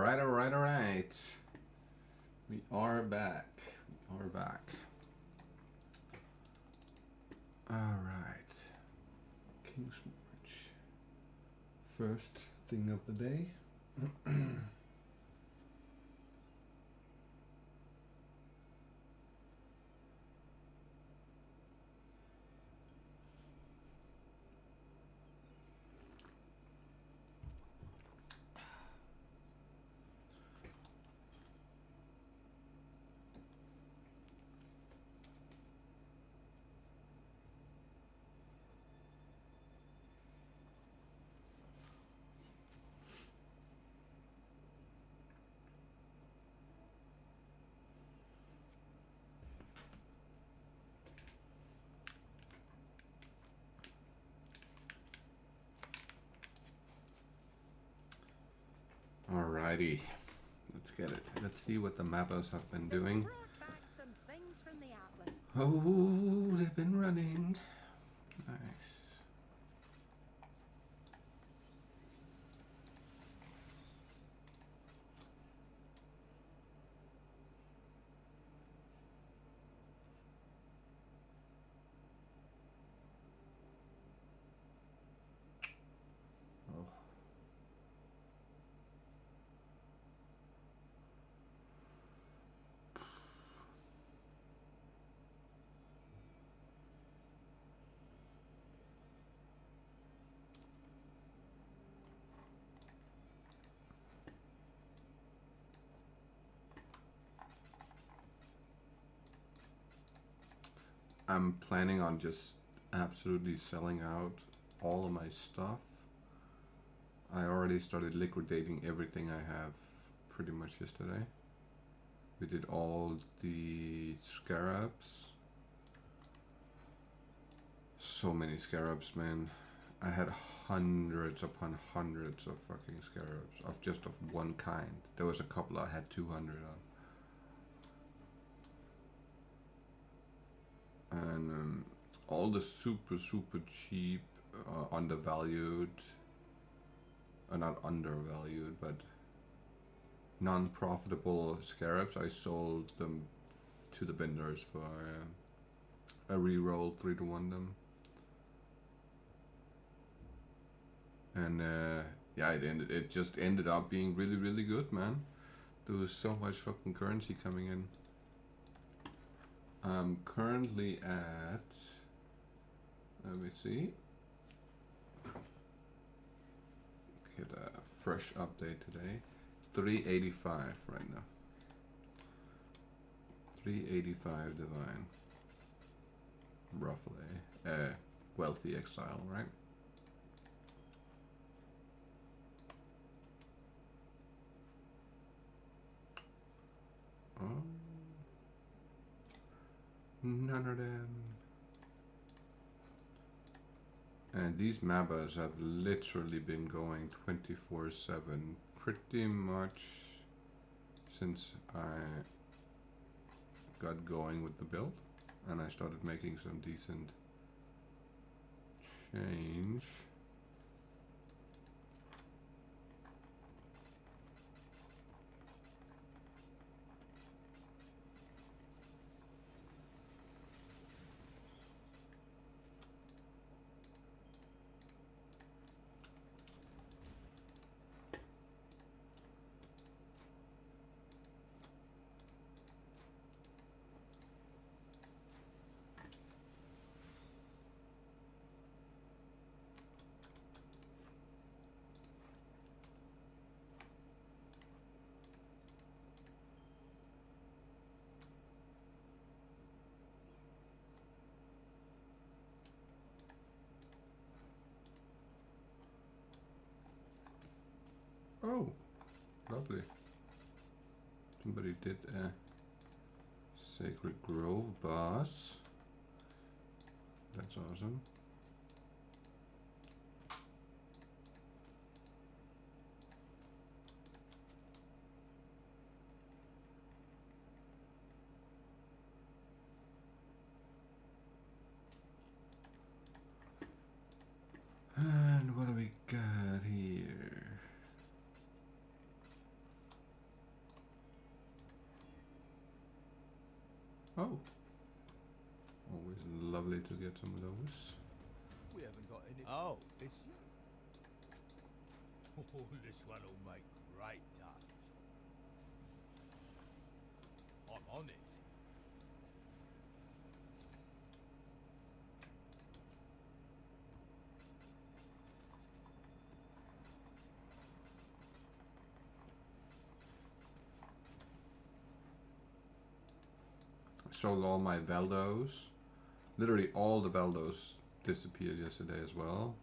Alright. We are back. Alright. King's March. First thing of the day. Alrighty, let's get it. Let's see what the mappers have been doing. Oh, they've been running. Nice. Oh. I'm planning on just absolutely selling out all of my stuff. I already started liquidating everything I have pretty much yesterday. We did all the scarabs. So many scarabs, man. I had hundreds upon hundreds of fucking scarabs of just of one kind. There was a couple I had 200 of. And all the super cheap, undervalued, not undervalued, but non-profitable scarabs, I sold them to the vendors for a reroll 3-to-1 them. And yeah, it just ended up being really good, man. There was so much fucking currency coming in. I'm currently at, let me see, get a fresh update today, 385 right now. 385 divine, roughly. Wealthy exile, right? Oh, none of them. And these mappers have literally been going 24/7 pretty much since I got going with the build and I started making some decent change. Oh, lovely. Somebody did a Sacred Grove boss. That's awesome. And what do we got here? ready to get some of those. We haven't got any. Oh, it's you. Oh, this one will make great dust. I'm on it. Sold all my Veldos. Literally all the Veldos disappeared yesterday as well.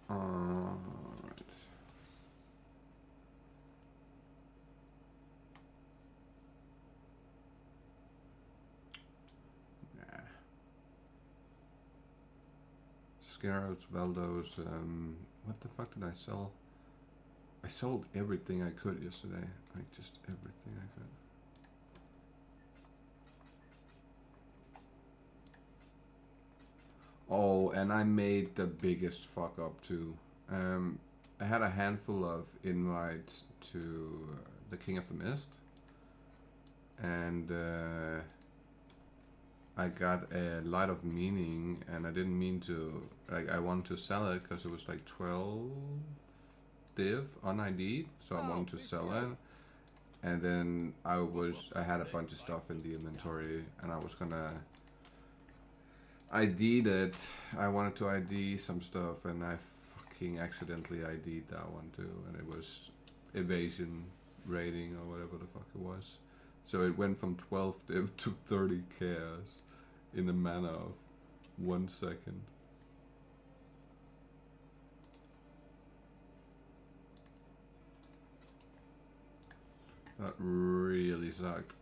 Right. Nah. Scarabs, Veldos, what the fuck did I sell? I sold everything I could yesterday. Like, just everything I could. Oh, and I made the biggest fuck up too. I had a handful of invites to the King of the Mist. And I got a Light of Meaning, and I didn't mean to, like, I wanted to sell it because it was like 12 div un-ID'd, so I wanted to sell it. And then I had a bunch of stuff in the inventory, and I was gonna ID'd it. I wanted to ID some stuff, and I fucking accidentally ID'd that one too, and it was evasion rating or whatever the fuck it was. So it went from 12 div to 30 chaos in a matter of 1 second. That really sucked.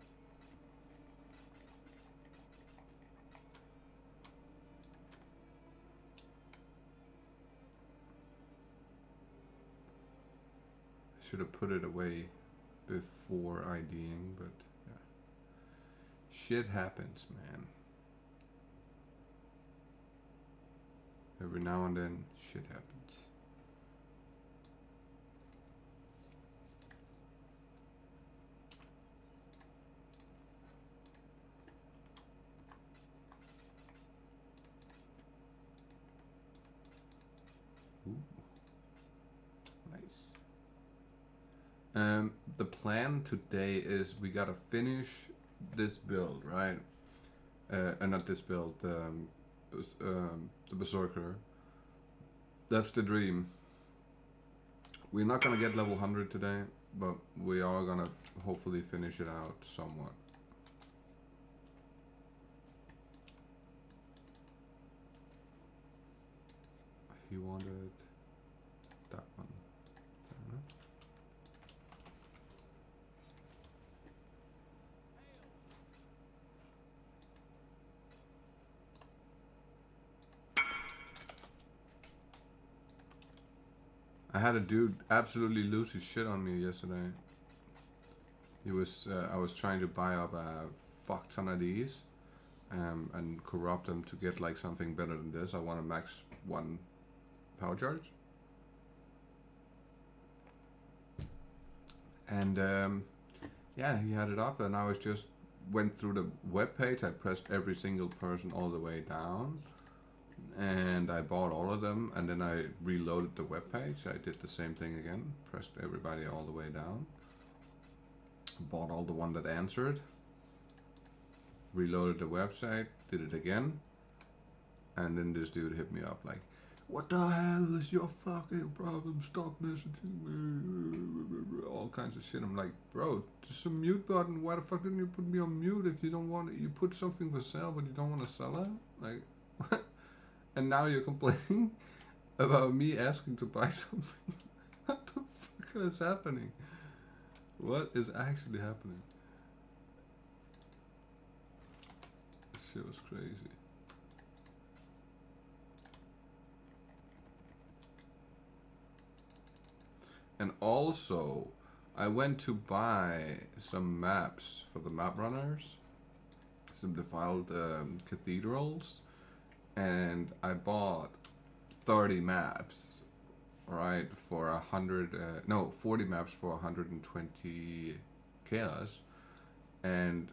I should have put it away before IDing, but yeah. Shit happens, man. Every now and then, shit happens. Ooh. Nice. The plan today is we gotta finish this build, right? Not this build, the Berserker. That's the dream. We're not gonna get level 100 today, but we are gonna hopefully finish it out somewhat. He wanted that one. I had a dude absolutely lose his shit on me yesterday. He was, I was trying to buy up a fuck ton of these, and corrupt them to get like something better than this. I want to max 1 power charge. And yeah, he had it up, and I was just went through the web page. I pressed every single person all the way down, and I bought all of them, and then I reloaded the web page. I did the same thing again, pressed everybody all the way down, bought all the one that answered, reloaded the website, did it again, and then this dude hit me up like, "What the hell is your fucking problem? Stop messaging me." All kinds of shit. I'm like, bro, just a mute button. Why the fuck didn't you put me on mute if you don't want it? You put something for sale, but you don't want to sell it? Like, what? And now you're complaining about me asking to buy something? What the fuck is happening? What is actually happening? This shit was crazy. And also, I went to buy some maps for the map runners, some defiled cathedrals, and I bought 30 maps, right, for 40 maps for 120 chaos, And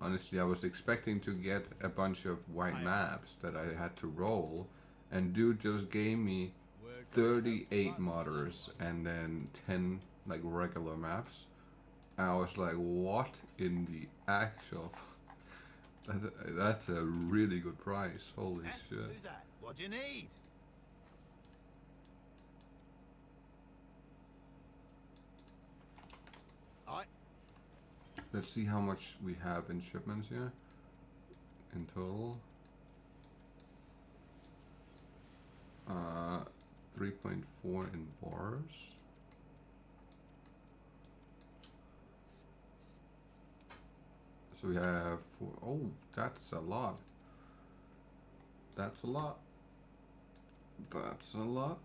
honestly, I was expecting to get a bunch of white maps that I had to roll, and dude just gave me 38 modders and then 10 like regular maps. And I was like, what in the actual? That's a really good price. Holy shit. Who's that? What do you need? Let's see how much we have in shipments here in total. 3.4 in bars. So we have four. Oh, that's a lot. That's a lot. That's a lot.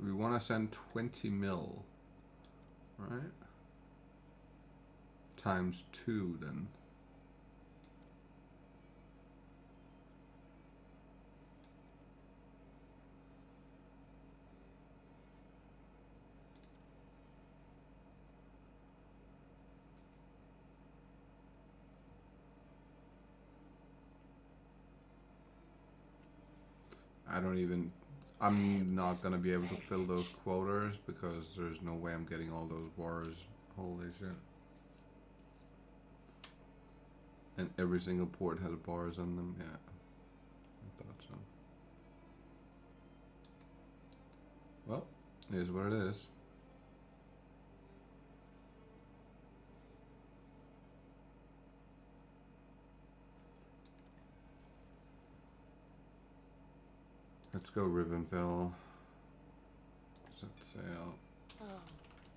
We want to send 20 mil, right? Times 2 then. I'm not gonna be able to fill those quotas because there's no way I'm getting all those bars. Holy shit. And every single port has bars on them, yeah. I thought so. Well, it is what it is. Let's go Ribbonville. Set sail. Oh,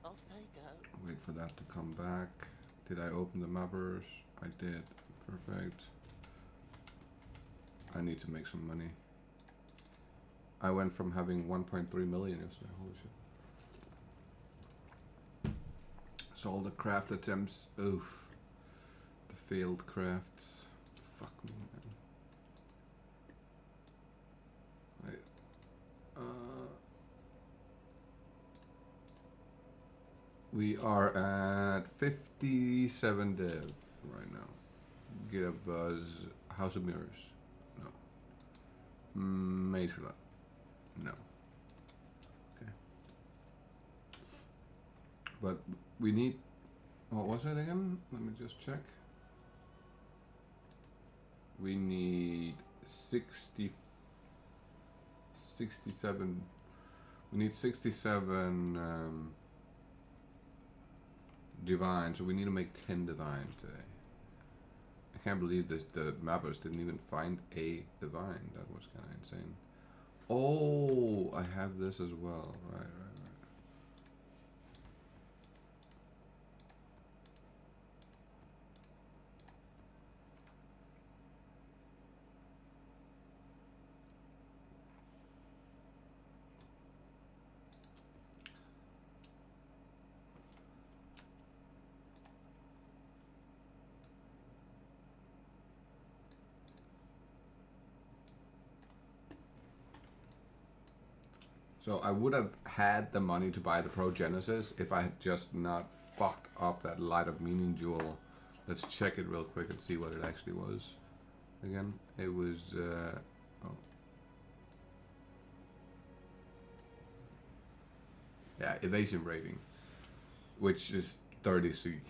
off they go. Wait for that to come back. Did I open the mappers? I did. Perfect. I need to make some money. I went from having 1.3 million yesterday. Holy shit. So all the craft attempts. Oof. The failed crafts. Fuck me, man. We are at 57 dev right now. Give us House of Mirrors. No. Matrila. No. Okay. But we need. What was it again? Let me just check. We need 67. We need 67 divine, so we need to make 10 divines today. I can't believe this. The mappers didn't even find a divine. That was kind of insane. Oh, I have this as well. Right. So I would have had the money to buy the Pro Genesis if I had just not fucked up that Light of Meaning jewel. Let's check it real quick and see what it actually was. Again, it was yeah, evasion rating, which is 30C.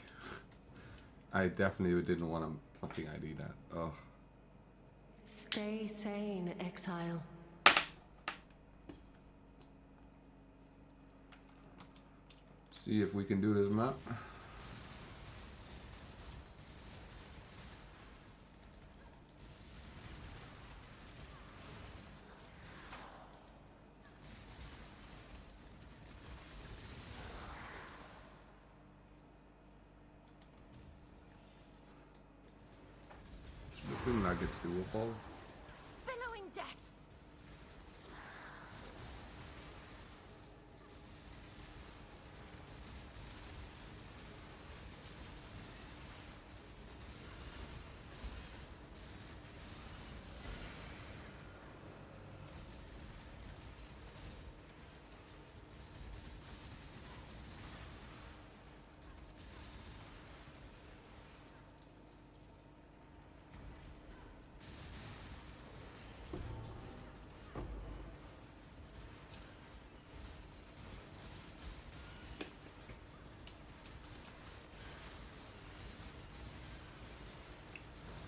I definitely didn't want to fucking ID that. Oh. Stay sane, exile. See if we can do this map. It's looking like it's doable. Billowing death.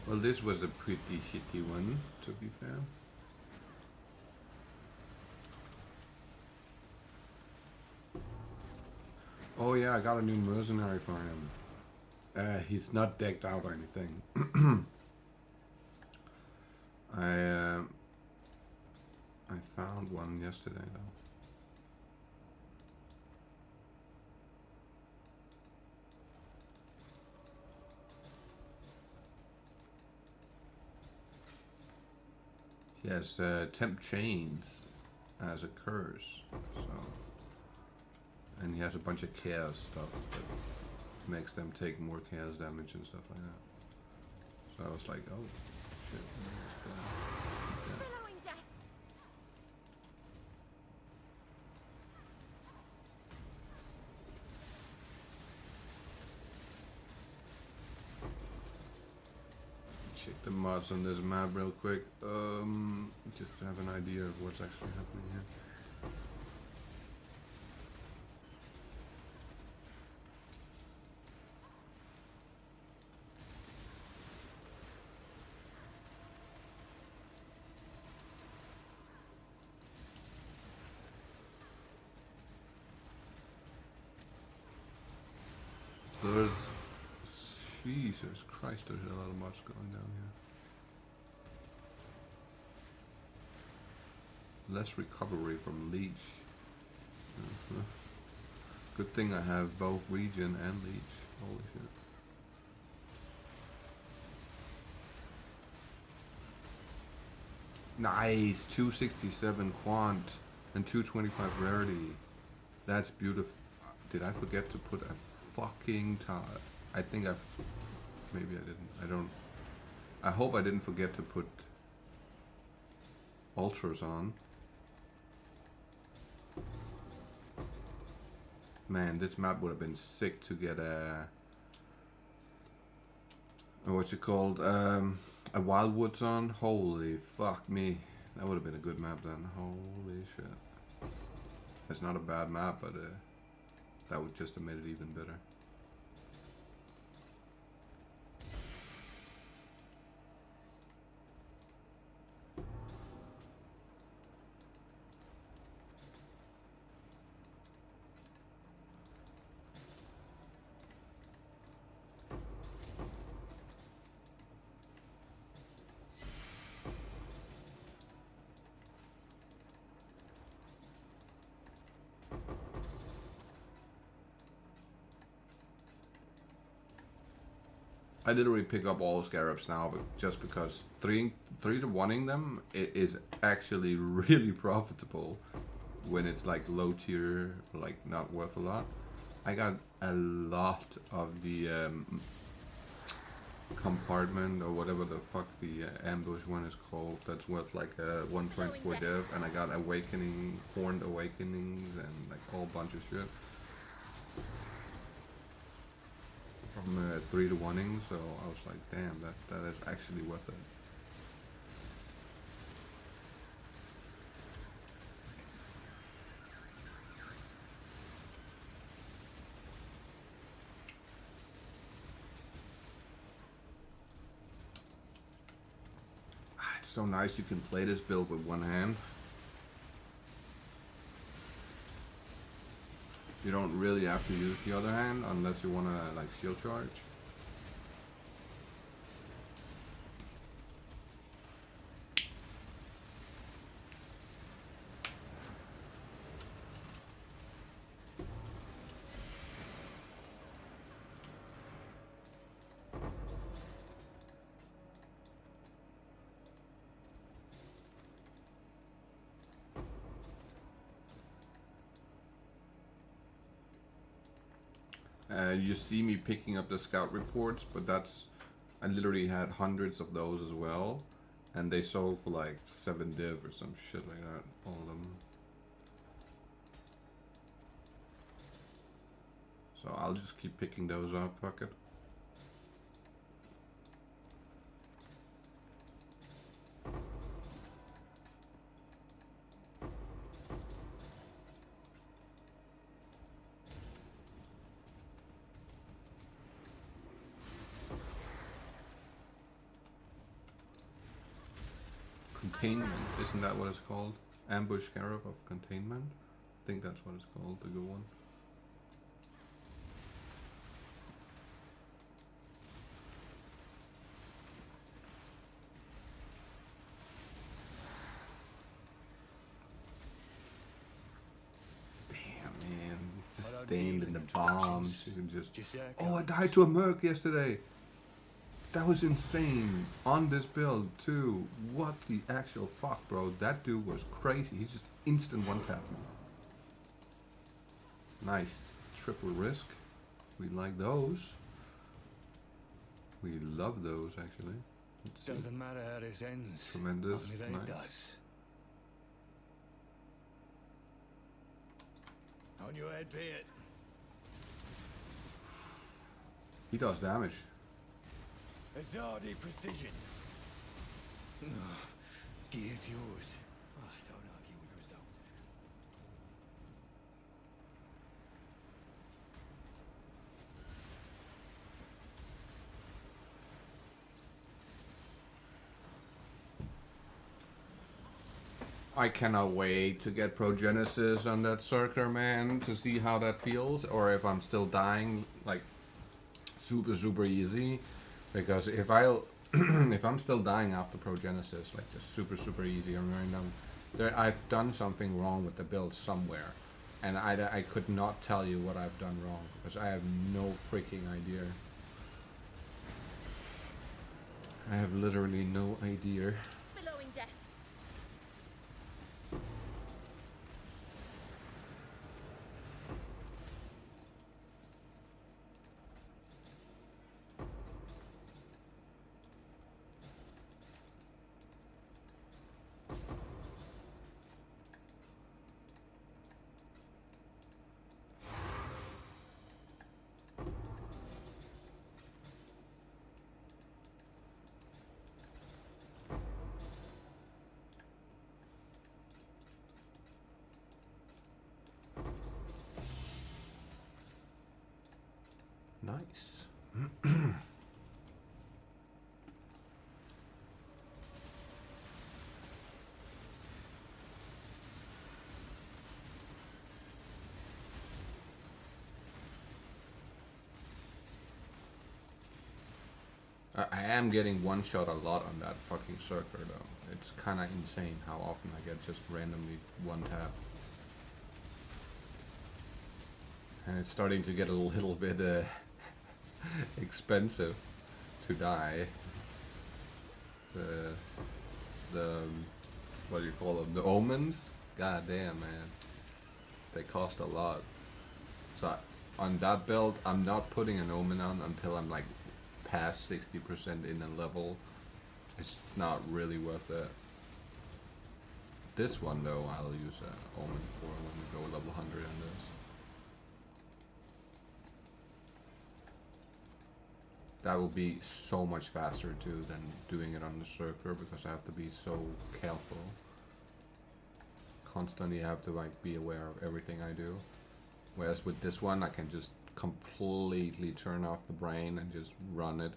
Well, this was a pretty shitty one, to be fair. Oh yeah, I got a new mercenary for him. He's not decked out or anything. I found one yesterday though. He has temp chains as a curse, so, and he has a bunch of chaos stuff that makes them take more chaos damage and stuff like that. So I was like, oh shit. Billowing death. Check the mods on this map real quick, just to have an idea of what's actually happening here. There's, Jesus Christ, there's a lot of mods going down here. Less recovery from leech. Good thing I have both regen and leech. Holy shit. Nice, 267 quant and 225 rarity. That's beautiful. Did I forget to put a fucking tile? I think I've... Maybe I didn't. I don't... I hope I didn't forget to put ultras on. Man, this map would have been sick to get a... What's it called? A Wildwoods on? Holy fuck me. That would have been a good map then. Holy shit. It's not a bad map, but that would just have made it even better. I literally pick up all scarabs now, but just because 3 to 1ing them is actually really profitable when it's like low tier, like not worth a lot. I got a lot of the compartment or whatever the fuck the ambush one is called. That's worth like 1.4 dev, and I got awakening, horned awakenings, and like a whole bunch of shit. From 3 to 1ing, so I was like, damn, that is actually worth it. It's so nice you can play this build with one hand. You don't really have to use the other hand unless you want to like shield charge. You see me picking up the scout reports, but I literally had hundreds of those as well, and they sold for like 7 div or some shit like that, all of them. So I'll just keep picking those up, fuck it. containment. Isn't that what it's called? Ambush Scarab of Containment? I think that's what it's called, the good one. Stained in the bombs. You can just. Oh, I died to a merc yesterday. That was insane. On this build too. What the actual fuck, bro? That dude was crazy. He just instant one tap. Nice. Triple risk. We like those. We love those actually. Doesn't matter how this ends. Tremendous. Only that Nice. it does. On your head, be it. He does damage. Azadi precision. Gear's yours. I don't argue with results. I cannot wait to get Progenesis on that Circular, man, to see how that feels, or if I'm still dying, like, super easy. Because if if I'm still dying after Progenesis, like, just super easy on random, I've done something wrong with the build somewhere. And I could not tell you what I've done wrong, because I have no freaking idea. I have literally no idea. Billowing death. Nice. I am getting one shot a lot on that fucking circler though. It's kind of insane how often I get just randomly one tap. And it's starting to get a little bit expensive to die. The what do you call them? The omens? God damn, man. They cost a lot. So on that build, I'm not putting an omen on until I'm like past 60% in a level. It's just not really worth it. This one though, I'll use an omen for when we go level 100 in this. That will be so much faster too than doing it on the circular, because I have to be so careful. Constantly have to like be aware of everything I do. Whereas with this one I can just completely turn off the brain and just run it.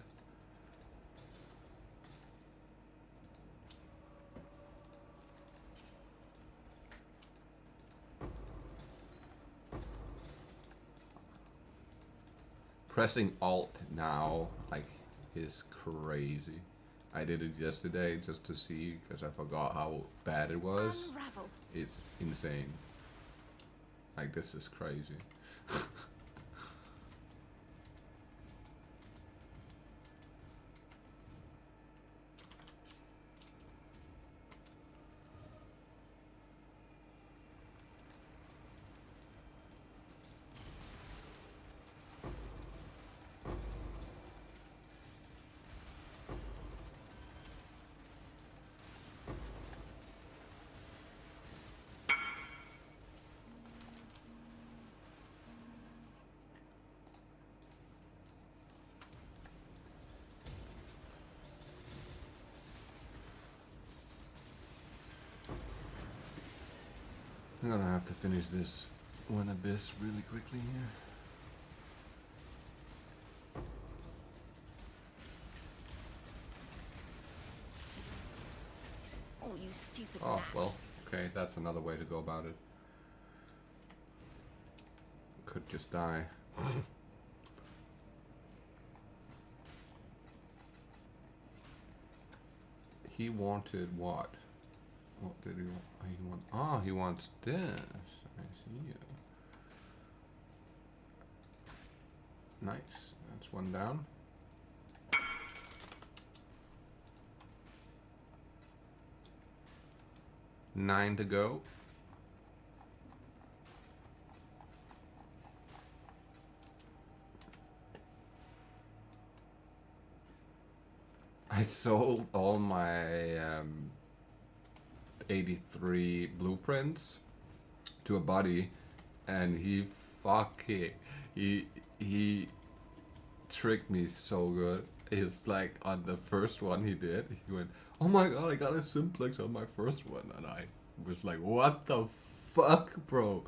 Pressing Alt now, like, is crazy. I did it yesterday just to see, because I forgot how bad it was. Unravel. It's insane. Like, this is crazy. I'm gonna have to finish this one abyss really quickly here. Oh, you stupid Oh, gnat. well, okay, that's another way to go about it. Could just die. He wanted what? What did he want? He want? Oh, he wants this. I see you. Nice. That's one down. Nine to go. I sold all my 83 blueprints to a buddy, and he he tricked me so good. He's like, on the first one he did, he went, "Oh my god, I got a simplex on my first one," and I was like, "What the fuck, bro?"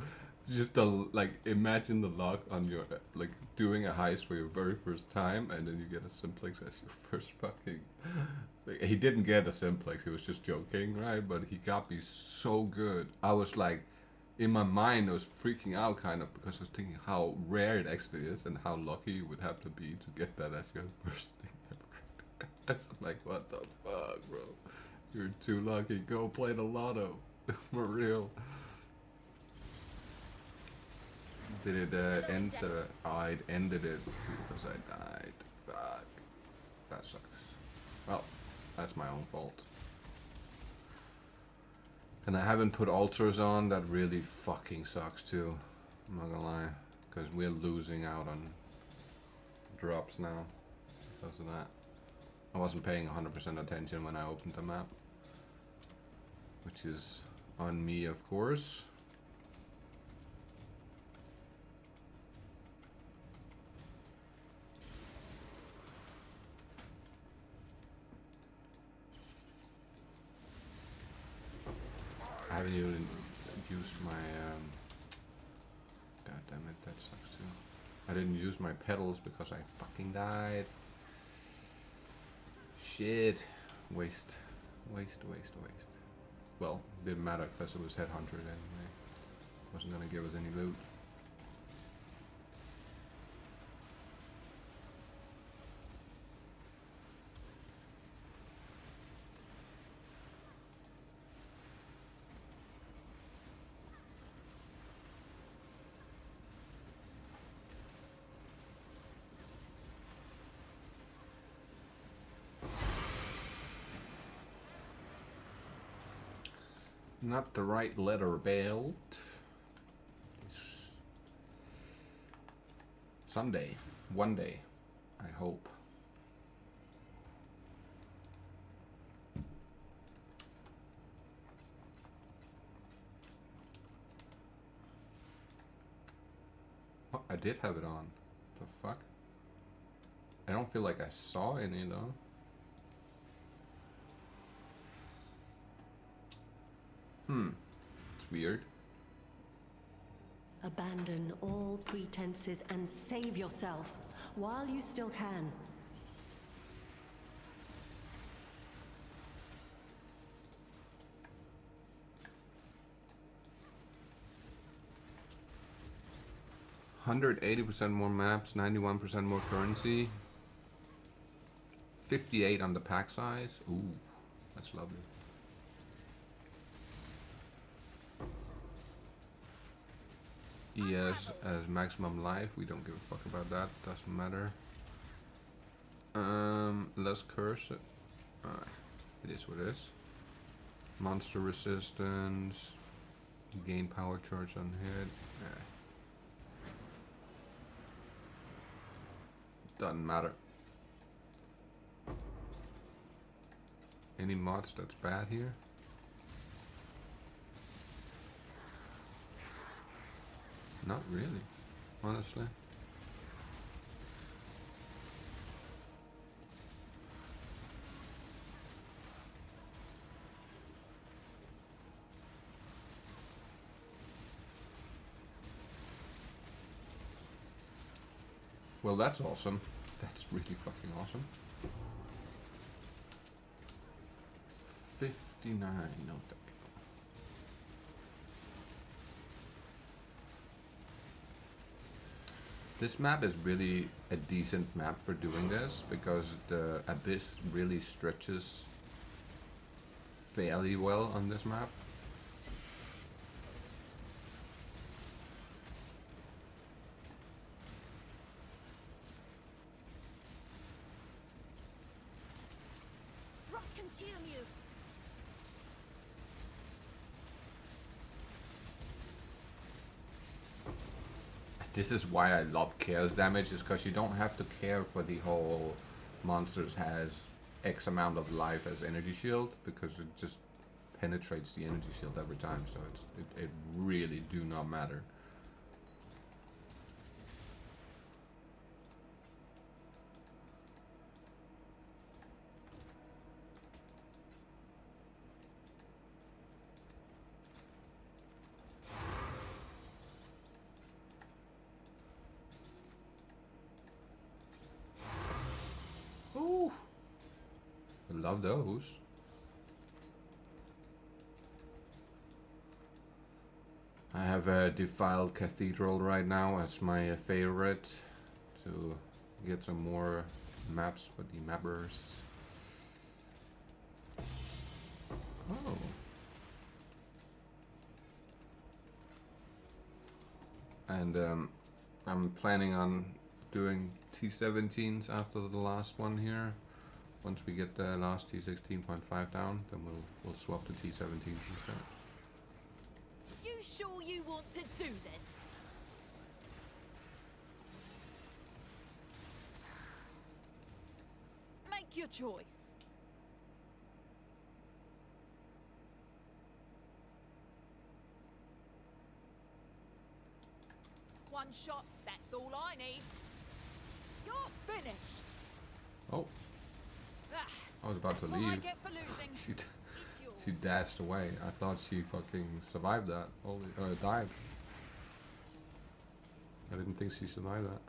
Just like, imagine the luck on your, like, doing a heist for your very first time, and then you get a simplex as your first fucking. Like, he didn't get a simplex. He was just joking, right? But he got me so good. I was like, in my mind, I was freaking out kind of, because I was thinking how rare it actually is and how lucky you would have to be to get that as your first thing ever. I was like, what the fuck, bro? You're too lucky. Go play the lotto. For real. Did it end the... Oh, it ended it because I died. Fuck. That sucks. Well, that's my own fault. And I haven't put altars on. That really fucking sucks too. I'm not gonna lie. Because we're losing out on drops now. Because of that. I wasn't paying 100% attention when I opened the map. Which is on me, of course. I haven't even used my, god damn it, that sucks too. I didn't use my pedals because I fucking died. Shit. Waste. Waste. Well, didn't matter because it was headhunter anyway. Wasn't gonna give us any loot. Not the right letter belt. Someday. One day. I hope. Oh, I did have it on. The fuck? I don't feel like I saw any though. It's weird. Abandon all pretenses and save yourself while you still can. %80 more maps, 91% more currency, 58 on the pack size. Ooh, that's lovely. ES as maximum life. We don't give a fuck about that. Doesn't matter. Less curse. It is what it is. Monster resistance. Gain power charge on hit. Doesn't matter. Any mods that's bad here? Not really, honestly. Well, that's awesome. That's really fucking awesome. 59, no thank you. This map is really a decent map for doing this because the abyss really stretches fairly well on this map. Rot consume you! This is why I love chaos damage, is because you don't have to care for the whole monsters has X amount of life as energy shield, because it just penetrates the energy shield every time, so it really do not matter. Ooh, I love those. I have a defiled cathedral right now as my favorite to get some more maps for the mappers. Oh. And I'm planning on doing T17s after the last one here. Once we get the last T16.5 down, then we'll swap to T17s instead. You sure you want to do this? Make your choice. One shot, that's all I need. You're finished. Oh, Ah, I was about to that's what I leave. get for losing. She, It's yours. she dashed away. I thought she fucking survived that. Holy, died. I didn't think she survived that.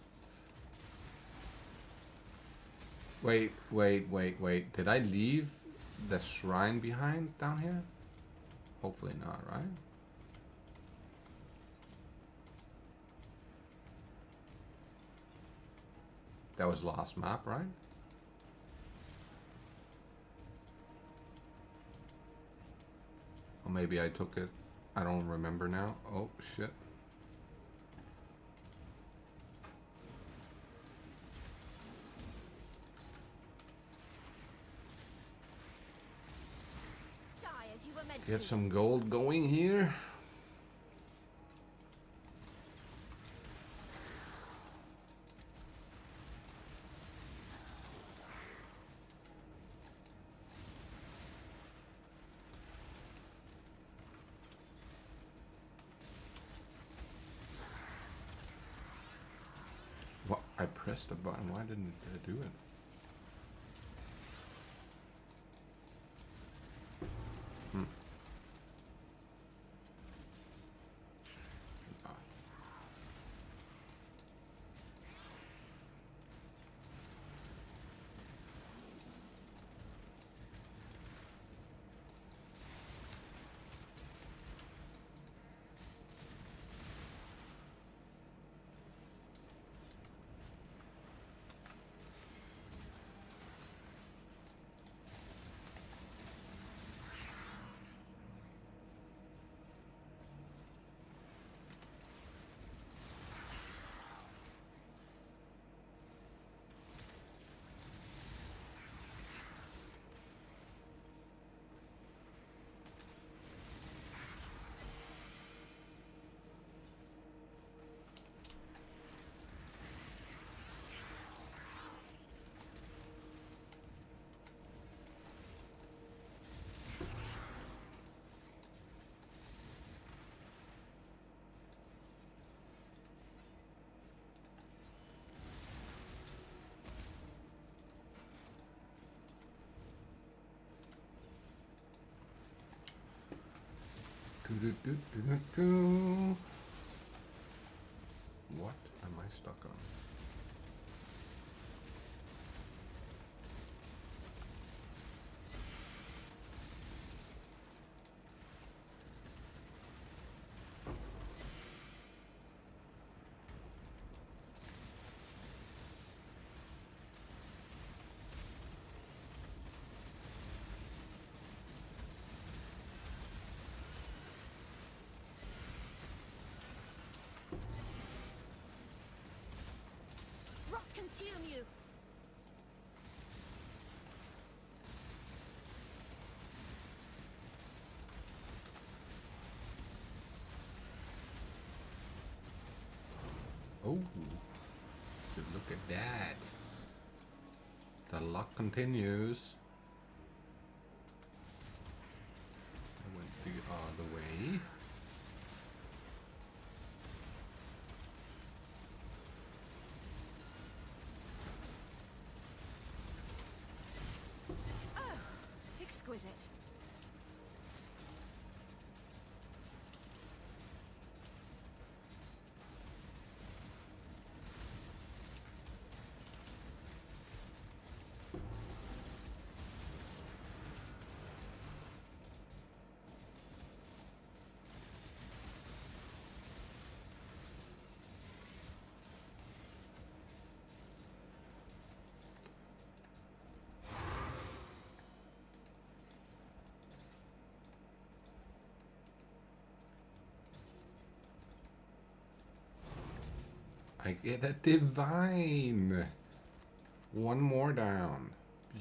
Wait. Did I leave the shrine behind down here? Hopefully not, right? That was last map, right? Or maybe I took it. I don't remember now. Oh, shit. Die as you were meant Get to. some gold going here. What? I pressed the button. Why didn't it do it? Hmm. Ah. Do. What am I stuck on? consume you. Oh, good look at that. The luck continues. I went the other way. Exquisite. I get a divine. One more down.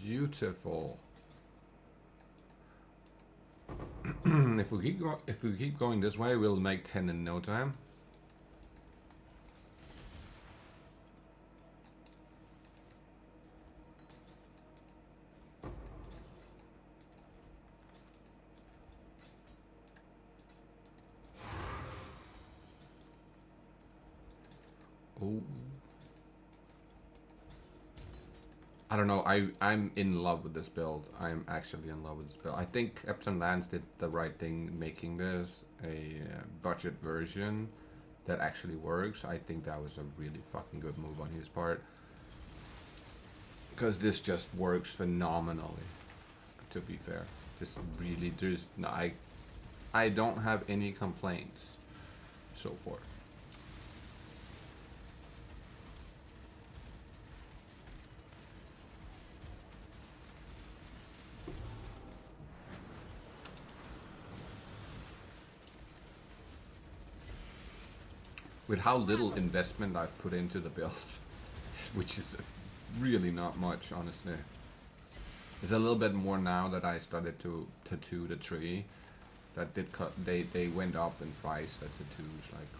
Beautiful. If we keep going this way, we'll make 10 in no time. Oh. I don't know, I'm in love with this build. I'm actually in love with this build. I think Epson Lance did the right thing making this a budget version that actually works. I think that was a really fucking good move on his part. Because this just works phenomenally, to be fair. Just really, I don't have any complaints so far. With how little investment I've put into the build, which is really not much, honestly. It's a little bit more now that I started to tattoo the tree. That did cut. They went up in price. The tattoos like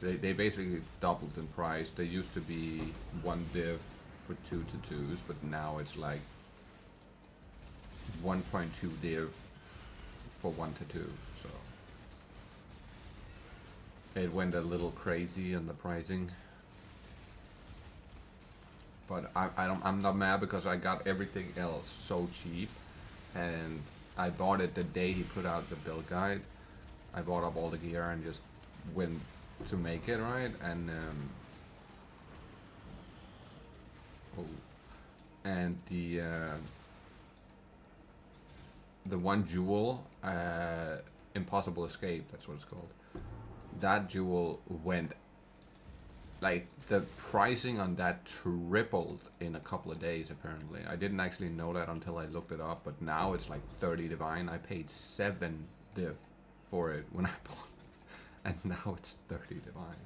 crazy. They basically doubled in price. They used to be 1 div for 2 tattoos, but now it's like 1.2 div for 1 tattoo. So it went a little crazy on the pricing. But I'm not mad because I got everything else so cheap, and I bought it the day he put out the build guide. I bought up all the gear and just went to make it, right? And the one jewel, Impossible Escape, that's what it's called. That jewel went, like, the pricing on that tripled in a couple of days apparently. I didn't actually know that until I looked it up, but now it's like 30 divine. I paid 7 div for it when I bought it, and now it's 30 divine.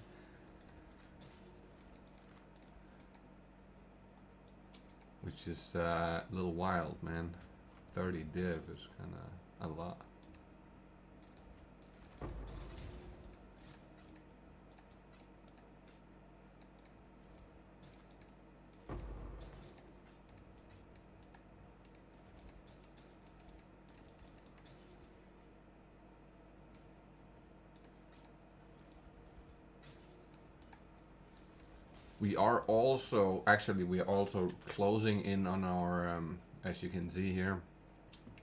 Which is a little wild, man. 30 div is kinda a lot. We are also closing in on our, as you can see here,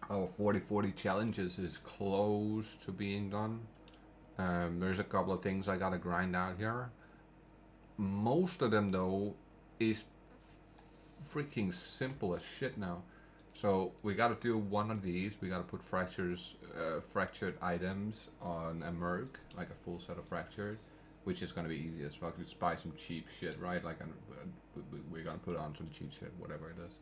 our 40/40 challenges is close to being done. There's a couple of things I gotta grind out here. Most of them though is freaking simple as shit now. So we gotta do one of these. We gotta put fractured items on a merc, like a full set of fractured, which is gonna be easy as fuck. Just buy some cheap shit, right? Like, we're gonna put on some cheap shit, whatever it is.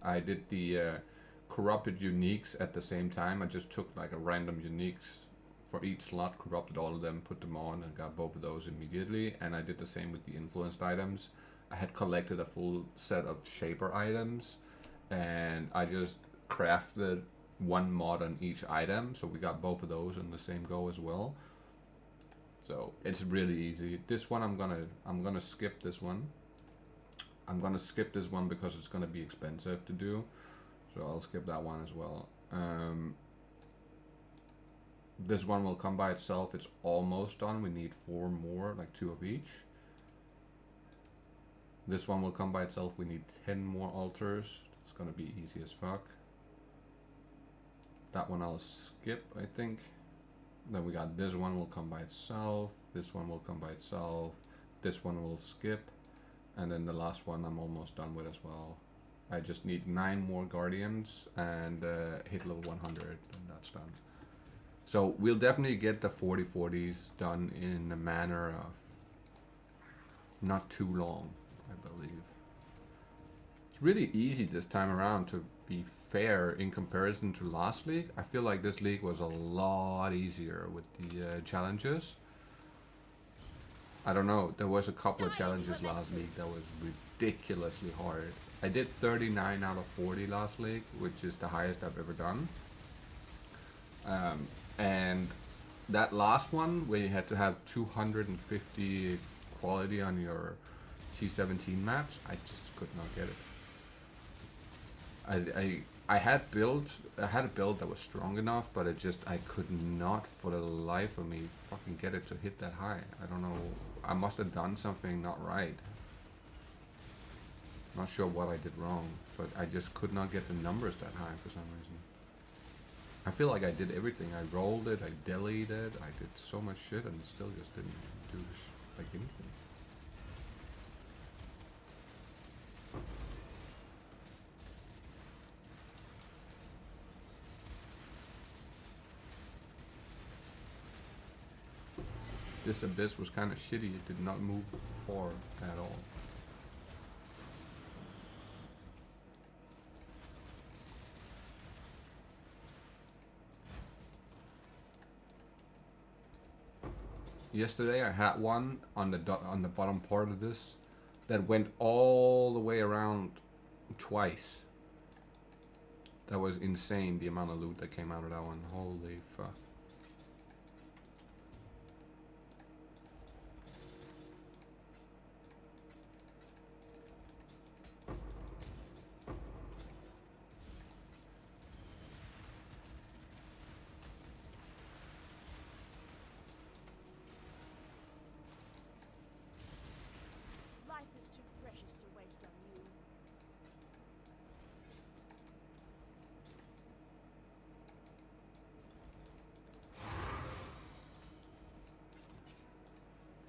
I did the corrupted uniques at the same time. I just took like a random uniques for each slot, corrupted all of them, put them on, and got both of those immediately. And I did the same with the influenced items. I had collected a full set of shaper items, and I just crafted one mod on each item, so we got both of those in the same go as well. So it's really easy. This one I'm gonna skip this one. I'm gonna skip this one because it's gonna be expensive to do, so I'll skip that one as well. This one will come by itself. It's almost done. We need 4 more, like 2 of each. This one will come by itself. We need 10 more altars. It's gonna be easy as fuck. That one I'll skip, I think. Then we got this one will come by itself. This one will come by itself. This one will skip. And then the last one I'm almost done with as well. I just need 9 more guardians and hit level 100, and that's done. So we'll definitely get the 40/40s done in a manner of not too long, I believe. It's really easy this time around, to be fair, in comparison to last league. I feel like this league was a lot easier with the challenges. I don't know, there was a couple of challenges last league that was ridiculously hard. I did 39 out of 40 last league, which is the highest I've ever done. And that last one, where you had to have 250 quality on your T17 maps, I just could not get it. I had a build that was strong enough, but I could not for the life of me fucking get it to hit that high. I don't know, I must have done something not right. Not sure what I did wrong, but I just could not get the numbers that high for some reason. I feel like I did everything. I rolled it, I deleted, I did so much shit, and it still just didn't do like anything. This abyss was kind of shitty. It did not move far at all. Yesterday I had one on the bottom part of this that went all the way around twice. That was insane, the amount of loot that came out of that one. Holy fuck. Life is too precious to waste on you.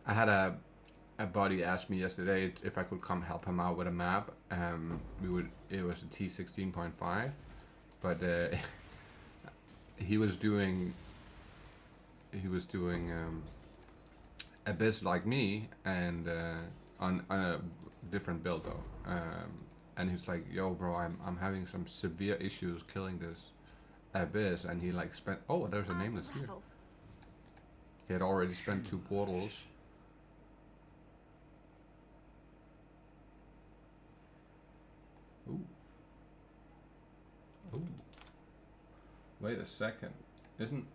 I had a buddy ask me yesterday if I could come help him out with a map. It was a T16.5, but he was doing Abyss like me, and on a different build though. And he's like, "Yo, bro, I'm having some severe issues killing this Abyss," and he like spent. Oh, there's a nameless here. He had already spent 2 portals. Ooh. Ooh. Wait a second. Isn't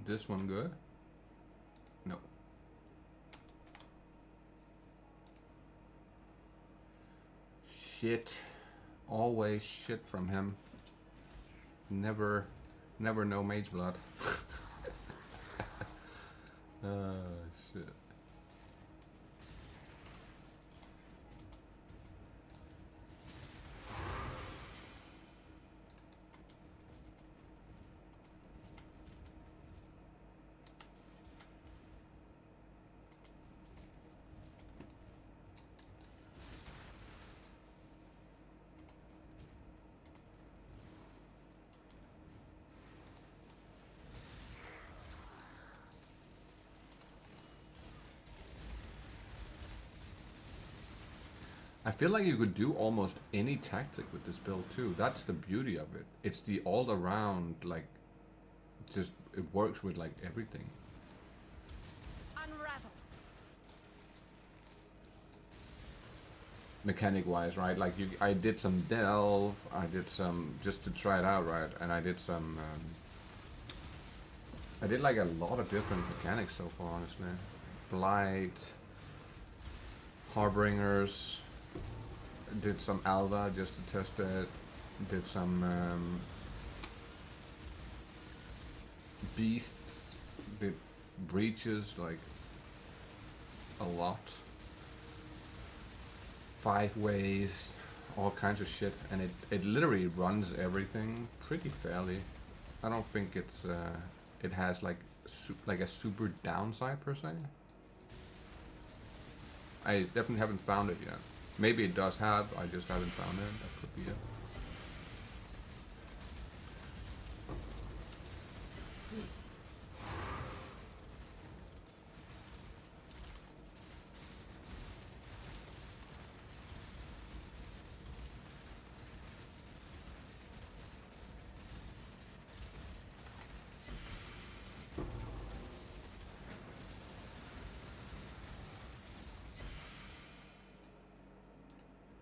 this one good? No. Shit. Always shit from him. Never no mage blood. Shit. I feel like you could do almost any tactic with this build too. That's the beauty of it. It's the all-around like just it works with like everything. Unravel. Mechanic wise, right? Like I did some delve, I did some just to try it out, right? And I did some I did like a lot of different mechanics so far, honestly. Blight, Harbingers, did some Alva just to test it, did some Beasts, did Breaches, like a lot. 5 ways, all kinds of shit, and it literally runs everything pretty fairly. I don't think it's it has like a super downside per se. I definitely haven't found it yet. Maybe it does have, I just haven't found it. That could be it.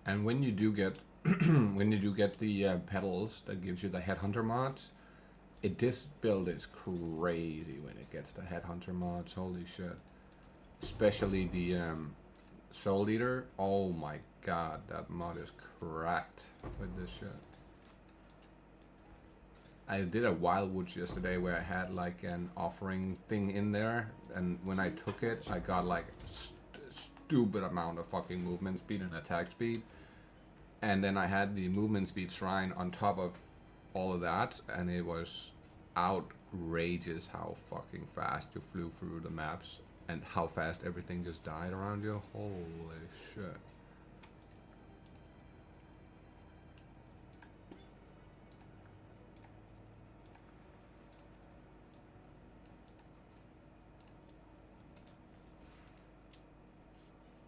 And when you do get when you do get the pedals that gives you the headhunter mods, this build is crazy when it gets the headhunter mods. Holy shit! Especially the soul eater. Oh my god, that mod is cracked with this shit. I did a Wildwoods yesterday where I had like an offering thing in there, and when I took it, I got like stupid amount of fucking movement speed and attack speed. And then I had the movement speed shrine on top of all of that, and it was outrageous how fucking fast you flew through the maps and how fast everything just died around you. Holy shit.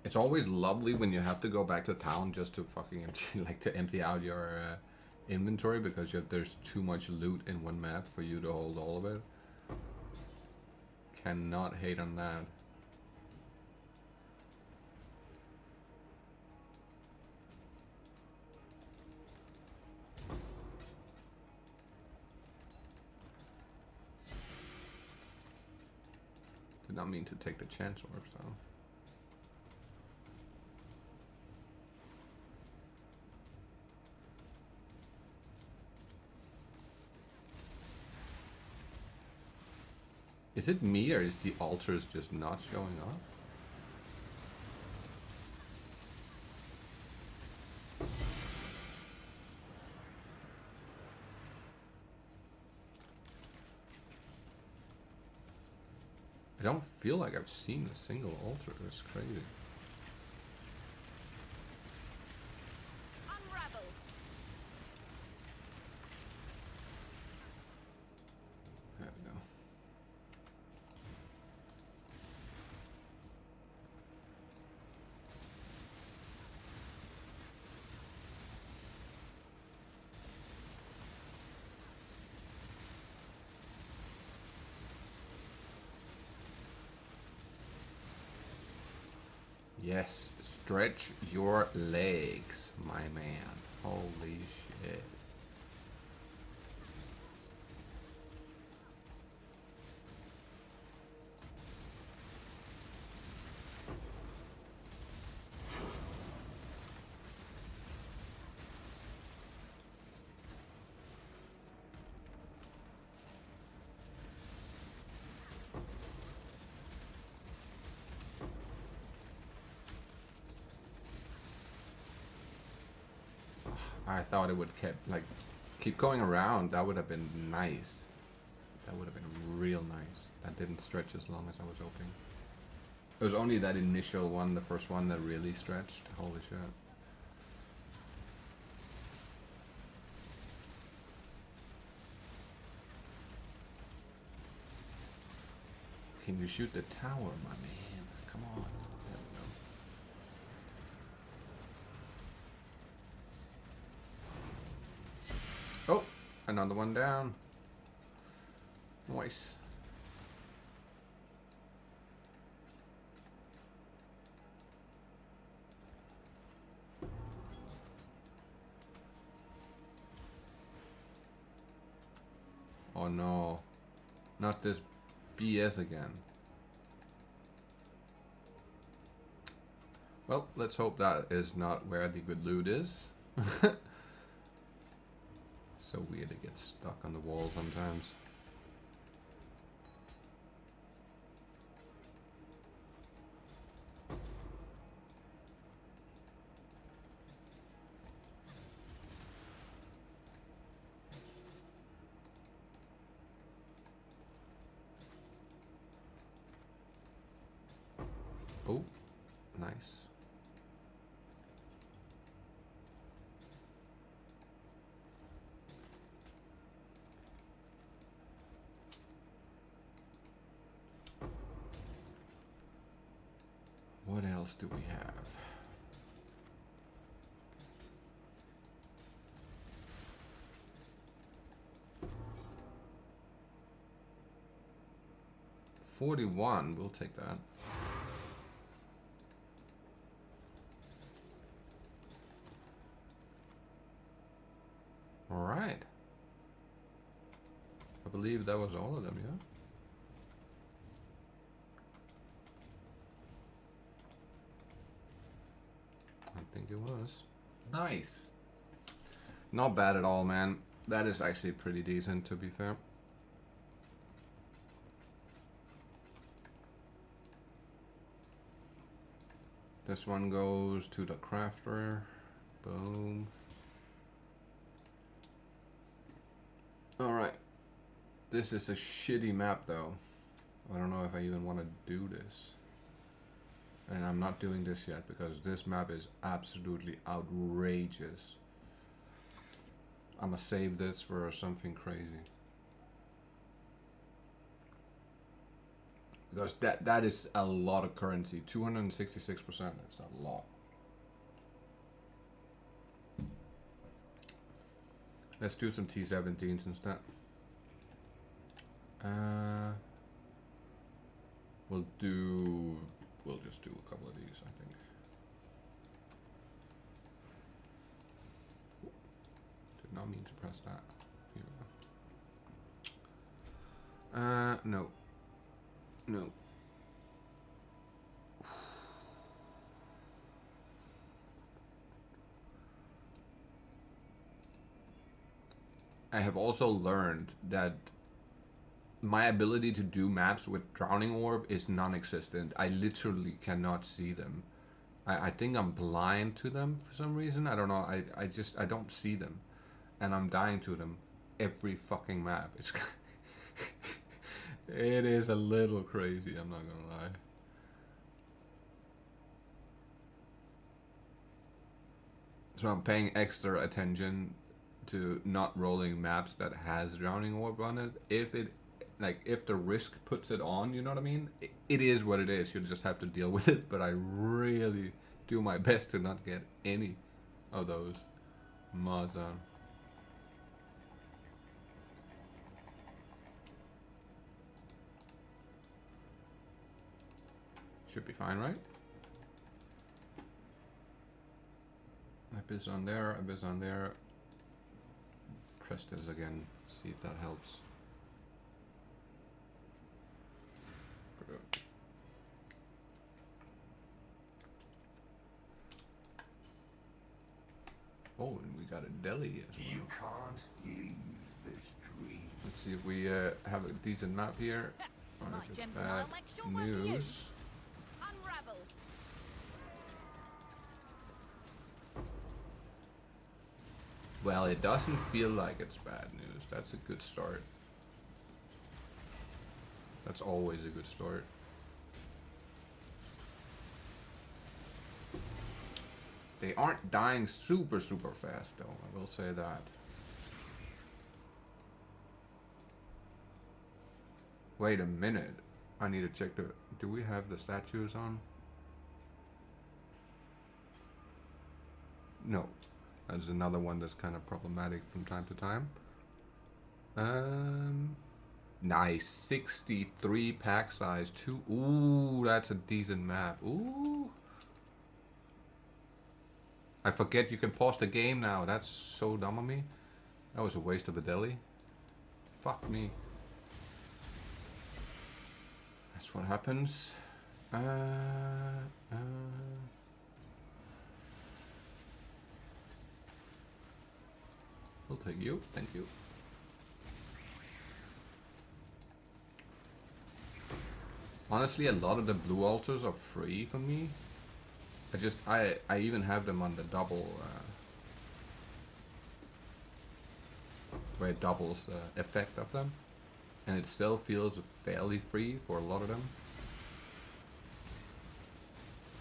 It's always lovely when you have to go back to town just to fucking empty, like to empty out your inventory, because there's too much loot in one map for you to hold all of it. Cannot hate on that. Did not mean to take the chance orbs though. Is it me, or is the altars just not showing up? I don't feel like I've seen a single altar. It's crazy. Unravel. There we go. Yes, stretch your legs, my man. Holy shit. I thought it would keep going around. That would have been nice. That would have been real nice. That didn't stretch as long as I was hoping. It was only that initial one, the first one, that really stretched. Holy shit. Can you shoot the tower, my man? Come on. There we go. Oh, another one down. Nice. Oh no, not this BS again. Well, let's hope that is not where the good loot is. So weird it gets stuck on the wall sometimes. Oh, nice. What else do we have? $41, we'll take that. All right. I believe that was all of them, yeah? I think it was. Nice. Not bad at all, man. That is actually pretty decent, to be fair. This one goes to the crafter. Boom. Alright. This is a shitty map, though. I don't know if I even want to do this. And I'm not doing this yet because this map is absolutely outrageous. I'm gonna save this for something crazy. Because that is a lot of currency. 266%. That's a lot. Let's do some T17s instead. We'll just do a couple of these, I think. Did not mean to press that. Here we go. No. No. I have also learned that my ability to do maps with Drowning Orb is non-existent. I literally cannot see them. I think I'm blind to them for some reason. I don't know. I don't see them. And I'm dying to them every fucking map. It's it is a little crazy, I'm not gonna lie. So I'm paying extra attention to not rolling maps that has Drowning Orb on it. If the risk puts it on, you know what I mean? It is what it is. You just have to deal with it. But I really do my best to not get any of those mods on. Should be fine, right? Abyss on there, Abyss on there. Press this again, see if that helps. Oh, and we got a deli as well. You can't leave this dream. Let's see if we have a decent map here. Or My if it's gems bad are like sure work you. news. Unravel. Well, it doesn't feel like it's bad news. That's a good start. That's always a good start. They aren't dying super fast though, I will say that. Wait a minute. I need to check the... Do we have the statues on? No. That's another one that's kind of problematic from time to time. Nice. 63 pack size. 2. Ooh, that's a decent map. Ooh. I forget you can pause the game now. That's so dumb of me. That was a waste of a deli. Fuck me. That's what happens. We'll take you. Thank you. Honestly, a lot of the blue altars are free for me. I even have them on the double, where it doubles the effect of them. And it still feels fairly free for a lot of them.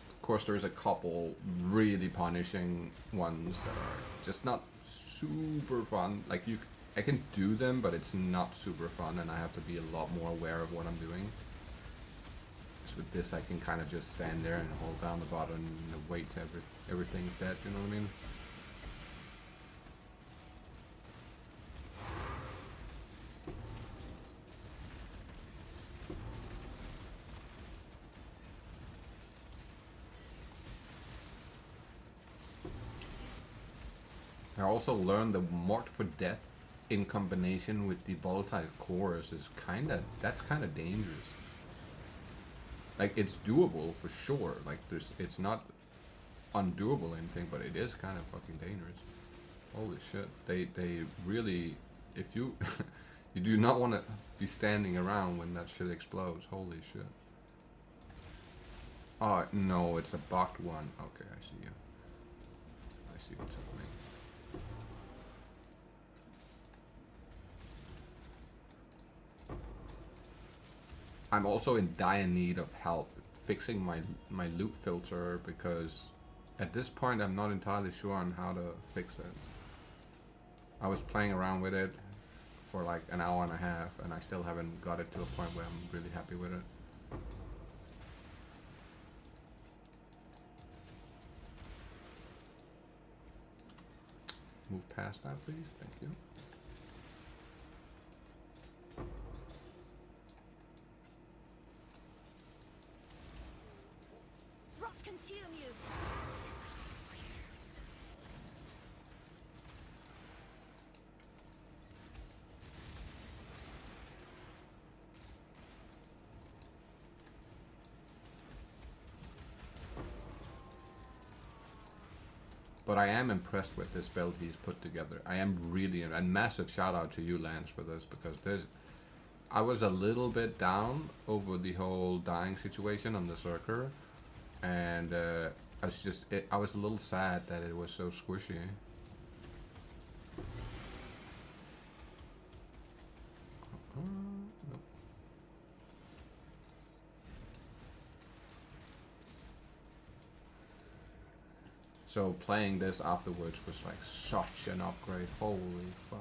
Of course, there's a couple really punishing ones that are just not super fun. Like I can do them, but it's not super fun, and I have to be a lot more aware of what I'm doing. With this, I can kind of just stand there and hold down the button and wait till everything's dead, you know what I mean? I also learned the Marked for Death in combination with the volatile cores is that's kind of dangerous. Like, it's doable for sure. Like, it's not undoable or anything, but it is kind of fucking dangerous. Holy shit. They really, if you, you do not want to be standing around when that shit explodes. Holy shit. Oh, no, it's a bugged one. Okay, I see you. I see what's happening. I'm also in dire need of help fixing my loot filter, because at this point I'm not entirely sure on how to fix it. I was playing around with it for like an hour and a half and I still haven't got it to a point where I'm really happy with it. Move past that, please. Thank you. Consume you. But I am impressed with this build he's put together. I am really, and massive shout out to you, Lance, for this, because I was a little bit down over the whole dying situation on the Circer, and I was a little sad that it was so squishy. Nope. So playing this afterwards was like such an upgrade. Holy fuck.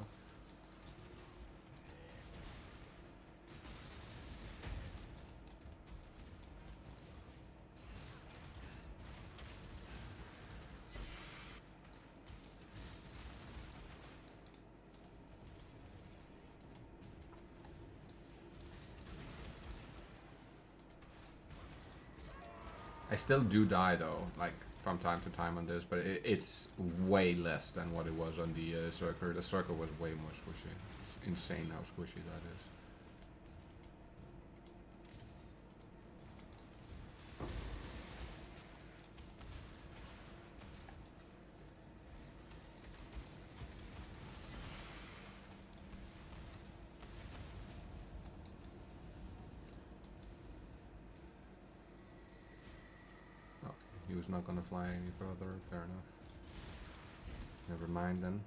I still do die though, like from time to time on this, but it's way less than what it was on the Circer. The Circer was way more squishy. It's insane how squishy that is. He was not gonna fly any further, fair enough. Never mind then.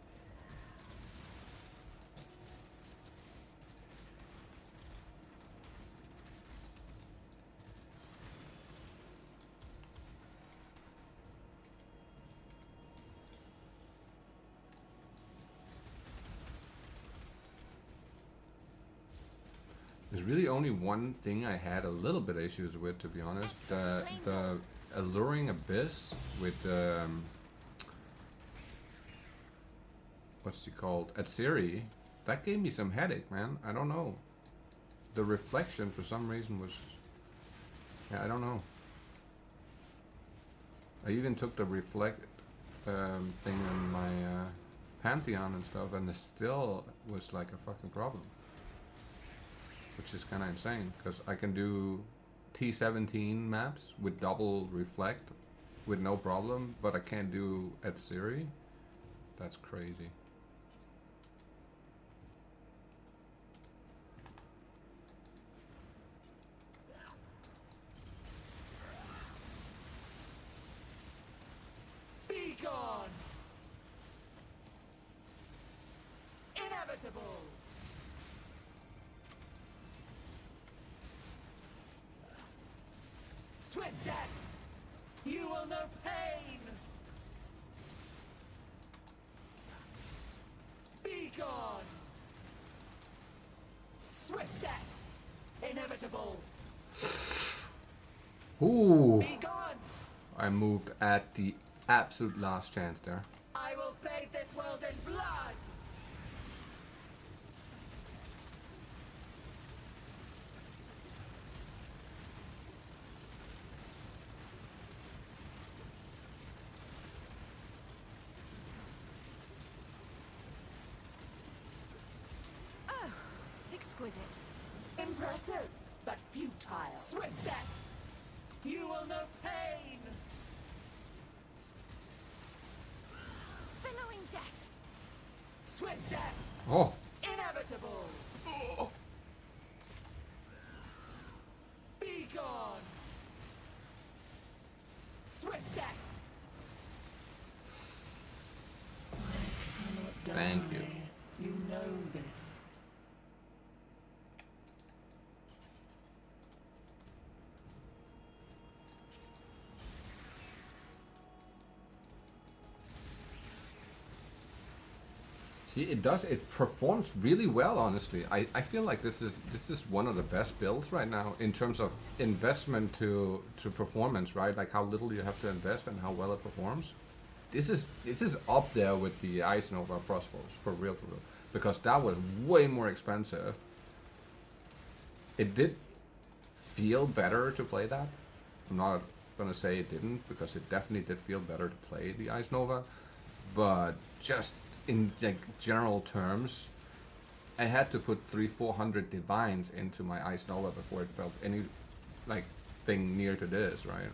There's really only one thing I had a little bit of issues with, to be honest. The Alluring Abyss with what's he called? Atsiri. That gave me some headache, man. I don't know. the reflection for some reason was... Yeah, I don't know. I even took the reflect thing on my Pantheon and stuff, and it still was like a fucking problem. Which is kind of insane, because I can do T17 maps with double reflect with no problem, but I can't do at Siri. That's crazy. Be gone! Inevitable! Swift death! You will know pain! Be gone! Swift death! Inevitable! Ooh! Be gone! I moved at the absolute last chance there. I will bathe this world in blood! Exquisite. Impressive, but futile. Swift death! You will know pain! Billowing death. Swift death! Oh! Inevitable! Be gone! Swift death! Thank you. You know this. See, it performs really well, honestly. I feel like this is one of the best builds right now in terms of investment to performance, right? Like how little you have to invest and how well it performs. This is up there with the Ice Nova Frostbolts, for real, because that was way more expensive. It did feel better to play that. I'm not gonna say it didn't, because it definitely did feel better to play the Ice Nova, but just in like general terms, I had to put 300-400 divines into my Ice Nova before it felt any like thing near to this, right?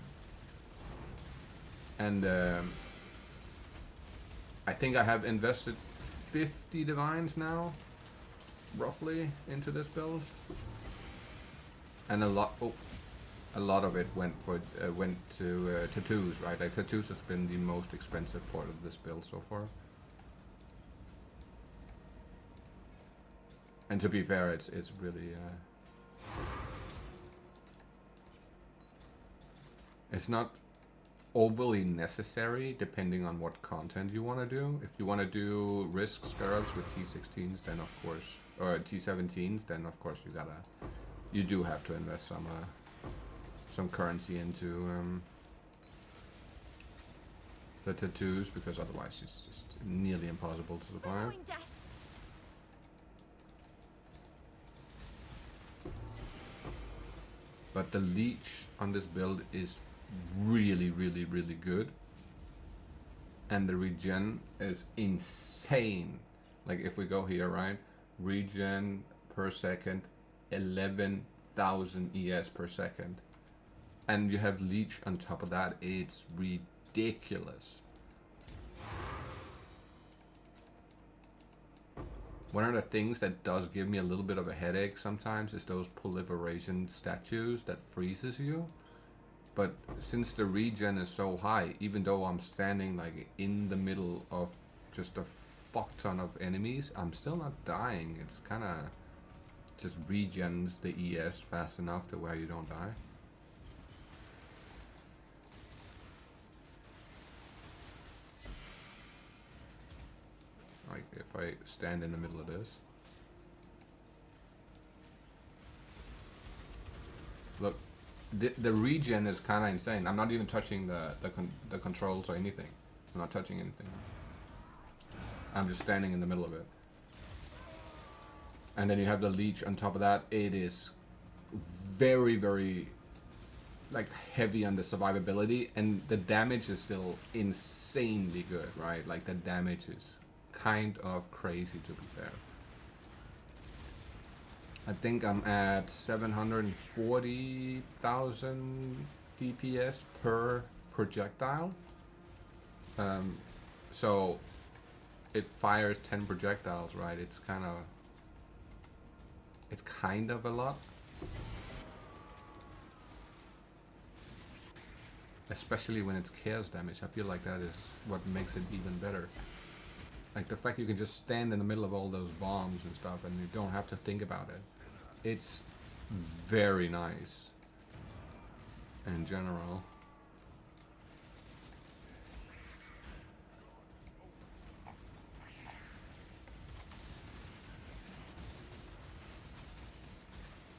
And I think I have invested 50 divines now, roughly, into this build, and a lot of it went to tattoos, right? Like tattoos has been the most expensive part of this build so far. And to be fair, it's really it's not overly necessary depending on what content you want to do. If you want to do risk scarabs with T16s, then of course, or T17s, then of course you do have to invest some currency into the tattoos, because otherwise it's just nearly impossible to survive. Billowing death. But the leech on this build is really, really, really good. And the regen is insane. Like if we go here, right? Regen per second, 11,000 ES per second. And you have leech on top of that. It's ridiculous. One of the things that does give me a little bit of a headache sometimes is those proliferation statues that freezes you. But since the regen is so high, even though I'm standing like in the middle of just a fuck ton of enemies, I'm still not dying. It's kind of just regens the ES fast enough to where you don't die. Like if I stand in the middle of this. Look, the regen is kind of insane. I'm not even touching the controls or anything. I'm not touching anything. I'm just standing in the middle of it. And then you have the leech on top of that. It is very, very like heavy on the survivability, and the damage is still insanely good, right? Like the damage is kind of crazy, to be fair. I think I'm at 740,000 DPS per projectile. So it fires 10 projectiles, right? It's kind of a lot. Especially when it's chaos damage. I feel like that is what makes it even better. Like the fact you can just stand in the middle of all those bombs and stuff and you don't have to think about it. It's very nice in general.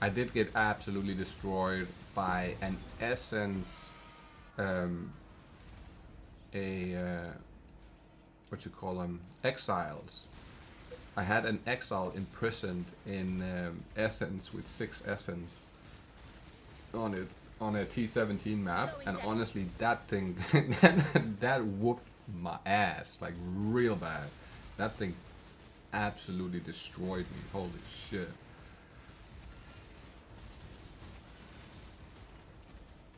I did get absolutely destroyed by an essence, what you call them, exiles. I had an exile imprisoned in essence with 6 essence on it on a T17 map, and honestly that thing that whooped my ass like real bad. That thing absolutely destroyed me. Holy shit.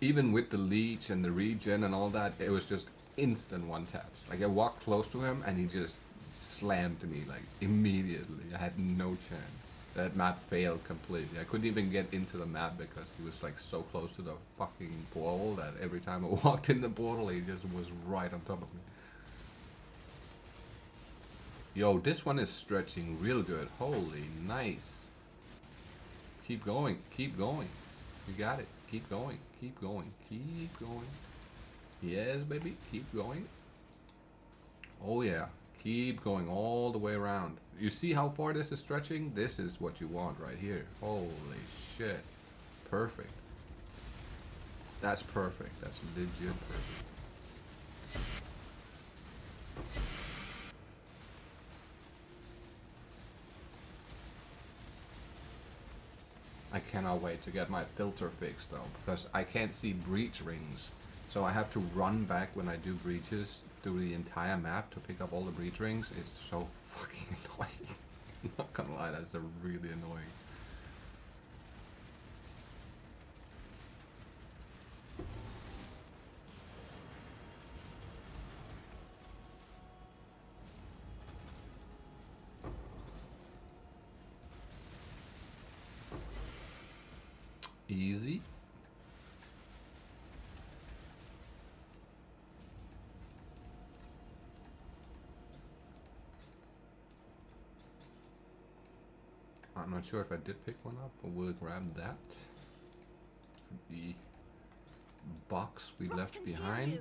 Even with the leech and the regen and all that, it was just instant one taps. Like I walked close to him and he just slammed me like immediately. I had no chance. That map failed completely. I couldn't even get into the map because he was like so close to the fucking portal that every time I walked in the portal he just was right on top of me. Yo, this one is stretching real good. Holy nice. Keep going, keep going. You got it. Keep going, keep going, keep going. Yes, baby, keep going. Oh yeah, keep going all the way around. You see how far this is stretching? This is what you want right here. Holy shit. Perfect. That's perfect. That's legit perfect. I cannot wait to get my filter fixed though, because I can't see breach rings. So I have to run back when I do breaches through the entire map to pick up all the breach rings. It's so fucking annoying. I'm not gonna lie, that's really annoying. Easy. I'm not sure if I did pick one up, but we'll grab that. The box we left behind.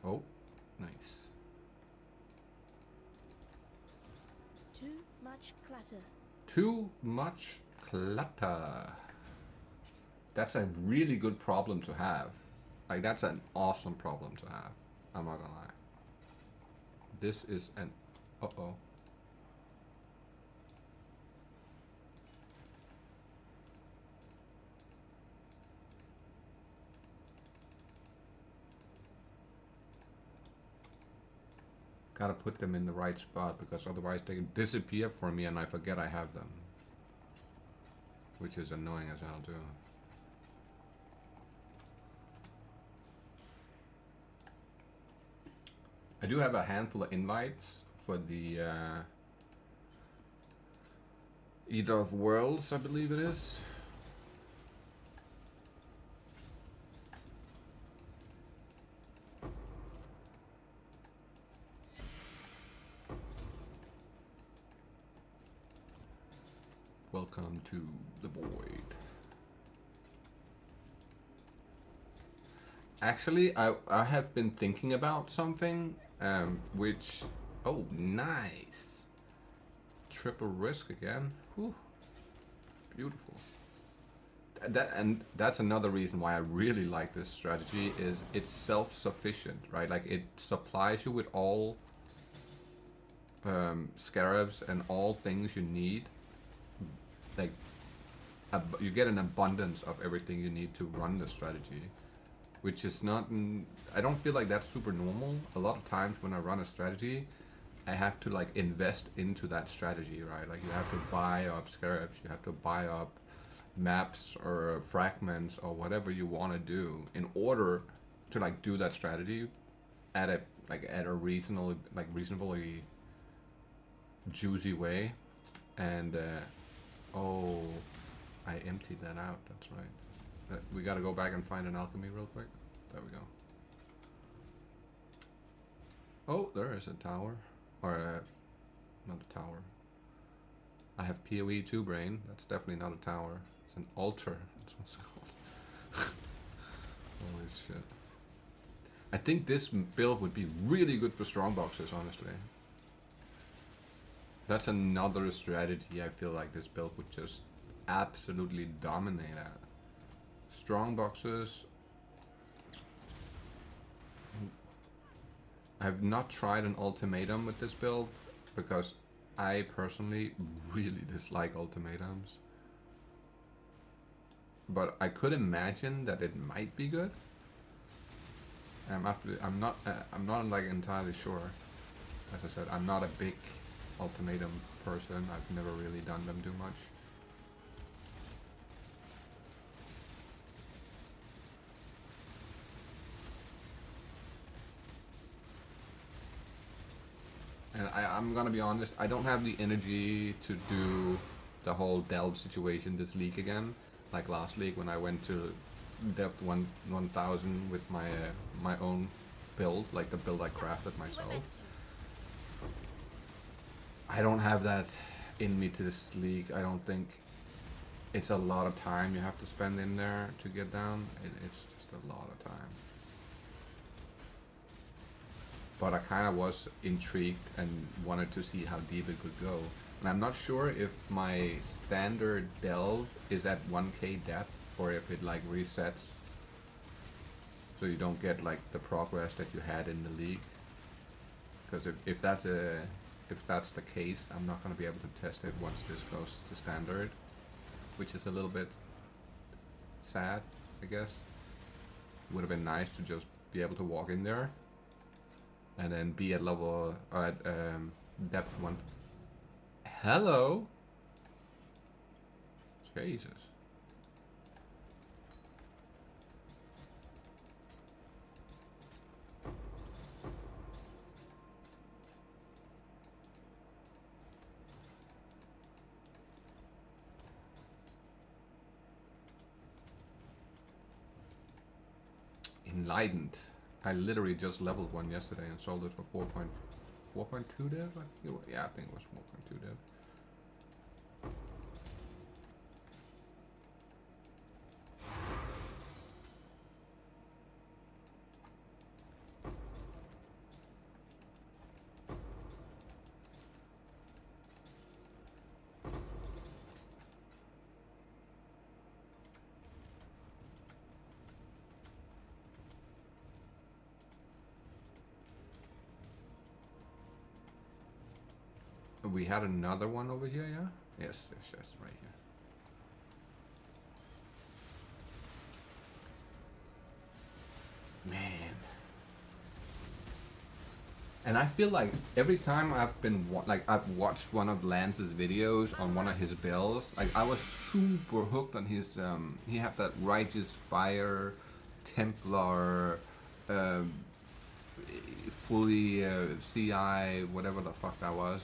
Oh, nice. Too much clutter. Too much clutter. That's a really good problem to have. Like, that's an awesome problem to have. I'm not gonna lie. This is an... Uh-oh. Gotta put them in the right spot, because otherwise they disappear from me and I forget I have them. Which is annoying as hell too. I do have a handful of invites for the Eater of Worlds, I believe it is. Welcome to the void. Actually, I have been thinking about something, which, oh, nice. Triple risk again. Whew. Beautiful. That's another reason why I really like this strategy is it's self-sufficient, right? Like it supplies you with all scarabs and all things you need. Like you get an abundance of everything you need to run the strategy, which is not. I don't feel like that's super normal. A lot of times when I run a strategy, I have to like invest into that strategy, right? Like you have to buy up scarabs, you have to buy up maps or fragments or whatever you want to do in order to like do that strategy at a reasonably juicy way. And oh, I emptied that out. That's right. We got to go back and find an alchemy real quick. There we go. Oh, there is a tower. Or not a tower. I have PoE 2 brain. That's definitely not a tower. It's an altar. That's what it's called. Holy shit. I think this build would be really good for strong boxes, honestly. That's another strategy I feel like this build would just absolutely dominate at. Strong boxes. I've not tried an ultimatum with this build because I personally really dislike ultimatums. But I could imagine that it might be good. I'm not like entirely sure. As I said, I'm not a big ultimatum person. I've never really done them too much. And I'm gonna be honest, I don't have the energy to do the whole delve situation this league again. Like last league when I went to depth 1000 with my own build, like the build I crafted myself. I don't have that in me to this league. I don't think. It's a lot of time you have to spend in there to get down. It's just a lot of time. But I kind of was intrigued and wanted to see how deep it could go. And I'm not sure if my standard delve is at 1k depth or if it like resets so you don't get like the progress that you had in the league. Because if that's the case, I'm not going to be able to test it once this goes to standard, which is a little bit sad, I guess. Would have been nice to just be able to walk in there and then be at level or at depth 1. Hello. Jesus. Enlightened. I literally just leveled one yesterday and sold it for 4.2 dev. Yeah, I think it was 4.2 dev. We had another one over here, yeah? Yes, right here. Man. And I feel like every time I've been I've watched one of Lance's videos on one of his builds, like I was super hooked on his he had that Righteous Fire Templar fully CI whatever the fuck that was.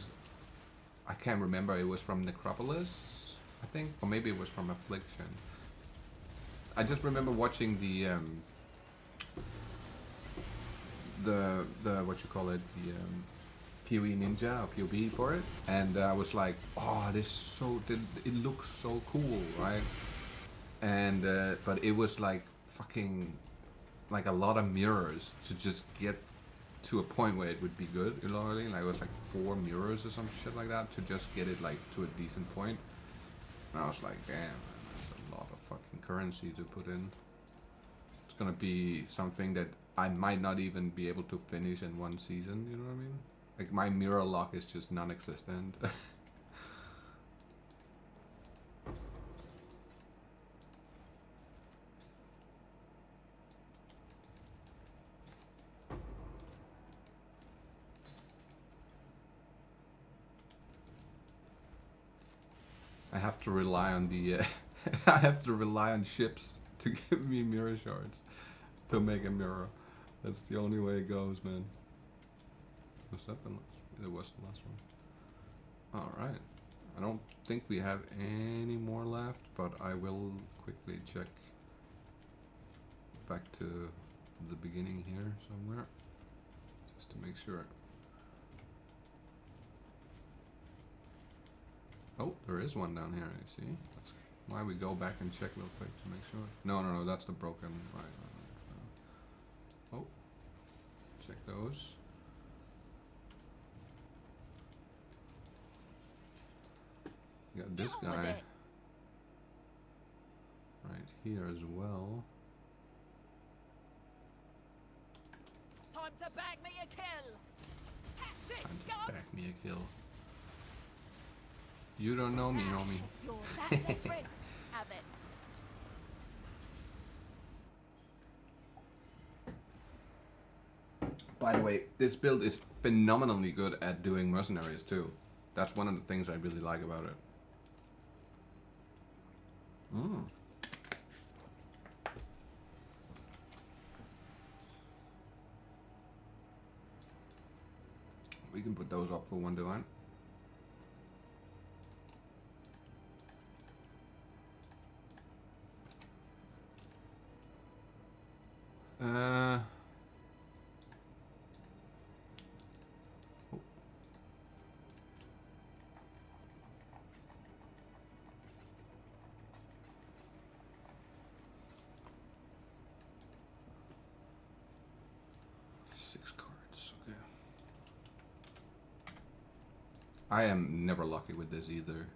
I can't remember. It was from Necropolis, I think, or maybe it was from Affliction. I just remember watching the what you call it, PoE Ninja or PoB for it, and I was like, oh, it looks so cool, right? And but it was like fucking like a lot of mirrors to just get to a point where it would be good, you know what I mean? Like it was like 4 mirrors or some shit like that to just get it like to a decent point. And I was like, damn, man, that's a lot of fucking currency to put in. It's gonna be something that I might not even be able to finish in one season, you know what I mean? Like my mirror lock is just non-existent. I have to rely on the I have to rely on ships to give me mirror shards to make a mirror. That's the only way it goes, man. Was that the last? It was the last one. Alright. I don't think we have any more left, but I will quickly check back to the beginning here somewhere. Just to make sure. Oh, there is one down here, I see. That's why we go back and check real quick to make sure. No, that's the broken. Right. Oh, check those. You got this guy right here as well. Time to bag me a kill. Catch this, Time scum. to back me a kill. You don't know me, homie. You're that desperate. Have it. By the way, this build is phenomenally good at doing mercenaries too. That's one of the things I really like about it. We can put those up for one divine. Oh. 6 cards, okay. I am never lucky with this either.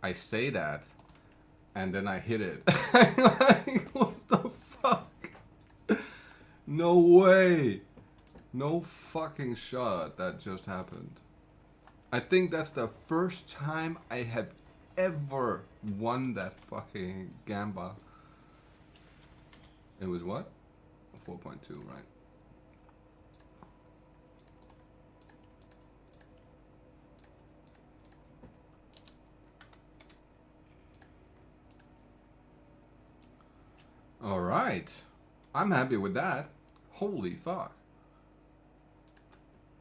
I say that, and then I hit it. Like, what the fuck? No way. No fucking shot that just happened. I think that's the first time I have ever won that fucking gamba. It was what? 4.2, right? Alright. I'm happy with that. Holy fuck.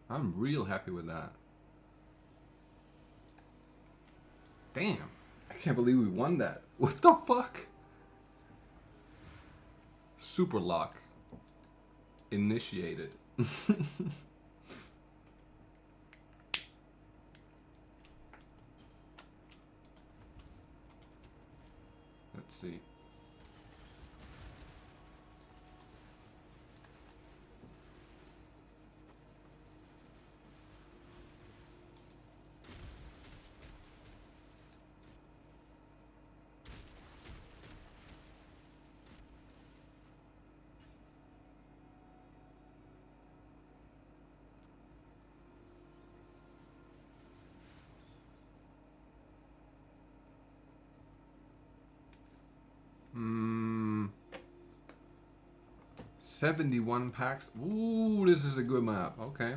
I'm real happy with that. Damn. I can't believe we won that. What the fuck? Super lock. Initiated. Let's see. Hmm. 71 packs. Ooh, this is a good map. Okay.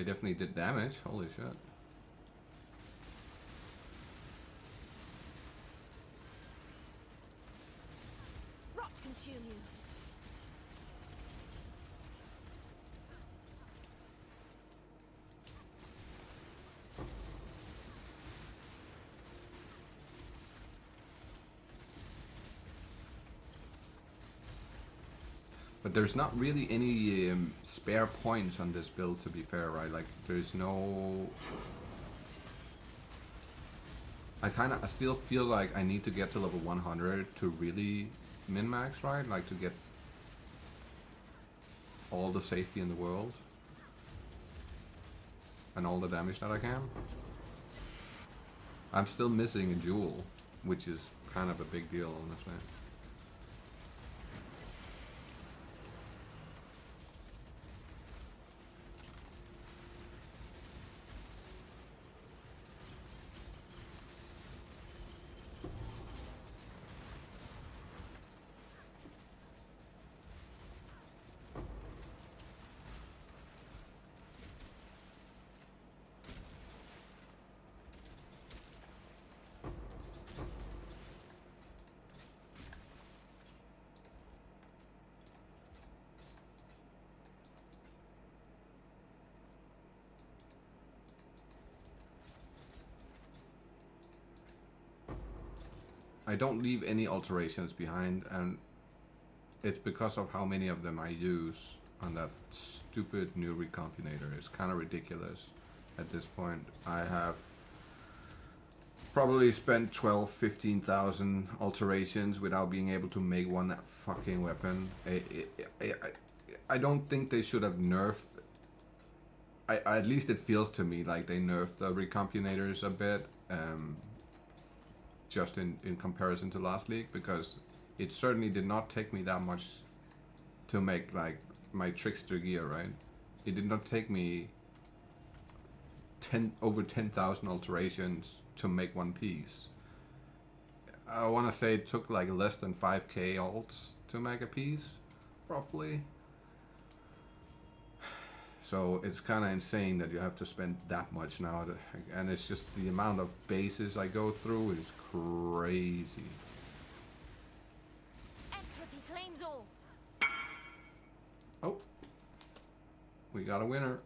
They definitely did damage. Holy shit. Rot consume you. But there's not really any spare points on this build, to be fair, right? Like, there's no... I still feel like I need to get to level 100 to really min-max, right? Like, to get all the safety in the world. And all the damage that I can. I'm still missing a jewel, which is kind of a big deal, honestly. I don't leave any alterations behind, and it's because of how many of them I use on that stupid new recombinator. It's kind of ridiculous at this point. I have probably spent 12,000-15,000 alterations without being able to make one fucking weapon. I don't think they should have nerfed. At least it feels to me like they nerfed the recombinators a bit. Just in comparison to last league, because it certainly did not take me that much to make like my trickster gear, right? It did not take me over 10,000 alterations to make one piece. I want to say it took like less than 5k alts to make a piece, roughly. So it's kind of insane that you have to spend that much now, and it's just the amount of bases I go through is crazy. Entropy claims all. Oh, we got a winner.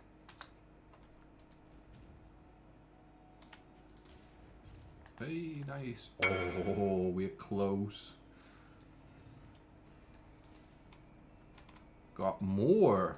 Hey, nice. Oh, we're close. Got more.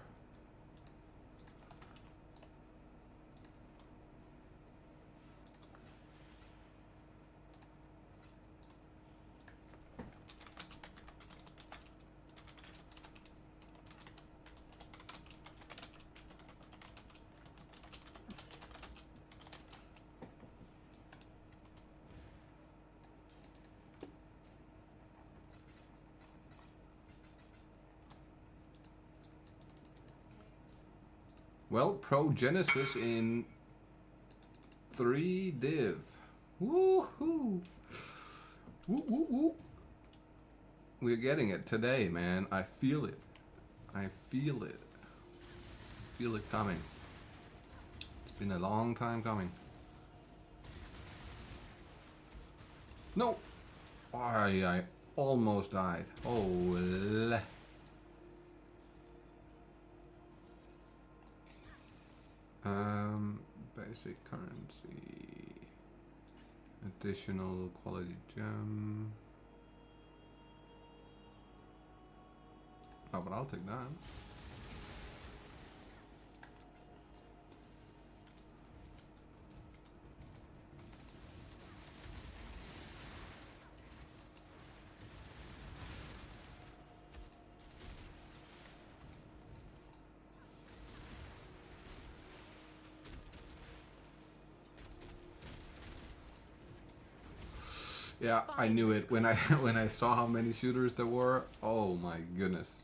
Well, Pro Genesis in 3 div. Woohoo! Woo woo woo! We're getting it today, man. I feel it. I feel it. I feel it coming. It's been a long time coming. No! I almost died. Oh. Basic currency, additional quality gem. Oh, but I'll take that. Yeah, I knew it when I saw how many shooters there were. Oh my goodness.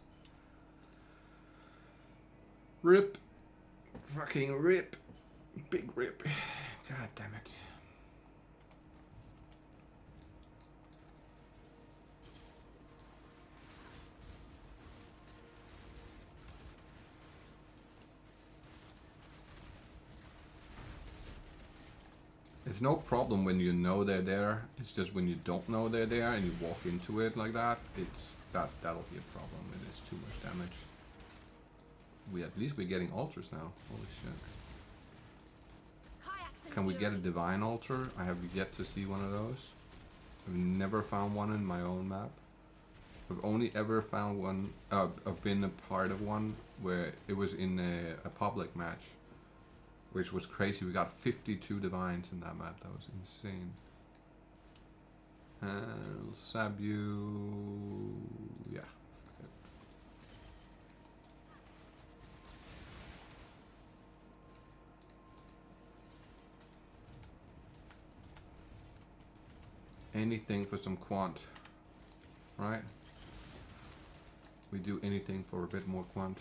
Rip. Fucking rip. Big rip. God damn it. It's no problem when you know they're there. It's just when you don't know they're there and you walk into it like that, that'll be a problem. It is too much damage. At least we're getting altars now. Holy shit. Kayaks and Can we get a fury. divine altar? I have yet to see one of those. I've never found one in my own map. I've only ever found one, I've been a part of one where it was in a public match, which was crazy. We got 52 divines in that map. That was insane. I'll sab you. Yeah. Okay. Anything for some quant, right? We do anything for a bit more quant.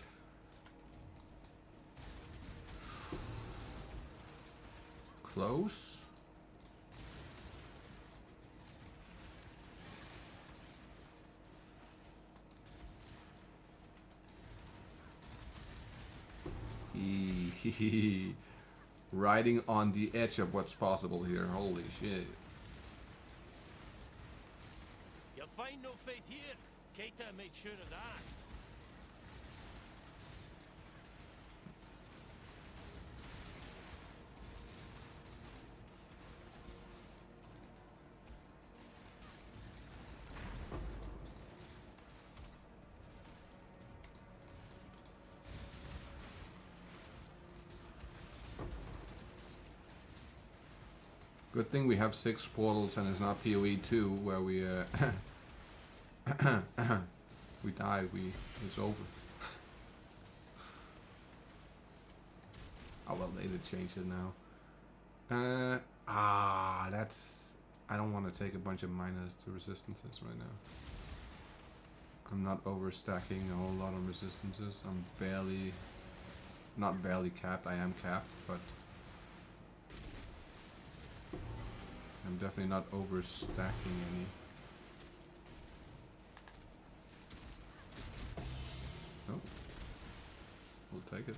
Close. Riding on the edge of what's possible here. Holy shit. You'll find no faith here. Keita made sure of that. Good thing we have 6 portals and it's not PoE 2 where we we die, it's over. Oh well, they did change it now. I don't want to take a bunch of minus to resistances right now. I'm not overstacking a whole lot on resistances. I'm not barely capped, I am capped, but I'm definitely not overstacking any. Oh, we'll take it.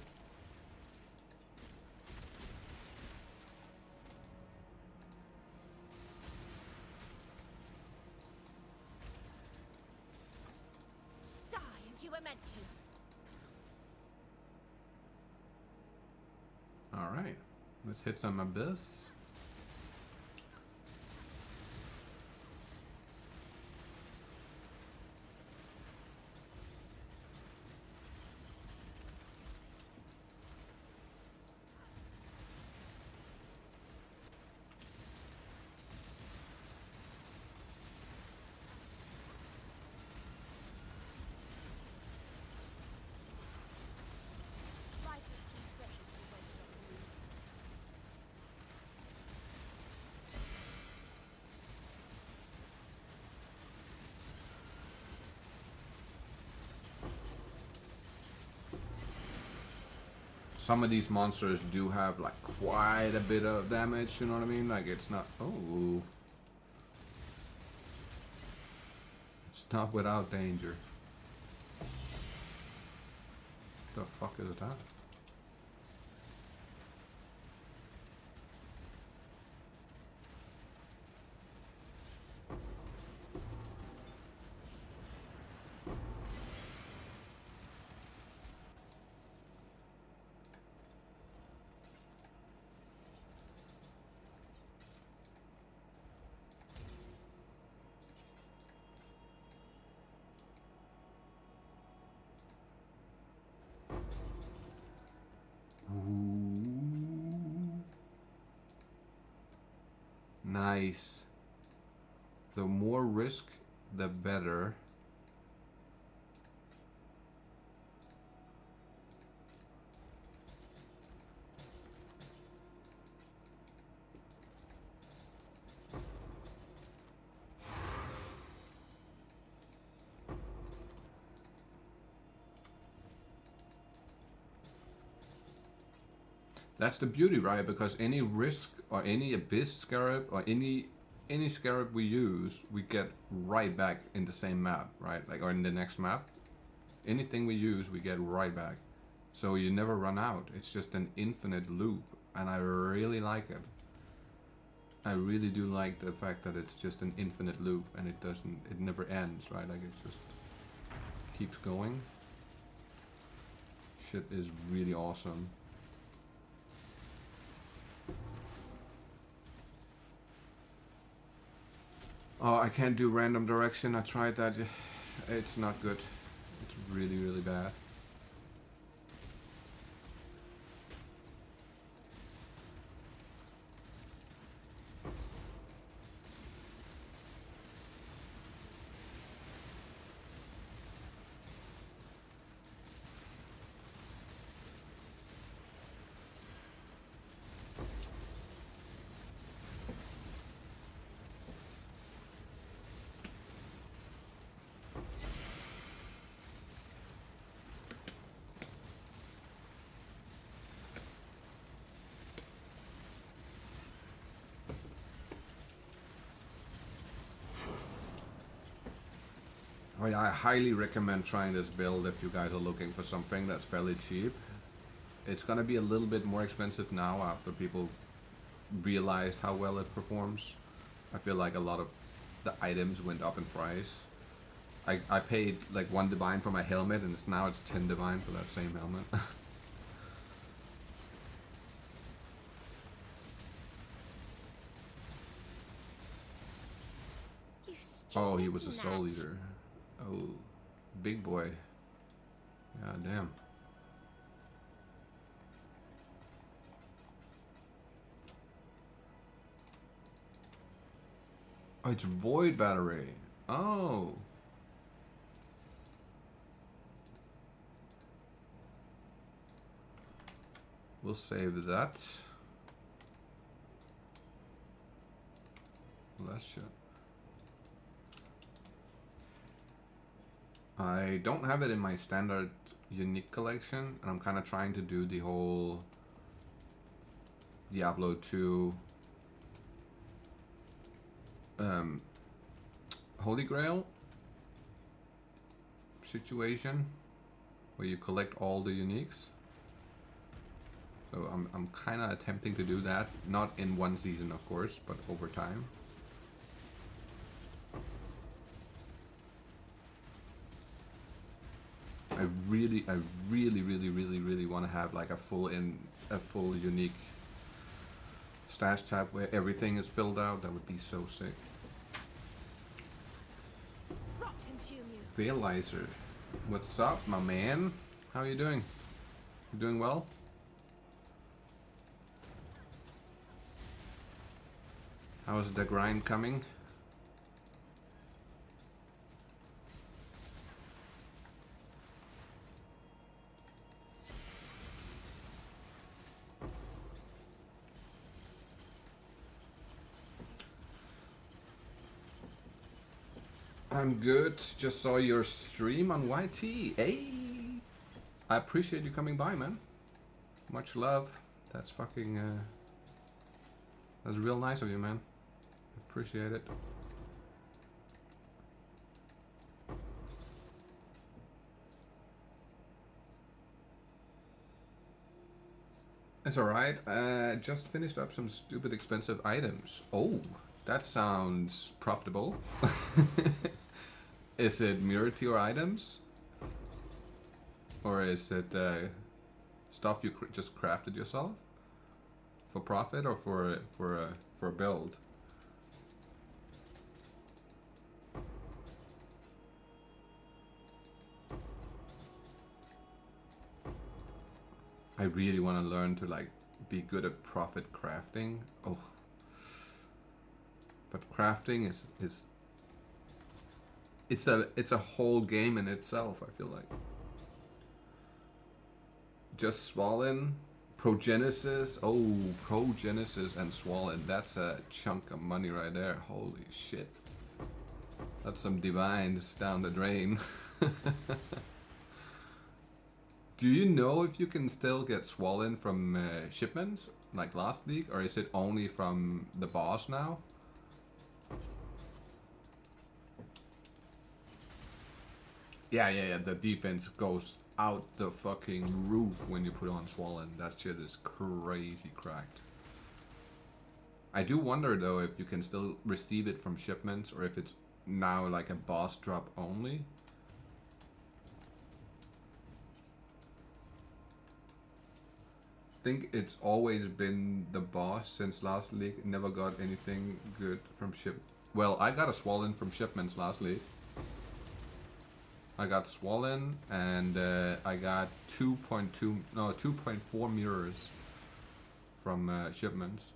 Die as you were meant to. All right, let's hit some abyss. Life is too precious to waste on you. Some of these monsters do have like quite a bit of damage, you know what I mean? Like it's not, oh, it's not without danger. The fuck is that? Ooh. Nice. The more risk, the better. That's the beauty, right? Because any risk or any abyss scarab or any scarab we use, we get right back in the same map, right? Like, or in the next map. Anything we use, we get right back. So you never run out. It's just an infinite loop, and I really like it. I really do like the fact that it's just an infinite loop and it never ends, right? Like it just keeps going. Shit is really awesome. Oh, I can't do random direction. I tried that. It's not good. It's really, really bad. I highly recommend trying this build if you guys are looking for something that's fairly cheap. It's gonna be a little bit more expensive now after people realized how well it performs. I feel like a lot of the items went up in price. I paid like 1 divine for my helmet and now it's 10 divine for that same helmet. Oh, he was a soul eater. Oh, big boy. God damn. Oh, it's void battery. Oh. We'll save that. Last shot. I don't have it in my standard unique collection, and I'm kind of trying to do the whole Diablo 2 Holy Grail situation where you collect all the uniques. So I'm kind of attempting to do that, not in one season of course, but over time. I really want to have like a full unique stash tab where everything is filled out. That would be so sick. Rot consume you. Realizer, what's up, my man? How are you doing? You doing well? How's the grind coming? I'm good. Just saw your stream on YT. Hey, I appreciate you coming by, man. Much love. That's fucking. That's real nice of you, man. Appreciate it. It's alright. Just finished up some stupid expensive items. Oh, that sounds profitable. Is it mirror tier items? Or is it stuff you just crafted yourself? For profit or for a build? I really want to learn to like be good at profit crafting. Oh, but crafting is it's a whole game in itself. I feel like just Swollen, Progenesis. Oh, Progenesis and Swollen. That's a chunk of money right there. Holy shit, that's some divines down the drain. Do you know if you can still get Swollen from shipments like last week, or is it only from the boss now? Yeah. The defense goes out the fucking roof when you put on Swollen. That shit is crazy cracked. I do wonder though if you can still receive it from shipments or if it's now like a boss drop only. I think it's always been the boss since last league. Never got anything good from ship. Well, I got a swollen from shipments last league. I got swollen and I got 2.4 mirrors from shipments.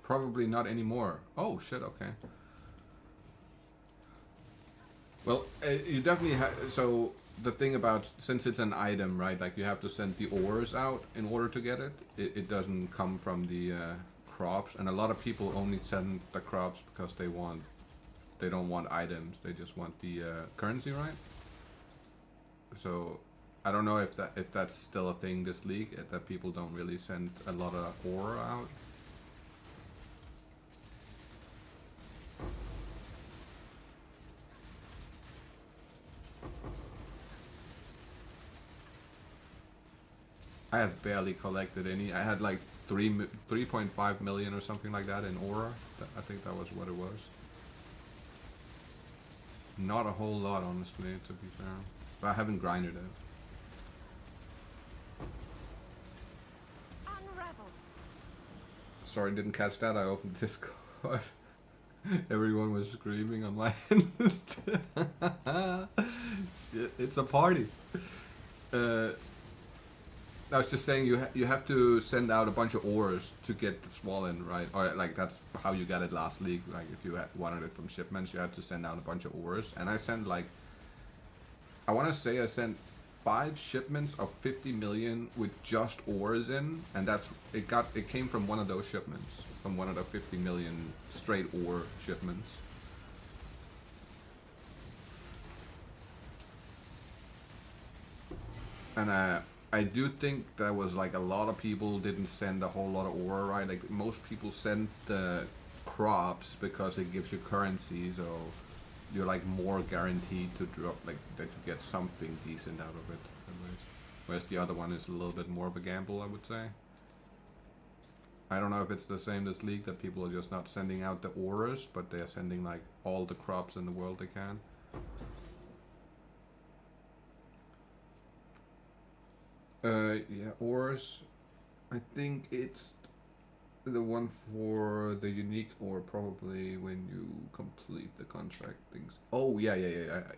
Probably not anymore. Oh shit, okay. Well, you definitely have, so the thing about, since it's an item, right, like you have to send the ores out in order to get it. It doesn't come from the crops, and a lot of people only send the crops because they don't want items, they just want the currency, right? So I don't know if that's still a thing this league, that people don't really send a lot of ore out. I have barely collected any. I had like 3.5 million or something like that in aura. I think that was what it was. Not a whole lot, honestly, to be fair. But I haven't grinded it. Unravel. Sorry, didn't catch that. I opened Discord. Everyone was screaming on my end. Shit, it's a party. I was just saying you have to send out a bunch of ores to get the swollen, right? Or like that's how you got it last league. Like if you wanted it from shipments, you had to send out a bunch of ores. And I sent like, I want to say I sent 5 shipments of 50 million with just ores in, and it came from one of those shipments, from one of the 50 million straight ore shipments. And I do think there was like a lot of people didn't send a whole lot of ore, right? Like most people send the crops because it gives you currency, so you're like more guaranteed to drop, like that you get something decent out of it at least. Whereas the other one is a little bit more of a gamble, I would say. I don't know if it's the same this league, that people are just not sending out the ores, but they're sending like all the crops in the world they can. Yeah, ores. I think it's the one for the unique ore, probably when you complete the contract things. Oh yeah.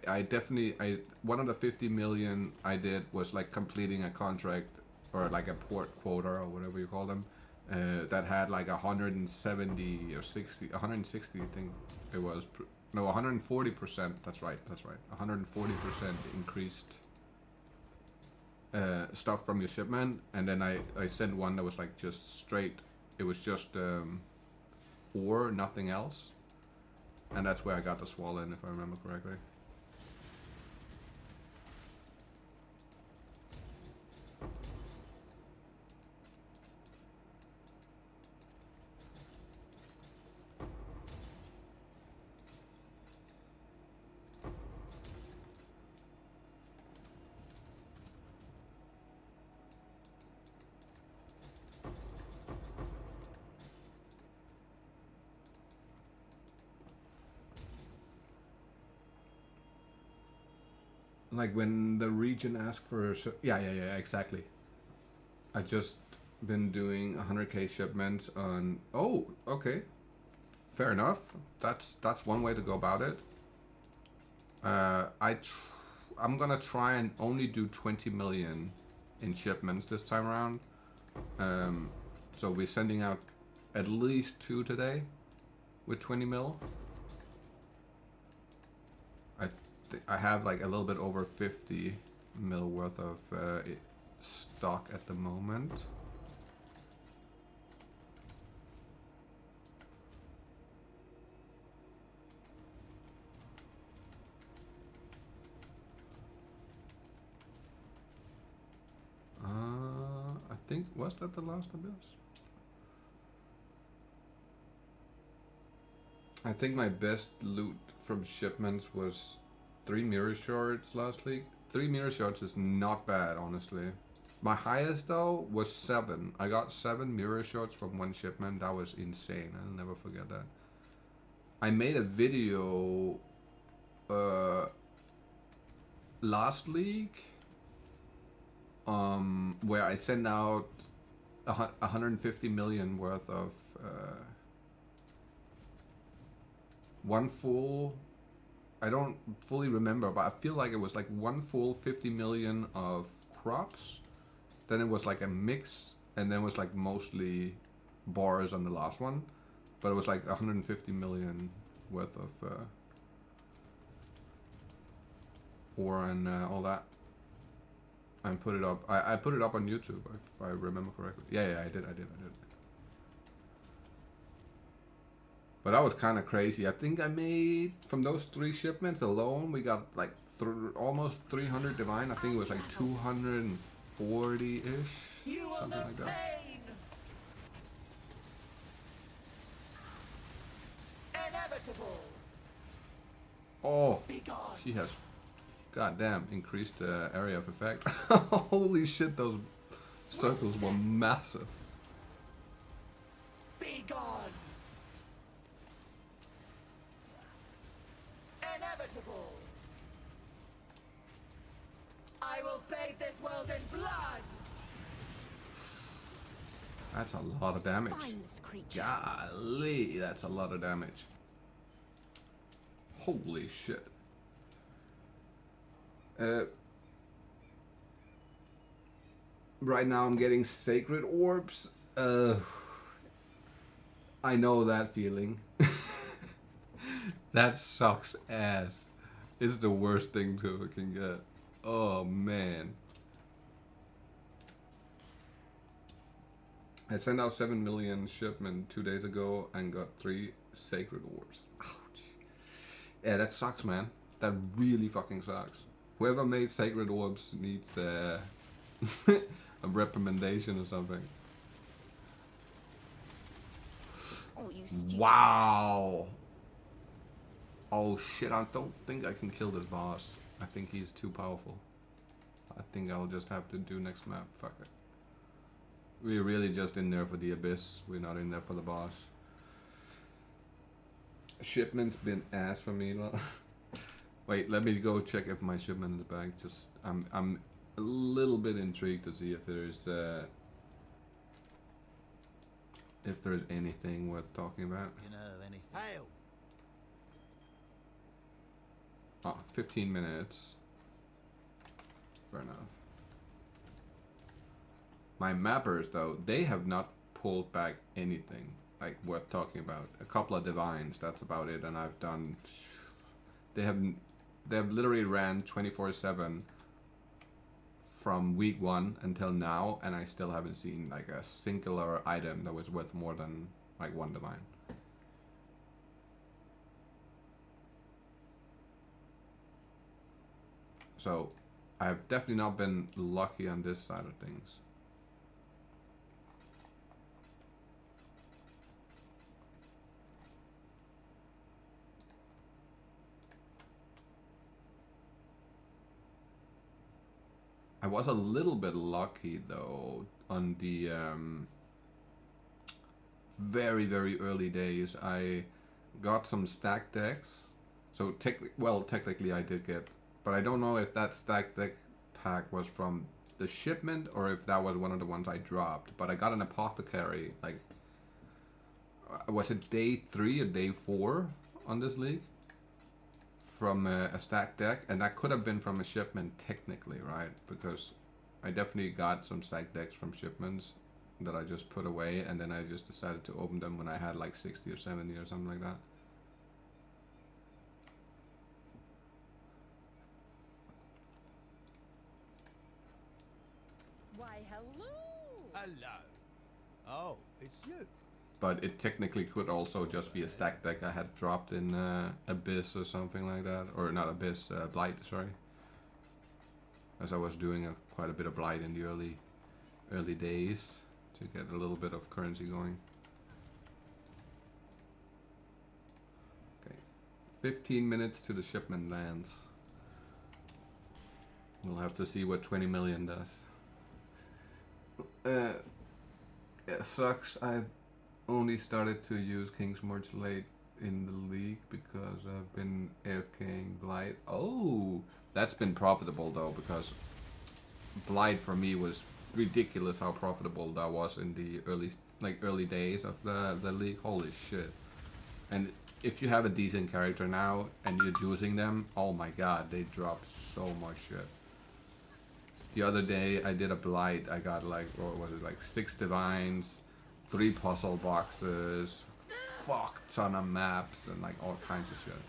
I definitely, one of the 50 million I did was like completing a contract or like a port quota or whatever you call them. That had like 170 or 60, 160 I think it was. No, 140%. That's right. 140% increased. Stuff from your shipment, and then I sent one that was like just straight, it was just ore, nothing else, and that's where I got the swollen, if I remember correctly. Like when the region asks for yeah, exactly. I just been doing 100k shipments on. Oh, okay, fair enough. That's one way to go about it. I'm gonna try and only do 20 million in shipments this time around. So we're sending out at least 2 today with 20 mil. I have like a little bit over 50 mil worth of stock at the moment. I think, was that the last abyss? I think my best loot from shipments was 3 mirror shards last league. 3 mirror shots is not bad, honestly. My highest though was 7. I got 7 mirror shots from one shipment. That was insane. I'll never forget that. I made a video last week where I sent out 150 million worth of one full, I don't fully remember, but I feel like it was like one full 50 million of crops. Then it was like a mix, and then it was like mostly bars on the last one. But it was like 150 million worth of ore and all that. And put it up. I put it up on YouTube if I remember correctly. Yeah, I did. But that was kind of crazy. I think I made, from those 3 shipments alone, we got like almost 300 divine. I think it was like 240-ish, something like that. Inevitable. Oh, she has, goddamn, increased the area of effect. Holy shit, those circles were massive. Be gone. Inevitable. I will bathe this world in blood. That's a lot of damage. Spineless creature. Golly, that's a lot of damage. Holy shit. Right now I'm getting sacred orbs. I know that feeling. That sucks ass. It's the worst thing to can get. Oh man. I sent out 7 million shipment 2 days ago and got 3 sacred orbs. Ouch. Yeah, that sucks, man. That really fucking sucks. Whoever made sacred orbs needs a reprimandation or something. Oh, you stupid. Wow. Oh shit, I don't think I can kill this boss. I think he's too powerful. I think I'll just have to do next map. Fuck it. We're really just in there for the abyss. We're not in there for the boss. Shipment's been ass for me. Wait, let me go check if my shipment is back. Just I'm a little bit intrigued to see if there's anything worth talking about. You know anything? Hail! Oh, 15 minutes. Fair enough. My mappers, though, they have not pulled back anything like worth talking about. A couple of divines, that's about it. And I've done. They have literally ran 24/7 from week 1 until now, and I still haven't seen like a singular item that was worth more than like 1 divine. So, I've definitely not been lucky on this side of things. I was a little bit lucky though on the very, very early days. I got some stacked decks. So technically I did get, but I don't know if that stacked deck pack was from the shipment or if that was one of the ones I dropped. But I got an apothecary, like, was it day 3 or day 4 on this league? From a stacked deck, and that could have been from a shipment technically, right? Because I definitely got some stacked decks from shipments that I just put away, and then I just decided to open them when I had like 60 or 70 or something like that. Why, hello! Hello. Oh, it's you. But it technically could also just be a stacked deck I had dropped in Abyss or something like that. Or not Abyss, Blight, sorry. As I was doing quite a bit of Blight in the early days to get a little bit of currency going. Okay, 15 minutes to the shipment lands. We'll have to see what 20 million does. It sucks. I've only started to use King's March late in the league because I've been AFKing Blight. Oh, that's been profitable though, because Blight for me was ridiculous how profitable that was in the early days of the league. Holy shit. And if you have a decent character now and you're using them, oh my god, they drop so much shit. The other day I did a Blight, I got like, what was it, like 6 divines, 3 puzzle boxes, fuck ton of maps and like all kinds of shit.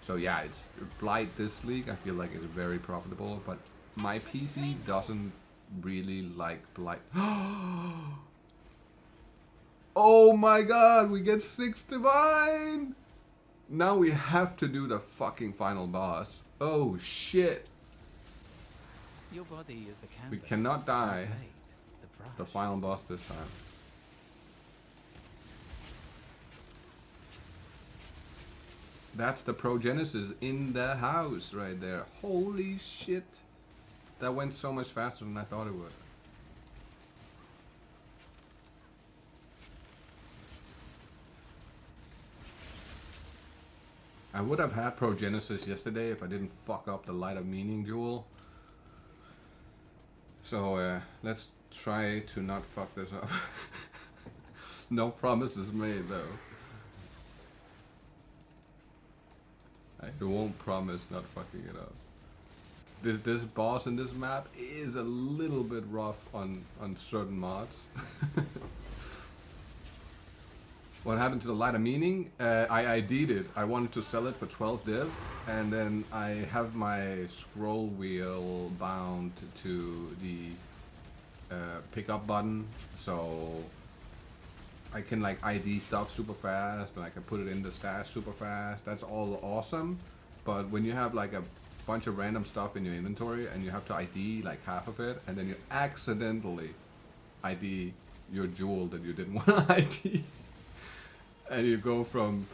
So yeah, it's Blight this league I feel like is very profitable, but my PC doesn't really like Blight. Oh my god, we get 6 divine! Now we have to do the fucking final boss. Oh shit. Your body is the canvas. We cannot die. The The final boss this time. That's the Progenesis in the house right there. Holy shit. That went so much faster than I thought it would. I would have had Progenesis yesterday if I didn't fuck up the Light of Meaning duel. So let's try to not fuck this up. No promises made though. I won't promise not fucking it up. This boss in this map is a little bit rough on certain mods. What happened to the Light of Meaning? I ID'd it. I wanted to sell it for 12 div, and then I have my scroll wheel bound to the pickup button, so I can like ID stuff super fast, and I can put it in the stash super fast. That's all awesome, but when you have like a bunch of random stuff in your inventory and you have to ID like half of it, and then you accidentally ID your jewel that you didn't want to ID. And you go from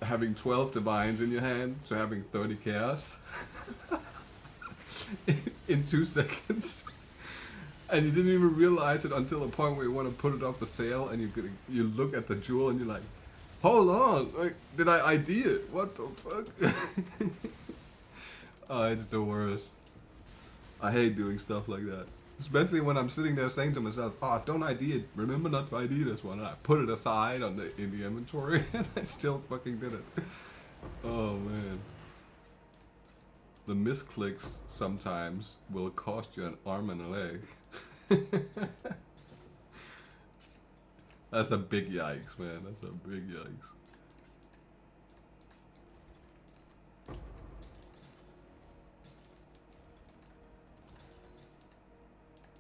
having 12 divines in your hand to having 30 chaos in 2 seconds. And you didn't even realize it until the point where you want to put it up for sale, and you look at the jewel and you're like, hold on, like, did I ID it? What the fuck? Oh, it's the worst. I hate doing stuff like that. Especially when I'm sitting there saying to myself, oh, don't ID it. Remember not to ID this one. And I put it aside in the inventory and I still fucking did it. Oh, man. The misclicks sometimes will cost you an arm and a leg. That's a big yikes, man. That's a big yikes.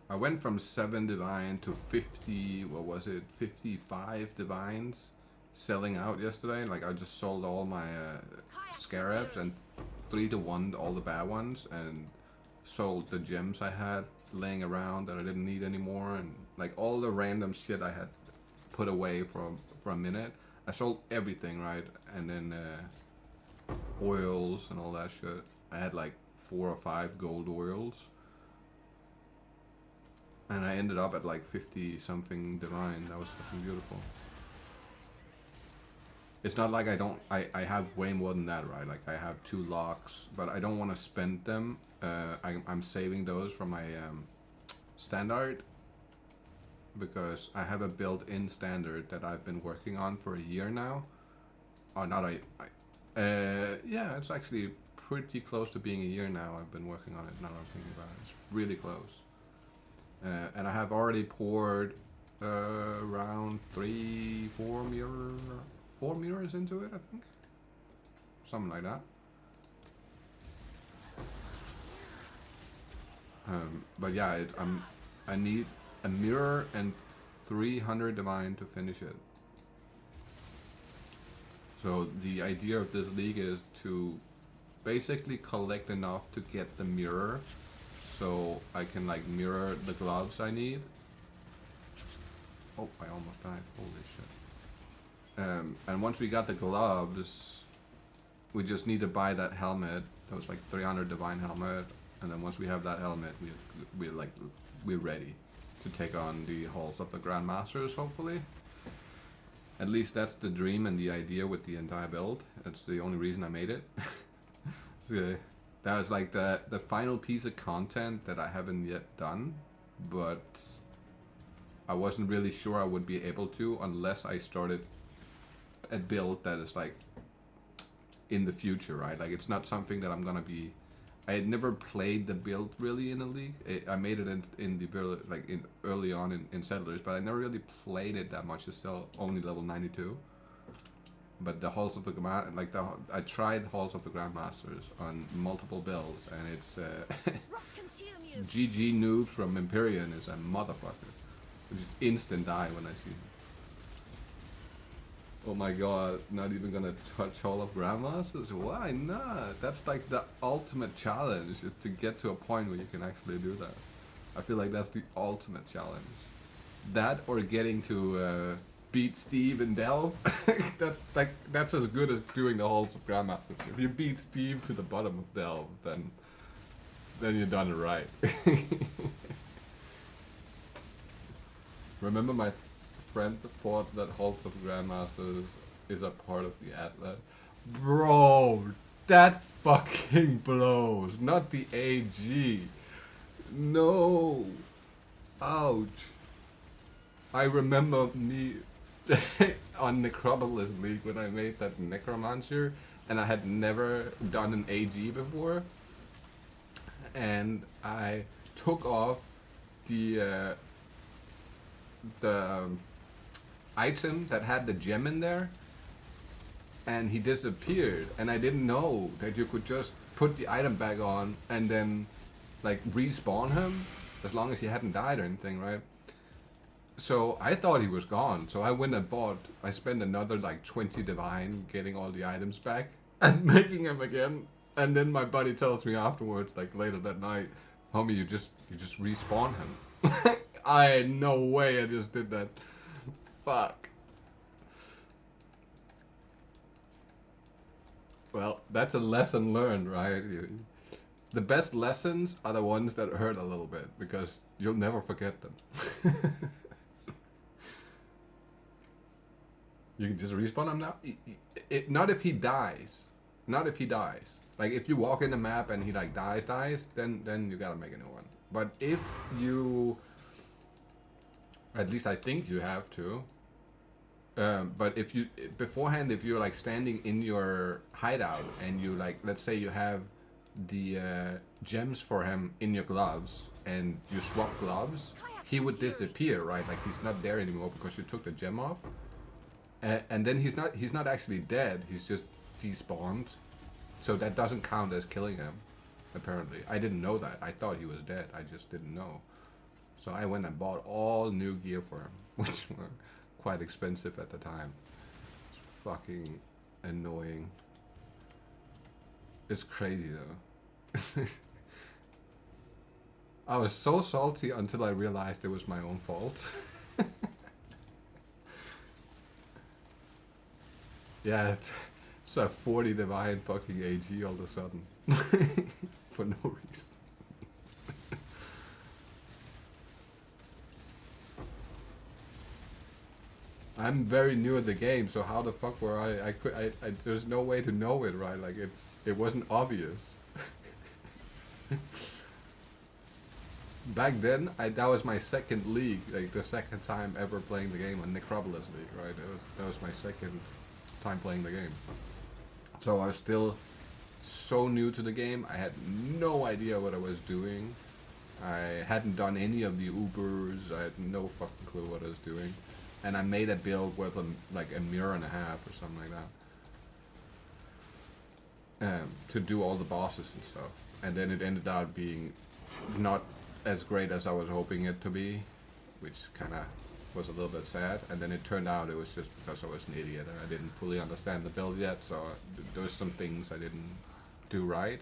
I went from 7 divine to 50, what was it, 55 divines selling out yesterday. Like I just sold all my scarabs and 3 to 1 all the bad ones, and sold the gems I had laying around that I didn't need anymore, and like all the random shit I had put away for a minute. I sold everything, right? And then oils and all that shit. I had like 4 or 5 gold oils. And I ended up at like 50 something divine. That was fucking beautiful. It's not like I have way more than that, right? Like I have 2 locks, but I don't want to spend them. I'm saving those for my standard, because I have a built-in standard that I've been working on for a year now. Oh, not yeah, it's actually pretty close to being a year now. I've been working on it now I'm thinking about it. It's really close. And I have already poured around 4 mirrors into it, I think. Something like that. But yeah, I need a mirror and 300 divine to finish it. So the idea of this league is to basically collect enough to get the mirror, so I can like mirror the gloves I need. Oh, I almost died. Holy shit. And once we got the gloves, we just need to buy that helmet. That was like 300 divine helmet, and then once we have that helmet, we're ready to take on the halls of the Grandmasters, hopefully. At least that's the dream and the idea with the entire build. That's the only reason I made it. So that was like the final piece of content that I haven't yet done, but I wasn't really sure I would be able to unless I started a build that is like in the future, right? Like it's not something that I'm gonna be. I had never played the build really in a league. I made it in the build like early on in Settlers, but I never really played it that much. It's still only level 92. But the Halls of the I tried Halls of the Grandmasters on multiple builds, and it's GG noob from Empyrean is a motherfucker. Just instant die when I see him. Oh my god, not even gonna touch Hall of Grandmasters? Why not? That's like the ultimate challenge, is to get to a point where you can actually do that. I feel like that's the ultimate challenge. That or getting to beat Steve in Delve. that's as good as doing the Halls of Grandmasters. If you beat Steve to the bottom of Delve, then you've done it right. Remember my friend thought that Halls of Grandmasters is a part of the Atlas. Bro, that fucking blows. Not the AG. No. Ouch. I remember me on Necropolis League when I made that Necromancer, and I had never done an AG before. And I took off the item that had the gem in there, and he disappeared, and I didn't know that you could just put the item back on and then like respawn him as long as he hadn't died or anything, right? So I thought he was gone, so I went and I spent another like 20 divine getting all the items back and making him again, and then my buddy tells me afterwards, like later that night, homie, you just respawn him. I had no way I just did that. Fuck. Well, that's a lesson learned, right? The best lessons are the ones that hurt a little bit, because you'll never forget them. You can just respawn him now? Not if he dies. Not if he dies. Like, if you walk in the map and he like dies, then you gotta make a new one. But if you... At least I think you have to. But if you beforehand, if you're like standing in your hideout and you like, let's say you have the gems for him in your gloves and you swap gloves, he would disappear, right? Like he's not there anymore because you took the gem off. And then he's not actually dead. He's just despawned. So that doesn't count as killing him. Apparently, I didn't know that. I thought he was dead. I just didn't know. So I went and bought all new gear for him, which were quite expensive at the time. It's fucking annoying. It's crazy though. I was so salty until I realized it was my own fault. Yeah, it's a 40 divine fucking AG all of a sudden. For no reason. I'm very new at the game, so how the fuck were I there's no way to know it, right? Like it wasn't obvious. Back then, that was my second league, like the second time ever playing the game on Necropolis League, right? That was my second time playing the game. So I was still so new to the game. I had no idea what I was doing. I hadn't done any of the Ubers. I had no fucking clue what I was doing. And I made a build with like a mirror and a half or something like that. To do all the bosses and stuff. And then it ended up being not as great as I was hoping it to be, which kind of was a little bit sad. And then it turned out it was just because I was an idiot and I didn't fully understand the build yet, so there was some things I didn't do right.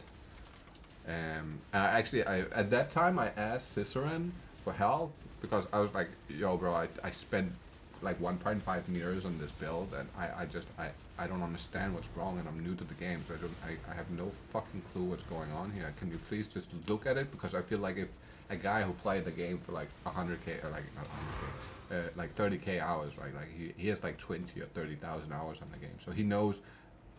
Actually, at that time I asked Ciceran for help, because I was like, yo bro, I spent like 1.5 meters on this build, and I don't understand what's wrong, and I'm new to the game, so I have no fucking clue what's going on here. Can you please just look at it? Because I feel like if a guy who played the game for like 100k, or like not 100k, like 30k hours, right? Like he has like 20 or 30,000 hours on the game, so he knows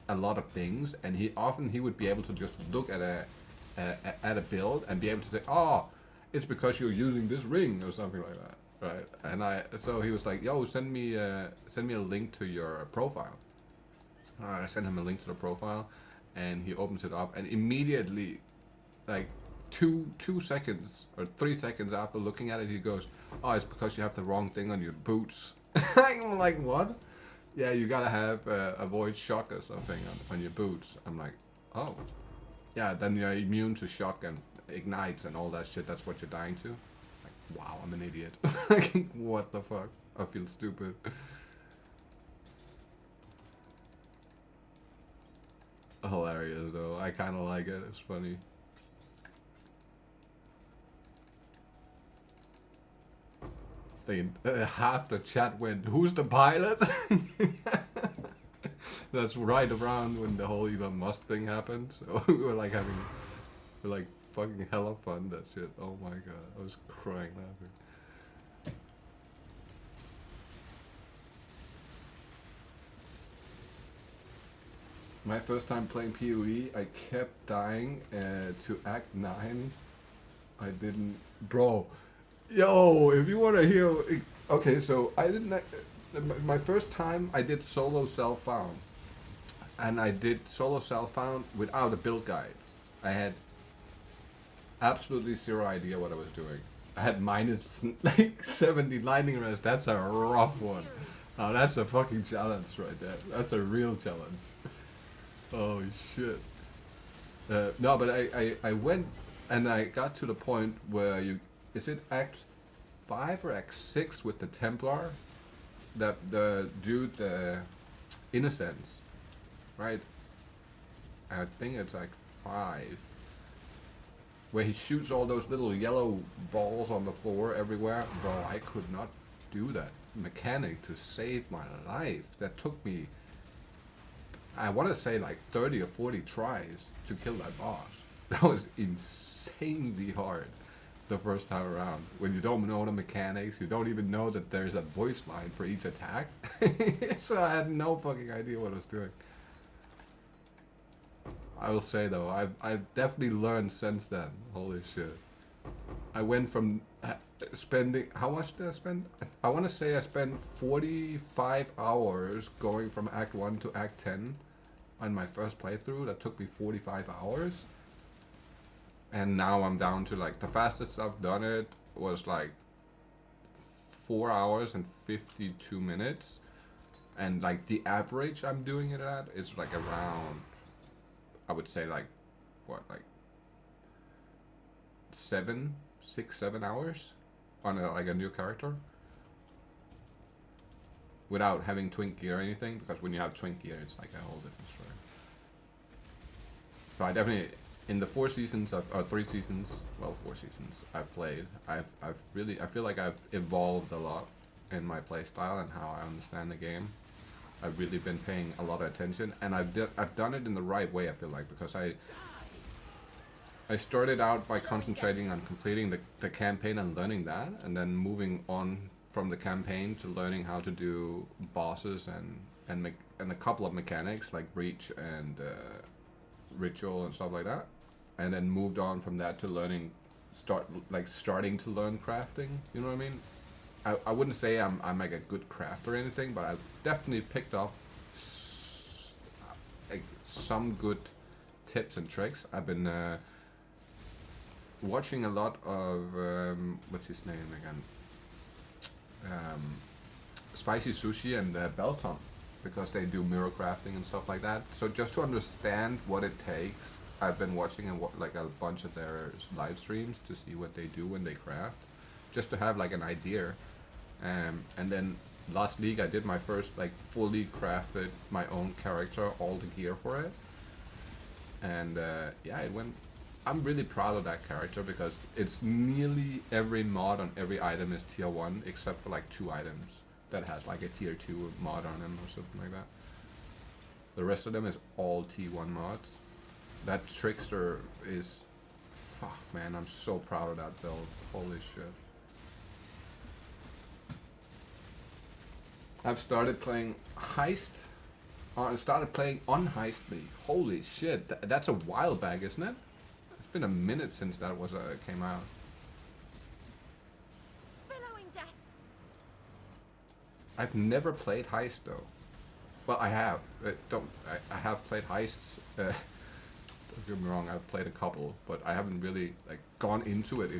a lot of things, and he would be able to just look at a build and be able to say, oh, it's because you're using this ring or something like that, right? And so he was like, yo, send me a link to your profile. I sent him a link to the profile, and he opens it up, and immediately, like 2 seconds or 3 seconds after looking at it, he goes, oh, it's because you have the wrong thing on your boots. I'm like, what? Yeah, you gotta have avoid shock or something on your boots. I'm like, oh, yeah, then you're immune to shock and ignites and all that shit. That's what you're dying to. Like, wow, I'm an idiot. What the fuck? I feel stupid. Hilarious though. I kind of like it. It's funny. Half the chat went, who's the pilot? That's right around when the whole Elon Musk thing happened. So we were like fucking hella fun, that shit. Oh my god, I was crying laughing. My first time playing PoE, I kept dying to Act 9. I didn't... Bro, yo, if you want to hear... Okay, so I didn't... My first time I did solo self-found. And I did solo self-found without a build guide. I had absolutely zero idea what I was doing. I had minus like 70 lightning rest. That's a rough one. Oh, that's a fucking challenge right there. That's a real challenge. Oh shit. No, but I went and I got to the point where you... Is it Act 5 or Act 6 with the Templar? The dude, the Innocence. Right? I think it's like 5. Where he shoots all those little yellow balls on the floor everywhere. Bro, I could not do that mechanic to save my life. That took me, I want to say like 30 or 40 tries to kill that boss. That was insanely hard the first time around. When you don't know the mechanics, you don't even know that there's a voice line for each attack. So I had no fucking idea what I was doing. I will say though, I've definitely learned since then. Holy shit. I went from spending... How much did I spend? I want to say I spent 45 hours going from Act 1 to Act 10 on my first playthrough. That took me 45 hours. And now I'm down to like... The fastest I've done it was like 4 hours and 52 minutes. And like the average I'm doing it at is like around... I would say like, what, like 7 hours on a new character without having twink gear or anything, because when you have twink gear it's like a whole different story. So I definitely, in the 4 seasons of, or 3 seasons, well 4 seasons I've played, I feel like I've evolved a lot in my playstyle and how I understand the game. I've really been paying a lot of attention, and I've done it in the right way, I feel like, because I started out by concentrating on completing the campaign and learning that, and then moving on from the campaign to learning how to do bosses and a couple of mechanics like breach and ritual and stuff like that, and then moved on from that to learning, starting to learn crafting. You know what I mean? I wouldn't say I'm like a good crafter or anything, but I've definitely picked up some good tips and tricks. I've been watching a lot of what's his name again? Spicy Sushi and Belton, because they do mirror crafting and stuff like that. So just to understand what it takes, I've been watching like a bunch of their live streams to see what they do when they craft, just to have like an idea. And then last league I did my first like fully crafted my own character, all the gear for it, and yeah, it went. I'm really proud of that character because it's nearly every mod on every item is tier 1 except for like 2 items. that has like a tier 2 mod on them or something like that. The rest of them is all T1 mods. That Trickster is... Fuck, man, I'm so proud of that build. Holy shit. I've started playing Heist. I started playing on Heist League. Holy shit, that's a while back, isn't it? It's been a minute since that was came out. Billowing death. I've never played Heist though. Well, I have. I have played Heists. Don't get me wrong, I've played a couple, but I haven't really like gone into it.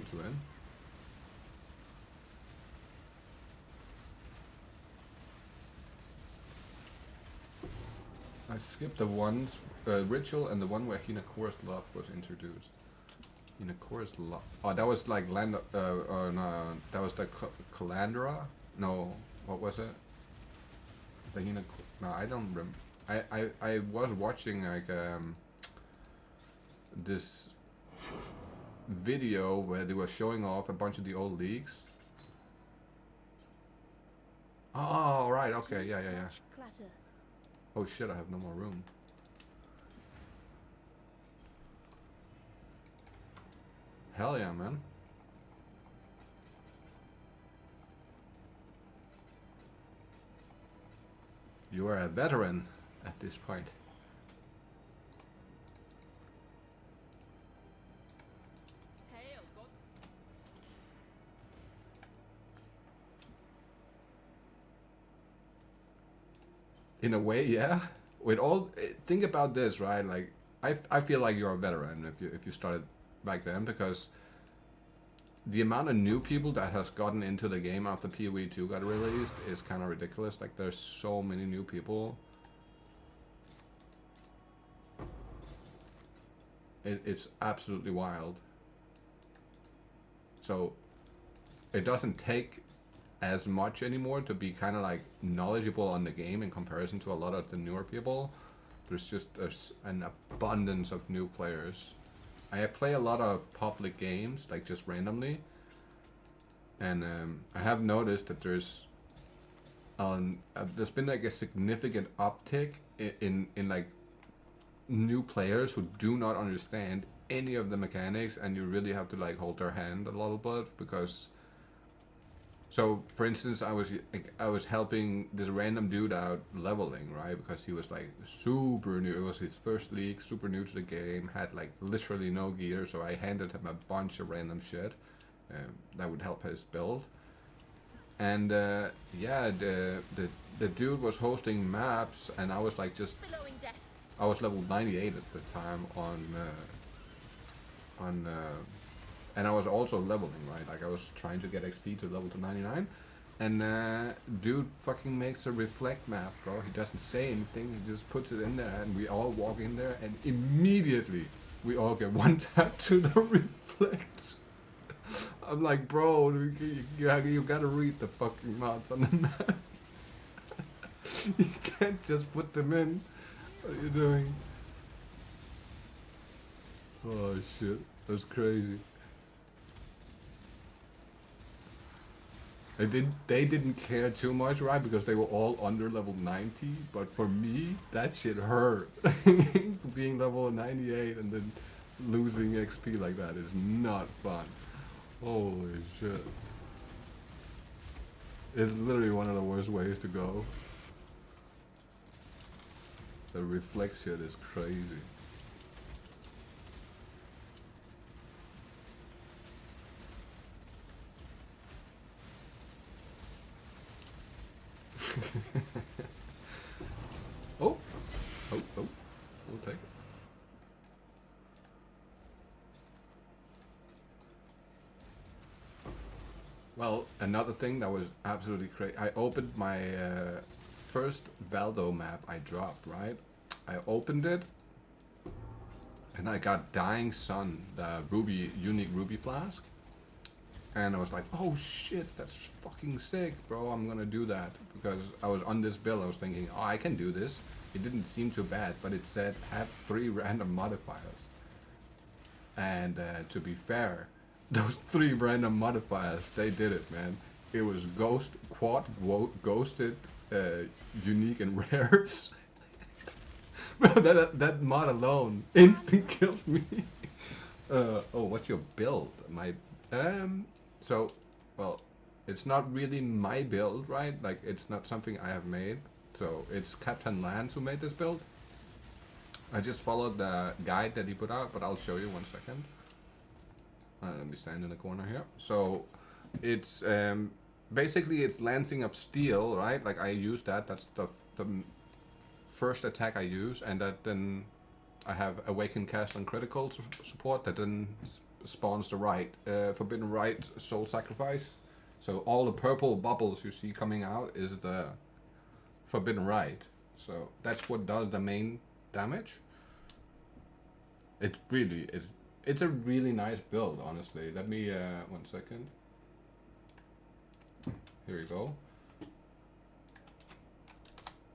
I skipped the ones, Ritual and the one where Hinakora's Love was introduced. Hinakora's Love. Oh, that was like no, that was the Calandra? No, what was it? The Hinakora. No, I don't remember. I was watching like this video where they were showing off a bunch of the old leagues. Oh, right, okay, yeah. Clatter. Oh shit, I have no more room. Hell yeah, man. You are a veteran at this point. In a way, yeah. With all, think about this, right? Like, I feel like you're a veteran if you started back then, because the amount of new people that has gotten into the game after PoE 2 got released is kind of ridiculous. Like, there's so many new people. It's absolutely wild. So it doesn't take as much anymore to be kind of like knowledgeable on the game in comparison to a lot of the newer people. There's an abundance of new players. I play a lot of public games, like just randomly, and I have noticed that there's been like a significant uptick in like new players who do not understand any of the mechanics, and you really have to like hold their hand a little bit, because so for instance I was helping this random dude out leveling, right, because he was like super new. It was his first league, super new to the game, had like literally no gear, so I handed him a bunch of random shit that would help his build. And yeah, the dude was hosting maps, and I was like just Billowing death. I was level 98 at the time and I was also leveling, right? Like I was trying to get XP to level to 99, and dude fucking makes a reflect map, bro. He doesn't say anything, he just puts it in there, and we all walk in there, and immediately we all get one tap to the reflect. I'm like, bro, you gotta read the fucking mods on the map. You can't just put them in. What are you doing? Oh shit, that's crazy. They didn't care too much, right? Because they were all under level 90. But for me, that shit hurt. Being level 98 and then losing XP like that is not fun. Holy shit. It's literally one of the worst ways to go. The reflex shit is crazy. Oh, we'll take it. Well, another thing that was absolutely crazy. I opened my first Valdo map I dropped, right? I opened it, and I got Dying Sun, the unique ruby flask. And I was like, oh shit, that's fucking sick, bro, I'm gonna do that. Because I was on this build, I was thinking, oh, I can do this. It didn't seem too bad, but it said have 3 random modifiers. And to be fair, those 3 random modifiers, they did it, man. it was ghosted, unique and rares. Bro, that mod alone instant killed me. Oh, what's your build? My so, well, it's not really my build, right? Like, it's not something I have made. So it's Captain Lance who made this build. I just followed the guide that he put out, but I'll show you 1 second. Let me stand in the corner here. So it's basically it's Lancing of Steel, right? Like, I use that. That's the first attack I use, and that then I have Awakened Cast and Critical support that then spawns the right Forbidden Right Soul Sacrifice. So all the purple bubbles you see coming out is the Forbidden Right. So that's what does the main damage. It's a really nice build, honestly. Let me 1 second. Here we go.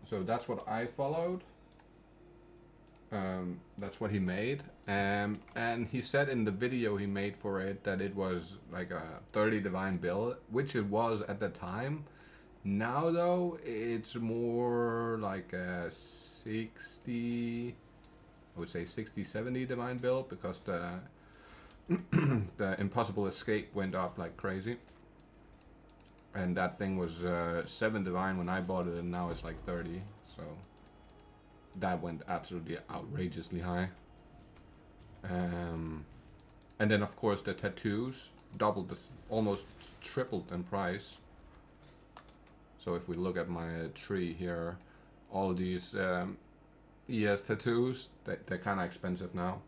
So that's what I followed. That's what he made. And he said in the video he made for it that it was like a 30 divine build, which it was at the time. Now though, it's more like a 60, I would say 60-70 divine build, because the the Impossible Escape went up like crazy. And that thing was 7 divine when I bought it, and now it's like 30. So that went absolutely outrageously high. And then of course the tattoos doubled, almost tripled in price. So if we look at my tree here, all these ES tattoos, they're kind of expensive now.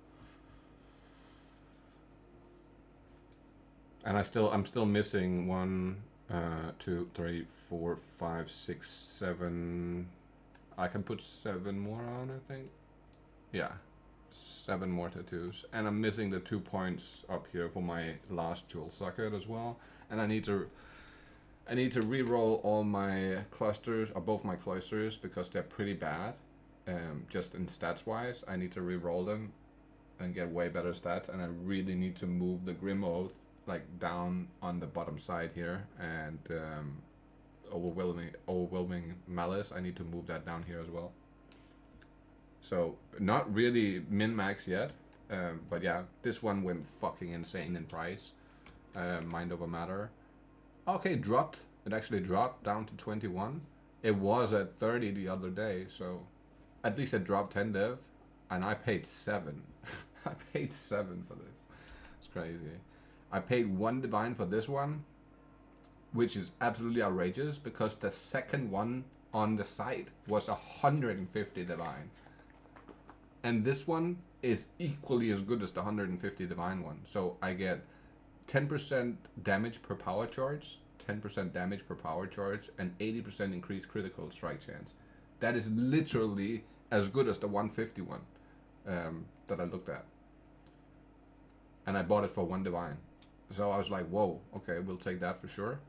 And I'm still missing 1, 2, 3, 4, 5, 6, 7. I can put 7 more on, I think. Yeah, 7 more tattoos, and I'm missing the 2 points up here for my last jewel socket as well. And I need to re-roll all my clusters, or both my clusters, because they're pretty bad. Just in stats wise, I need to re-roll them and get way better stats. And I really need to move the Grim Oath like down on the bottom side here, and overwhelming malice, I need to move that down here as well. So not really min-max yet, but yeah, this one went fucking insane in price. Mind over matter. Okay, dropped. It actually dropped down to 21. It was at 30 the other day, so at least it dropped 10 div, and I paid 7. I paid 7 for this. It's crazy. I paid 1 divine for this one, which is absolutely outrageous, because the second one on the site was 150 divine. And this one is equally as good as the 150 divine one. So I get 10% damage per power charge, 10% damage per power charge, and 80% increased critical strike chance. That is literally as good as the 150 one that I looked at. And I bought it for 1 divine. So I was like, whoa, okay, we'll take that for sure.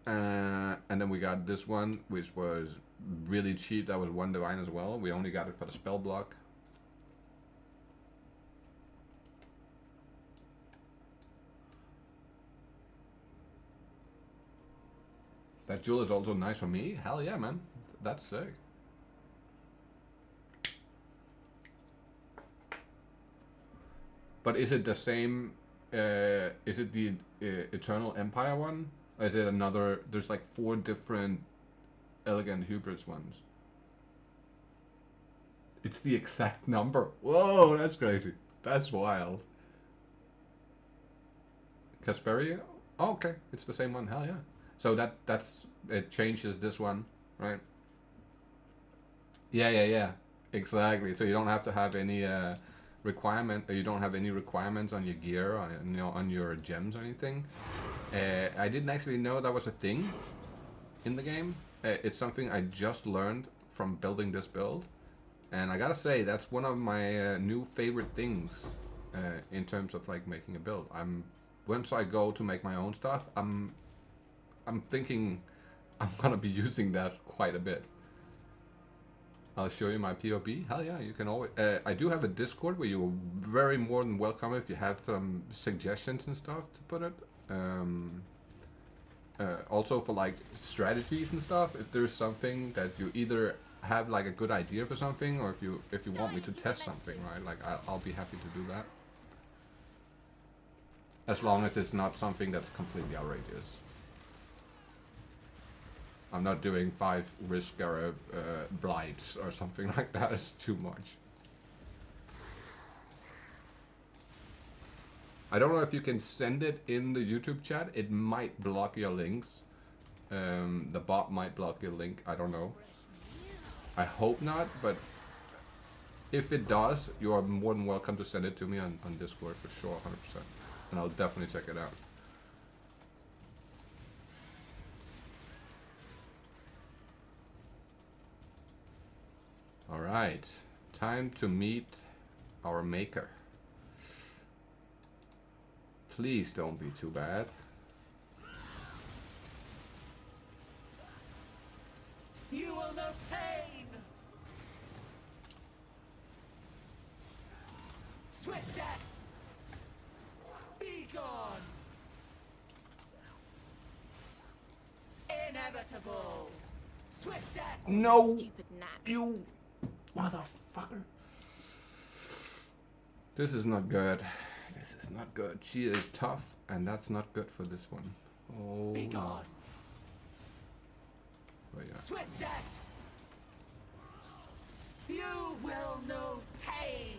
And then we got this one, which was really cheap. That was 1 divine as well. We only got it for the spell block. That jewel is also nice for me. Hell yeah, man. That's sick. But is it the same? Is it the Eternal Empire one? Or is it another? There's like 4 different Elegant Hubris ones. It's the exact number. Whoa, that's crazy. That's wild. Casperia? Oh, okay. It's the same one. Hell yeah. So that's it changes this one, right? Yeah. Exactly. So you don't have to have any requirement. You don't have any requirements on your gear, on your gems or anything. I didn't actually know that was a thing in the game. It's something I just learned from building this build, and I gotta say that's one of my new favorite things in terms of like making a build. Once I go to make my own stuff, I'm thinking I'm gonna be using that quite a bit. I'll show you my POB. Hell yeah, you can always. I do have a Discord where you're very more than welcome if you have some suggestions and stuff to put it. also for like strategies and stuff, if there's something that you either have like a good idea for something, or if you want me to test something, right? Like I'll be happy to do that. As long as it's not something that's completely outrageous. I'm not doing 5 risk blights or something like that. It's too much. I don't know if you can send it in the YouTube chat. It might block your links. The bot might block your link. I don't know. I hope not, but if it does, you are more than welcome to send it to me on Discord for sure, 100%. And I'll definitely check it out. Alright, time to meet our maker. Please don't be too bad. You will know pain. Swift death. Be gone. Inevitable. Swift death. No! Stupid gnat. You motherfucker. This is not good. This is not good. She is tough, and that's not good for this one. Oh, Be no. gone. But yeah. Swift death. You will know pain.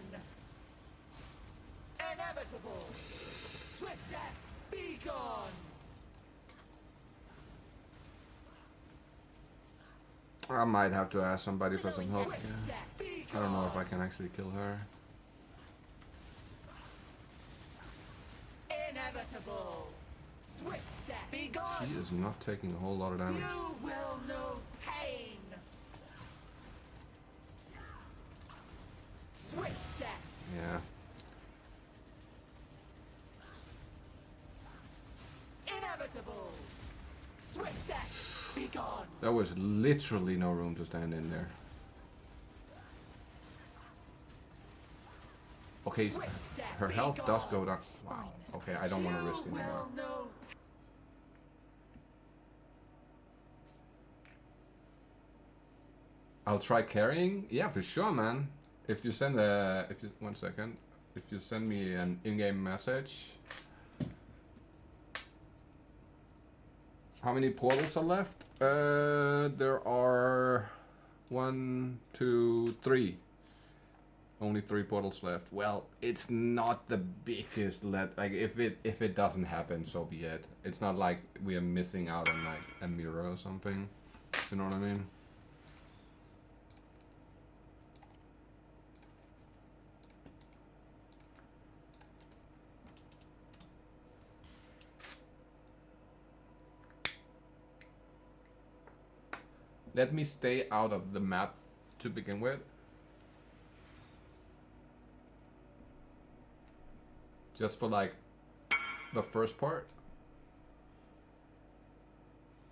Inevitable. Swift death. Be gone. I might have to ask somebody for some help. Swift Yeah. death. Be I don't know if gone. I can actually kill her. Inevitable. Swift death. Be gone. She is not taking a whole lot of damage. You will know pain. Swift death. Yeah. Inevitable. Swift death. Be gone. There was literally no room to stand in there. Okay, Swift death. her Be health does gone. go down. Wow. Okay, I don't want to risk it You anymore. will know. I'll try carrying. Yeah, for sure, man. If you send a, one second, if you send me an in-game message. How many portals are left? There are 1, 2, 3. Only 3 portals left. Well, it's not the biggest like if it doesn't happen, so be it. It's not like we are missing out on like a mirror or something. You know what I mean? Let me stay out of the map to begin with. Just for like the first part.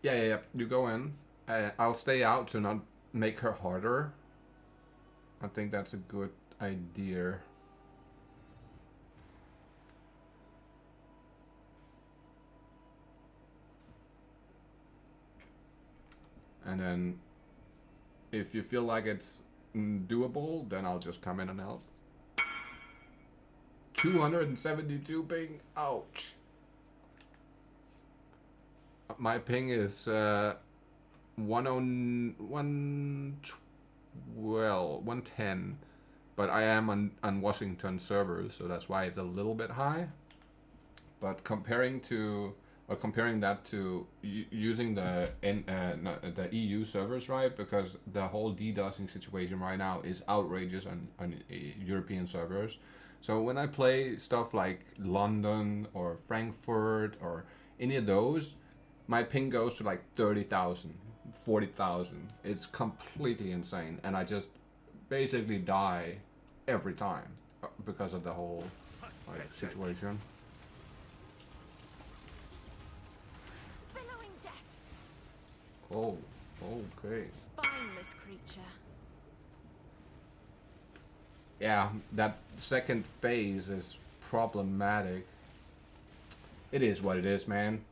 Yeah. You go in. I'll stay out to not make her harder. I think that's a good idea. And then if you feel like it's doable, then I'll just come in and help. 272 ping. Ouch. My ping is 110, but I am on Washington servers, so that's why it's a little bit high. But comparing that to using the EU servers, right? Because the whole DDoSing situation right now is outrageous on European servers. So when I play stuff like London or Frankfurt or any of those, my ping goes to like 30,000, 40,000. It's completely insane, and I just basically die every time because of the whole like situation. Billowing death. Oh, okay. Spineless creature. Yeah, that second phase is problematic. It is what it is, man.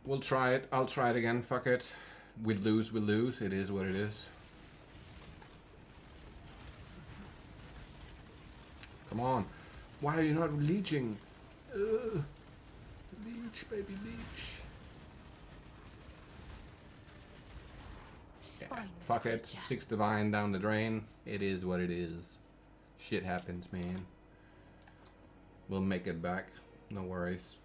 We'll try it. I'll try it again. Fuck it. We lose, we lose. It is what it is. Come on. Why are you not leeching? Leech, baby, leech. Spine Fuck it. scratcher. 6 divine down the drain. It is what it is. Shit happens, man. We'll make it back. No worries.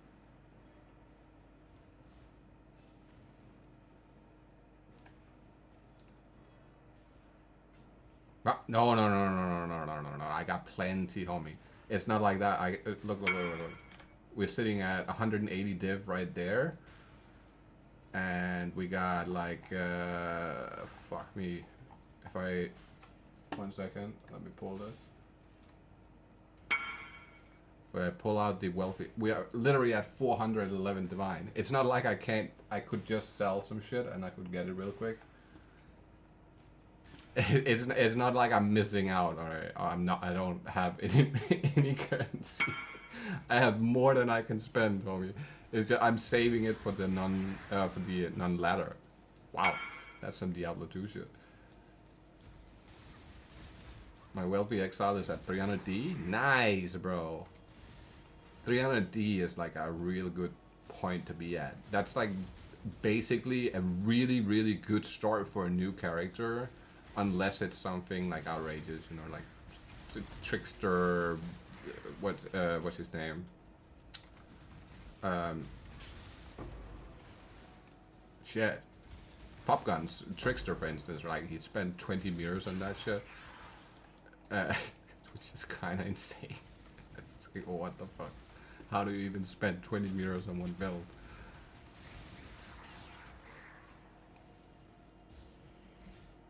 No, no, no, no, no, no, no, no, no. I got plenty, homie. It's not like that. Look, look, look, look. We're sitting at 180 div right there. And we got like, fuck me. If I, 1 second, let me pull this. If I pull out the wealthy, we are literally at 411 divine. It's not like I could just sell some shit and I could get it real quick. It's not like I'm missing out, alright? I don't have any currency. I have more than I can spend, homie. It's just, I'm saving it for the non-ladder. Wow, that's some Diablo 2 shit. My wealthy exile is at 300D. Nice, bro. 300D is like a real good point to be at. That's like basically a really, really good start for a new character, unless it's something like outrageous, you know, like Trickster. What's his name? Shit. Pop Guns, Trickster, for instance, like he spent 20 mirrors on that shit, which is kind of insane. It's like, oh, what the fuck? How do you even spend 20 mirrors on one build?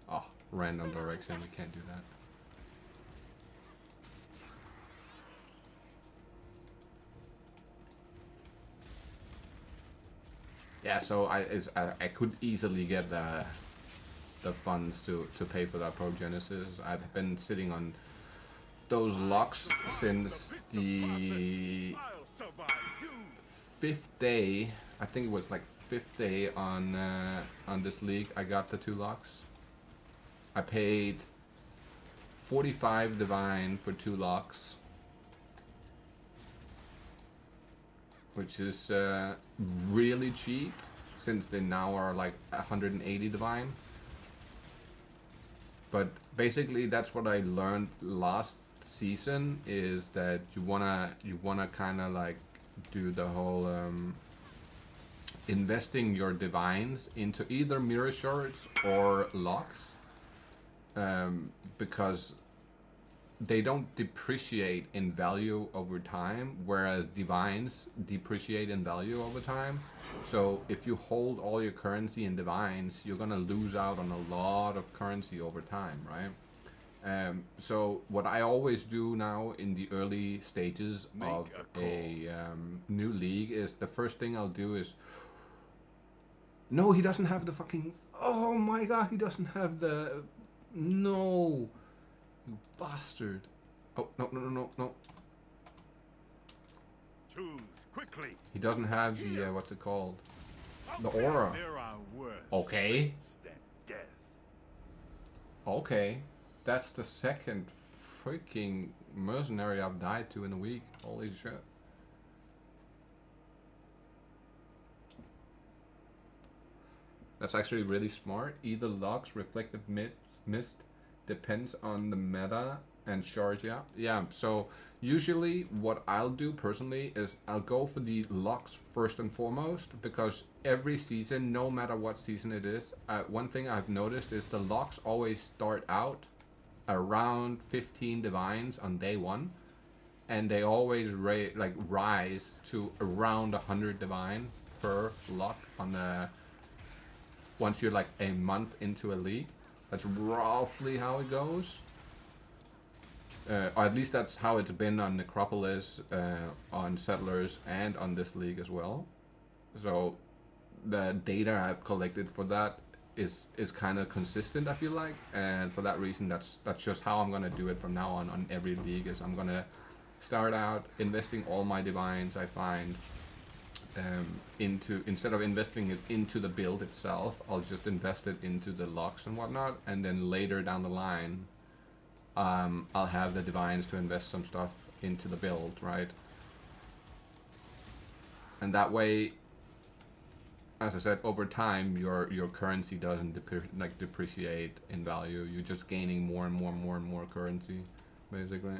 Oh, random direction. We can't do that. Yeah, so I could easily get the funds to pay for that Progenesis. I've been sitting on those locks since the 5th day. I think it was like 5th day on this league. I got the 2 locks. I paid 45 divine for 2 locks, which is really cheap since they now are like 180 divine. But basically that's what I learned last season, is that you wanna kind of like do the whole investing your divines into either mirror shards or locks, because they don't depreciate in value over time, whereas divines depreciate in value over time. So if you hold all your currency in divines, you're gonna lose out on a lot of currency over time, right? So what I always do now in the early stages of a new league is, the first thing I'll do is, no, he doesn't have the fucking, oh my god, he doesn't have the, no. You bastard. Oh, no, no, no, no, no. Choose quickly. He doesn't have the, what's it called? The aura. There are worse Okay. fates than death. Okay. That's the second freaking mercenary I've died to in a week. Holy shit. That's actually really smart. Either locks, reflective mist, depends on the meta and shards. Yeah, so usually what I'll do personally is I'll go for the locks first and foremost, because every season, no matter what season it is, one thing I've noticed is the locks always start out around 15 divines on day 1, and they always rise to around 100 divine per lock on the once you're like a month into a league. That's roughly how it goes. Or at least that's how it's been on Necropolis, on Settlers, and on this league as well. So the data I've collected for that is kind of consistent, I feel like. And for that reason, that's just how I'm gonna do it from now on every league. Is I'm gonna start out investing all my divines I find into, instead of investing it into the build itself, I'll just invest it into the locks and whatnot, and then later down the line, I'll have the divines to invest some stuff into the build, right? And that way, as I said, over time, your currency doesn't depreciate in value. You're just gaining more and more and more and more currency, basically.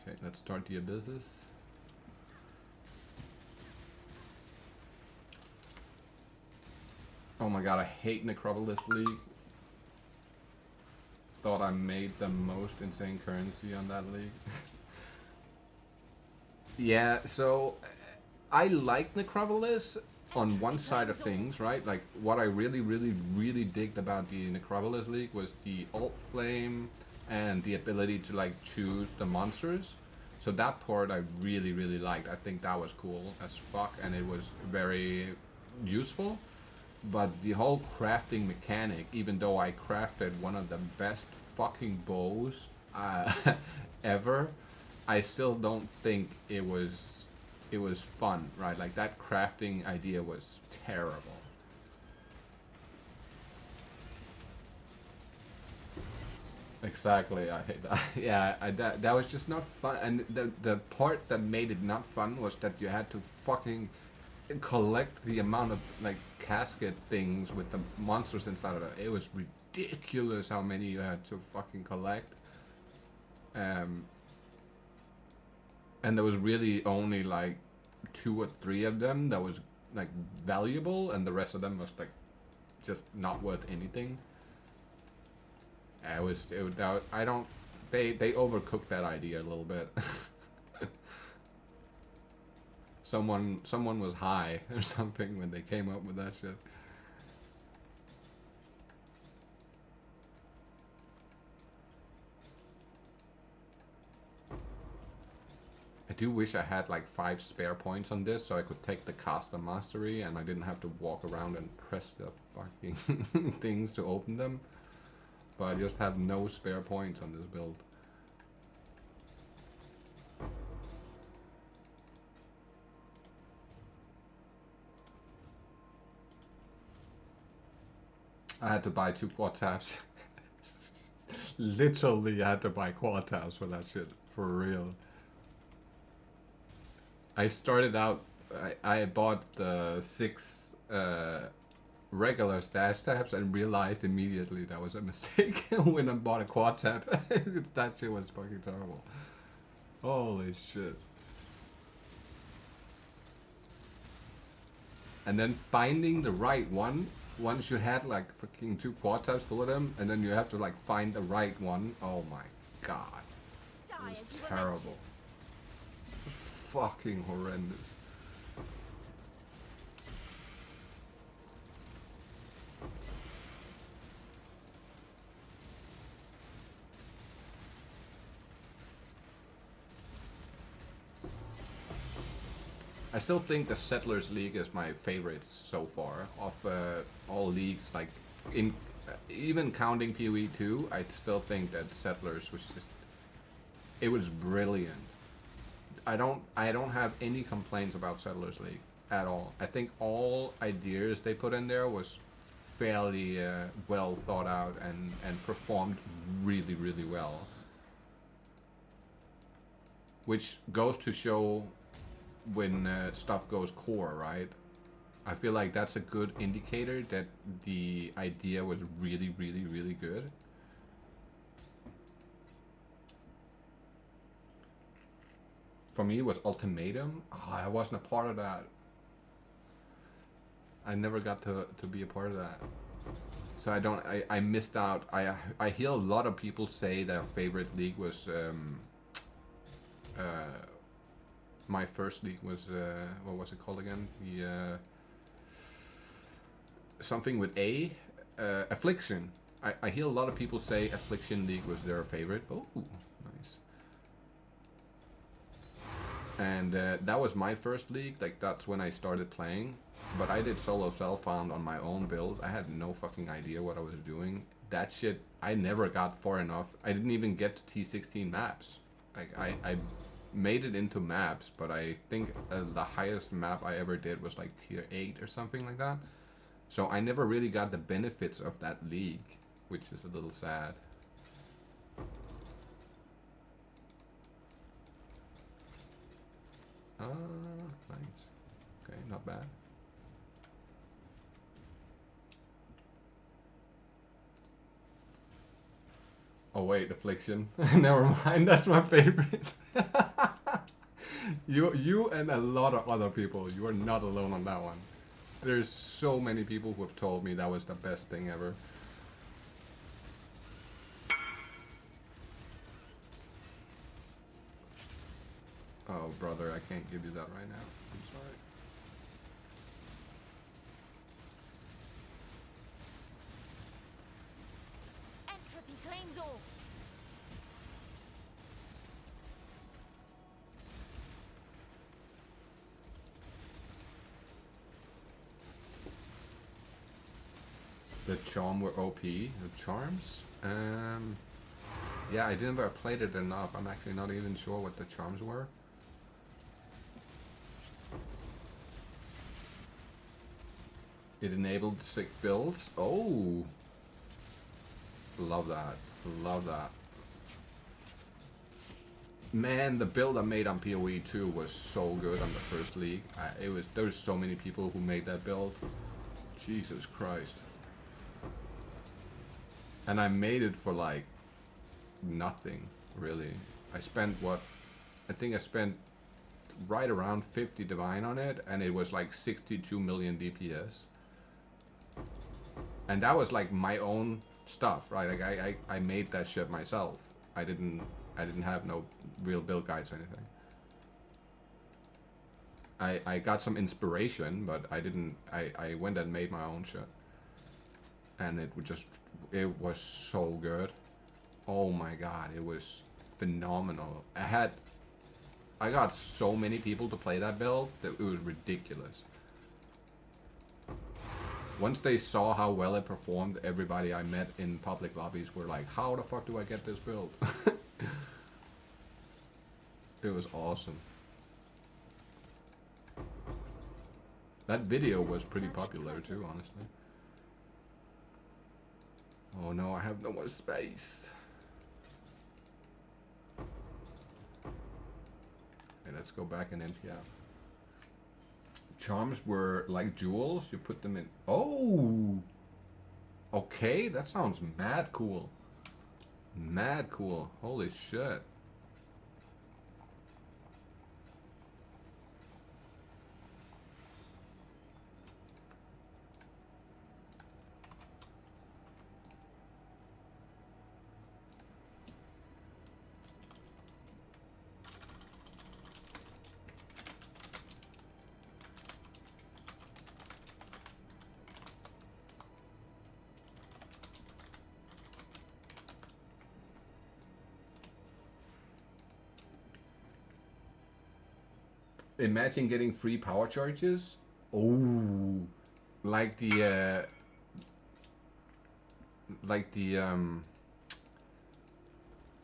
Okay, let's start the abysses. Oh my god, I hate Necropolis League. Thought I made the most insane currency on that league. Yeah, so I like Necropolis on one side of things, right? Like what I really digged about the Necropolis League was the alt flame and the ability to like choose the monsters. So that part I really liked. I think that was cool as fuck, and it was very useful. But the whole crafting mechanic, even though I crafted one of the best fucking bows ever, I still don't think it was fun, right? Like that crafting idea was terrible. Exactly, I hate that. Yeah, that was just not fun. And the part that made it not fun was that you had to fucking collect the amount of like casket things with the monsters inside of it. It was ridiculous how many you had to fucking collect. And there was really only like 2 or 3 of them that was like valuable, and the rest of them was like just not worth anything. They overcooked that idea a little bit. Someone was high or something when they came up with that shit. I do wish I had like 5 spare points on this so I could take the caster mastery and I didn't have to walk around and press the fucking things to open them. But I just have no spare points on this build. I had to buy 2 quad tabs. Literally, I had to buy quad tabs for that shit. For real. I started out, I bought the 6 regular stash tabs and realized immediately that was a mistake when I bought a quad tab. That shit was fucking terrible. Holy shit. And then finding the right one, once you had like fucking 2 quad tabs full of them, and then you have to like find the right one. Oh my god. It was terrible. Fucking horrendous. I still think the Settlers League is my favorite so far of all leagues. Like in even counting PoE 2, I still think that Settlers was just, it was brilliant. I don't have any complaints about Settlers League at all. I think all ideas they put in there was fairly well thought out and performed really well. Which goes to show when stuff goes core, right? I feel like that's a good indicator that the idea was really good. For me, it was Ultimatum. Oh, I wasn't a part of that. I never got to be a part of that. So I missed out. I hear a lot of people say their favorite league was my first league was what was it called again? The something with A, Affliction. I hear a lot of people say Affliction League was their favorite. Oh, nice. And that was my first league. Like that's when I started playing. But I did solo self-found on my own build. I had no fucking idea what I was doing. That shit, I never got far enough. I didn't even get to T16 maps. Like I made it into maps, but I think the highest map I ever did was like tier 8 or something like that. So I never really got the benefits of that league, which is a little sad. Nice. Okay, not bad. Oh wait, Affliction. Never mind, that's my favorite. You and a lot of other people, you are not alone on that one. There's so many people who have told me that was the best thing ever. Oh brother, I can't give you that right now. I'm sorry. Entropy claims all. The charm were OP, the charms? Yeah, I never played it enough. I'm actually not even sure what the charms were. It enabled sick builds. Oh! Love that. Love that. Man, the build I made on PoE 2 was so good on the first league. There was so many people who made that build. Jesus Christ. And I made it for like nothing, really. I spent what? I think I spent right around 50 divine on it, and it was like 62 million DPS. And that was like my own stuff, right? Like I made that shit myself. I didn't have no real build guides or anything. I got some inspiration, but I went and made my own shit. And it was so good. Oh my god, it was phenomenal. I got so many people to play that build that it was ridiculous. Once they saw how well it performed, everybody I met in public lobbies were like, how the fuck do I get this build? It was awesome. That video was pretty popular too, honestly. Oh no, I have no more space. Okay, let's go back and empty out. Charms were like jewels, you put them in. Oh! Okay, that sounds mad cool. Mad cool. Holy shit. Imagine getting free power charges. Oh, like the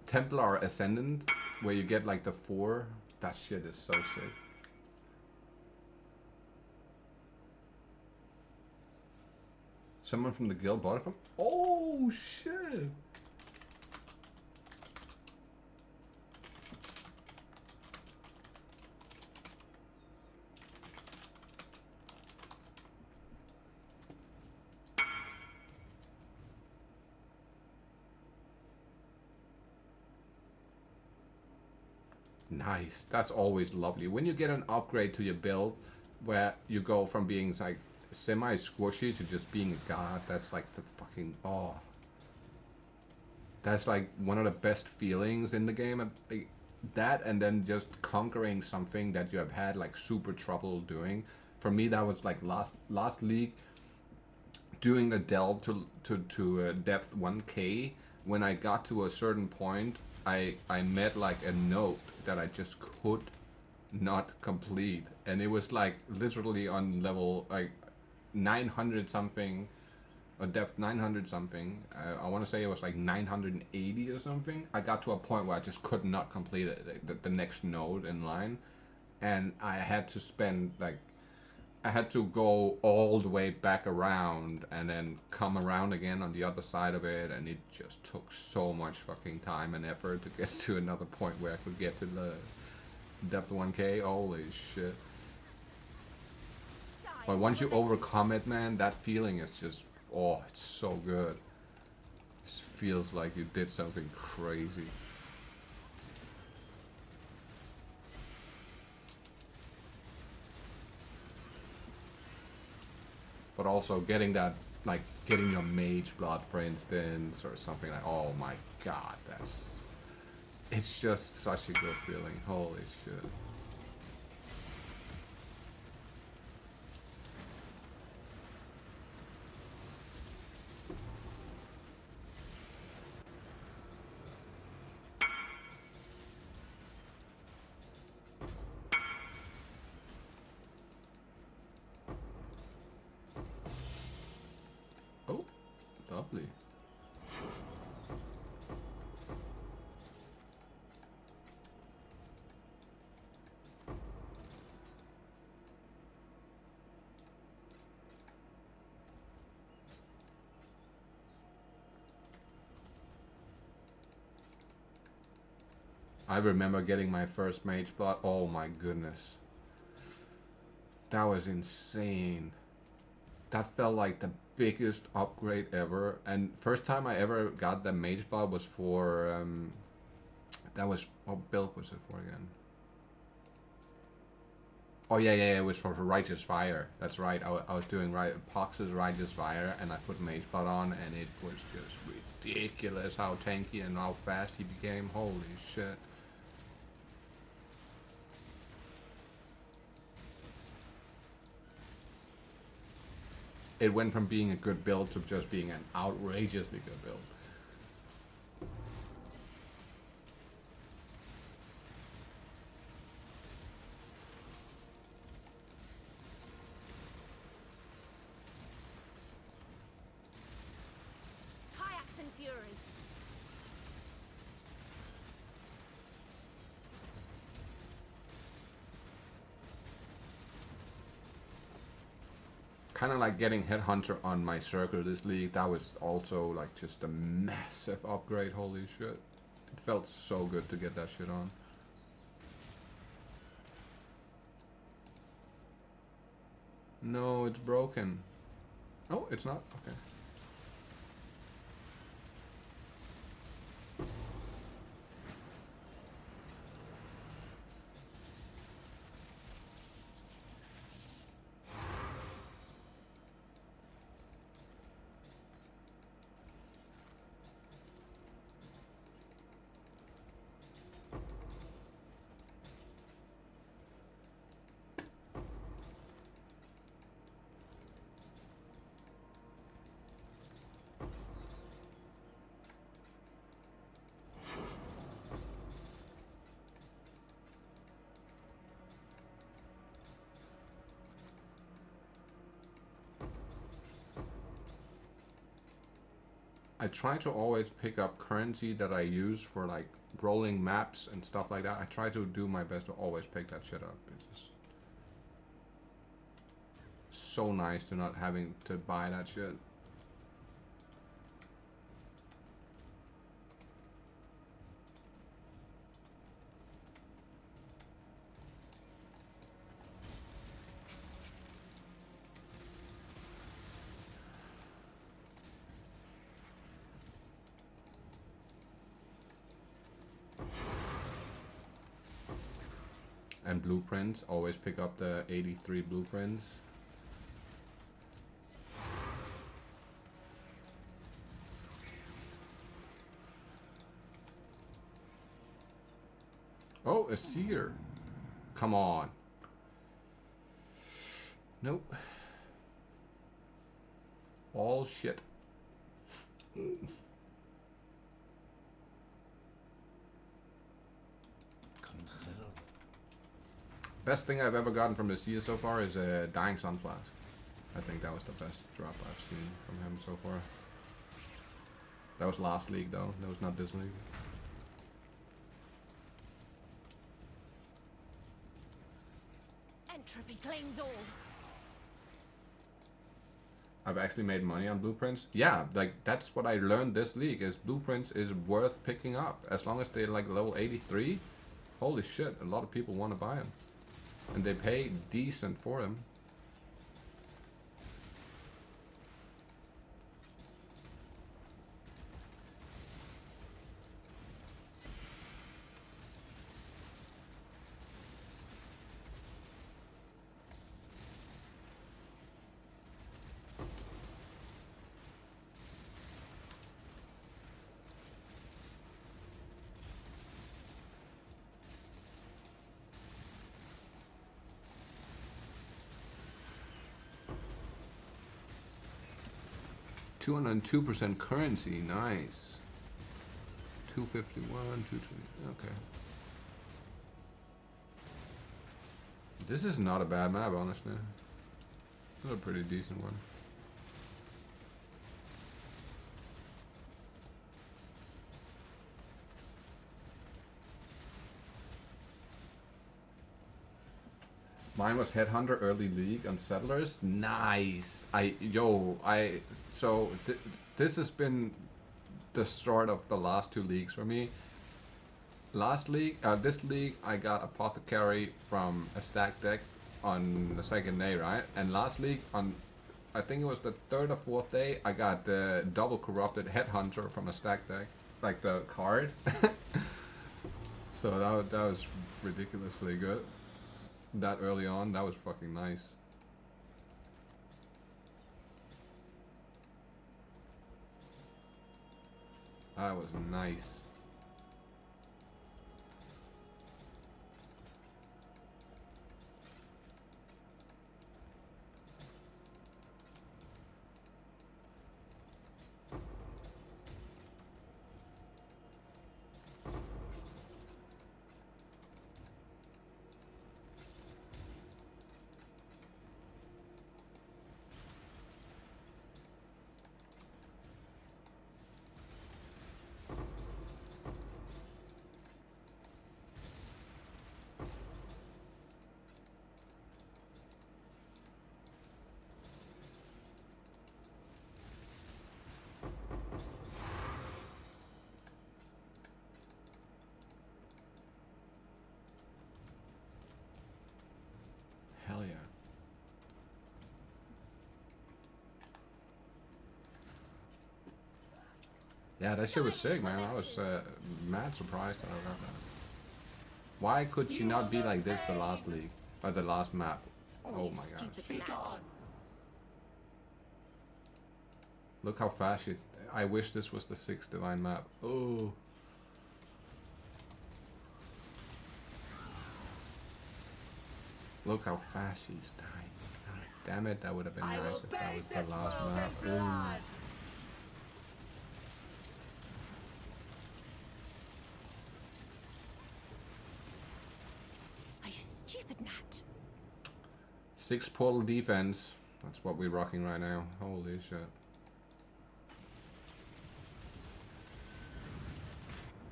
Templar Ascendant, where you get like the 4. That shit is so sick. Someone from the guild bought it from. Oh shit. Nice. That's always lovely. When you get an upgrade to your build where you go from being like semi-squishy to just being a god, that's like the fucking... Oh. That's like one of the best feelings in the game. That and then just conquering something that you have had like super trouble doing. For me, that was like last league, doing the delve to depth 1k. When I got to a certain point, I met like a note that I just could not complete, and it was like literally on level like 900 something, or depth 900 something. I want to say it was like 980 or something. I got to a point where I just could not complete it, the next node in line, and I had to spend like, I had to go all the way back around and then come around again on the other side of it, and it just took so much fucking time and effort to get to another point where I could get to the depth 1k. Holy shit. But once you overcome it, man, that feeling is just, oh, it's so good. It feels like you did something crazy. But also getting that, like getting your mage blood, for instance, or something like, oh my god, that's, it's just such a good feeling. Holy shit. Oh, lovely. I remember getting my first mage blood. Oh my goodness. That was insane. That felt like the biggest upgrade ever. And first time I ever got the mage blood was for that was, what build was it for again? Oh yeah, it was for Righteous Fire. That's right. I was doing Pox's Righteous Fire, and I put mage blood on, and it was just ridiculous how tanky and how fast he became. Holy shit. It went from being a good build to just being an outrageously good build. Kayaks and Fury. Kind of like getting Headhunter on my circle this league. That was also like just a massive upgrade. Holy shit. It felt so good to get that shit on. No, it's broken. Oh, it's not? Okay. I try to always pick up currency that I use for like rolling maps and stuff like that. I try to do my best to always pick that shit up. It's just so nice to not having to buy that shit. And blueprints, always pick up the 83 blueprints. Oh, a seer. Come on. Nope. All shit. Best thing I've ever gotten from the seer so far is a Dying Sun Flask. I think that was the best drop I've seen from him so far. That was last league though, that was not this league. Entropy claims all. I've actually made money on blueprints. Yeah, like that's what I learned this league is blueprints is worth picking up as long as they're like level 83. Holy shit, a lot of people want to buy them, and they pay decent for them. $202% currency, nice. 251, 220, okay. This is not a bad map, honestly. This is a pretty decent one. Mine was Headhunter early league on Settlers. Nice. So this has been the start of the last two leagues for me. This league I got Apothecary from a stack deck on the second day, right? And last league on, I think it was the third or fourth day, I got the double corrupted Headhunter from a stack deck, like the card. So that was ridiculously good. That early on, that was fucking nice. That was nice. Hell yeah. Yeah, that shit was sick, man. I was mad surprised that I got that. Why could she not be like this the last league? Or the last map? Oh my gosh. Look how fast she's... I wish this was the 6th Divine map. Oh. Look how fast she's dying. God damn it, that would have been nice if that was the last map. Ooh. Are you stupid, Nat? 6 portal defense. That's what we're rocking right now. Holy shit.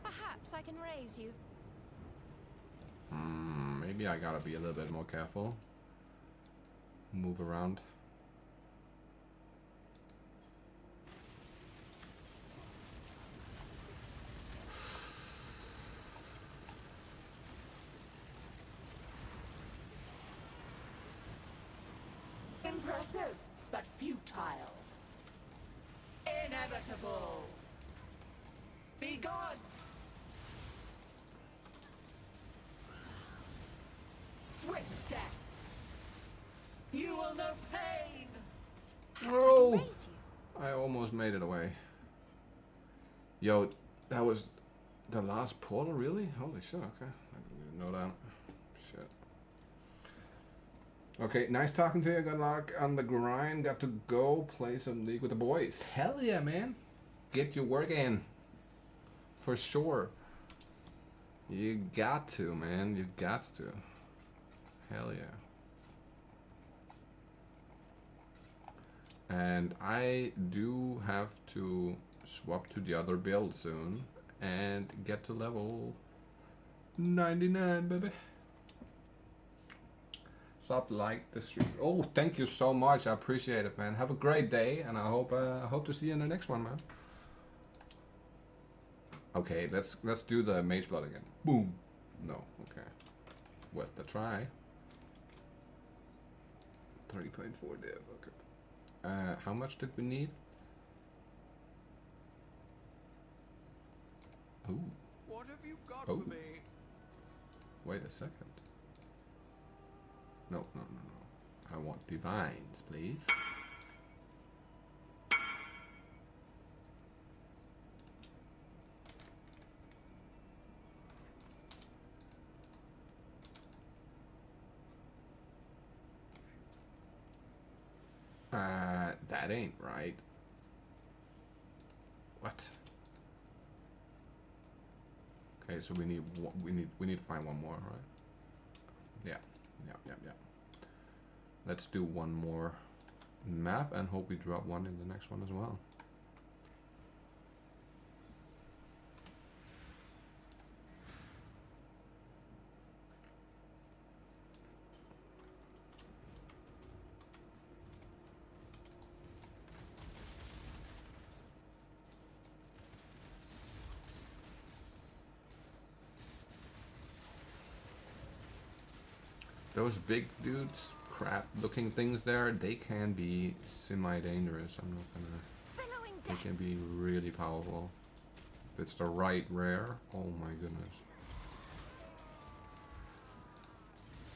Perhaps I can raise you. Maybe I gotta be a little bit more careful. Move around. Impressive, but futile. Inevitable. Be gone. Swift death. You will know pain. Oh! Raise you. I almost made it away. Yo, that was the last portal, really? Holy shit, okay. I didn't even know that. Shit. Okay, nice talking to you. Good luck on the grind. Got to go play some League with the boys. Hell yeah, man. Get your work in. For sure. You got to, man. You got to. Hell yeah. And I do have to swap to the other build soon and get to level 99, baby. Sub, like the stream. Oh, thank you so much. I appreciate it, man. Have a great day, and I hope to see you in the next one, man. Okay, let's do the mage blood again. Boom. No, okay. Worth the try. 3.4 dev. Okay. How much did we need? Ooh. What have you got Oh. for me? Wait a second. No. I want divines, please. That ain't right. What? Okay, so we need to find one more, right? Yeah. Let's do one more map and hope we drop one in the next one as well. Those big dudes, crap looking things there, they can be semi-dangerous. I'm not gonna... They can be really powerful. If it's the right rare, oh my goodness.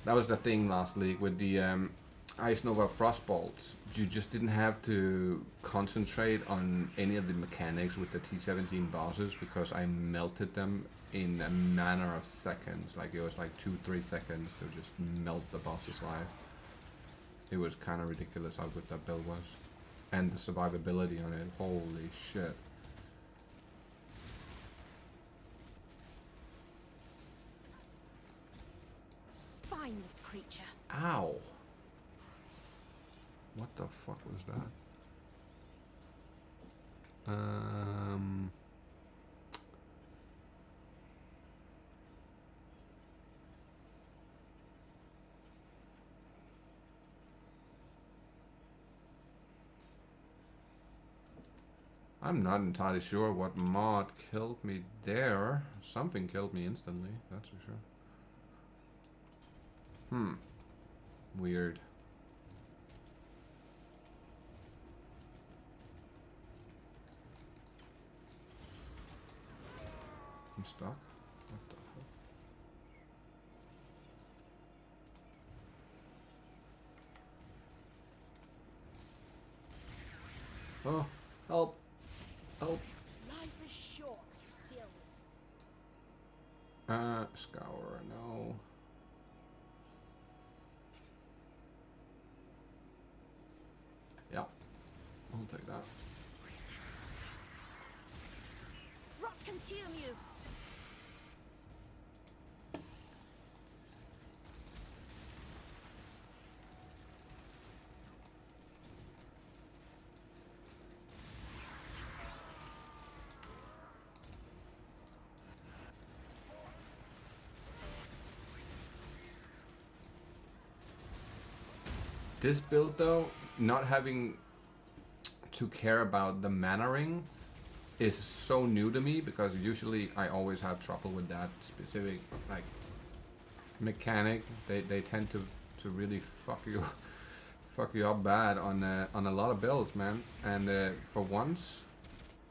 That was the thing last league with the Ice Nova Frostbolts. You just didn't have to concentrate on any of the mechanics with the T17 bosses because I melted them in a matter of seconds. Like it was like 2-3 seconds to just melt the boss's life. It was kind of ridiculous how good that build was. And the survivability on it, holy shit. Spineless creature. Ow! What the fuck was that? I'm not entirely sure what mod killed me there. Something killed me instantly, that's for sure. Weird. I'm stuck. What the fuck? Oh, help! Help! Life is short. Deal with it. Scour, no. Yeah, I'll take that. Rot consume you. This build though, not having to care about the mana ring is so new to me because usually I always have trouble with that specific like mechanic. They tend to really fuck you up bad on a lot of builds, man. And for once,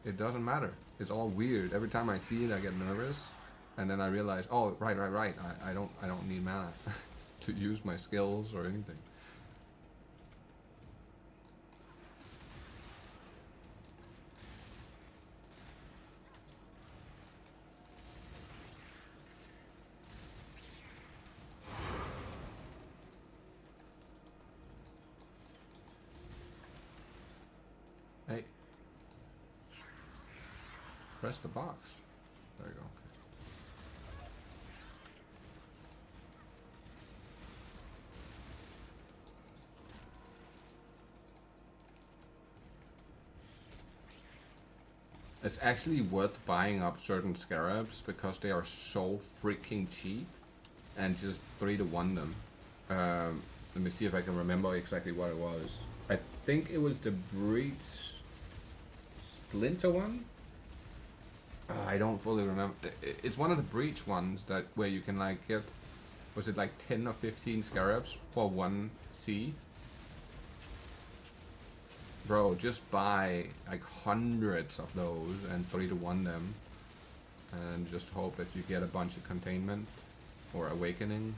it doesn't matter. It's all weird. Every time I see it, I get nervous, and then I realize, oh right. I don't need mana to use my skills or anything. Hey. Press the box. There you go. It's actually worth buying up certain scarabs because they are so freaking cheap, and just 3 to 1 them. Let me see if I can remember exactly what it was. I think it was the Breach Splinter one. I don't fully remember. It's one of the Breach ones that where you can like get, was it like 10 or 15 scarabs for 1 C? Bro, just buy like hundreds of those and 3 to 1 them, and just hope that you get a bunch of containment or awakening.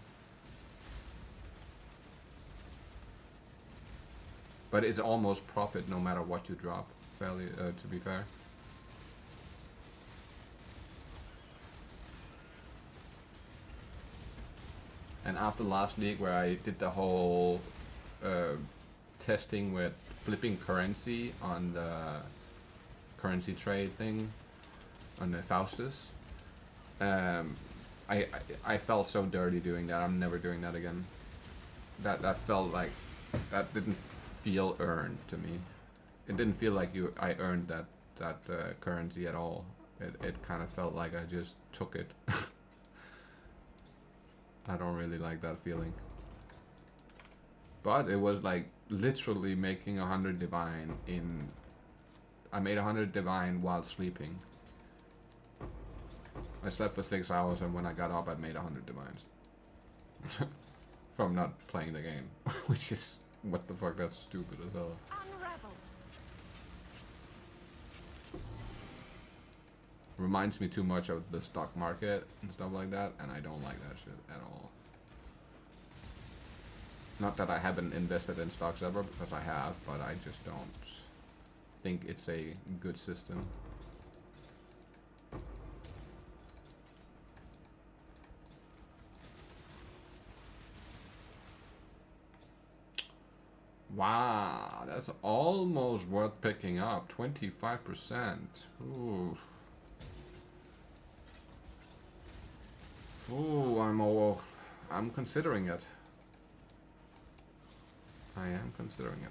But it's almost profit no matter what you drop, fairly, to be fair. And after last league where I did the whole testing with flipping currency on the currency trade thing on the Faustus, I felt so dirty doing that. I'm never doing that again. That felt like, that didn't feel earned to me. It didn't feel like I earned that currency at all. It kind of felt like I just took it. I don't really like that feeling. But it was like literally making 100 divine in... I made 100 divine while sleeping. I slept for 6 hours, and when I got up I made 100 divines. From not playing the game. Which is... what the fuck, that's stupid as hell. Unravel. Reminds me too much of the stock market and stuff like that, and I don't like that shit at all. Not that I haven't invested in stocks ever, because I have, but I just don't think it's a good system. Wow, that's almost worth picking up. 25%. Ooh. Ooh, I'm considering it. I am considering it.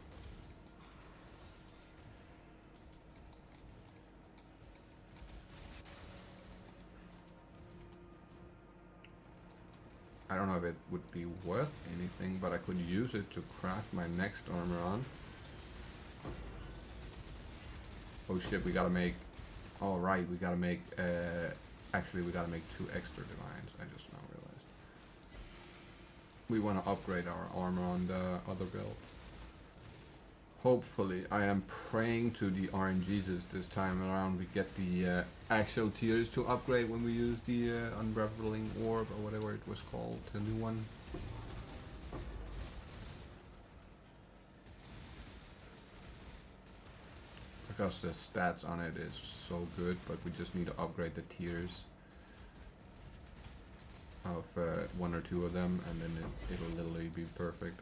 I don't know if it would be worth anything, but I could use it to craft my next armor on. Oh shit, we gotta make... oh right, we gotta make... actually, we gotta make 2 extra divines, I just now realized. We want to upgrade our armor on the other build. Hopefully, I am praying to the RNGesus this time around we get the actual tiers to upgrade when we use the Unraveling Orb or whatever it was called, the new one. Because the stats on it is so good, but we just need to upgrade the tiers of 1 or 2 of them, and then it'll literally be perfect.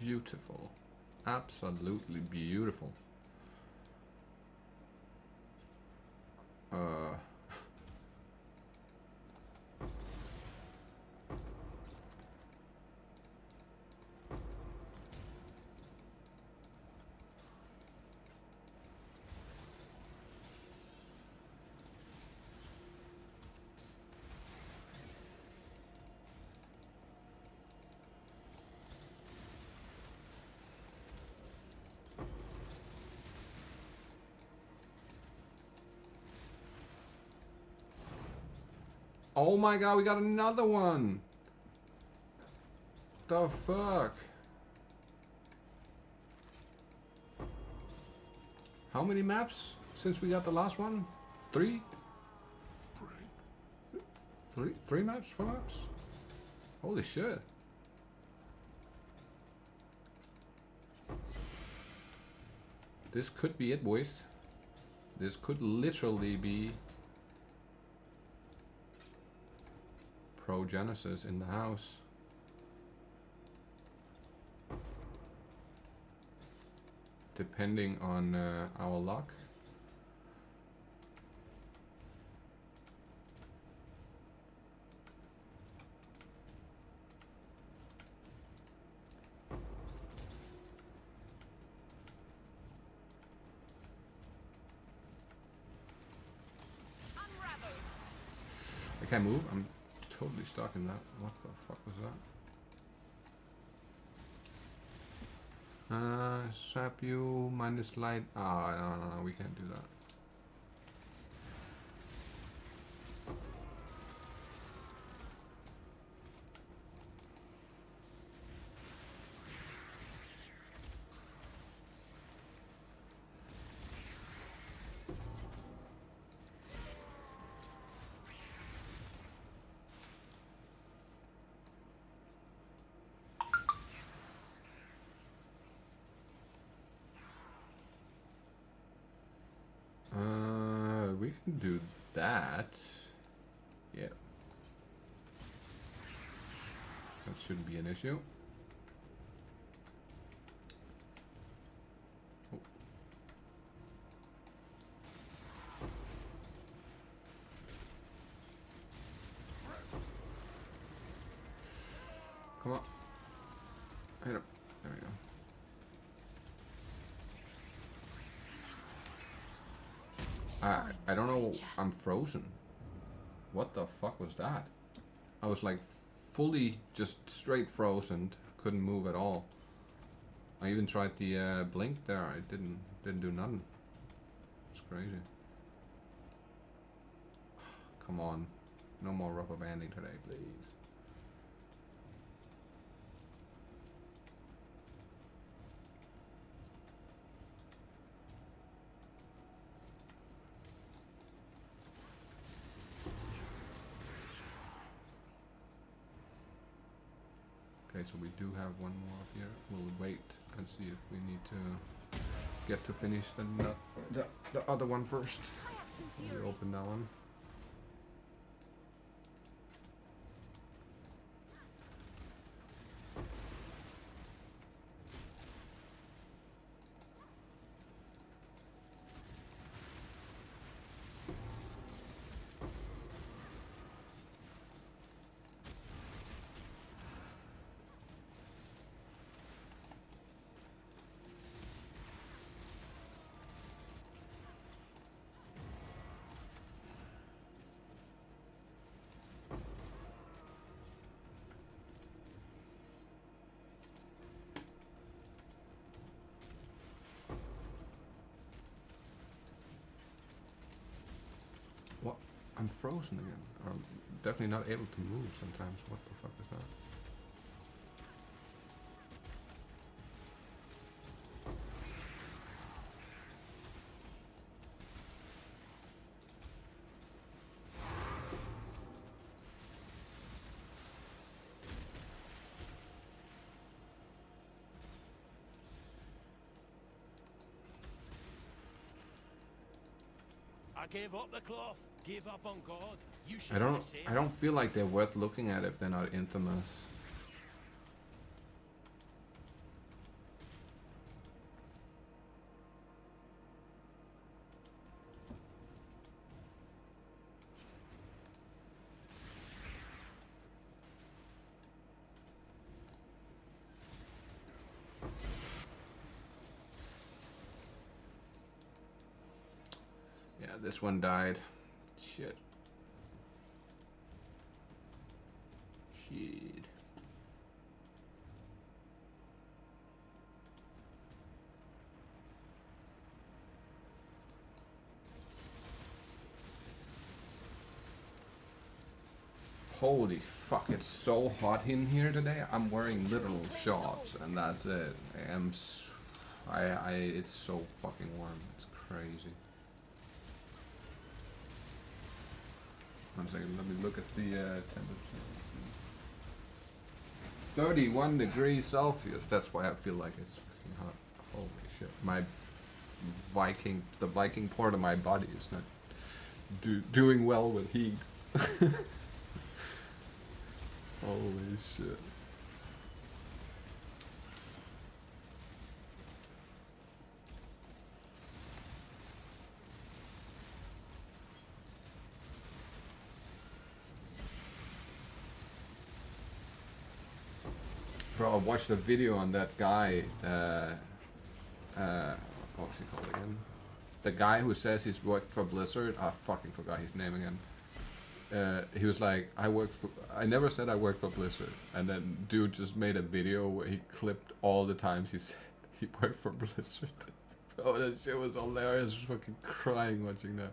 Beautiful. Absolutely beautiful. Oh my god, we got another one! The fuck? How many maps since we got the last one? 3? 3 maps? 4 maps? Holy shit. This could be it, boys. This could literally be Pro Genesis in the house. Depending on our luck. I can't move. I'm totally stuck in that. What the fuck was that? Sap you minus light. Ah, no, we can't do that. We can do that. Yeah. That shouldn't be an issue. Oh. Come on. Hit him. There we go. I don't know, I'm frozen. What the fuck was that? I was like fully just straight frozen, couldn't move at all. I even tried the blink there, it didn't do nothing. It's crazy. Come on, no more rubber banding today, please. Okay, so we do have one more up here. We'll wait and see if we need to get to finish the other one first. We open that one. What? I'm frozen again. I'm definitely not able to move sometimes. What the fuck is that? I gave up the cloth, gave up on God. You should I don't feel like they're worth looking at if they're not infamous. Yeah, this one died. Shit. Shit. Holy fuck, it's so hot in here today. I'm wearing literal shorts and that's it. It's so fucking warm. It's crazy. crazy. 1 second, let me look at the temperature. 31 degrees Celsius. That's why I feel like it's fucking hot. Holy shit. The Viking part of my body is not doing well with heat. Holy shit. Bro, I watched a video on that guy, what was he called again? The guy who says he's worked for Blizzard. I fucking forgot his name again. He was like, I never said I worked for Blizzard. And then dude just made a video where he clipped all the times he said he worked for Blizzard. Oh, that shit was hilarious. I was fucking crying watching that.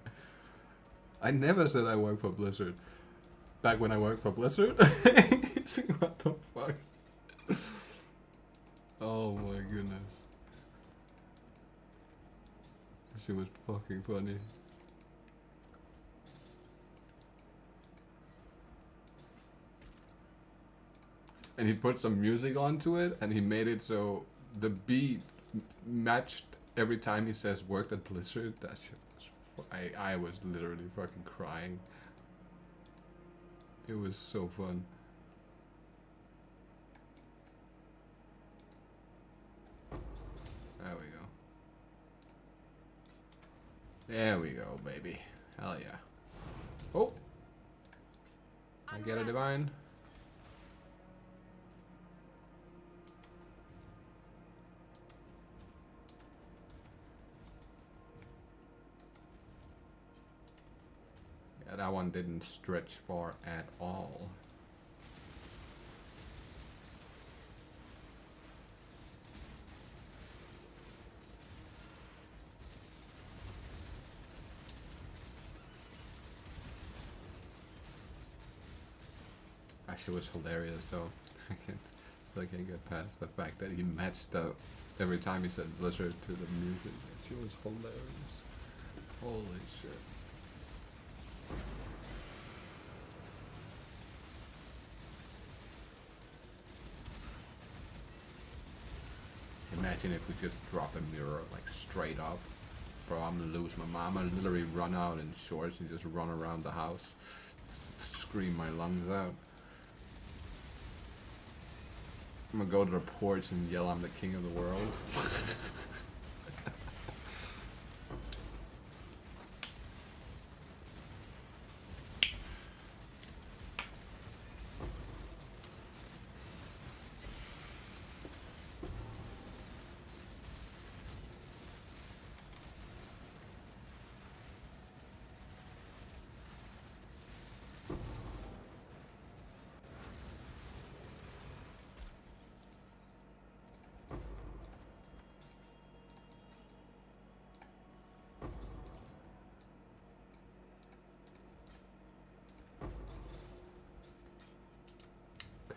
I never said I worked for Blizzard. Back when I worked for Blizzard? What the fuck? Oh my goodness. That shit was fucking funny. And he put some music onto it, and he made it so the beat matched every time he says worked at Blizzard. That shit was I was literally fucking crying. It was so fun. There we go. There we go, baby. Hell yeah. Oh! I get a divine. Yeah, that one didn't stretch far at all. Actually, was hilarious though. Still can't get past the fact that he matched up every time he said Blizzard to the music. That shit was hilarious. Holy shit. Imagine if we just drop a mirror like straight up. Bro, I'm gonna lose my mom. I'm gonna literally run out in shorts and just run around the house. Scream my lungs out. I'm gonna go to the porch and yell I'm the king of the world.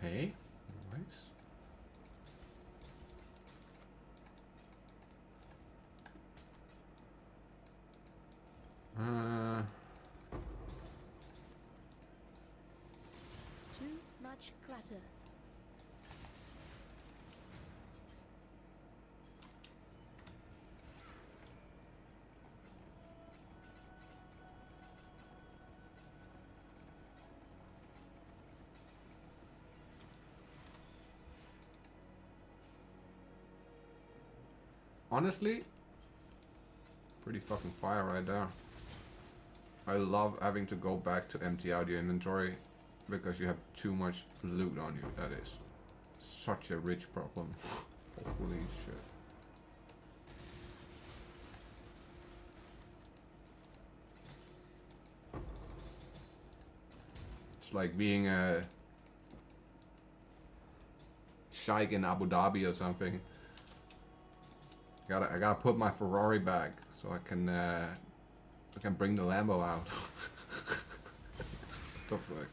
Okay, nice. Too much clutter. Honestly, pretty fucking fire right there. I love having to go back to empty out your inventory because you have too much loot on you. That is such a rich problem. Holy shit. It's like being a sheikh in Abu Dhabi or something. I gotta put my Ferrari back so I can bring the Lambo out. What the fuck?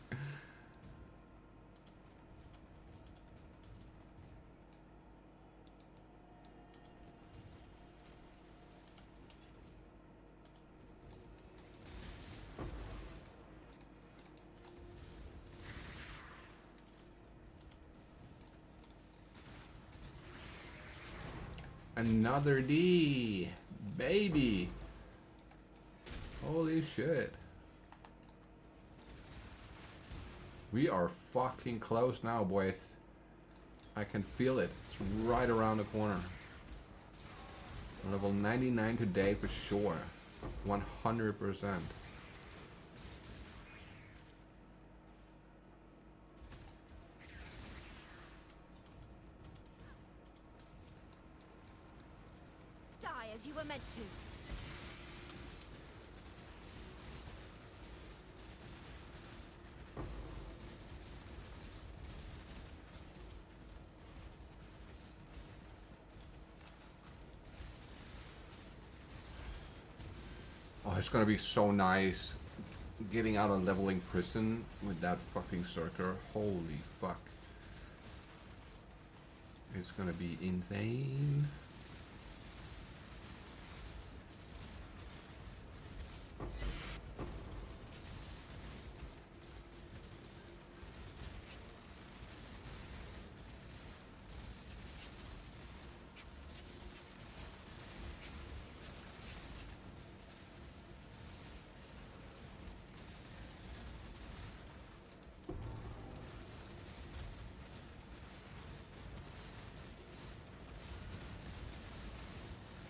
Another D. Baby. Holy shit. We are fucking close now, boys. I can feel it. It's right around the corner. Level 99 today for sure. 100%. Die as you were meant to. Oh, it's gonna be so nice getting out of leveling prison with that fucking circle. Holy fuck. It's gonna be insane.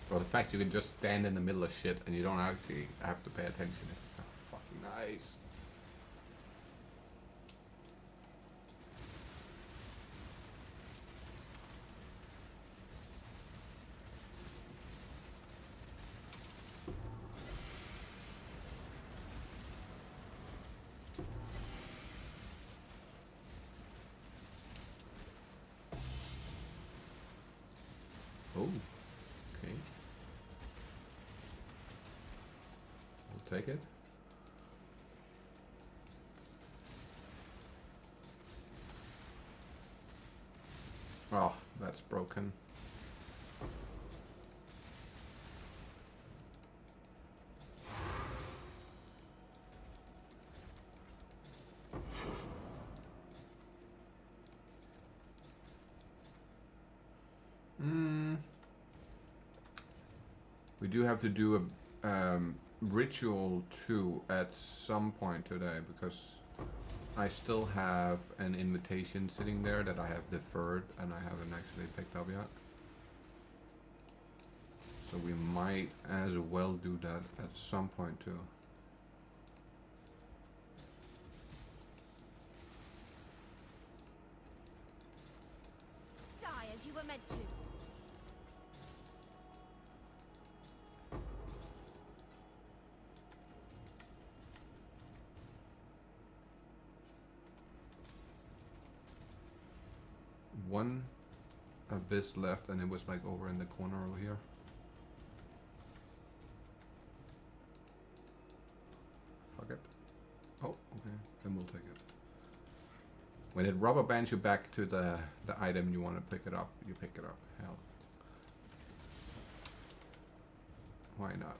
Well, the fact you can just stand in the middle of shit and you don't actually have to pay attention is so fucking nice. Oh, okay. We'll take it. Oh, that's broken. We do have to do a ritual too at some point today because I still have an invitation sitting there that I have deferred and I haven't actually picked up yet. So we might as well do that at some point too. Die as you were meant to. One abyss left and it was like over in the corner over here. Fuck it. Oh, okay. Then we'll take it. When it rubber bands you back to the item you want to pick it up, you pick it up. Hell. Why not?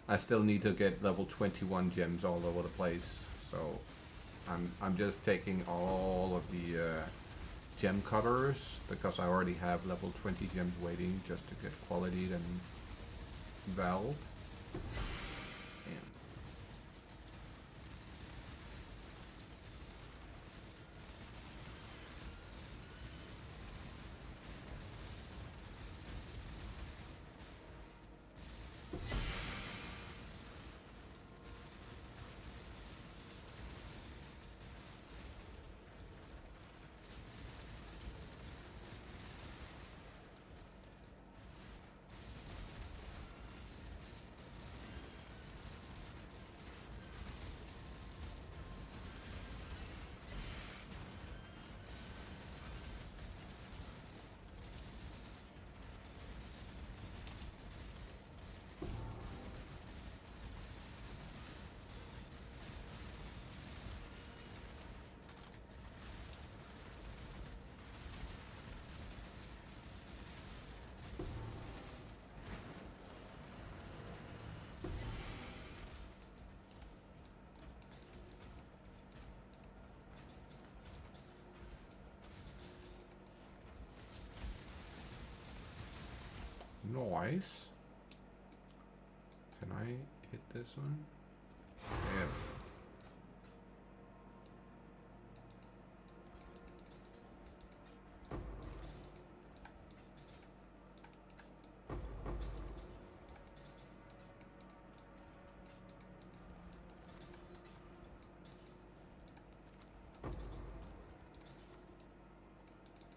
I still need to get level 21 gems all over the place, so I'm just taking all of the gem cutters because I already have level 20 gems waiting just to get quality and Val. Damn. twice. Can I hit this one? Yeah.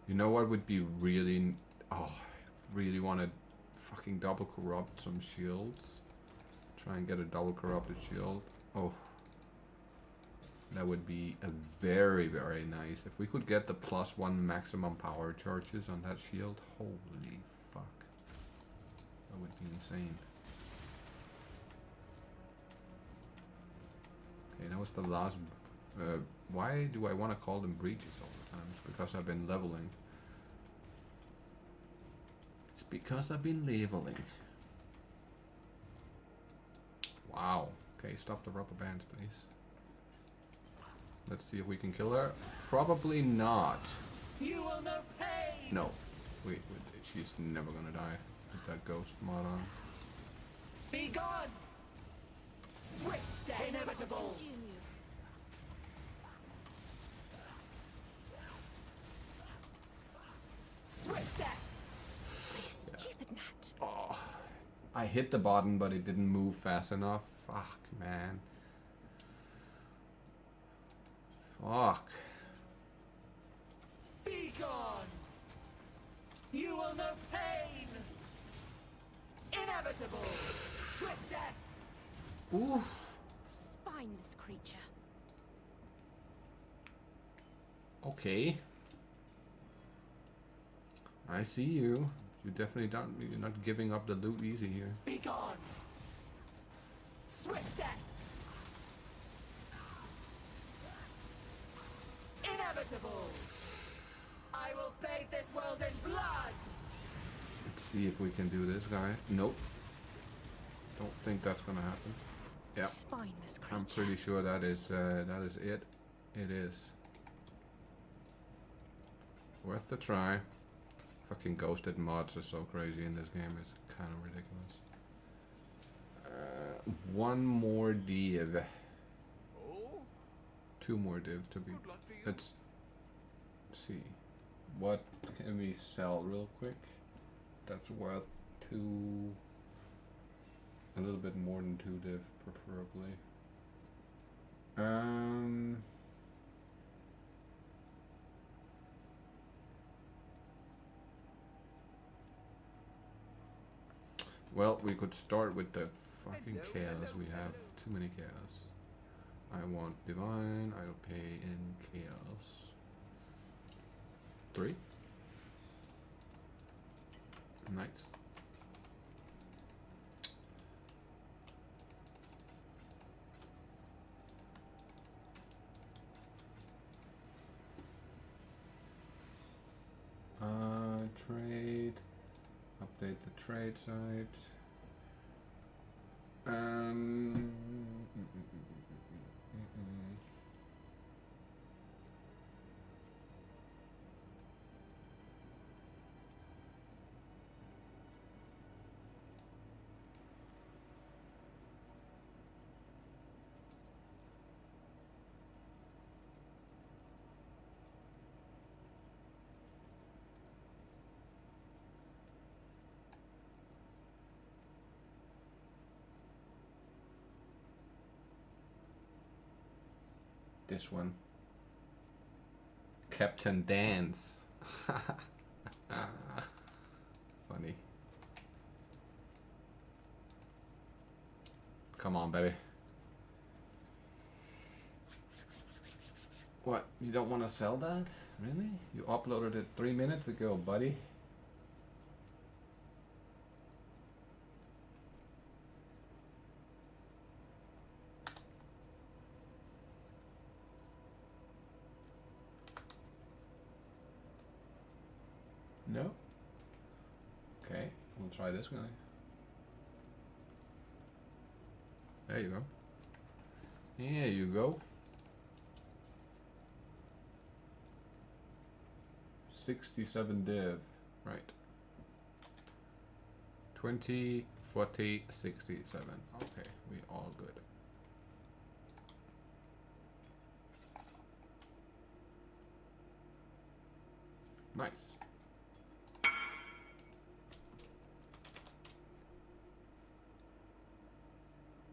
You know what would be really... Oh, I really want to fucking double corrupt some shields. Try and get a double corrupted shield. Oh. That would be a very, very nice. If we could get the +1 maximum power charges on that shield. Holy fuck. That would be insane. Okay, that was the last... why do I want to call them breaches all the time? It's because I've been leveling. It's because I've been leveling. Wow. Okay, stop the rubber bands, please. Let's see if we can kill her. Probably not. You will know pain. No. Wait, she's never gonna die with that ghost mod on. Be gone. Swift death. Inevitable. Consume you. Swift death. Stupid gnat. Oh, I hit the button, but it didn't move fast enough. Fuck, man. Fuck. Be gone. You will know pain. Inevitable. Swift death. Ooh. Spineless creature. Okay. I see you. You definitely don't. You're not giving up the loot easy here. Be gone. Swift death. Inevitable. I will bathe this world in blood. Let's see if we can do this, guy. Nope. Don't think that's gonna happen. Yeah. Spineless creature. I'm pretty sure that is it. It is. Worth the try. Fucking ghosted mods are so crazy in this game. It's kind of ridiculous. One more div. Oh, 2 more div to be. good luck to you. Let's see. What can we sell real quick? That's worth 2. A little bit more than 2 div, preferably. Well, we could start with the fucking chaos we have. Too many chaos. I want divine. I'll pay in chaos. 3. Nice. Trade. Update the trade site. This one. Captain Dance. Funny. Come on, baby. What? You don't want to sell that? Really? You uploaded it 3 minutes ago, buddy. No? Okay, we'll try this guy. There you go. There you go. 67 div. Right. 20, 40, 67. Okay, we all good. Nice.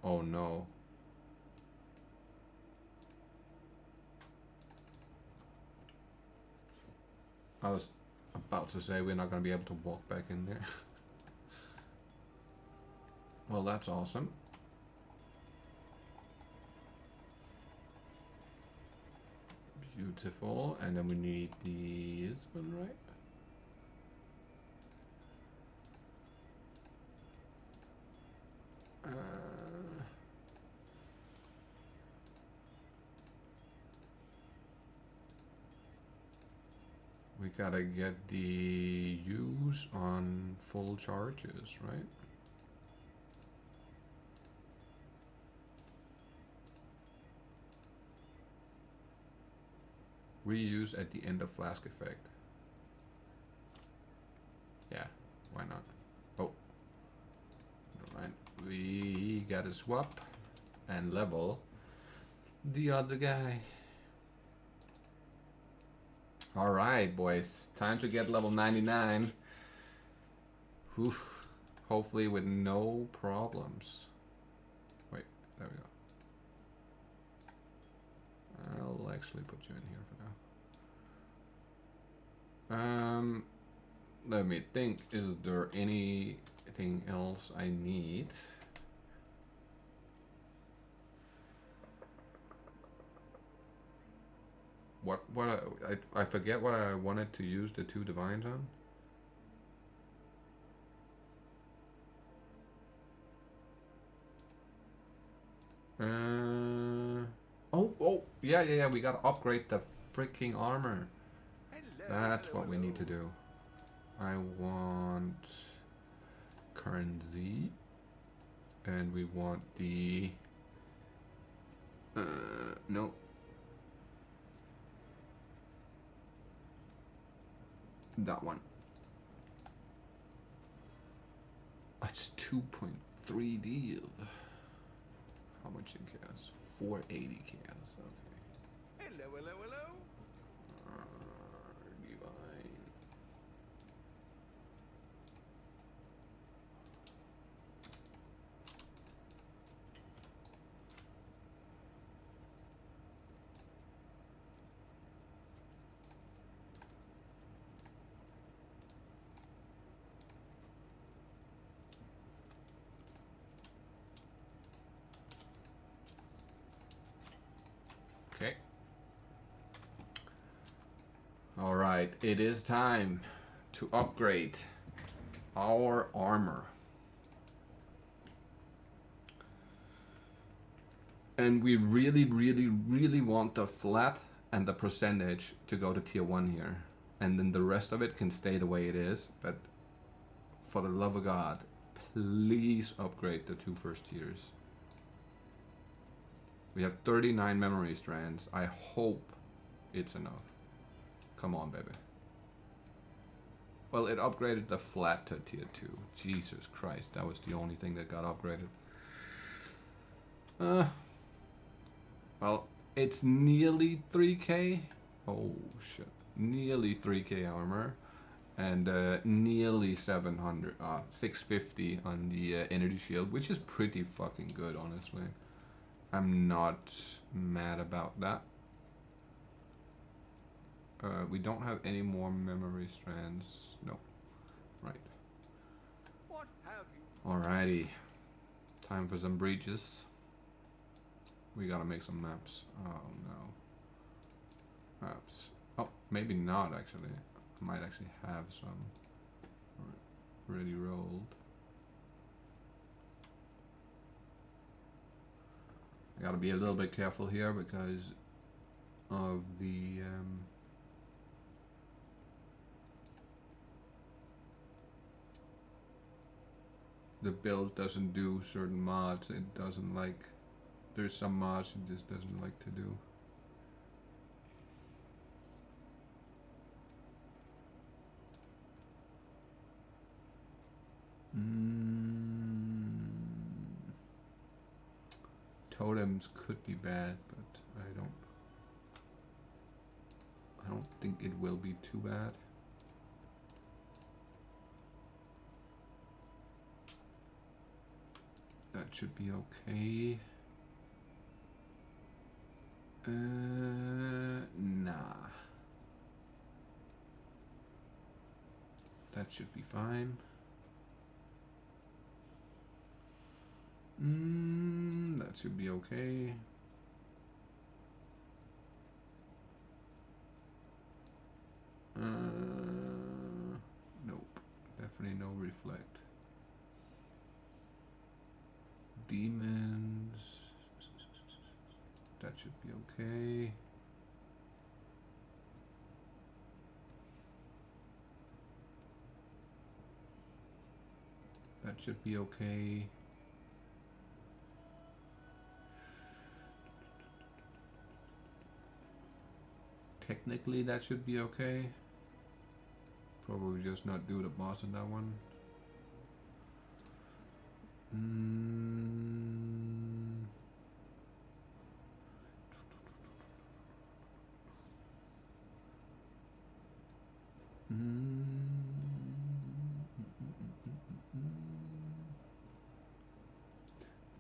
Oh no. I was about to say we're not going to be able to walk back in there. Well, that's awesome. Beautiful. And then we need this one, right? We gotta get the use on full charges, right? Reuse at the end of flask effect. Yeah, why not? Oh, never mind. We gotta swap and level the other guy. Alright, boys. Time to get level 99. Oof. Hopefully with no problems. Wait, there we go. I'll actually put you in here for now. Let me think. Is there anything else I need? I forget what I wanted to use the 2 divines on. Oh, yeah, we gotta upgrade the freaking armor. That's what we need to do. I want currency, and we want the no. That one. It's 2.3 deal. How much in chaos? 480 chaos. Okay. Hello. Divine. Okay. All right, it is time to upgrade our armor. And we really want the flat and the percentage to go to tier 1 here. And then the rest of it can stay the way it is. But for the love of God, please upgrade the 2 first tiers. We have 39 memory strands. I hope it's enough. Come on, baby. Well, it upgraded the flat to tier 2. Jesus Christ, that was the only thing that got upgraded. Well, it's nearly 3k. Oh, shit. Nearly 3k armor. And nearly 650 on the energy shield, which is pretty fucking good, honestly. I'm not mad about that. We don't have any more memory strands. No. Right. What have you? Alrighty. Time for some breaches. We gotta make some maps. Oh no. Maps. Oh, maybe not actually. I might actually have some already rolled. I gotta be a little bit careful here because of the build doesn't do certain mods. It doesn't like. There's some mods it just doesn't like to do. Totems could be bad, but I don't think it will be too bad. That should be okay. Nah. That should be fine. That should be okay. Nope. Definitely no reflect. Demons. That should be okay. That should be okay. Technically that should be okay. Probably just not do the boss on that one.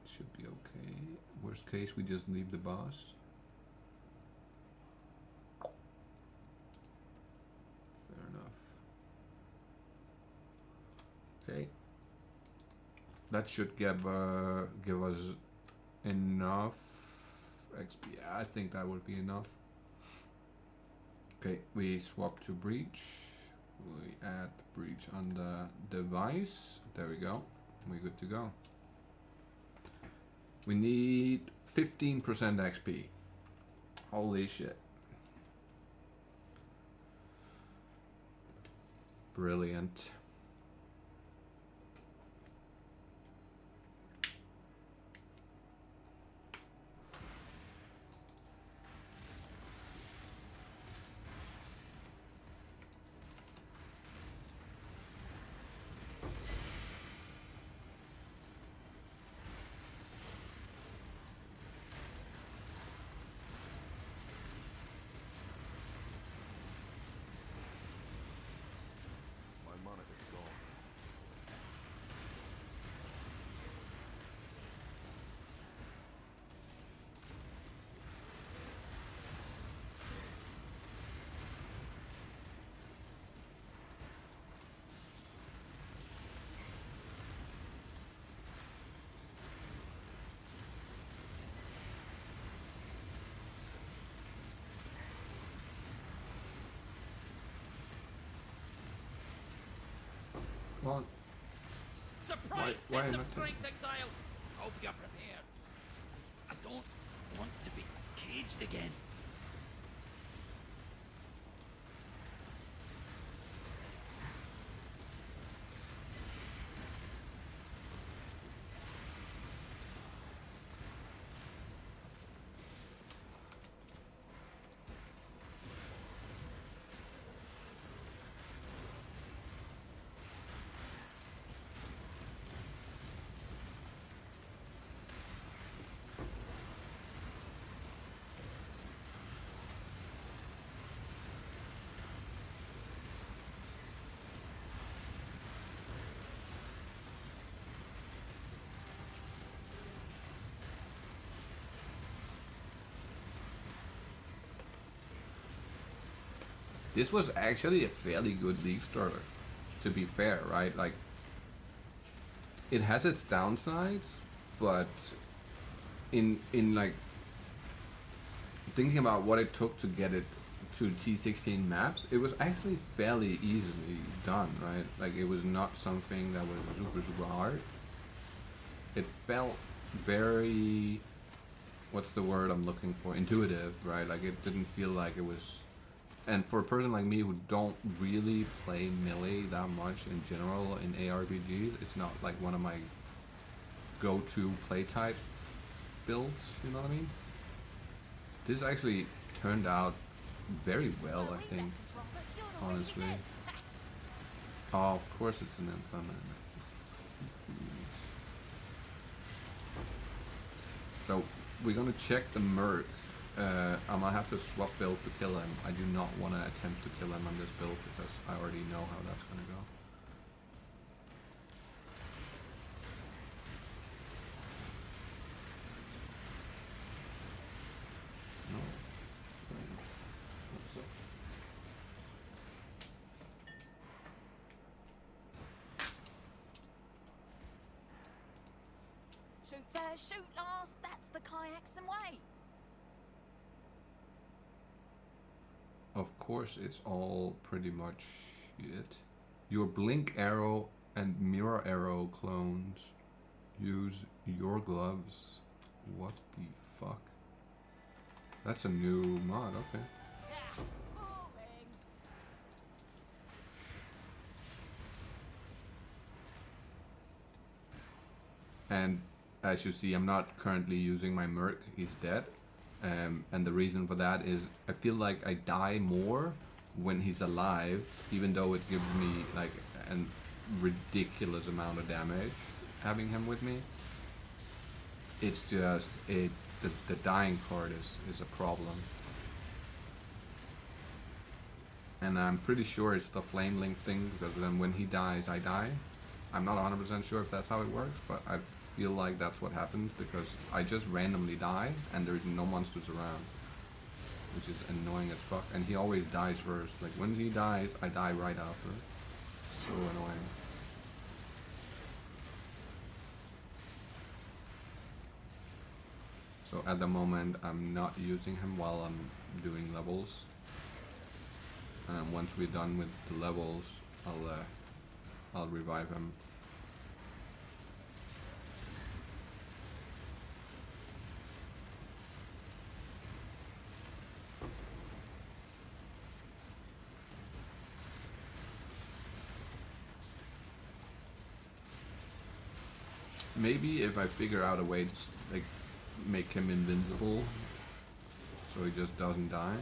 Should be okay. Worst case, we just leave the boss. Fair enough. Okay. That should give us enough XP. I think that would be enough. Okay, we swap to breach. We add breach on the device. There we go. We're good to go. We need 15% XP. Holy shit. Brilliant. My monitor's gone. Come on. Surprise Why test not of strength, exile! Hope you're prepared. I don't want to be caged again. This was actually a fairly good league starter, to be fair, right? Like, it has its downsides, but in like thinking about what it took to get it to T16 maps, it was actually fairly easily done, right? Like, it was not something that was super hard. It felt very, what's the word I'm looking for? Intuitive, right? Like, it didn't feel like it was. And for a person like me who don't really play melee that much in general in ARPGs, it's not like one of my go-to play type builds, you know what I mean? This actually turned out very well, I think, honestly. Oh, of course it's an infamous. So we're gonna check the Merc. I'm gonna have to swap build to kill him. I do not want to attempt to kill him on this build because I already know how that's gonna go. No. What's up? Shoot first, shoot last. That's the kayaks and way. Of course, it's all pretty much shit. Your blink arrow and mirror arrow clones use your gloves. What the fuck? That's a new mod, okay. Yeah, boring. And as you see, I'm not currently using my Merc, he's dead. And the reason for that is I feel like I die more when he's alive, even though it gives me like a ridiculous amount of damage having him with me. It's just, it's the dying part is a problem. And I'm pretty sure it's the flame link thing, because then when he dies, I die. I'm not 100% sure if that's how it works, but I feel like that's what happens because I just randomly die and there's no monsters around, which is annoying as fuck. And he always dies first. Like when he dies, I die right after. So annoying. So at the moment, I'm not using him while I'm doing levels. And once we're done with the levels, I'll revive him. Maybe if I figure out a way to like make him invincible, so he just doesn't die,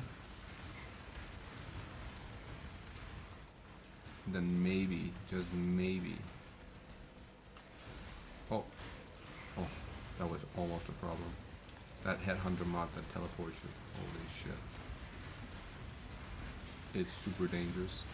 then maybe, just maybe. Oh, that was almost a problem. That headhunter mod that teleports you. Holy shit. It's super dangerous.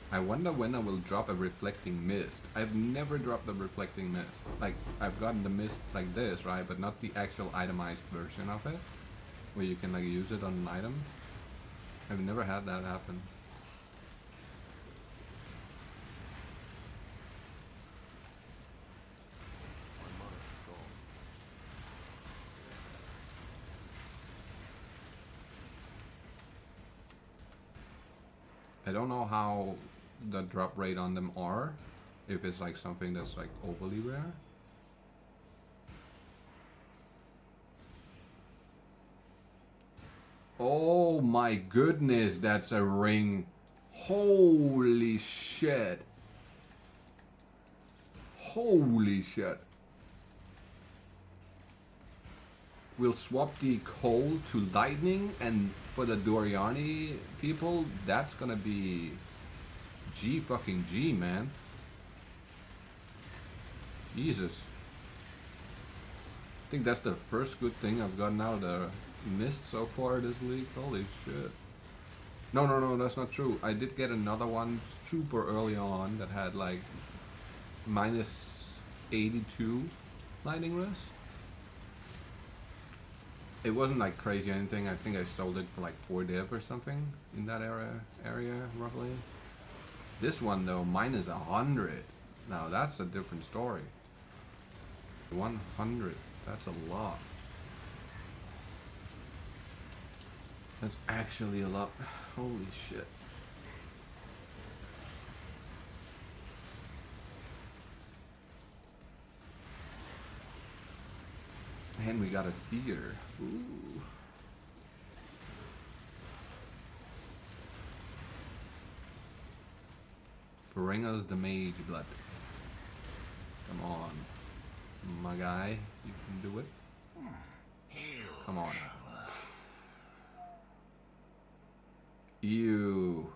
I wonder when I will drop a reflecting mist. I've never dropped a reflecting mist. Like, I've gotten the mist like this, right? But not the actual itemized version of it, where you can like use it on an item. I've never had that happen. My mana is gone. I don't know how the drop rate on them are, if it's like something that's like overly rare. Oh my goodness, that's a ring. Holy shit. Holy shit. we'll swap the coal to lightning, and for the Doriani people, that's gonna be G fucking G, man. Jesus. I think that's the first good thing I've gotten out of the mist so far this week. Holy shit. No, that's not true. I did get another one super early on that had like minus 82 lightning rest. It wasn't like crazy or anything. I think I sold it for like 4 div or something in that area roughly. This one though, minus 100. Now that's a different story. 100. That's a lot. That's actually a lot. Holy shit. And we got a seer. Ooh. Bring us the mage blood. Come on. My guy, you can do it. Come on. Ew.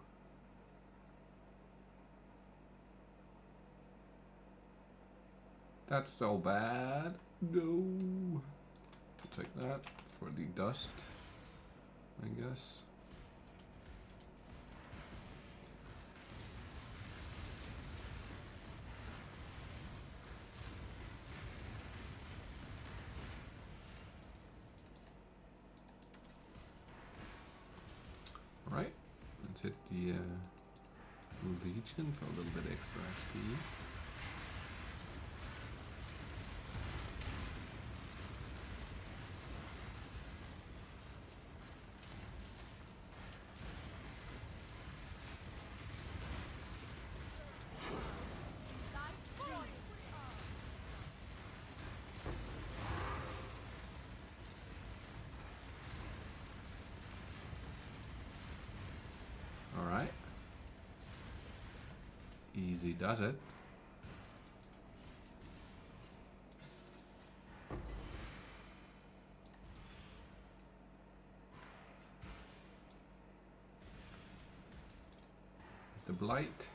That's so bad. No. I'll take that for the dust, I guess. Alright, let's hit the Legion for a little bit extra XP. Alright. Easy does it. The blight.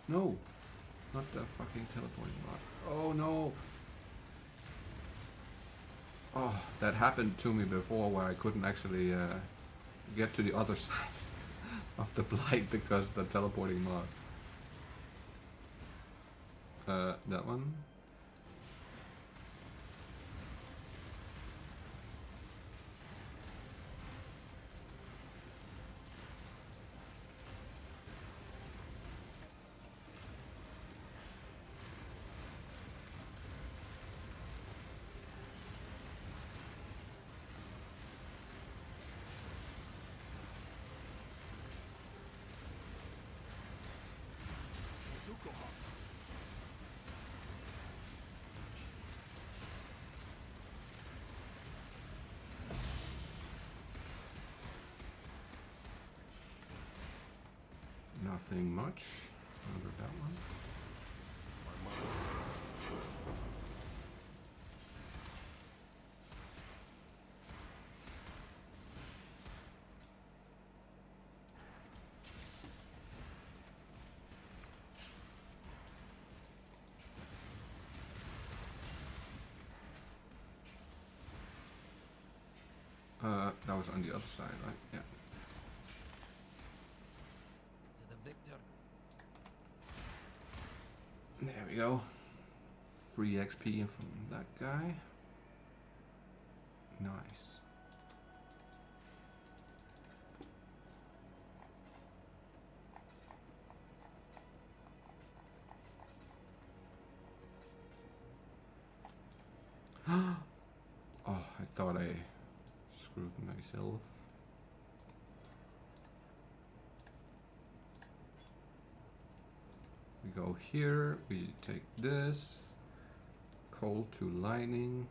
No, not the fucking teleporting bot. Oh no. Oh, that happened to me before where I couldn't actually get to the other side of the blight because of the teleporting mod. That one. Nothing much under that one. That was on the other side, right? Yeah. To the victor. There we go. Free XP from that guy. Nice. Oh, I thought I screwed myself. go here. We take this. Coal to lining.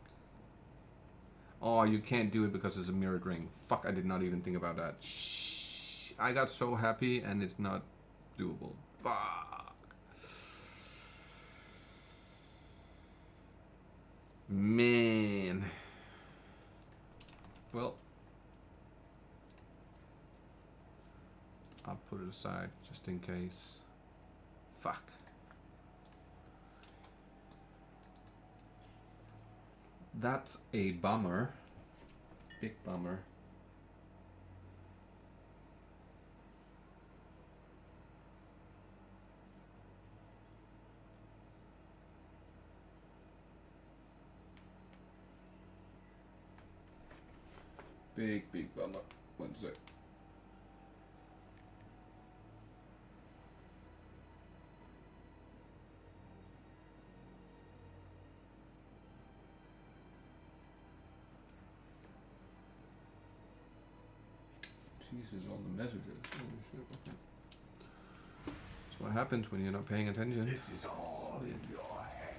Oh, you can't do it because it's a mirrored ring. Fuck, I did not even think about that. Shh. I got so happy and it's not doable. Fuck. Man. Well, I'll put it aside just in case. Fuck. That's a bummer. Big bummer. Big bummer. 1 sec. Jesus, all the messages. Holy shit, okay. That's what happens when you're not paying attention. This is all in your head.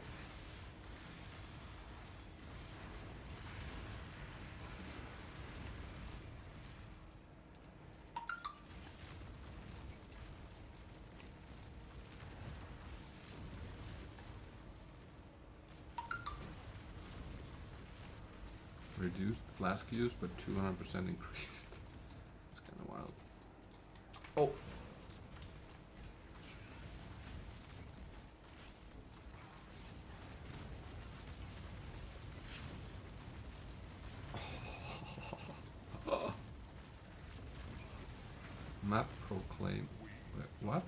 Reduced flask use, but 200% increased. It's kind of wild. Oh! Map proclaim. Wait, what?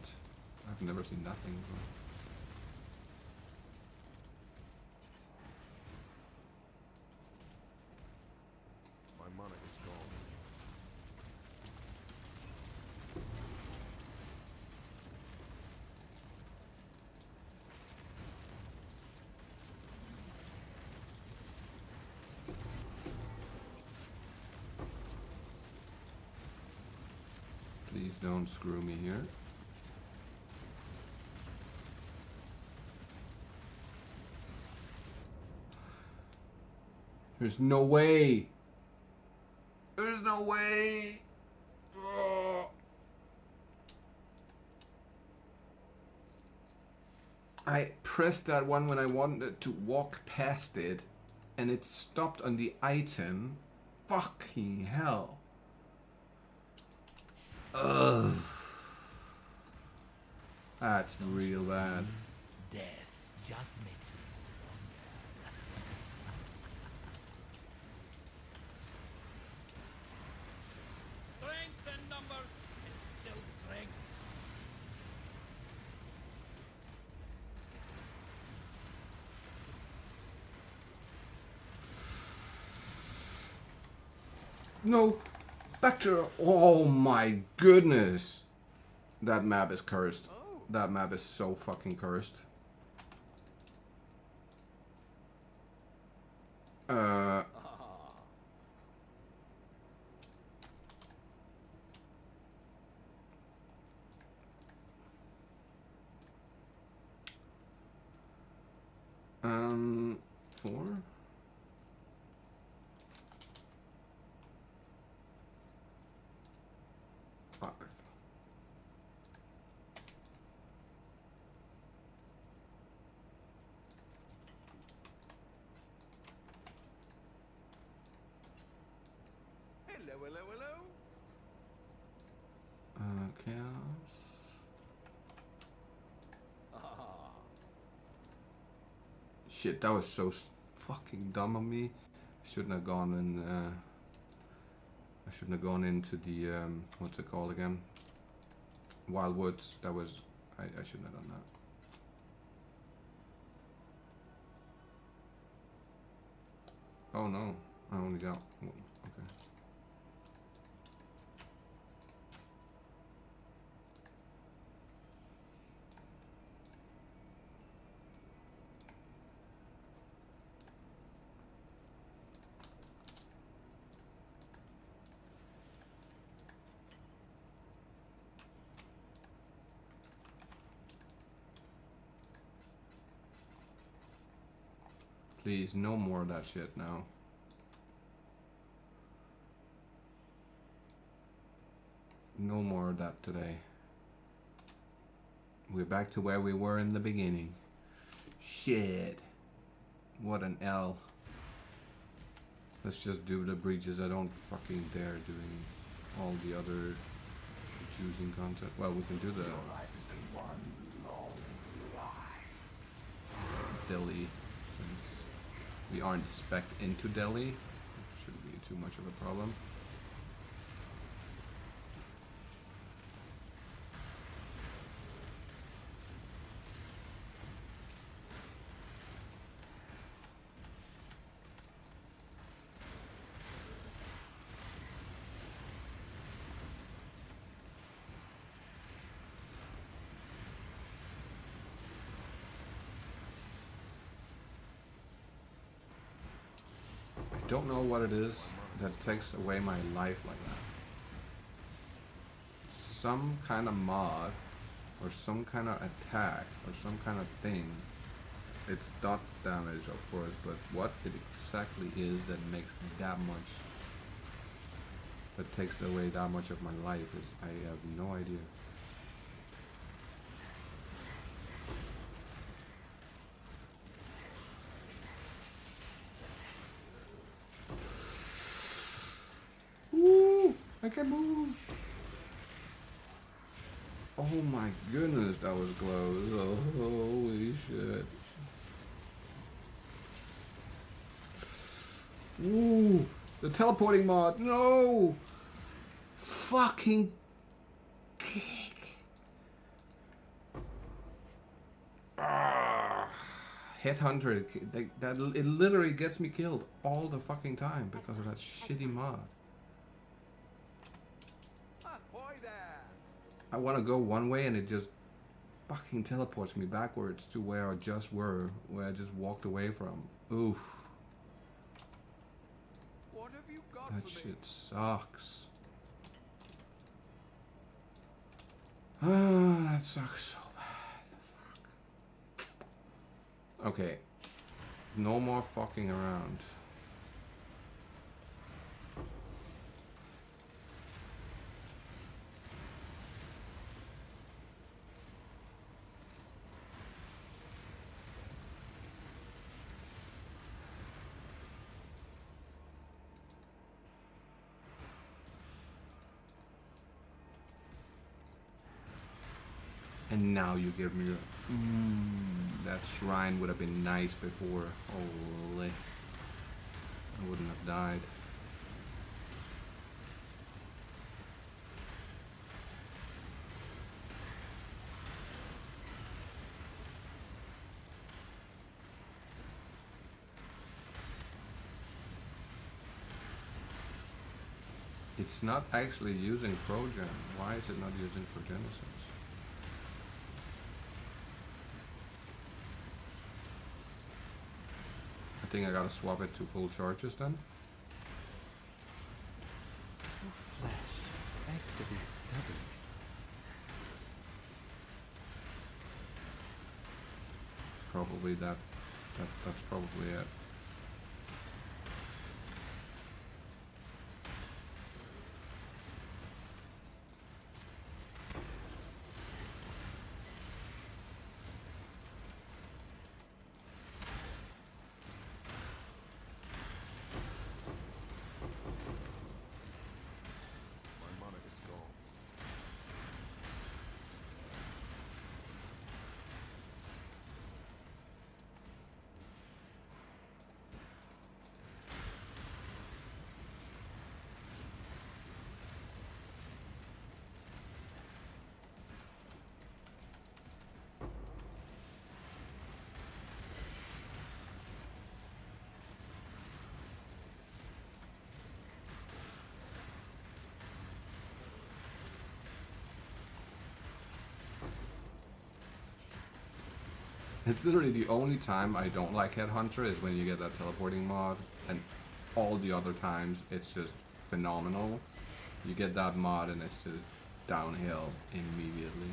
I've never seen nothing. My money is gone. Please don't screw me here. There's no way. There's no way. Ugh. I pressed that one when I wanted to walk past it, and it stopped on the item. Fucking hell. Ugh. That's real bad. Death just makes me stronger. Strength in numbers is still strength. No. Back to... Oh my goodness. That map is cursed. That map is so fucking cursed. Four? Five. Hello, hello, hello. Chaos. Shit, that was so fucking dumb of me. I shouldn't have gone in. I shouldn't have gone into the what's it called again? Wild Woods. That was. I shouldn't have done that. Oh no! I only got. Well, okay. Please, no more of that shit now. No more of that today. We're back to where we were in the beginning. Shit. What an L. Let's just do the breaches. I don't fucking dare doing all the other choosing content. Well, we can do the Delhi, since we aren't spec into Delhi. It shouldn't be too much of a problem. I don't know what it is that takes away my life like that. Some kind of mod, or some kind of attack, or some kind of thing. It's dot damage, of course, but what it exactly is that makes that much, that takes away that much of my life is, I have no idea. I can move. Oh my goodness, that was close. Oh, holy shit. Ooh, the teleporting mod. No. Fucking dick. Headhunter. It literally gets me killed all the fucking time because of that shitty mod. I want to go one way and it just fucking teleports me backwards to where I just were, where I just walked away from. Oof. What have you got That for me? shit sucks. Ah, that sucks so bad. Fuck. Okay. No more fucking around. And now you give me that shrine would have been nice before. Holy. I wouldn't have died. It's not actually using Progen. Why is it not using Progenesis? I think I gotta swap it to full charges then. Oh, flesh. Begs to be stubborn. Probably that's probably it. My monarch is gone. It's literally the only time I don't like Headhunter is when you get that teleporting mod, and all the other times it's just phenomenal. You get that mod and it's just downhill immediately.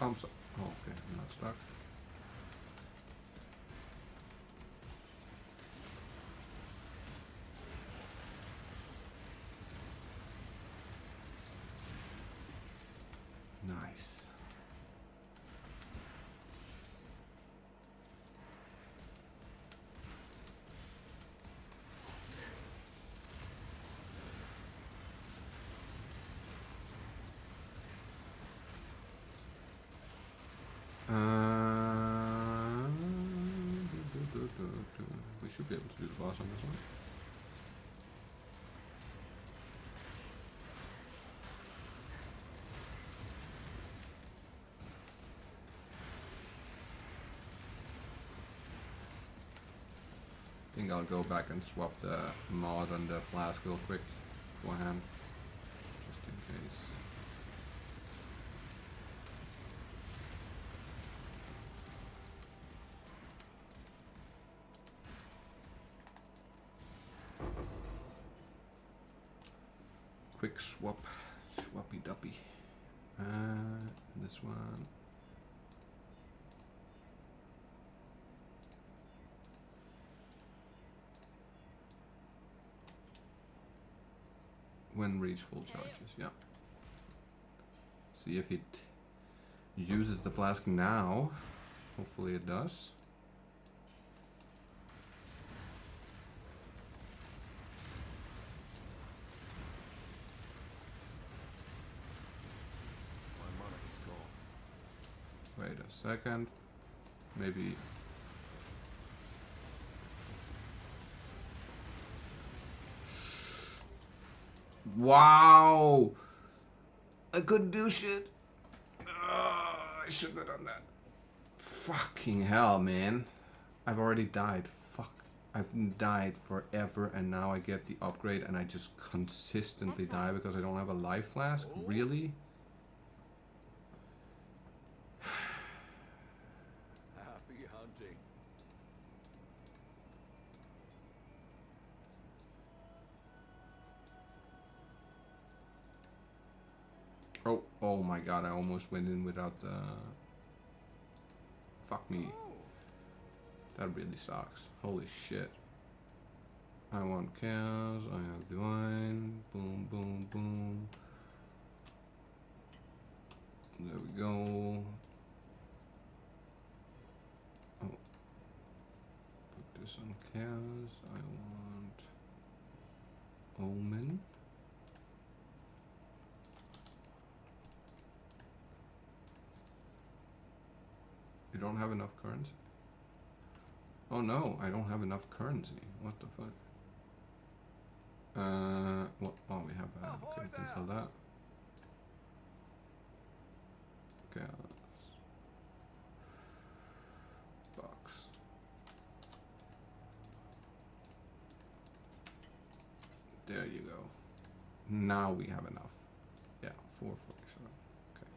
I'm so. Oh, okay, I'm not stuck. Nice. We should be able to do the boss on this one. I think I'll go back and swap the mod on the flask real quick beforehand, just in case. Quick swap, swappy duppy. This one. When reach full charges, yeah. See if it uses the flask now. Hopefully it does. Wait a second. Maybe. Wow! I couldn't do shit. I shouldn't have done that. Fucking hell, man. I've already died. Fuck. I've died forever and now I get the upgrade and I just consistently die because I don't have a life flask? Really? Happy hunting. Oh my god, I almost went in without the... Fuck me. That really sucks. Holy shit. I want chaos, I have divine. Boom, boom, boom. There we go. Oh. Put this on chaos. I want omen. You don't have enough currency? Oh no, I don't have enough currency. What the fuck? What? Oh, we have that. Okay, we can sell that. Okay, box. There you go. Now we have enough. Yeah, 447. Okay.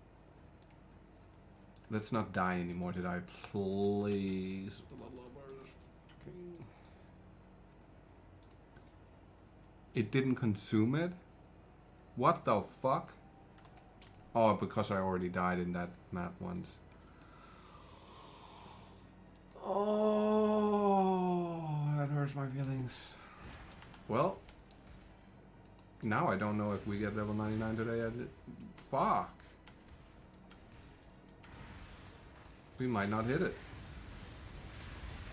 Let's not die anymore today, please. Okay. It didn't consume it? What the fuck? Oh, because I already died in that map once. Oh, that hurts my feelings. Well, now I don't know if we get level 99 today. Fuck. We might not hit it.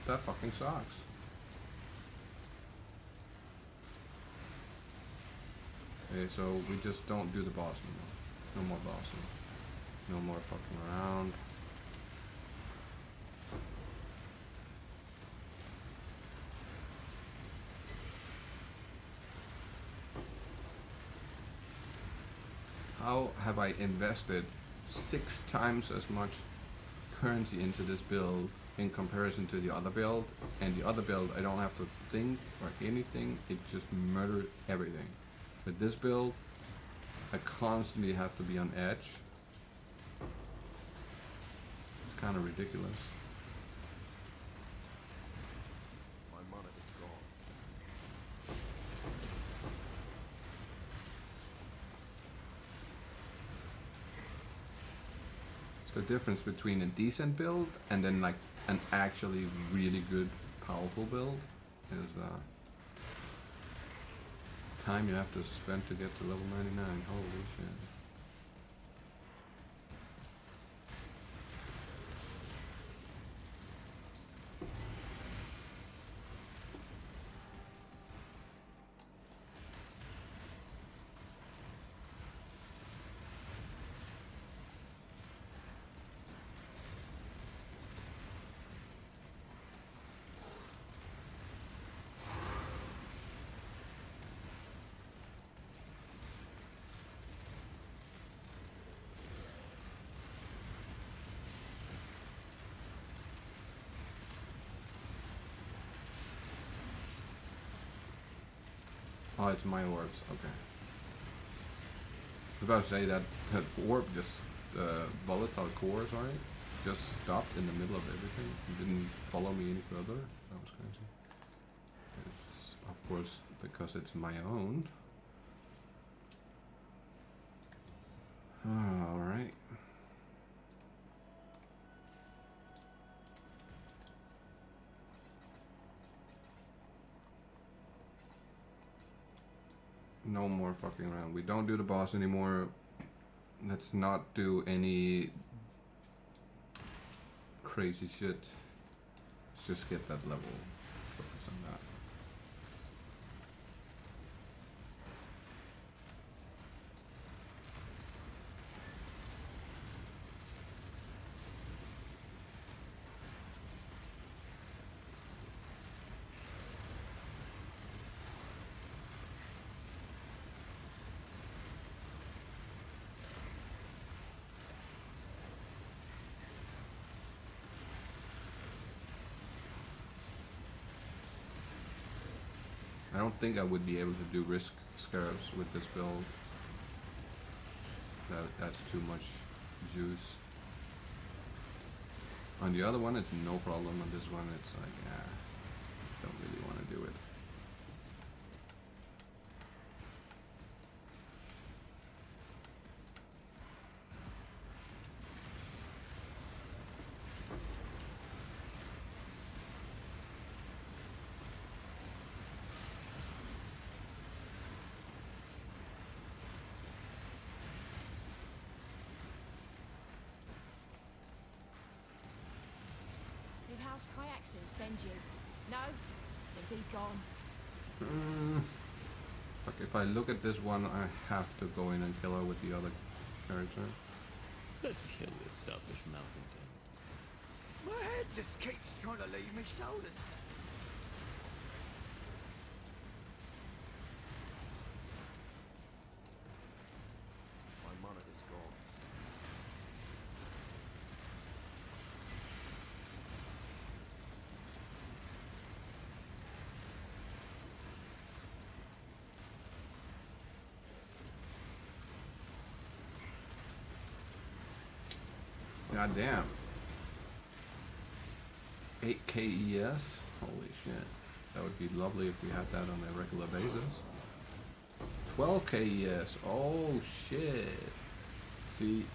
That fucking sucks. Okay, so we just don't do the boss anymore. No more bossing. No more fucking around. How have I invested 6 times as much currency into this build in comparison to the other build? And the other build, I don't have to think or anything. It just murdered everything. With this build, I constantly have to be on edge. It's kind of ridiculous. My money is gone. It's the difference between a decent build and then like an actually really good, powerful build is time you have to spend to get to level 99. Holy shit. Oh, it's my orbs. Okay. I was about to say that orb just volatile core, sorry, just stopped in the middle of everything. It didn't follow me any further. That was crazy. It's of course because it's my own. All right. No more fucking around. We don't do the boss anymore. Let's not do any crazy shit. Let's just get that level. Focus on that. I don't think I would be able to do risk scarabs with this build. That's too much juice. On the other one, it's no problem. On this one, it's like, don't really want to do it. Did House Kayakson send you? No? Then be gone. Fuck, if I look at this one, I have to go in and kill her with the other character. Let's kill this selfish malcontent. My head just keeps trying to leave my shoulders. My monitor's gone. God damn. 8 KES? Holy shit. That would be lovely if we had that on a regular basis. 12 KES. Oh shit. See,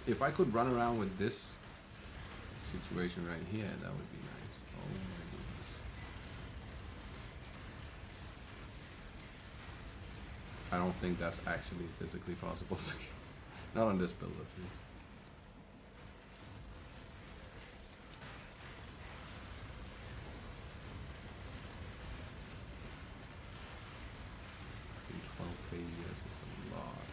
if I could run around with this situation right here, that would be nice. Oh my goodness. I don't think that's actually physically possible. Not on this build at least. Yes, it's a lot.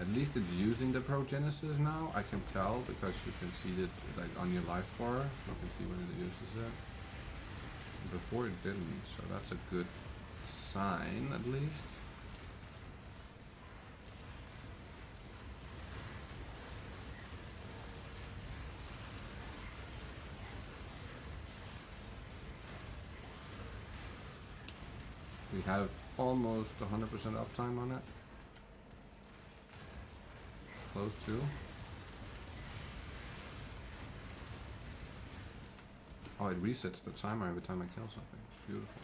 At least it's using the progenesis now. I can tell because you can see it like on your life bar. You can see when it uses it. Before it didn't, so that's a good sign at least. We have almost 100% uptime on it. Close to. Oh, it resets the timer every time I kill something. Beautiful.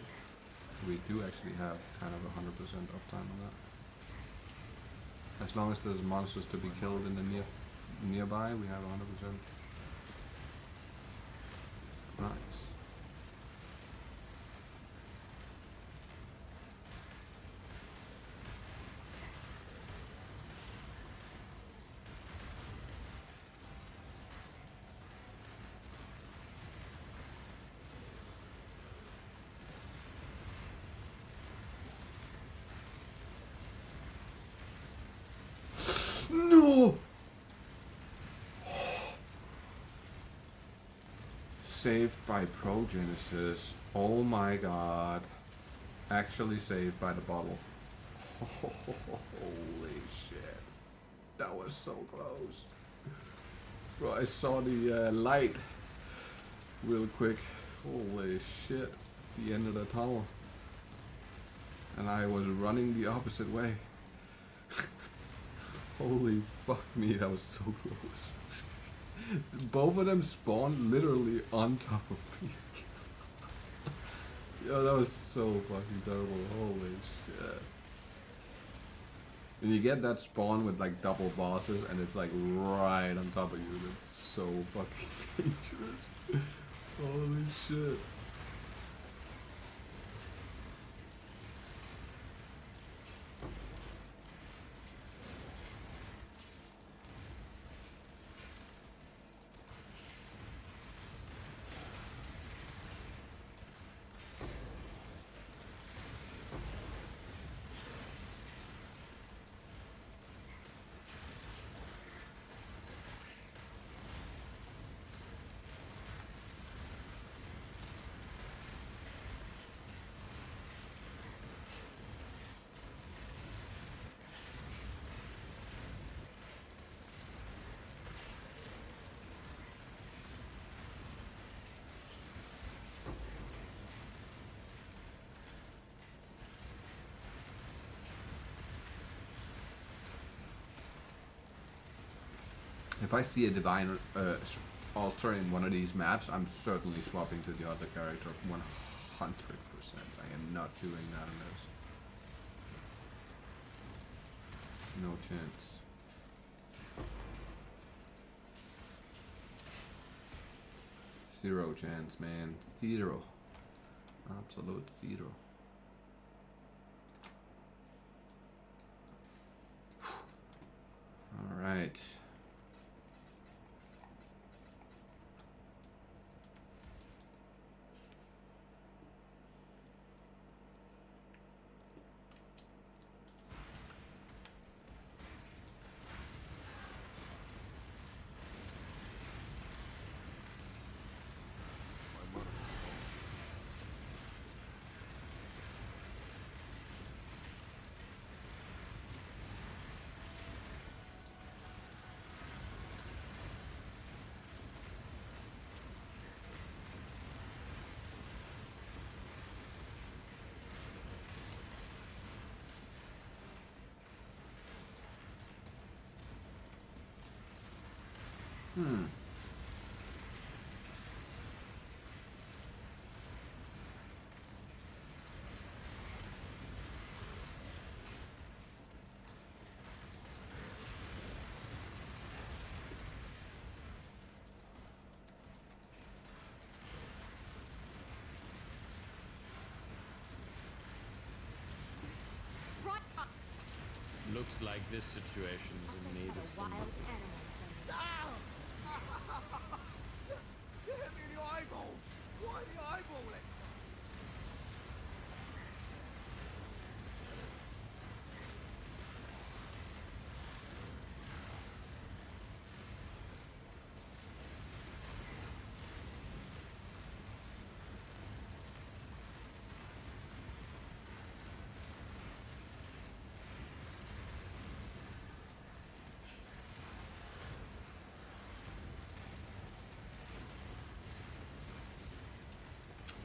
We do actually have kind of 100% uptime on that. As long as there's monsters to be killed in the nearby, we have 100%. Nice. No! Saved by progenesis. Oh my god. Actually saved by the bottle. Holy shit. That was so close. Bro, I saw the light real quick. Holy shit. The end of the tunnel. And I was running the opposite way. Holy fuck me, that was so close. Both of them spawned literally on top of me. Yo, that was so fucking terrible. Holy shit. And you get that spawn with like double bosses and it's like right on top of you. That's so fucking dangerous. Holy shit. If I see a divine altar in one of these maps, I'm certainly swapping to the other character 100%. I am not doing that in this. No chance. Zero chance, man. Zero. Absolute zero. All right. Looks like this situation's in need of some... You hit me in the eyeball! Why are you eyeballing?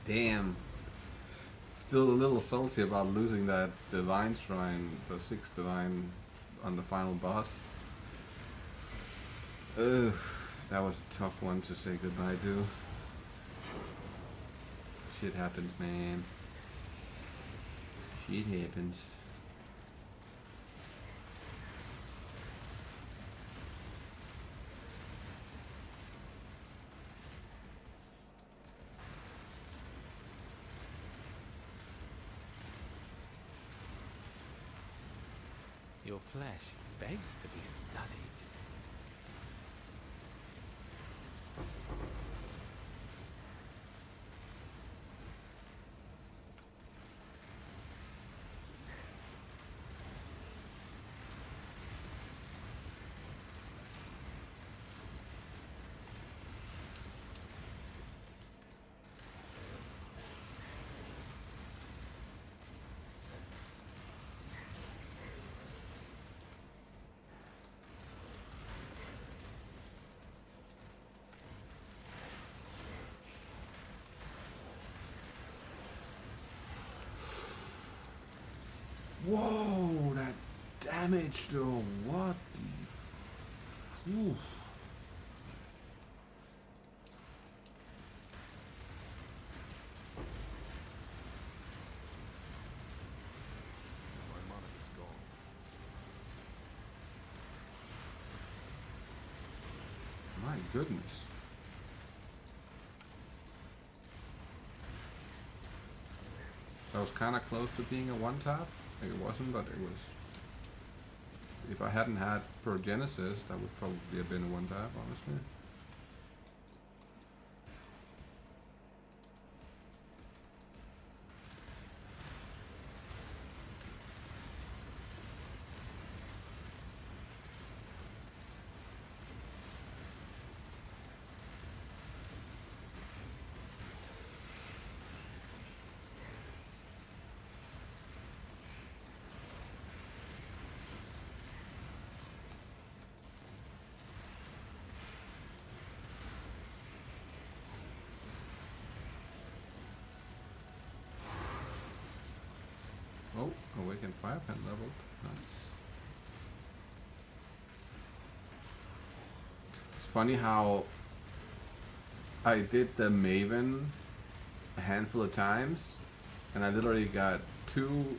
Damn. Still a little salty about losing that divine shrine, the 6th divine on the final boss. Ugh, that was a tough one to say goodbye to. Shit happens, man. Shit happens. Your flesh begs to be studied. Whoa, that damage though, what the oof. My mana is gone. My goodness. That was kinda close to being a one tap. It wasn't, but it was. If I hadn't had Progenesis, that would probably have been a one tap, honestly. Oh, Awakened Firepen leveled. Nice. It's funny how I did the Maven a handful of times, and I literally got 2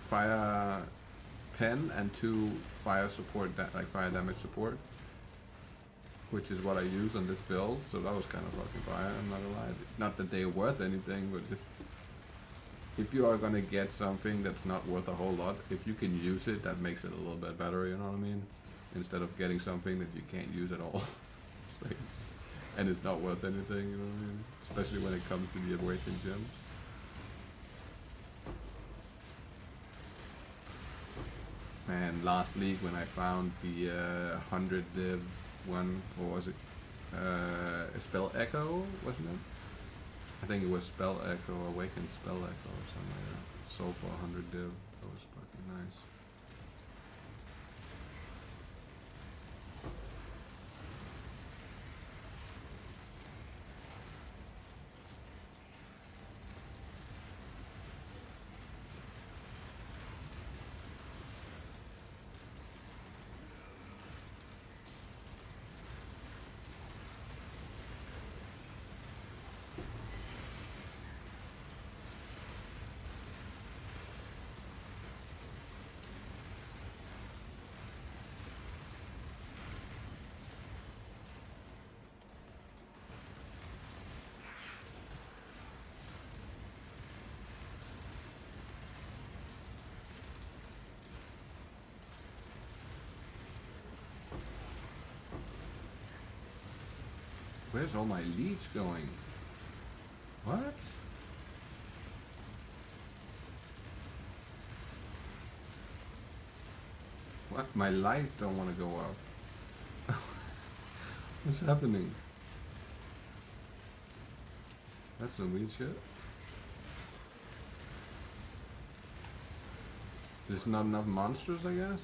fire pen and 2 fire support, like fire damage support, which is what I use on this build. So that was kind of fucking fire. I'm not gonna lie. Not that they're worth anything, but just if you are gonna get something that's not worth a whole lot, if you can use it, that makes it a little bit better. You know what I mean? Instead of getting something that you can't use at all. It's like, and it's not worth anything, you know what I mean? Especially when it comes to the Awakened gems. And last league when I found the 100 div one, or was it Spell Echo, wasn't it? I think it was Spell Echo, Awakened Spell Echo or something like that. Sold for 100 div. That was fucking nice. Where's all my leads going? What? What? My life don't want to go up. What's happening? That's some weird shit. There's not enough monsters, I guess?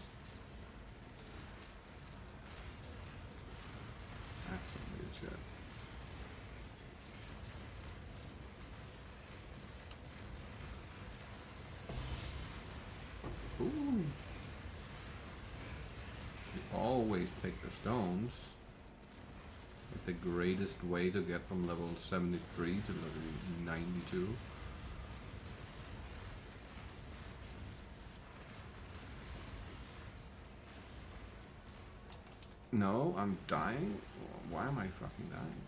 That's some weird shit. always take the stones. But the greatest way to get from level 73 to level 92. No, I'm dying? Why am I fucking dying?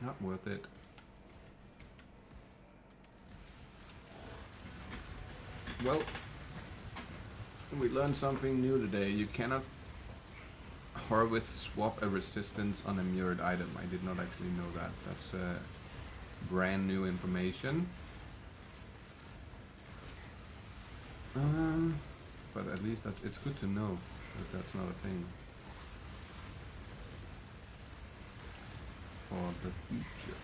Not worth it. Well, we learned something new today. You cannot harvest swap a resistance on a mirrored item. I did not actually know that. That's brand new information. But at least it's good to know that that's not a thing. For the future.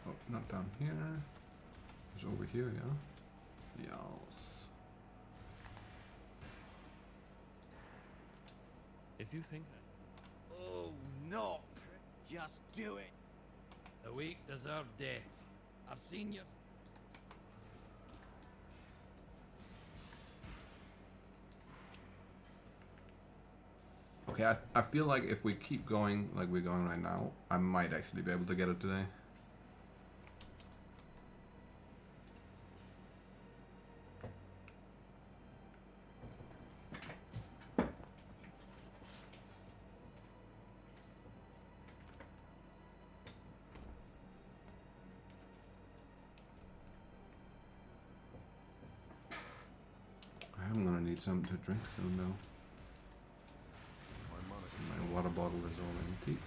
Oh, not down here. It's over here, yeah. Yes. If you think Oh, no. Just do it. The weak deserve death. I've seen you. Okay, I feel like if we keep going like we're going right now, I might actually be able to get it today. I'm gonna need something to drink soon though. My mana My water bottle is all empty.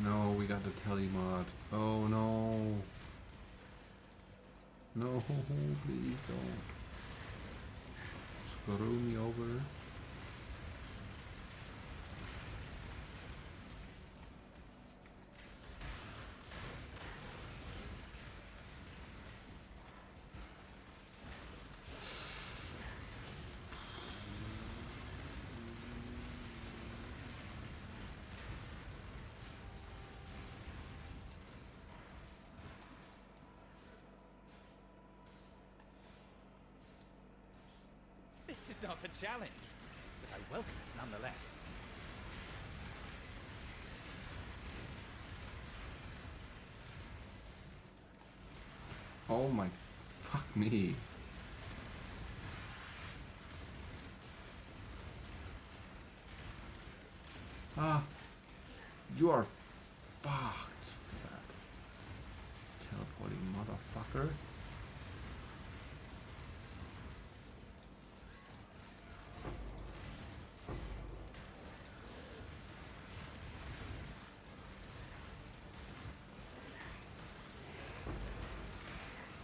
No, we got the telemod. Oh no. No, please don't. Screw me over. This is not a challenge, but I welcome it nonetheless. Oh my, fuck me. Ah, you are fucked for that. Teleporting motherfucker.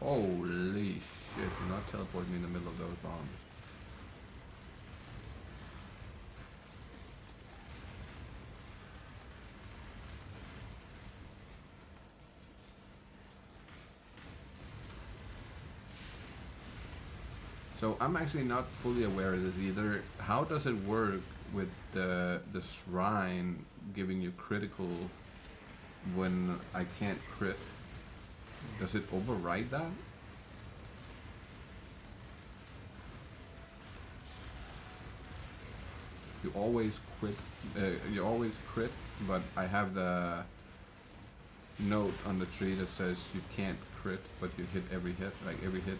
Holy shit, do not teleport me in the middle of those bombs. So I'm actually not fully aware of this either. How does it work with the shrine giving you critical when I can't crit? Does it override that? You always crit, but I have the note on the tree that says you can't crit, but you hit every hit. Like every hit,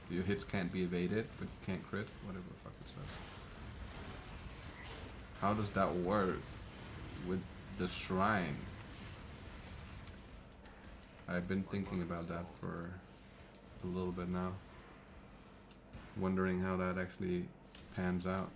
your hits can't be evaded, but you can't crit. Whatever the fuck it says. How does that work with the shrine? I've been thinking about that for a little bit now. Wondering how that actually pans out.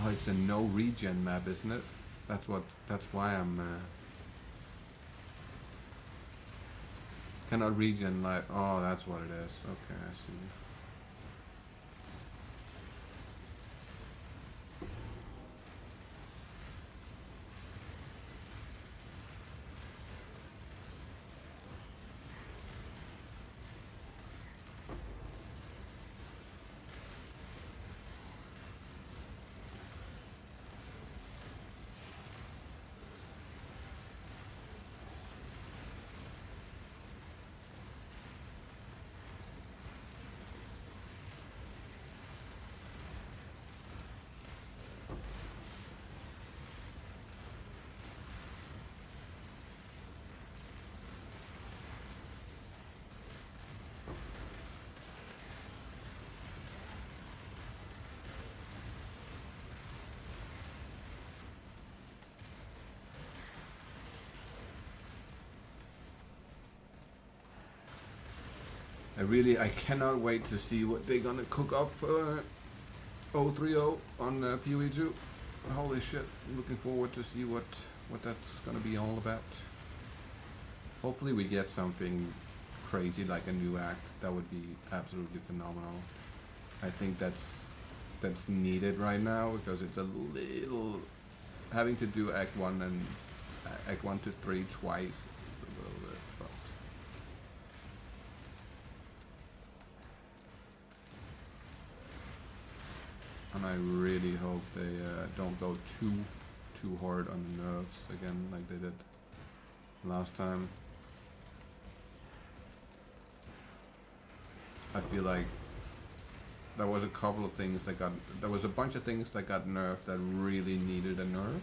Oh, it's a no regen map, isn't it? That's why I'm cannot regen like, oh, that's what it is. Okay, I see. I cannot wait to see what they're gonna cook up for 030 on PoE2. Holy shit, looking forward to see what that's gonna be all about. Hopefully we get something crazy like a new act. That would be absolutely phenomenal. I think that's needed right now because it's a little, having to do Act 1 and Act 1 to 3 twice is a little bit fucked. And I really hope they don't go too hard on the nerves again like they did last time. I feel like there was a couple of things that there was a bunch of things that got nerfed that really needed a nerf.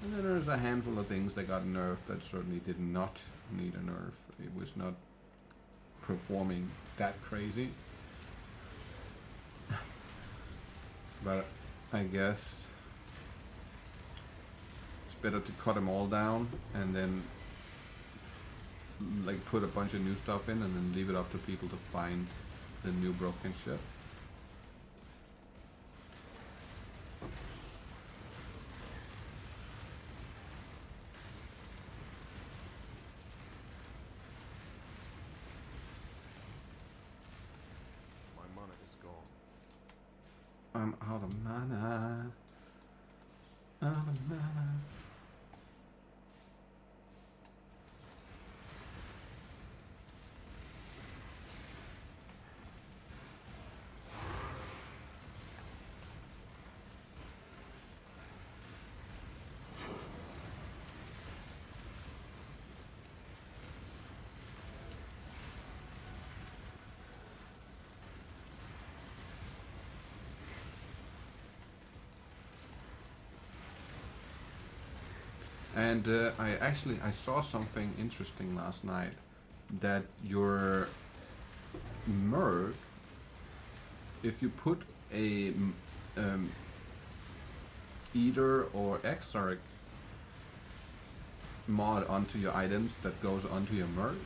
And then there's a handful of things that got nerfed that certainly did not need a nerf. It was not performing that crazy. But I guess it's better to cut them all down and then like put a bunch of new stuff in and then leave it up to people to find the new broken shit. My mana is gone. I'm out of mana. Out of mana. And I saw something interesting last night, that your merc, if you put a Eater or Exarch mod onto your items that goes onto your merc,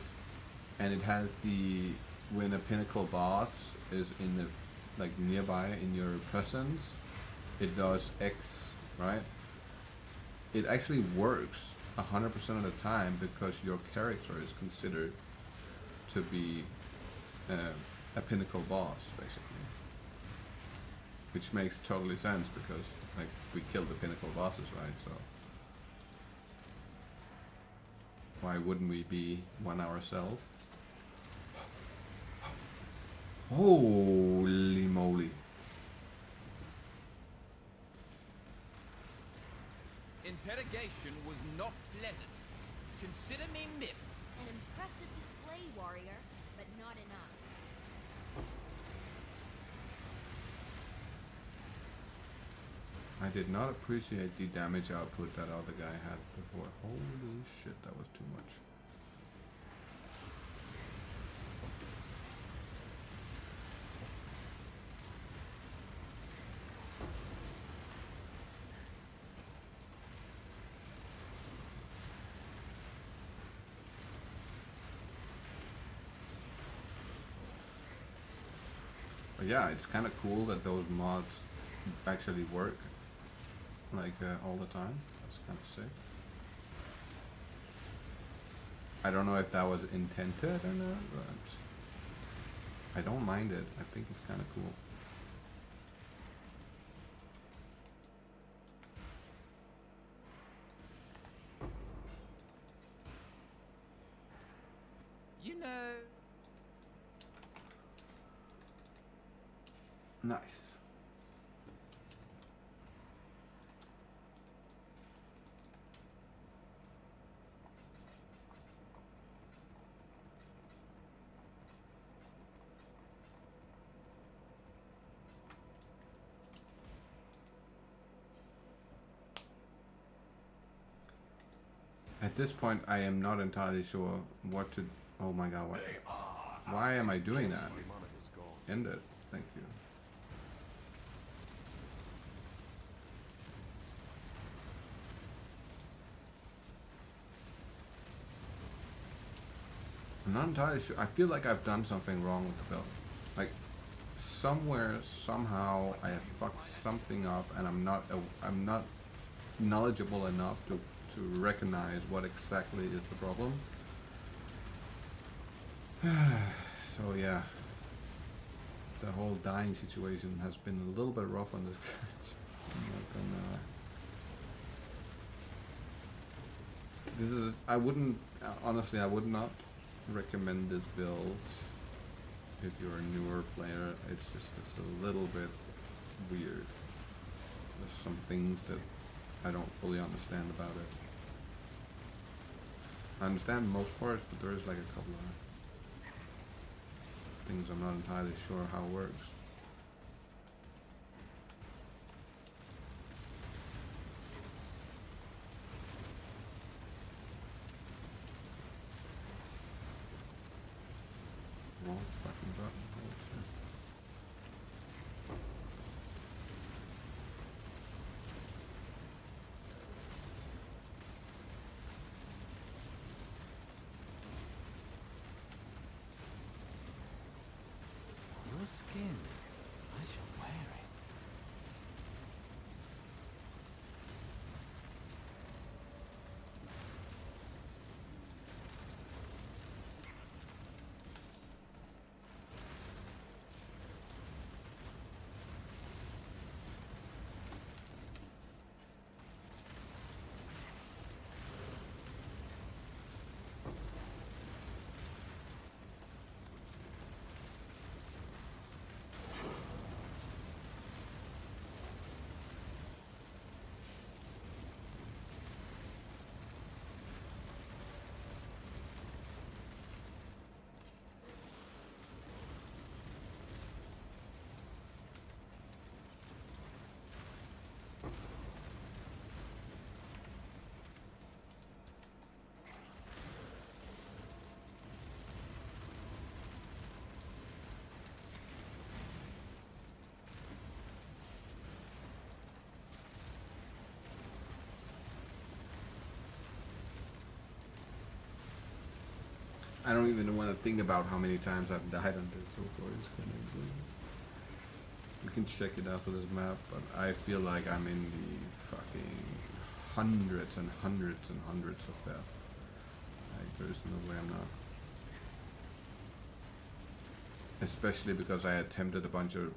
and it has the, when a pinnacle boss is in the like nearby in your presence, it does X, right? It actually works 100% of the time because your character is considered to be a pinnacle boss, basically. Which makes totally sense because like we killed the pinnacle bosses, right? So why wouldn't we be one ourselves? Holy moly. Interrogation was not pleasant. Consider me miffed. An impressive display, warrior, but not enough. I did not appreciate the damage output that other guy had before. Holy shit, that was too much. But yeah, it's kind of cool that those mods actually work, like all the time. That's kind of sick. I don't know if that was intended or not, but I don't mind it. I think it's kind of cool. You know. Nice. At this point, I am not entirely sure what to. Oh my god, what? Why am I doing that? My mana is gone. End it. Thank you. I'm not entirely sure. I feel like I've done something wrong with the build. Like, somewhere, somehow, I have fucked something up, and I'm not knowledgeable enough to recognize what exactly is the problem. So yeah, the whole dying situation has been a little bit rough on this catch. I'm not gonna. This is. I wouldn't. Honestly, I would not recommend this build if you're a newer player. It's a little bit weird. There's some things that I don't fully understand about it. I understand most parts, but there is like a couple of things I'm not entirely sure how it works. Wrong fucking button. Holy shit. Your skin. I shall wear it. I don't even want to think about how many times I've died on this so far. It's kind of insane. You can check it out for this map, but I feel like I'm in the fucking hundreds and hundreds and hundreds of death. Like, there's no way I'm not. Especially because I attempted a bunch of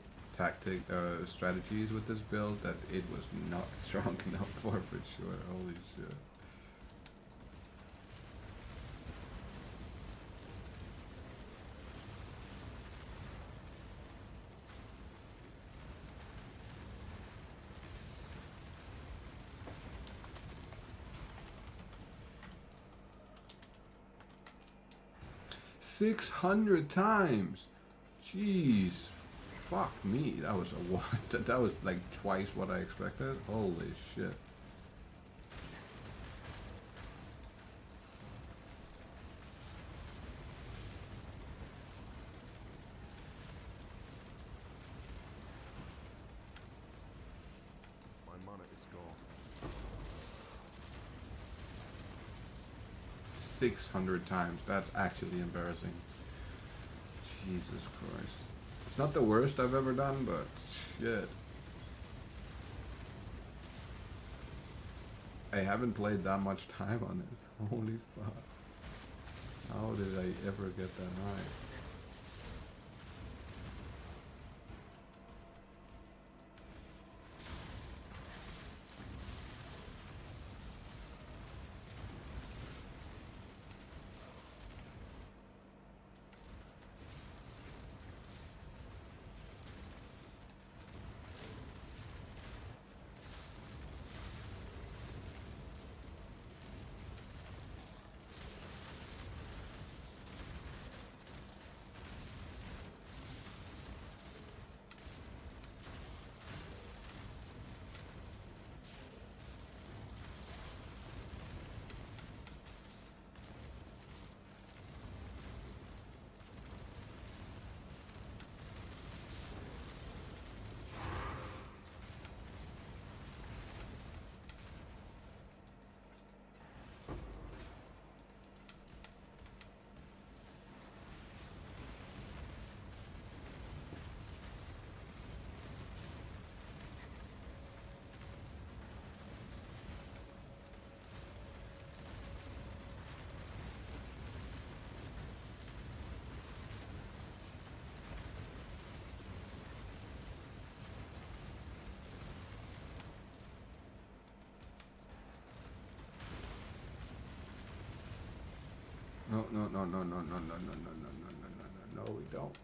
strategies with this build that it was not strong enough for sure. Holy shit. $600. Jeez, fuck me. That was a lot. That was like twice what I expected. Holy shit. My mana is gone. 600 times. That's actually embarrassing. Jesus Christ. It's not the worst I've ever done, but shit. I haven't played that much time on it. Holy fuck. How did I ever get that high? No, no, no, no, no, no, no, no, no, no, no, no, no, we don't.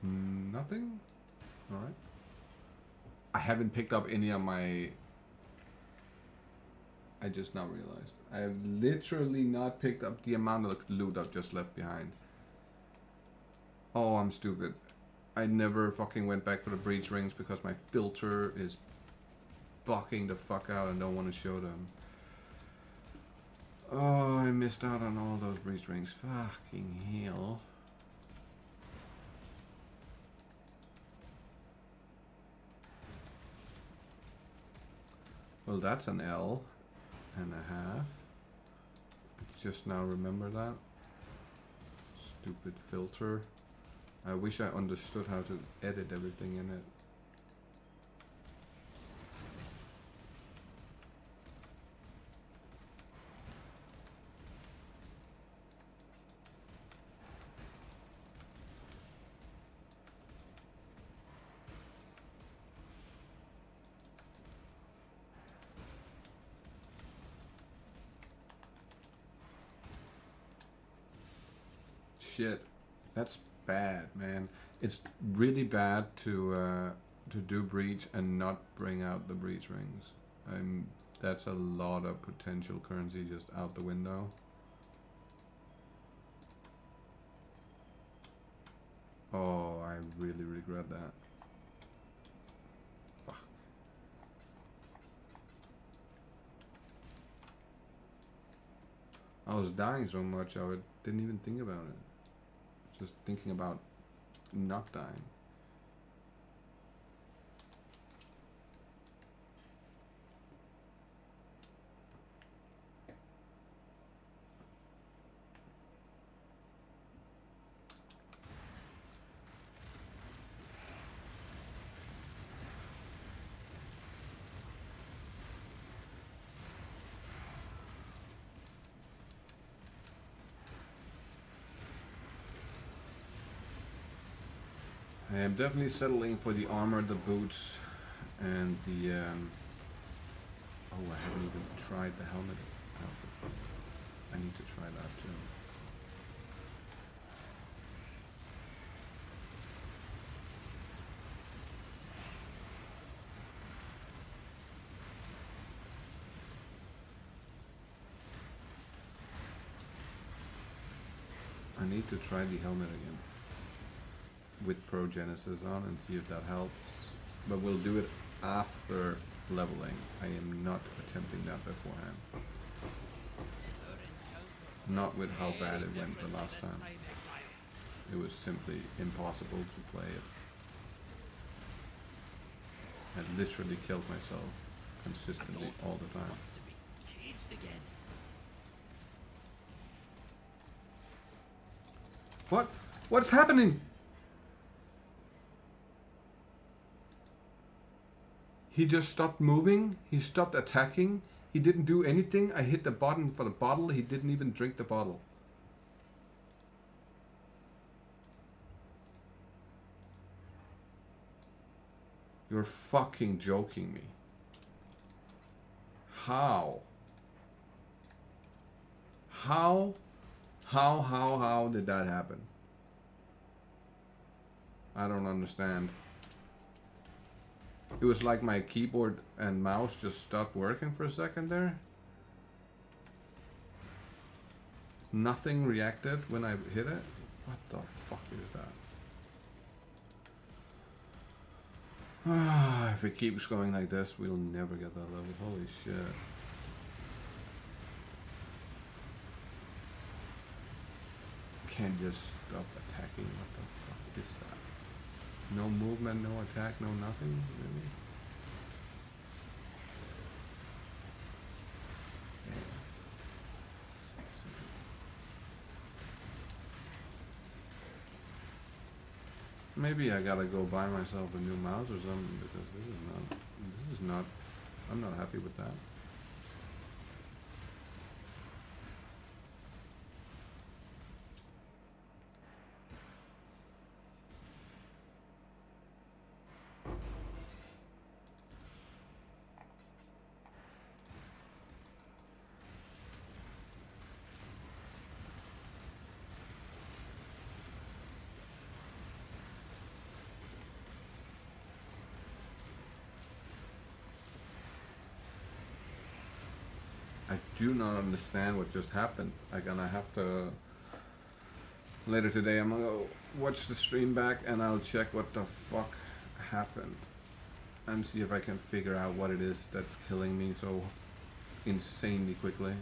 Nothing? Alright. I haven't picked up any of my... I just now realized. I have literally not picked up the amount of loot I've just left behind. Oh, I'm stupid. I never fucking went back for the breach rings because my filter is bucking the fuck out and don't want to show them. Oh, I missed out on all those breach rings. Fucking hell. Well, that's an L and a half. Just now remember that. Stupid filter. I wish I understood how to edit everything in it. Shit, that's bad, man. It's really bad to do breach and not bring out the breach rings. That's a lot of potential currency just out the window. Oh, I really regret that. Fuck. I was dying so much I didn't even think about it. Just thinking about not dying. I am definitely settling for the armor, the boots, and the oh, I haven't even tried the helmet outfit. I need to try that too. I need to try the helmet again with Pro Genesis on and see if that helps. But we'll do it after leveling. I am not attempting that beforehand. Not with how bad it went the last time. It was simply impossible to play it. I literally killed myself consistently all the time. What? What's happening? He just stopped moving. He stopped attacking. He didn't do anything. I hit the button for the bottle. He didn't even drink the bottle. You're fucking joking me. How? How did that happen? I don't understand. It was like my keyboard and mouse just stopped working for a second there. Nothing reacted when I hit it. What the fuck is that? If it keeps going like this, we'll never get that level. Holy shit. Can't just stop attacking. What the fuck is that? No movement, no attack, no nothing, really? Yeah. It's insane. Maybe I gotta go buy myself a new mouse or something, because this is not, I'm not happy with that. I do not understand what just happened. I'm gonna have to later today. I'm gonna go watch the stream back and I'll check what the fuck happened and see if I can figure out what it is that's killing me so insanely quickly.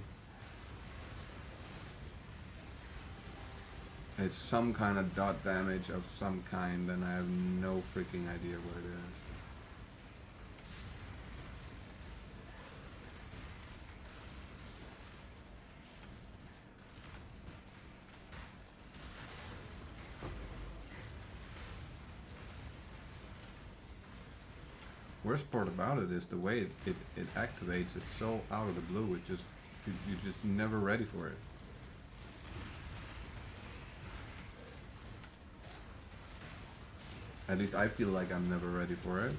It's some kind of dot damage of some kind and I have no freaking idea what it is. Worst part about it is the way it activates. It's so out of the blue. It just you're just never ready for it. At least I feel like I'm never ready for it.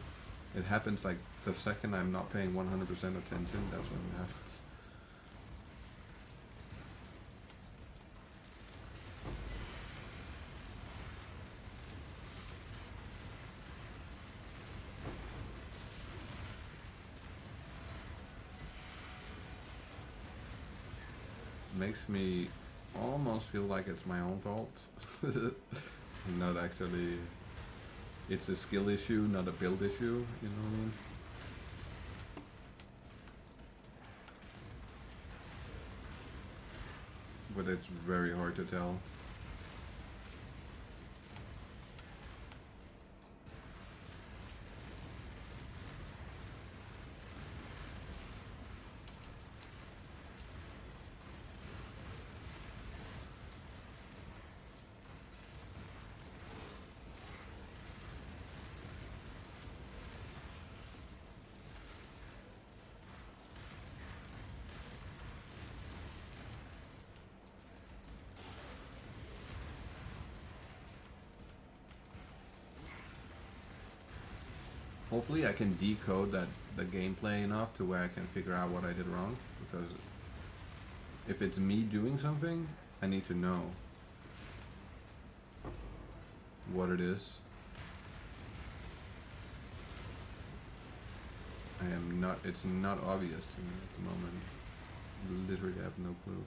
It happens like the second I'm not paying 100% attention. That's when it happens. Makes me almost feel like it's my own fault. Not actually, it's a skill issue, not a build issue, you know what I mean? But it's very hard to tell. hopefully I can decode the gameplay enough to where I can figure out what I did wrong, because if it's me doing something, I need to know what it is. It's not obvious to me at the moment. Literally have no clue.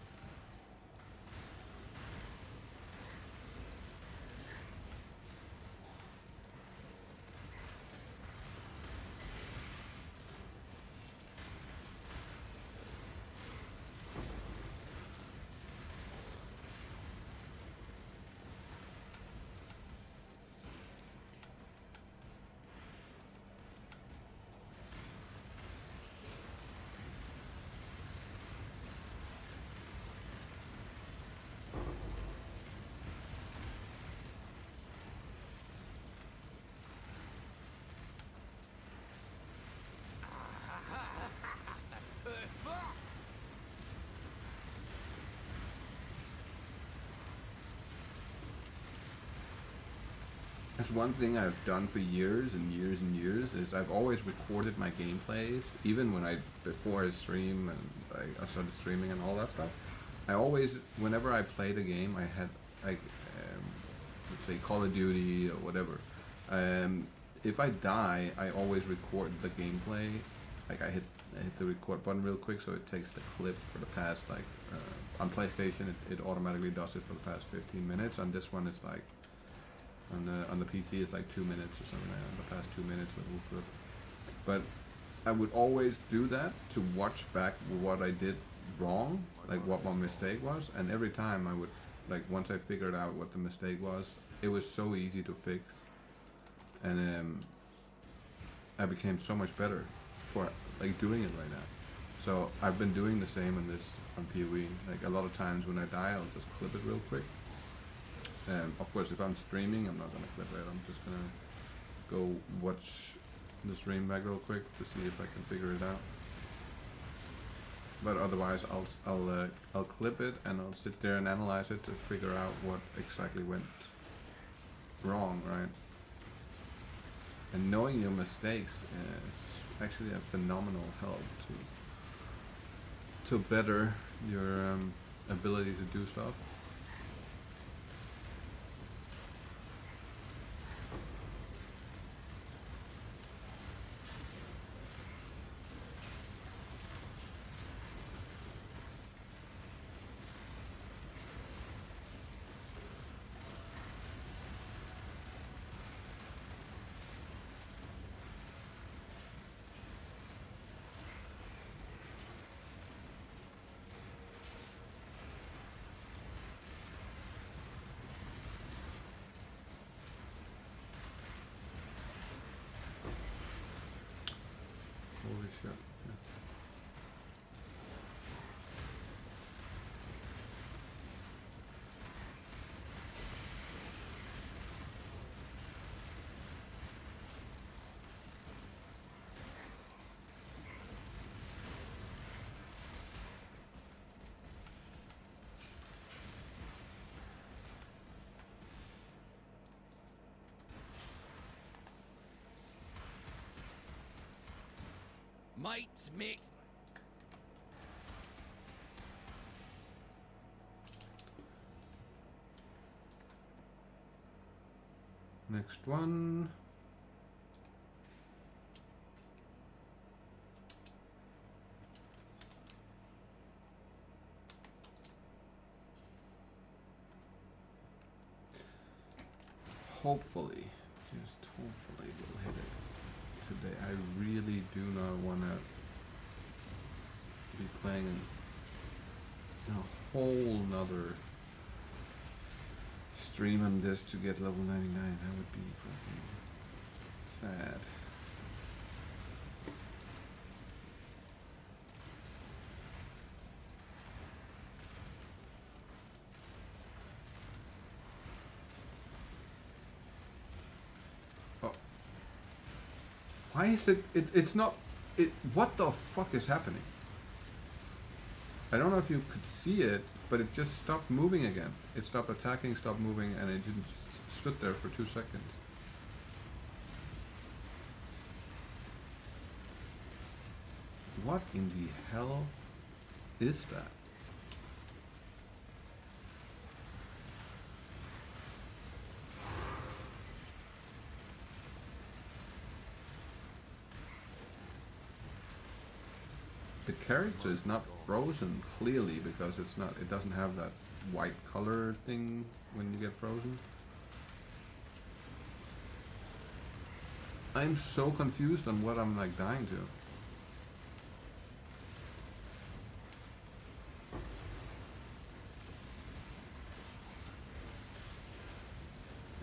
That's one thing I've done for years and years and years, is I've always recorded my gameplays, even when before I stream and I started streaming and all that stuff. I always, whenever I played a game, I had like, let's say Call of Duty or whatever. If I die, I always record the gameplay. Like I hit the record button real quick, so it takes the clip for the past, like, on PlayStation it automatically does it for the past 15 minutes. On this one it's like, on the PC it's like 2 minutes or something like that, the past 2 minutes with the clip. But I would always do that to watch back what I did wrong, like what my mistake was, and every time I would, like, once I figured out what the mistake was, it was so easy to fix, and I became so much better for like doing it right now. So I've been doing the same on PoE. Like a lot of times when I die, I'll just clip it real quick. Of course, if I'm streaming, I'm not gonna clip it. I'm just gonna go watch the stream back real quick to see if I can figure it out. But otherwise, I'll clip it and I'll sit there and analyze it to figure out what exactly went wrong, right? And knowing your mistakes is actually a phenomenal help to better your ability to do stuff. Holy shit. Yeah. Might makes. Next one. Hopefully, just hopefully we'll hit it today. I really do not want to be playing a whole nother stream on this to get level 99. That would be fucking sad. Why is it's not, what the fuck is happening? I don't know if you could see it, but it just stopped moving again. It stopped attacking, stopped moving, and it just stood there for 2 seconds. What in the hell is that? The character is not frozen clearly because it's not. It doesn't have that white color thing when you get frozen. I'm so confused on what I'm like dying to.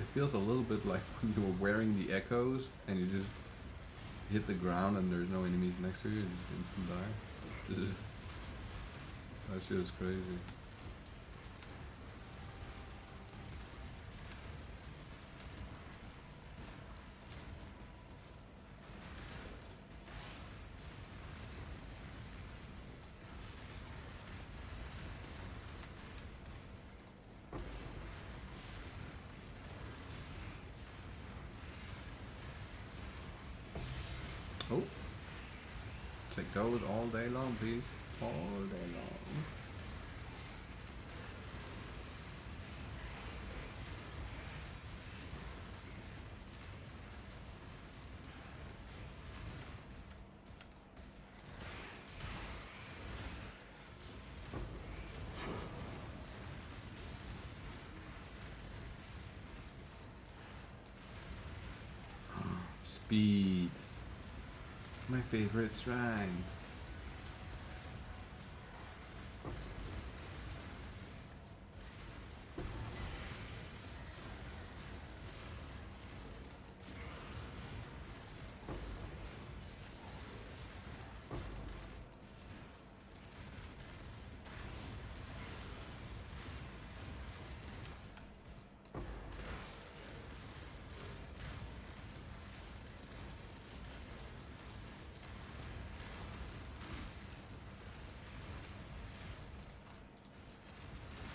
It feels a little bit like when you were wearing the echoes and you just hit the ground and there's no enemies next to you, you just instant die. That shit is crazy. Oh, take those all day long, please. All day long. Speed. My favorite shrine.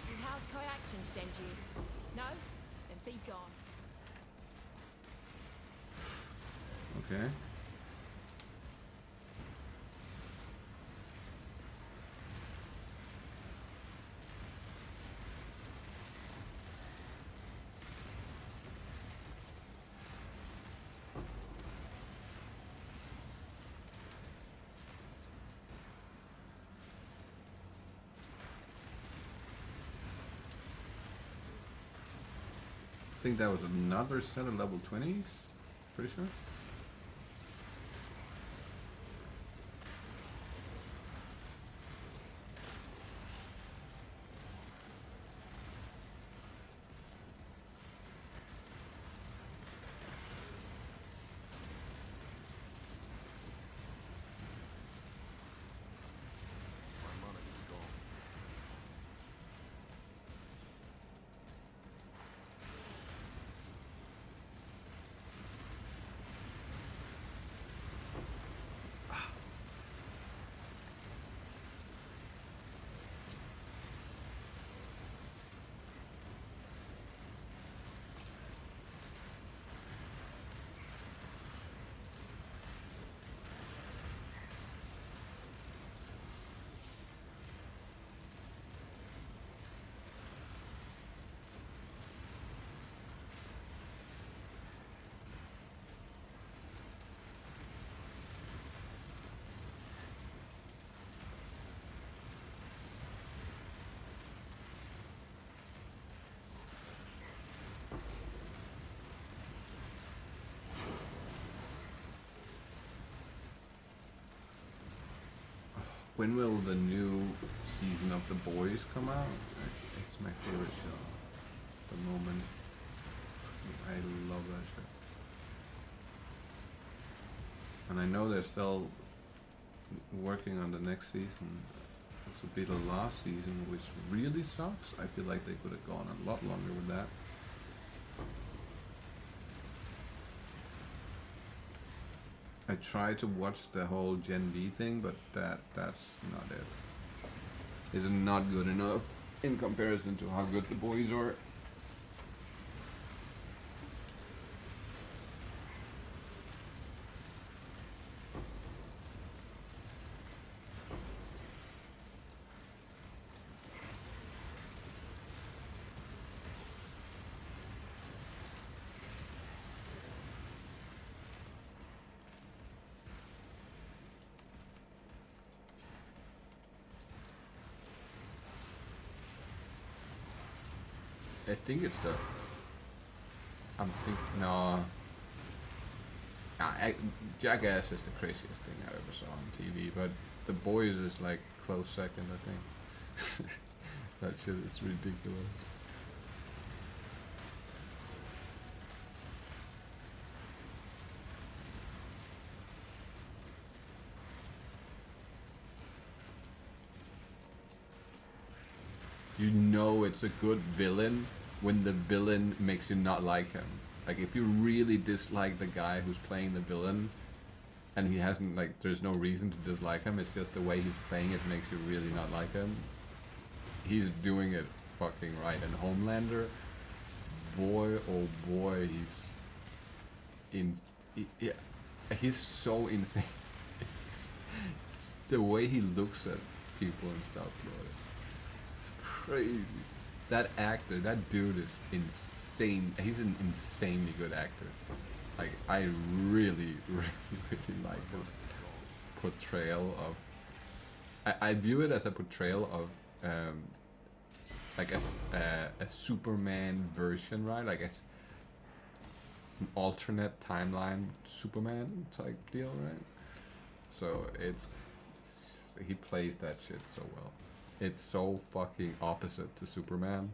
And how's Kyaxin send you? No? Then be gone. Okay. I think that was another set of level 20s. Pretty sure. My mana is gone. When will the new season of The Boys come out? It's my favorite show at the moment. I love that show. And I know they're still working on the next season. This will be the last season, which really sucks. I feel like they could have gone a lot longer with that. I tried to watch the whole Gen V thing, but that's not it. It's not good enough in comparison to how good The Boys are. I think it's the. I'm thinking no. Jackass is the craziest thing I ever saw on TV, but The Boys is like close second, I think. That shit is ridiculous. You know it's a good villain when the villain makes you not like him. Like if you really dislike the guy who's playing the villain and he hasn't, like, there's no reason to dislike him, it's just the way he's playing it makes you really not like him. He's doing it fucking right. And Homelander, boy oh boy, he's so insane. The way he looks at people and stuff, bro. Crazy. That actor, that dude is insane. He's an insanely good actor. Like, I really, really like his portrayal of. I view it as a portrayal of, like a Superman version, right? Like it's an alternate timeline Superman type deal, right? So he plays that shit so well. It's so fucking opposite to Superman.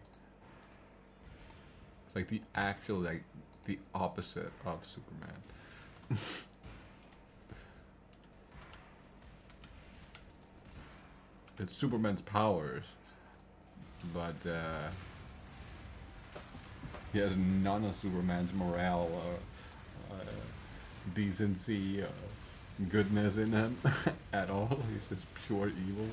It's like the actual, like, the opposite of Superman. It's Superman's powers, but he has none of Superman's morale or decency or goodness in him at all. He's just pure evil.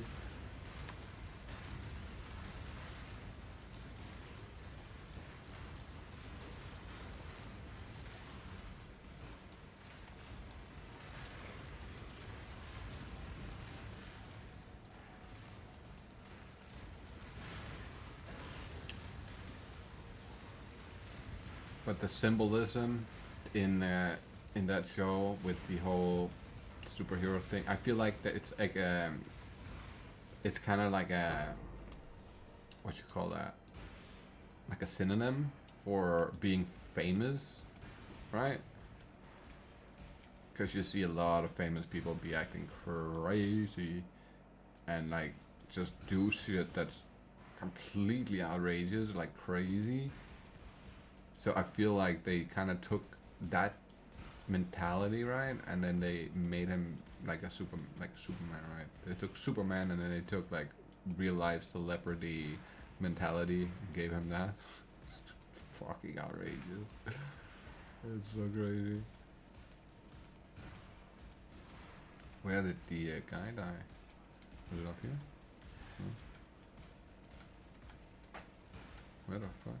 But the symbolism in that show with the whole superhero thing, I feel like that it's like it's kind of like a, what you call that, like a synonym for being famous, right? Because you see a lot of famous people be acting crazy and like just do shit that's completely outrageous, like crazy. So I feel like they kind of took that mentality, right, and then they made him like Superman, right? They took Superman and then they took like real life celebrity mentality and gave him that. It's fucking outrageous. It's so crazy. Where did the guy die? Was it up here? No. Where the fuck?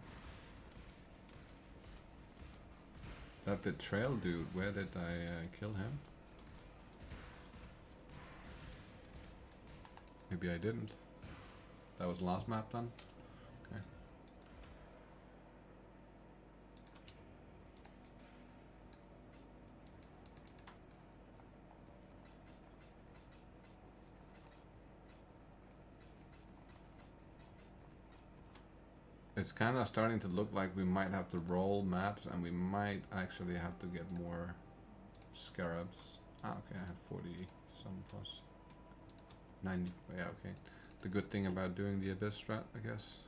That betrayal dude, where did I kill him? Maybe I didn't. That was last map then? Okay. It's kind of starting to look like we might have to roll maps and we might actually have to get more scarabs. Ah, okay, I have 40 some plus 90. Yeah, okay. The good thing about doing the abyss strat, I guess.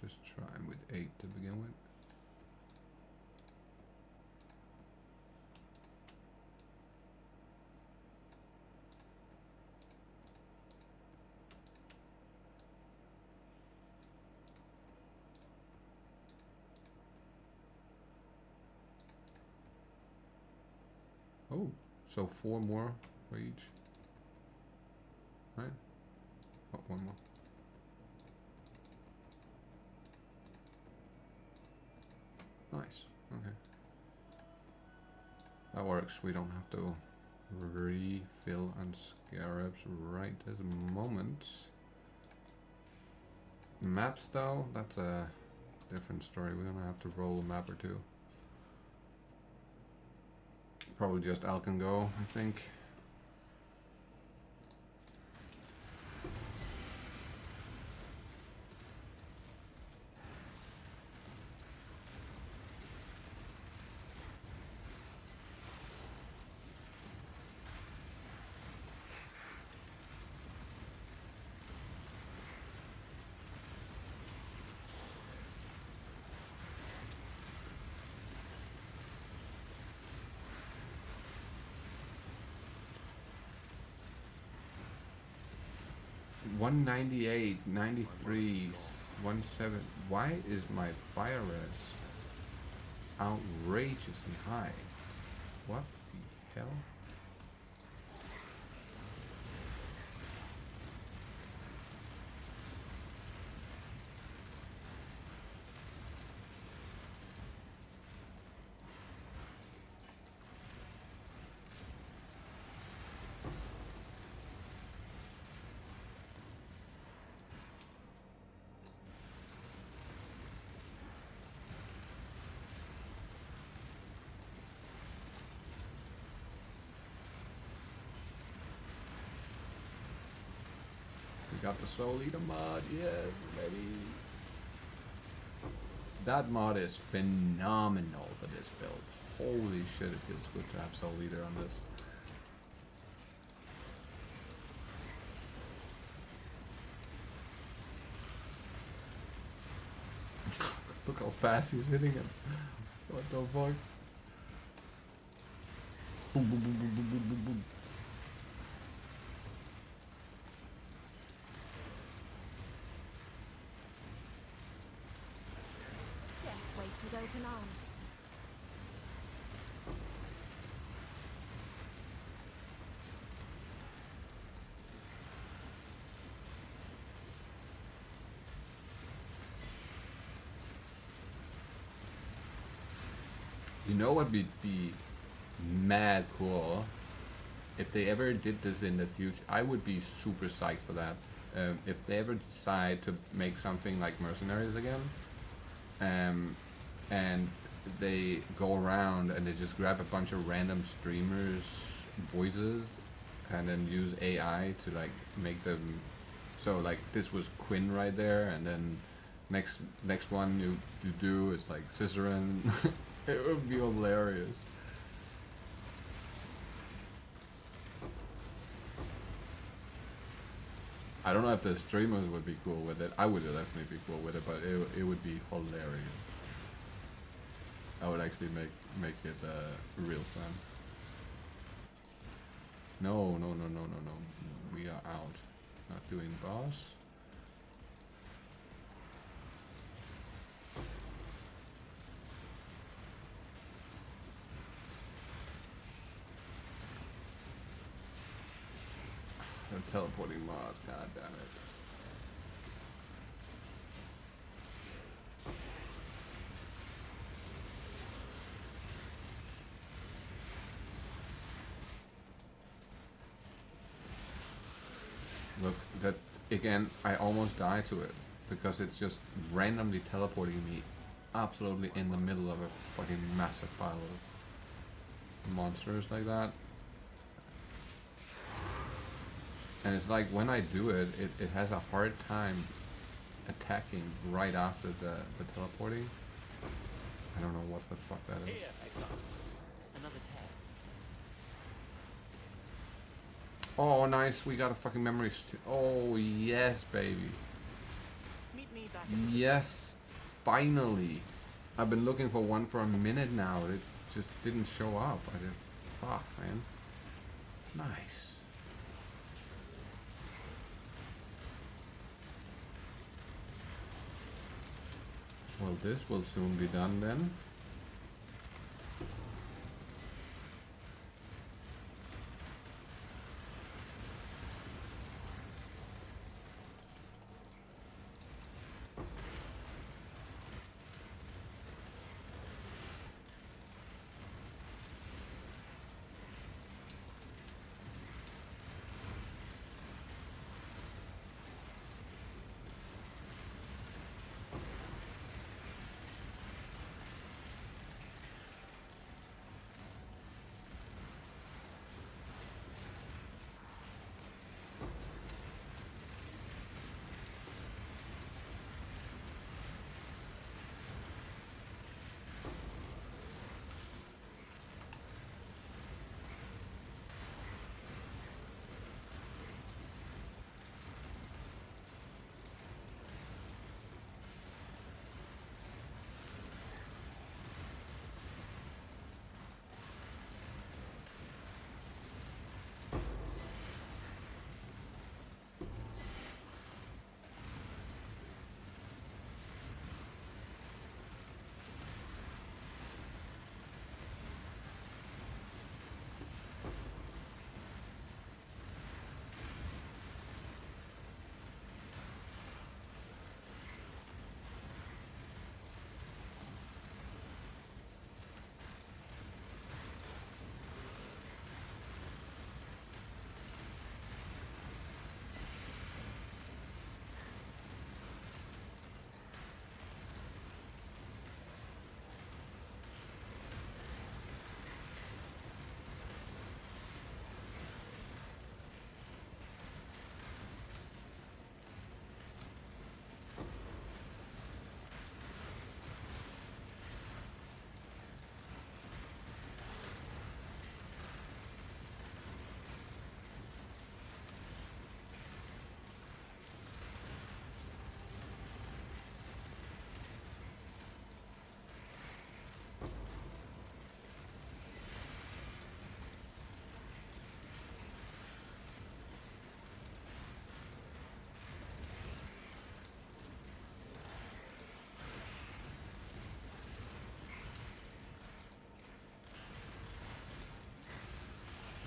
Just trying with 8 to begin with. Oh, so 4 more for each, right? Oh, 1 more. Nice, okay. That works, we don't have to refill on scarabs right this moment. Maps though, that's a different story. We're gonna have to roll a map or two. probably just Alcan go, I think. $198, 93, 17. Why is my fire res outrageously high? What the hell? We got the Soul Eater mod, yes, baby. That mod is phenomenal for this build. Holy shit, it feels good to have Soul Eater on this. Look how fast he's hitting him. What the fuck? Boom, boom, boom, boom, boom, boom, boom, boom. Death waits with open arms. You know what would be mad cool? If they ever did this in the future, I would be super psyched for that. If they ever decide to make something like Mercenaries again, and they go around and they just grab a bunch of random streamers' voices and then use AI to like make them, so like this was Quinn right there, and then next one you do is like Cicerin. It would be hilarious. I don't know if the streamers would be cool with it. I would definitely be cool with it, but it would be hilarious. I would actually make it real fun. No. We are out. Not doing boss. The teleporting mod, god damn it. Look, that again, I almost died to it because it's just randomly teleporting me absolutely in the middle of a fucking massive pile of monsters like that. And it's like when I do it, it has a hard time attacking right after the teleporting. I don't know what the fuck that is. Here, Exile. Another tab. Oh, nice. We got a fucking memory. Oh, yes, baby. Meet me back at Yes, finally. I've been looking for one for a minute now. It just didn't show up. I did. Fuck, man. Nice. Well, this will soon be done then.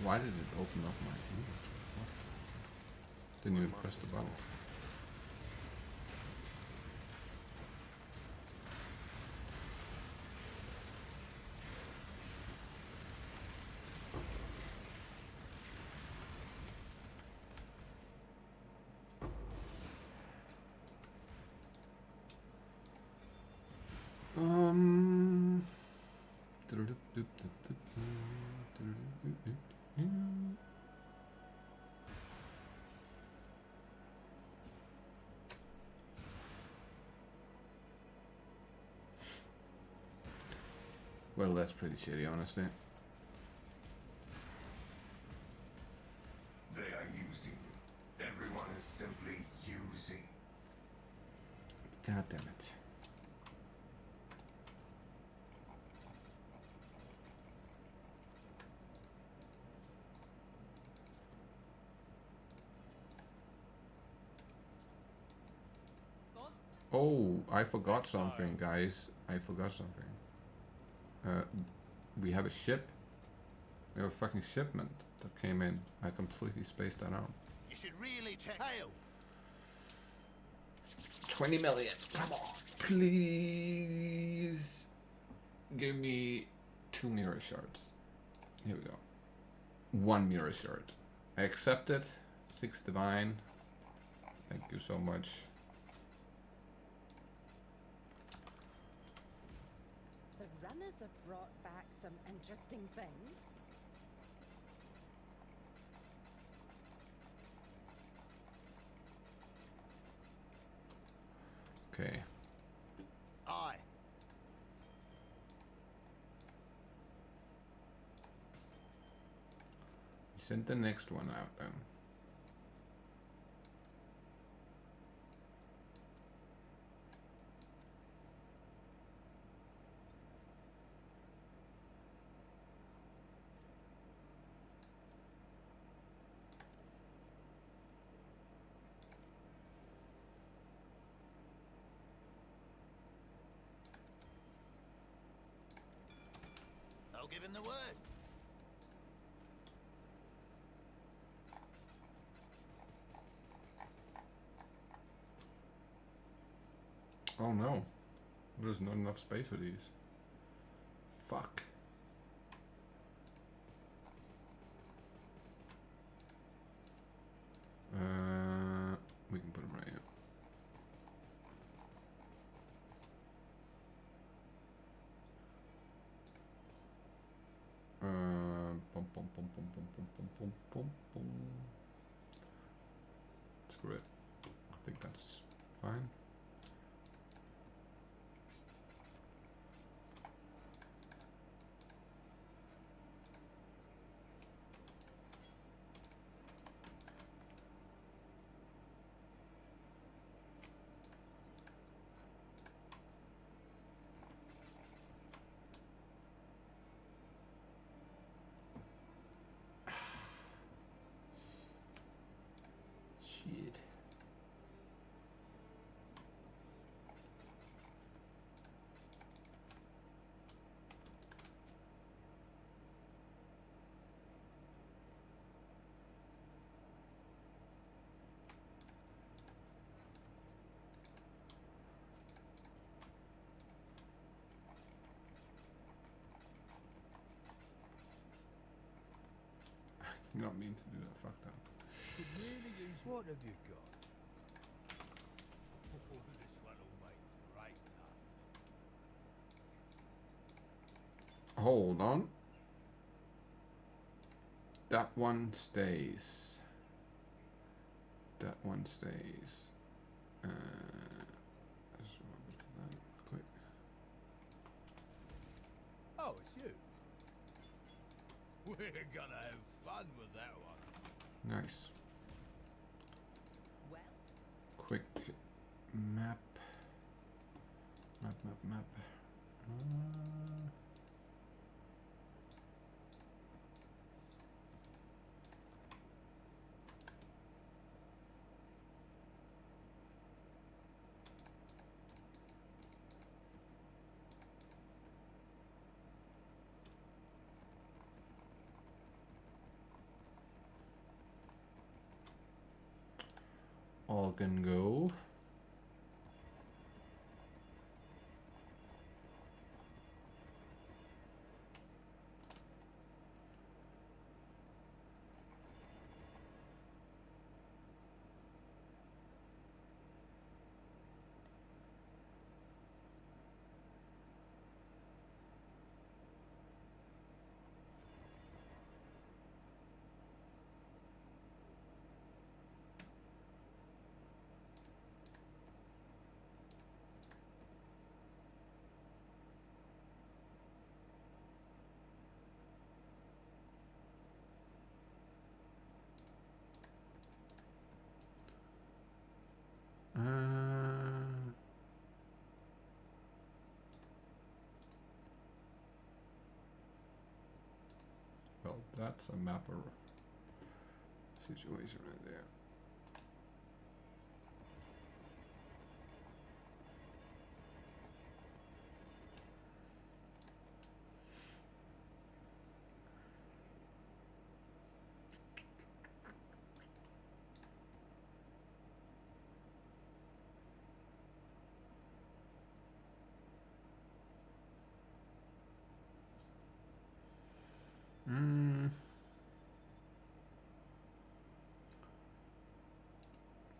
Why did it open up my inventory? What? Didn't even press the button. Well, that's pretty shitty, honestly. They are using you. Everyone is simply using. God damn it. Oh, I forgot something, guys. I forgot something. We have a ship. We have a fucking shipment that came in. I completely spaced that out. You should really check. Hail! 20 million. Come on. Please. Give me 2 mirror shards. Here we go. 1 mirror shard. I accept it. 6 divine. Thank you so much. The runners have brought back some interesting things. Okay. Aye. Send the next one out then. I'll give him the word. Oh no. There's not enough space for these. Fuck. We can put them right here. Bum, bum, bum, bum, bum, bum, bum, bum, bum, bum. Screw it. I think that's fine. Shit. I did not mean to do that. Fuck that. What have you got? Oh, this one will make great dust. Hold on. That one stays. That one stays. Let's remember that quick. Oh, it's you. We're gonna have fun with that one. Nice. Well, Quick map. Map. all can go. Well, that's a mapper situation right there.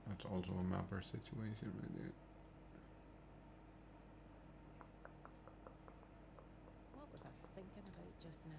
That's also a mapper situation right there. What was I thinking about just now?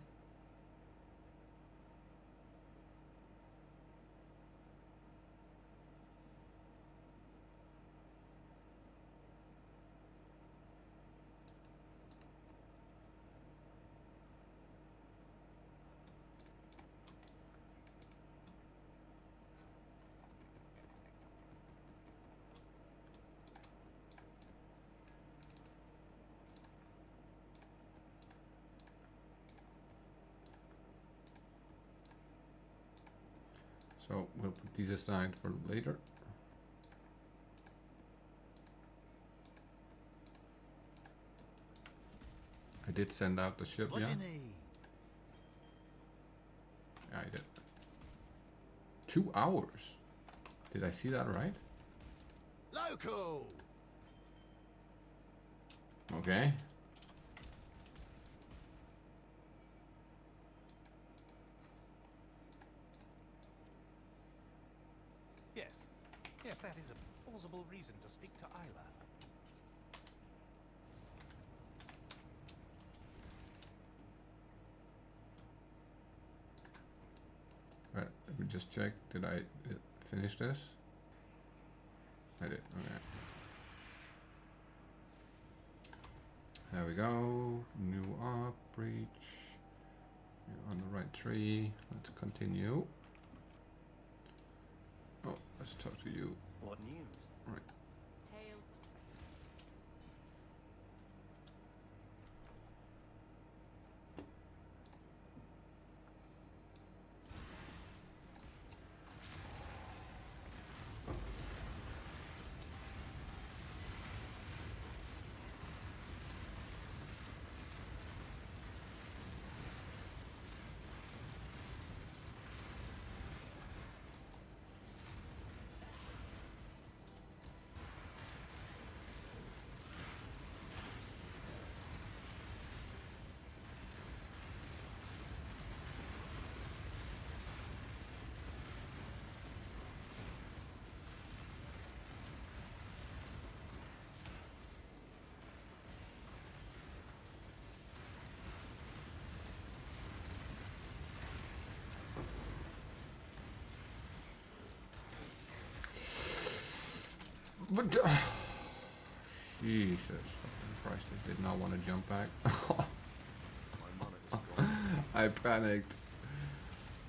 So we'll put these aside for later. I did send out the ship, What yeah? do you need? Yeah, I did. 2 hours. Did I see that right? Local! Okay. Yes. Yes, that is a plausible reason to speak to Isla. Right, let me just check. Did I finish this? I did, okay. There we go. New up, breach. You're on the right tree. Let's continue. Oh, let's talk to you. What news? Right. Hail. But Jesus fucking Christ, I did not want to jump back. I panicked.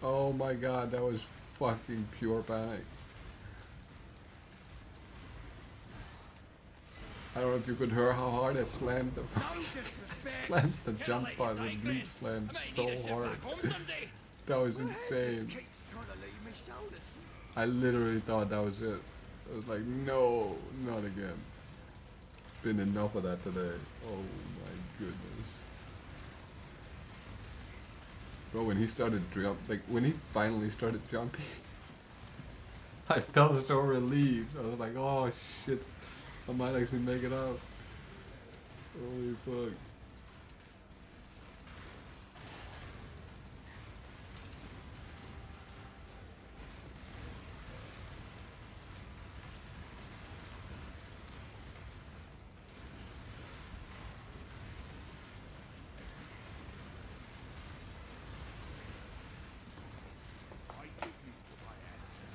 Oh my god, that was fucking pure panic. I don't know if you could hear how hard I slammed the slammed the jump button. The bleep slammed so hard. That was insane. I literally thought that was it. I was like, no, not again. Been enough of that today. Oh my goodness. Bro, when he started when he finally started jumping, I felt so relieved. I was like, oh shit, I might actually make it out. Holy fuck. I give you to my answer.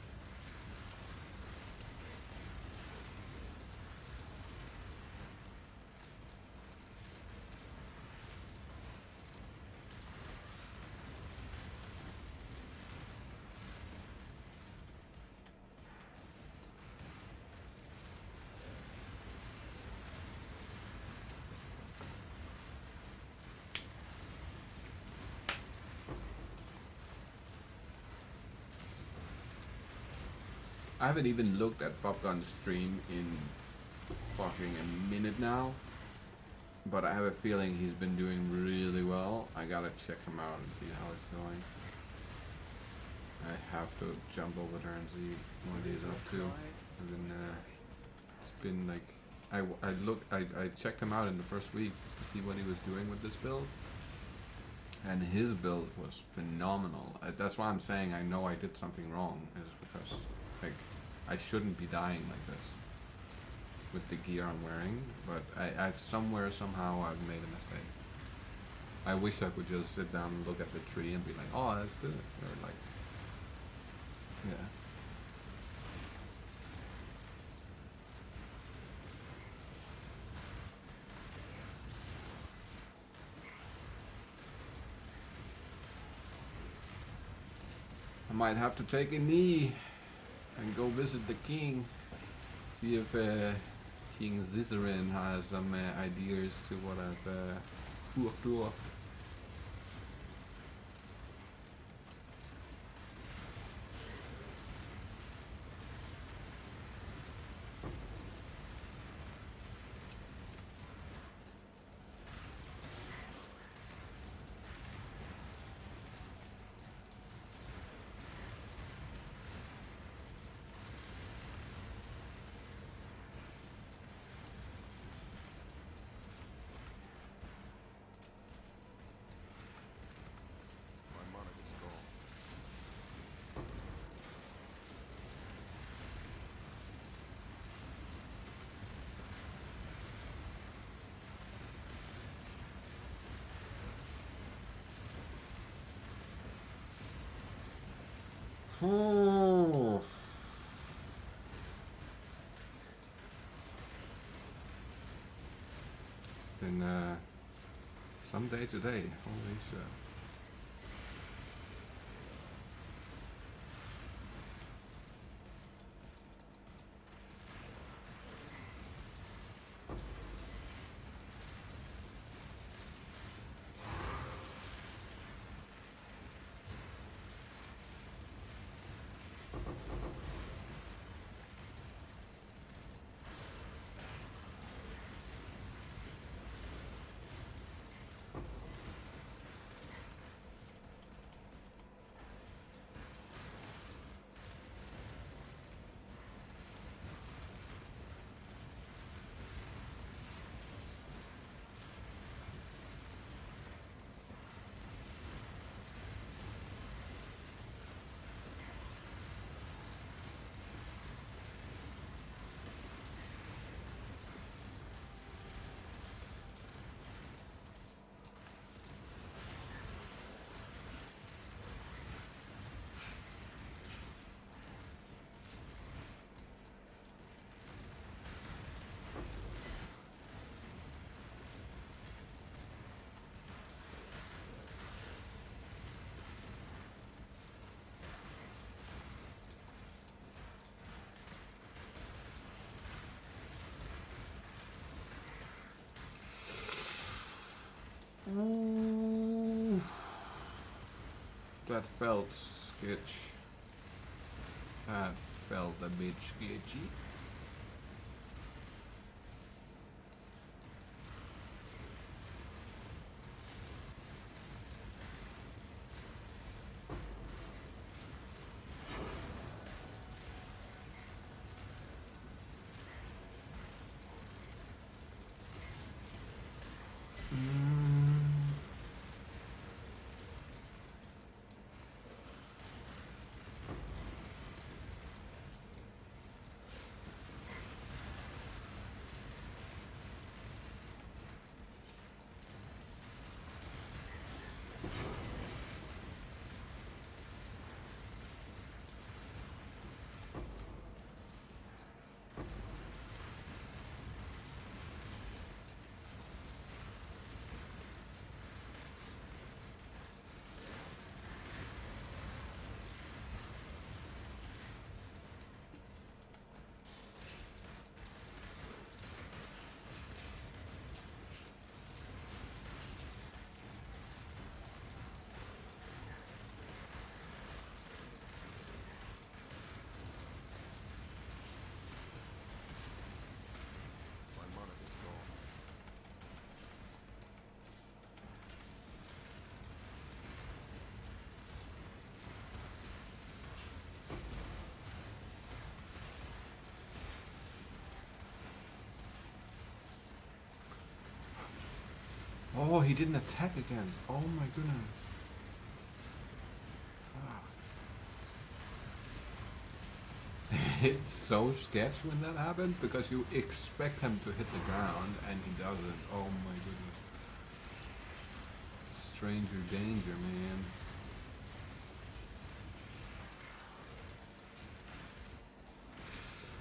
I haven't even looked at Popgun's stream in fucking a minute now. But I have a feeling he's been doing really well. I gotta check him out and see how it's going. I have to jump over there and see what he's up to. I've been, it's been like, I checked him out in the first week to see what he was doing with this build. And his build was phenomenal. That's why I'm saying I know I did something wrong, is because like I shouldn't be dying like this with the gear I'm wearing, but I've somehow I've made a mistake. I wish I could just sit down and look at the tree and be like, oh, that's this, or like, yeah. I might have to take a knee and go visit the king. See if King Zizarin has some ideas to what I've hooked up. Oh. It's been some day today. Holy shit. Ooh. That felt sketch. That felt a bit sketchy. Oh, he didn't attack again. Oh my goodness. Fuck. It's so sketch when that happens because you expect him to hit the ground and he doesn't. Oh my goodness. Stranger danger, man.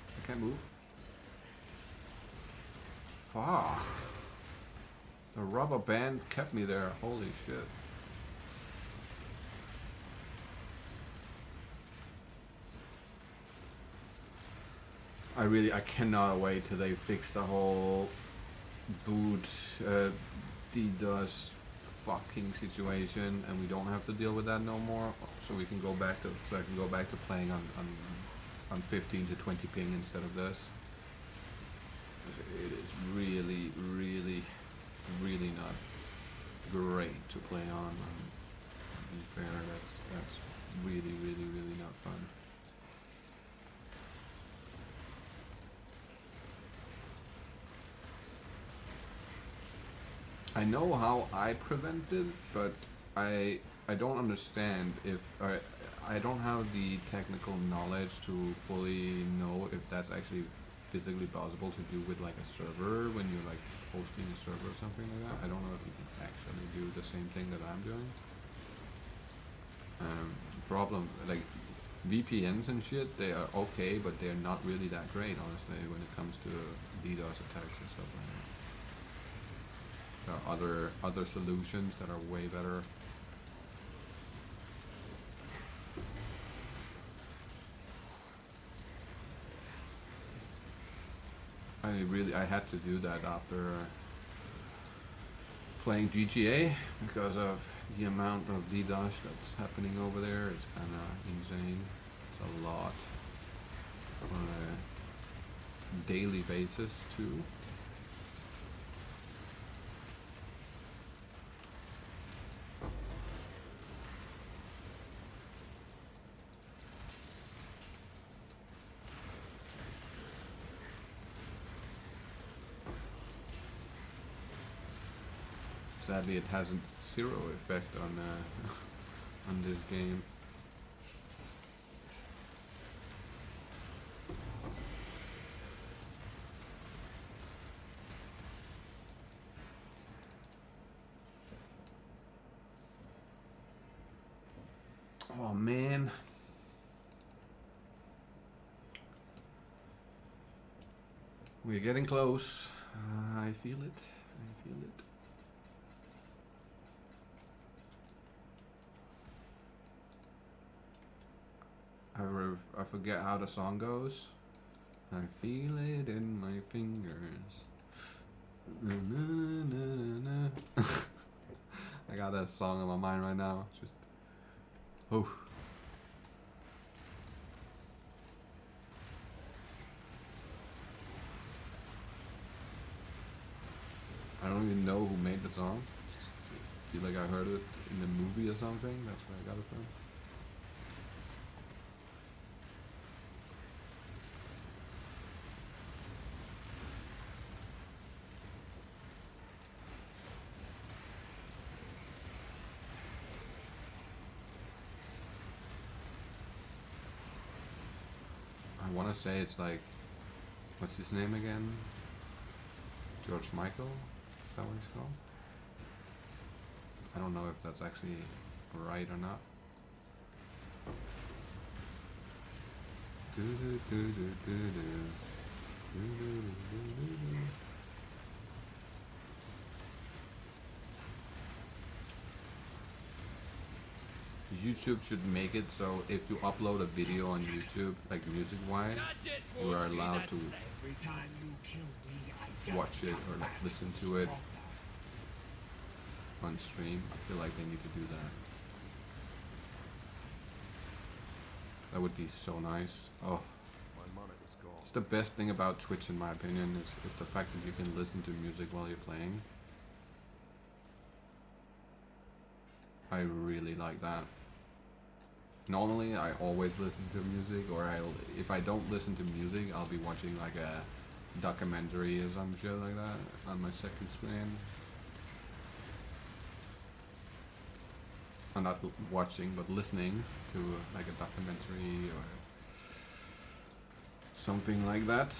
I can't move. Fuck. The rubber band kept me there. Holy shit. I cannot wait till they fix the whole boot DDoS fucking situation and we don't have to deal with that no more. So we can go back to playing on 15 to 20 ping instead of this. It is really, really, really not great to play on. To be fair, that's really, really, really not fun. I know how I prevent it, but I don't understand if I don't have the technical knowledge to fully know if that's actually physically possible to do with like a server when you're like hosting a server or something like that. I don't know if you can actually do the same thing that I'm doing. Problem like VPNs and shit, they are okay, but they're not really that great, honestly, when it comes to DDoS attacks and stuff like that. There are other solutions that are way better. I had to do that after playing GTA because of the amount of DDoS that's happening over there. It's kind of insane. It's a lot on a daily basis too. Sadly, it has zero effect on on this game. Oh man. We're getting close. I feel it. I feel it. I forget how the song goes. I feel it in my fingers. Na, na, na, na, na. I got that song in my mind right now. Just oh. I don't even know who made the song. Just feel like I heard it in the movie or something. That's where I got it from. I want to say it's like, what's his name again? George Michael? Is that what he's called? I don't know if that's actually right or not. Do do do do do do. Do do do do do. YouTube should make it so if you upload a video on YouTube, like music wise, you are allowed to watch it or like listen to it on stream. I feel like they need to do that. That would be so nice. Oh, it's the best thing about Twitch in my opinion is the fact that you can listen to music while you're playing. I really like that. Normally, I always listen to music, or if I don't listen to music, I'll be watching like a documentary or some shit like that on my second screen. or not watching, but listening to like a documentary or something like that.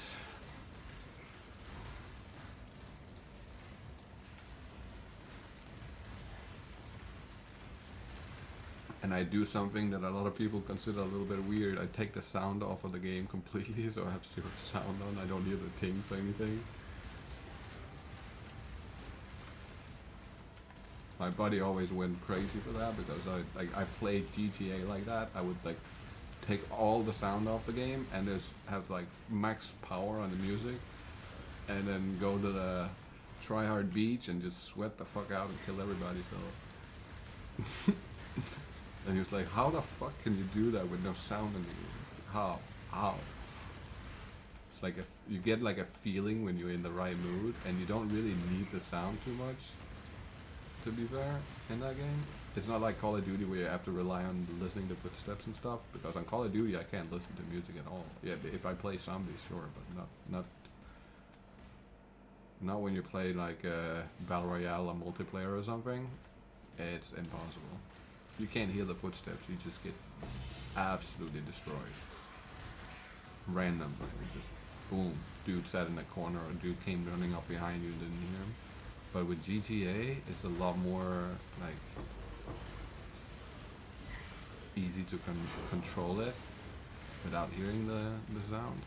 And I do something that a lot of people consider a little bit weird. I take the sound off of the game completely, so I have zero sound on. I don't hear the tings or anything. My buddy always went crazy for that because I played GTA like that. I would like take all the sound off the game and just have like max power on the music, and then go to the tryhard beach and just sweat the fuck out and kill everybody. So. And he was like, how the fuck can you do that with no sound in the music? How? It's like you get like a feeling when you're in the right mood, and you don't really need the sound too much, to be fair, in that game. It's not like Call of Duty where you have to rely on listening to footsteps and stuff, because on Call of Duty I can't listen to music at all. Yeah, if I play zombies, sure, but not when you play like Battle Royale or multiplayer or something. It's impossible. You can't hear the footsteps, you just get absolutely destroyed. Random, like just boom, dude sat in the corner or dude came running up behind you and didn't hear him. But with GTA, it's a lot more like easy to control it without hearing the sound.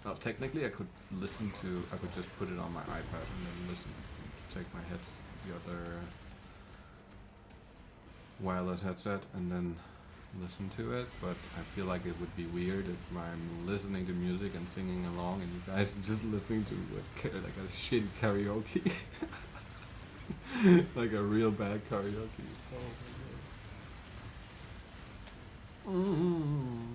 Well, technically I could just put it on my iPad and then listen, take my the other wireless headset and then listen to it, but I feel like it would be weird if I'm listening to music and singing along and you guys are just listening to like a shitty karaoke. Like a real bad karaoke. Oh my god.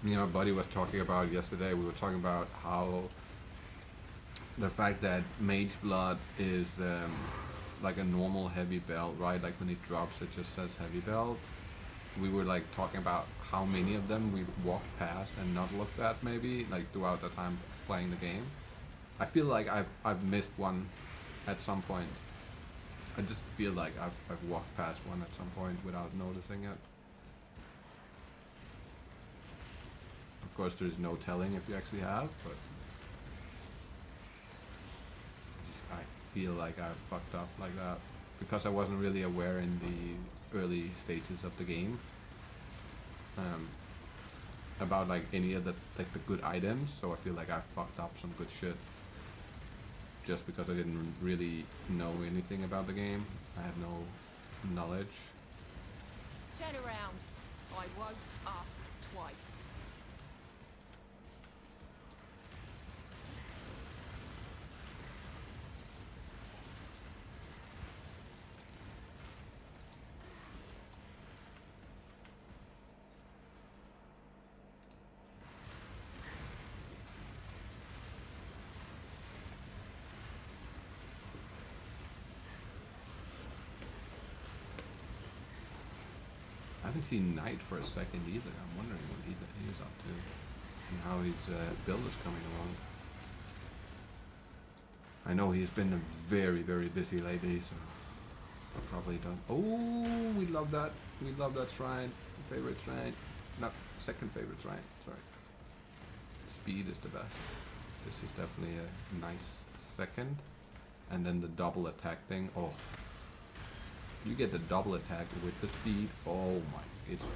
Me and my buddy was talking about yesterday, we were talking about how the fact that Mage Blood is like a normal heavy belt, right? Like when it drops it just says heavy belt. We were like talking about how many of them we've walked past and not looked at maybe, like throughout the time playing the game. I feel like I've missed one at some point. I just feel like I've walked past one at some point without noticing it. Of course, there's no telling if you actually have, but I feel like I fucked up like that because I wasn't really aware in the early stages of the game about like any of the the good items. So I feel like I fucked up some good shit just because I didn't really know anything about the game. I had no knowledge. Turn around. I won't ask twice. haven't seen Knight for a second either. I'm wondering what he is up to and how his build is coming along. I know he's been very, very busy lately, so I'll probably don't. Oh, we love that. We love that shrine. Favorite shrine. No, second favorite shrine. Sorry. Speed is the best. This is definitely a nice second. And then the double attack thing. Oh. You get the double attack with the speed. Oh my. It's over.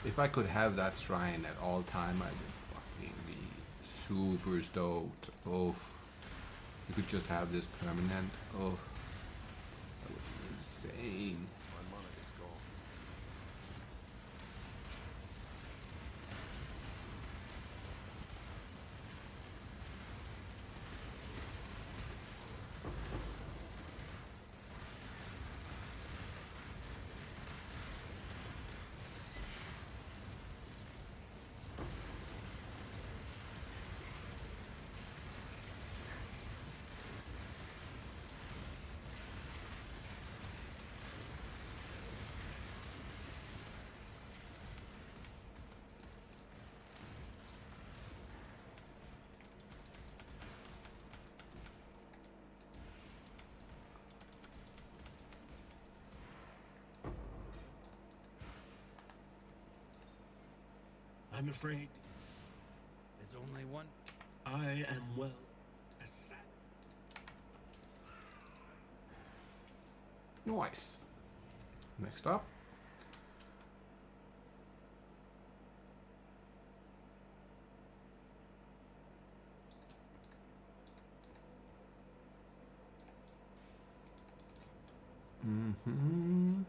If I could have that shrine at all time, I would fucking be super stoked. Oh, you could just have this permanent. Oh, that would be insane. I'm afraid There's only one. I am well sad. Nice. Next up. Mm-hmm.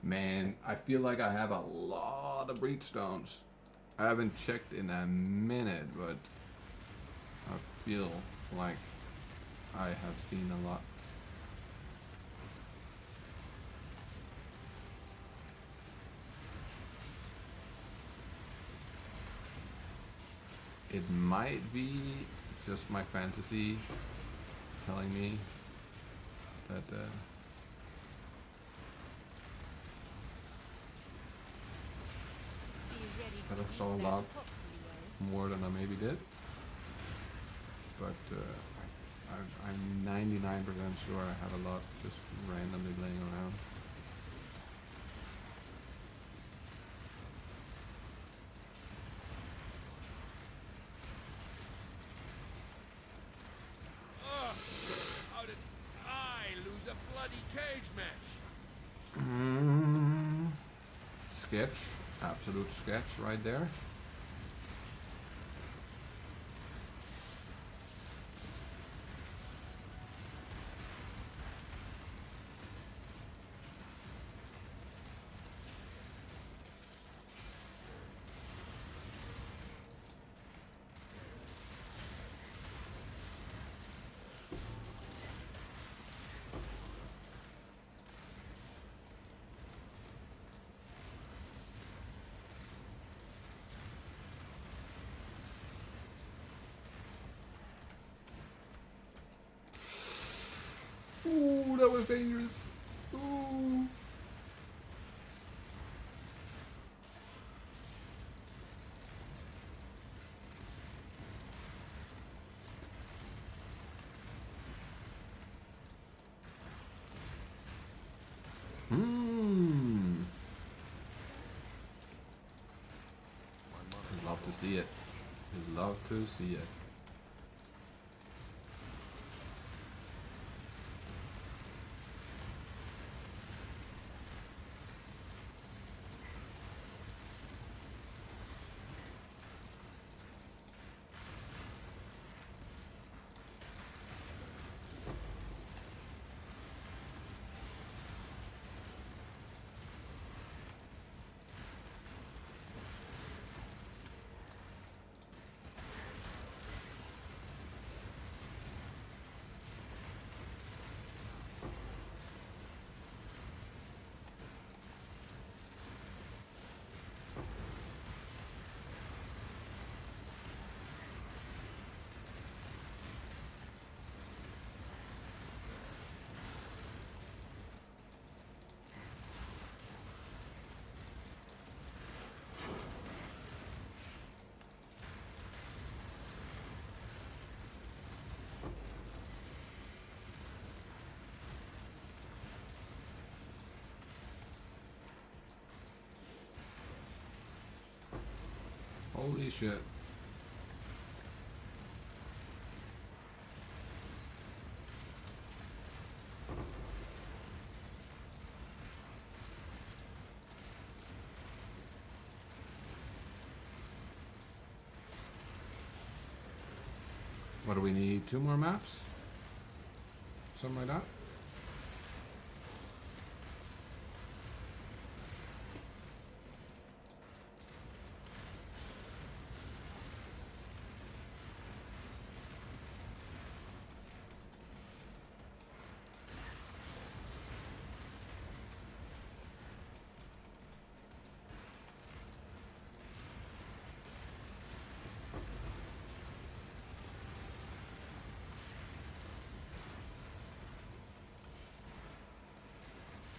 Man, I feel like I have a lot of breedstones. I haven't checked in a minute, but I feel like I have seen a lot. It might be just my fantasy telling me that that I saw a lot more than I maybe did, but I'm 99% sure I have a lot just randomly laying around. How did I lose a bloody cage match? Sketch, absolute sketch right there. Ooh, that was dangerous. Ooh. Love to see it. Love to see it. Holy shit. What do we need? 2 more maps? Something like that?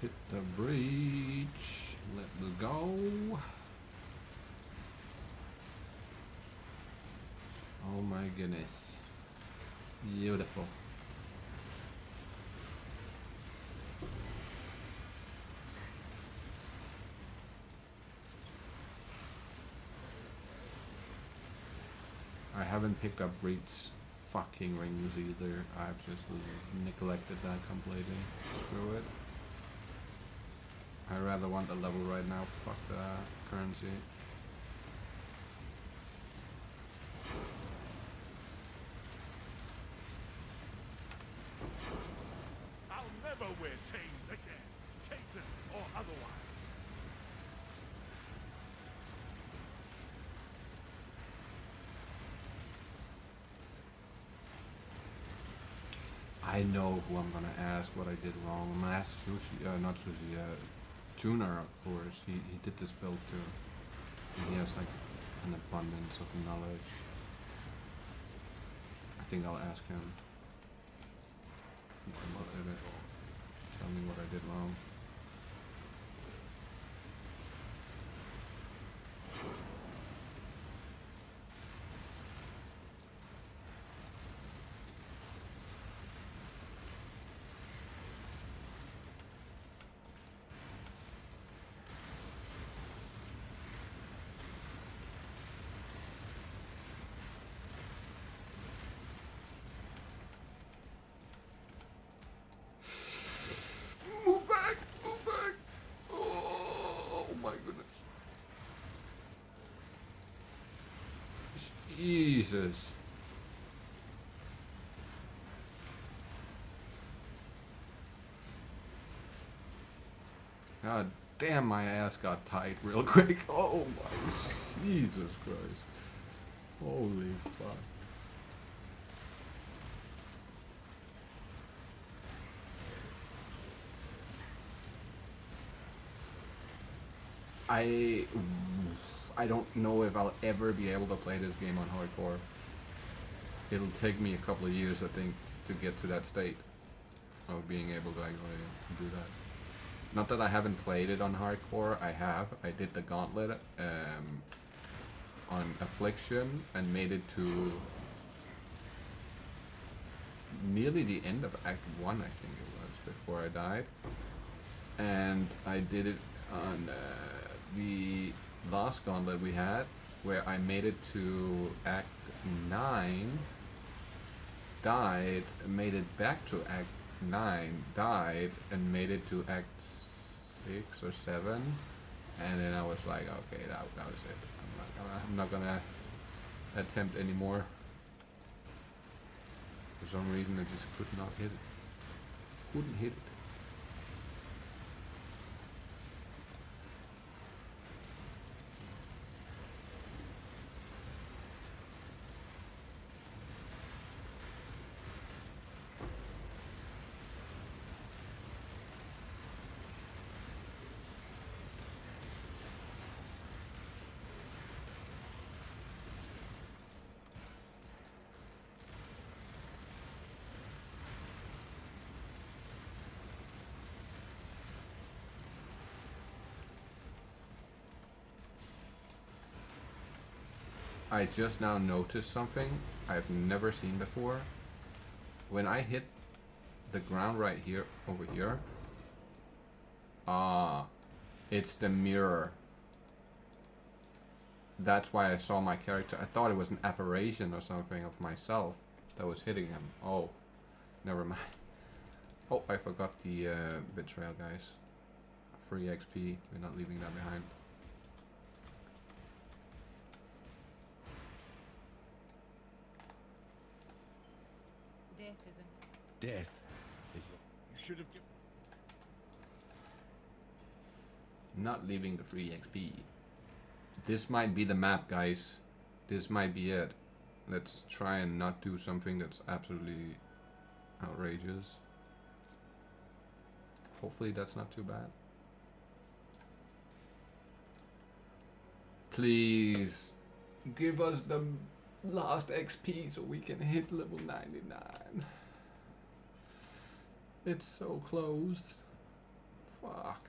Hit the breach. Let's go. Oh my goodness. Beautiful. I haven't picked up Breed's fucking rings either. I've just neglected that completely. Screw it. I rather want the level right now. Fuck the currency. I'll never wear chains again, Caton or otherwise. I know who I'm gonna ask what I did wrong. I'm gonna ask Sushi, not Sushi, Tuner, of course. He did this build too. And he has like an abundance of knowledge. I think I'll ask him. He can look at it. Tell me what I did wrong. Move back! Move back! Oh my goodness. Jesus. God damn, my ass got tight real quick. Oh my Jesus Christ. Holy fuck. I don't know if I'll ever be able to play this game on hardcore. It'll take me a couple of years, I think, to get to that state of being able to actually do that. Not that I haven't played it on hardcore, I have. I did the gauntlet on Affliction and made it to nearly the end of Act 1, I think it was, before I died. And I did it on the last gauntlet we had, where I made it to Act 9, died, made it back to Act 9, died, and made it to Act 6 or 7, and then I was like, okay, that was it. I'm not gonna attempt anymore. For some reason, I just could not hit it. Couldn't hit it. I just now noticed something I've never seen before. When I hit the ground right here, over here, it's the mirror. that's why I saw my character. I thought it was an apparition or something of myself that was hitting him. Oh, never mind. Oh, I forgot the betrayal, guys. Free XP. We're not leaving that behind. Death isn't. Death is what you should have given. Not leaving the free XP. This might be the map, guys. This might be it. Let's try and not do something that's absolutely outrageous. Hopefully that's not too bad. Please give us the last XP so we can hit level 99. It's so close. Fuck.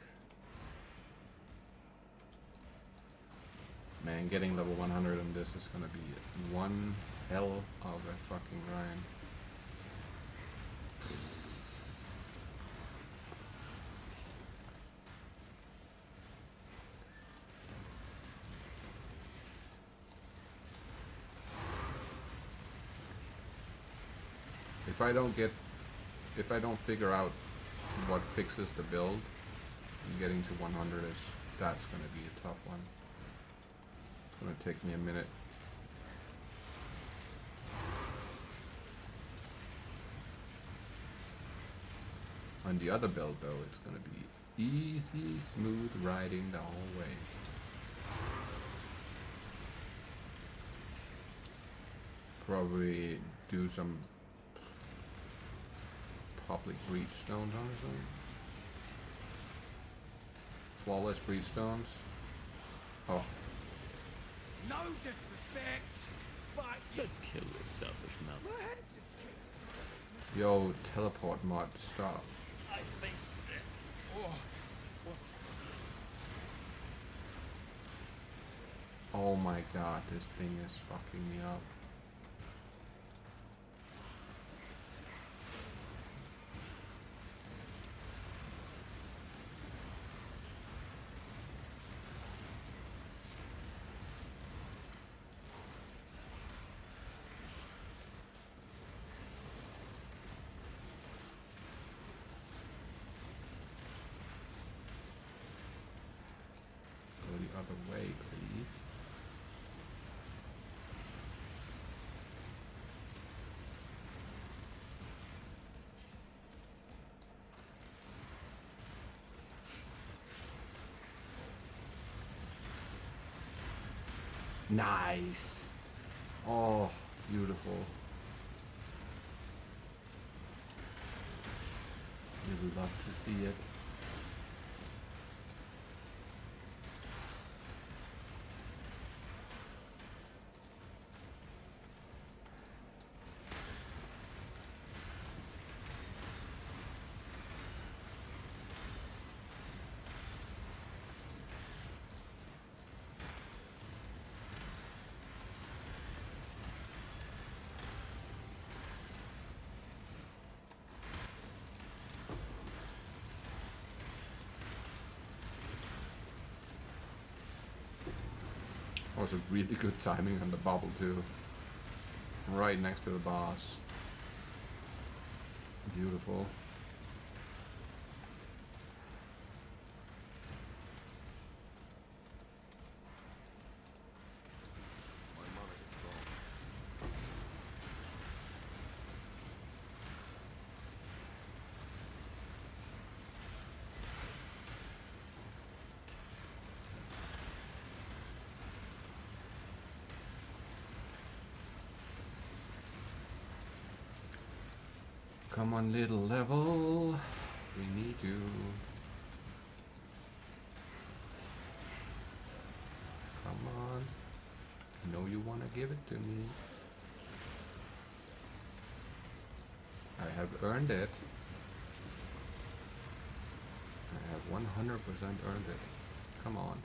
Man, getting level 100 on this is gonna be one hell of a fucking grind. If I don't figure out what fixes the build, getting to 100-ish, that's gonna be a tough one. It's gonna take me a minute. On the other build though, it's gonna be easy, smooth riding the whole way. Probably do some public breach stones on or something. Flawless breach stones. Oh. No disrespect, but Let's kill this selfish mouth. Yo, teleport mod, stop. I faced death before. Oh my god, this thing is fucking me up. Go the other way, please. Nice. Oh, beautiful. You would love to see it. Also really good timing on the bubble too. Right next to the boss. Beautiful. Come on, little level. We need you. Come on. I know you wanna give it to me. I have earned it. I have 100% earned it. Come on.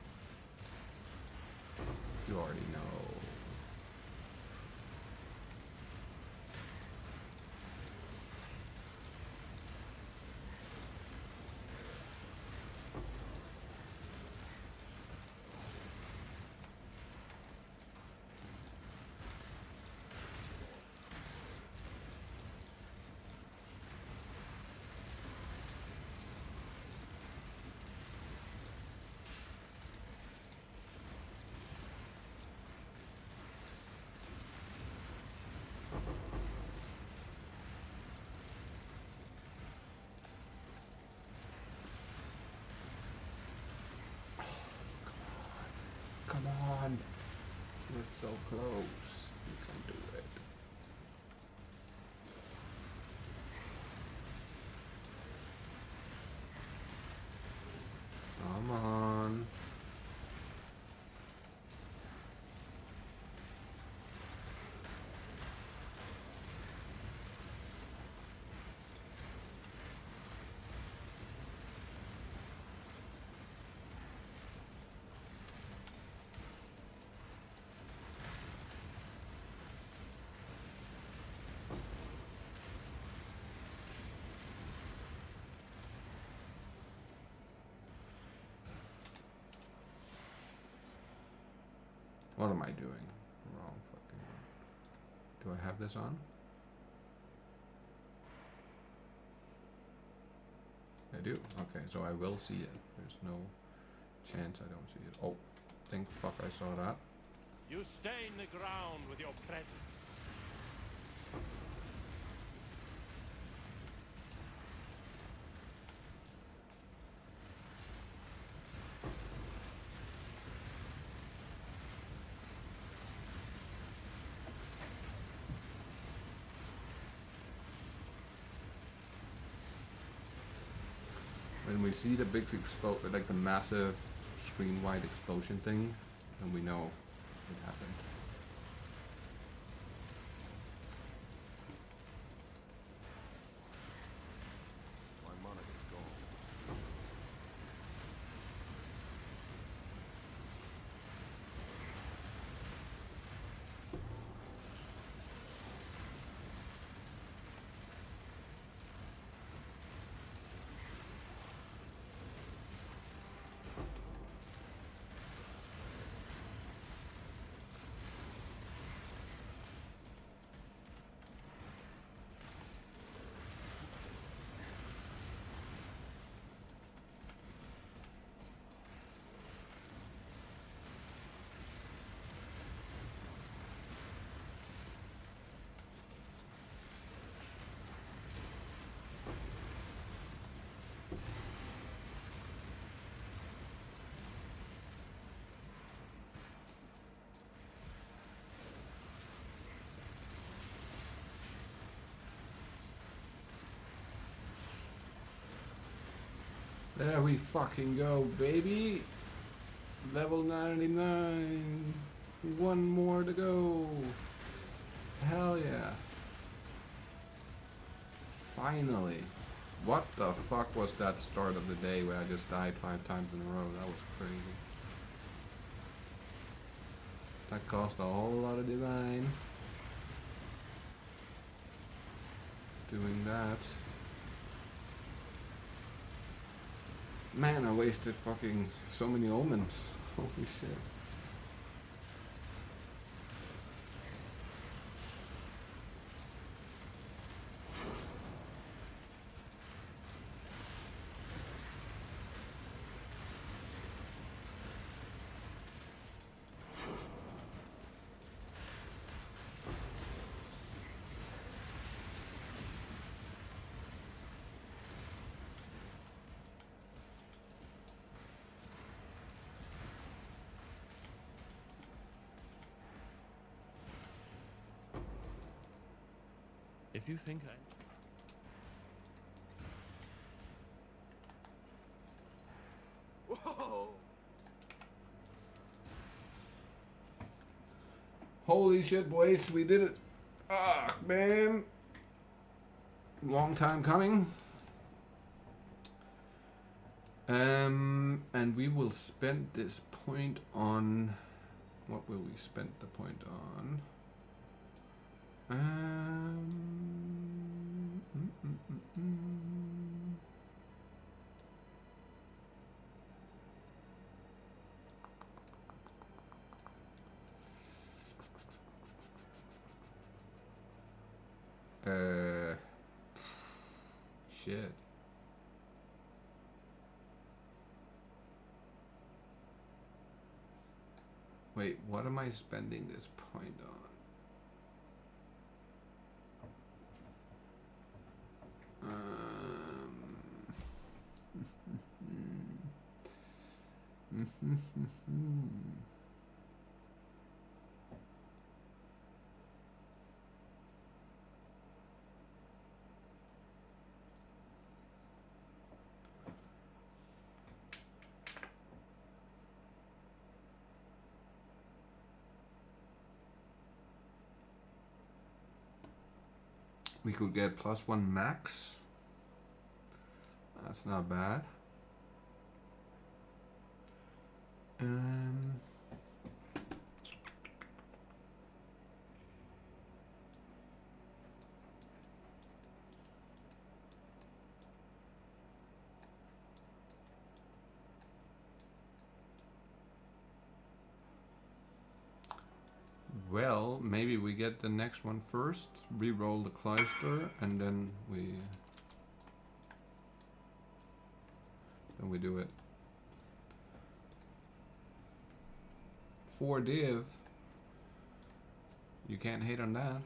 You already know. Come on. We're so close. We can do it. Come on. What am I doing? Wrong fucking one. Do I have this on? I do. Okay, so I will see it. There's no chance I don't see it. Oh, thank fuck I saw that. You stain the ground with your presence. When we see the big like the massive screen-wide explosion thing, then we know it happened. My monarch is gone. There we fucking go, baby! Level 99! One more to go! Hell yeah! Finally! What the fuck was that start of the day where I just died 5 times in a row? That was crazy. That cost a whole lot of divine. Doing that. Man, I wasted fucking so many omens. Holy shit. If you think I... Whoa! Holy shit, boys, we did it. Ah, man. Long time coming. And we will spend this point on... What will we spend the point on? Shit. Wait, what am I spending this point on? We could get +1 max. That's not bad. Well, maybe we get the next one first, re-roll the cloister, and then we do it. 4 div. You can't hate on that.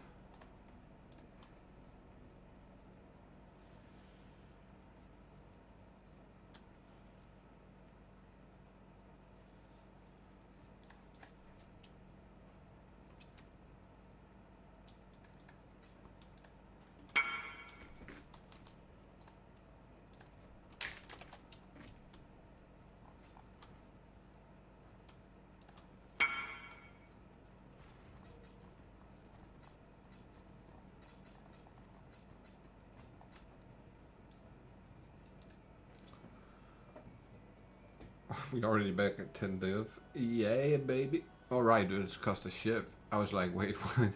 We already back at 10 div. Yeah, baby. Alright, it's cost a ship. I was like, wait, what?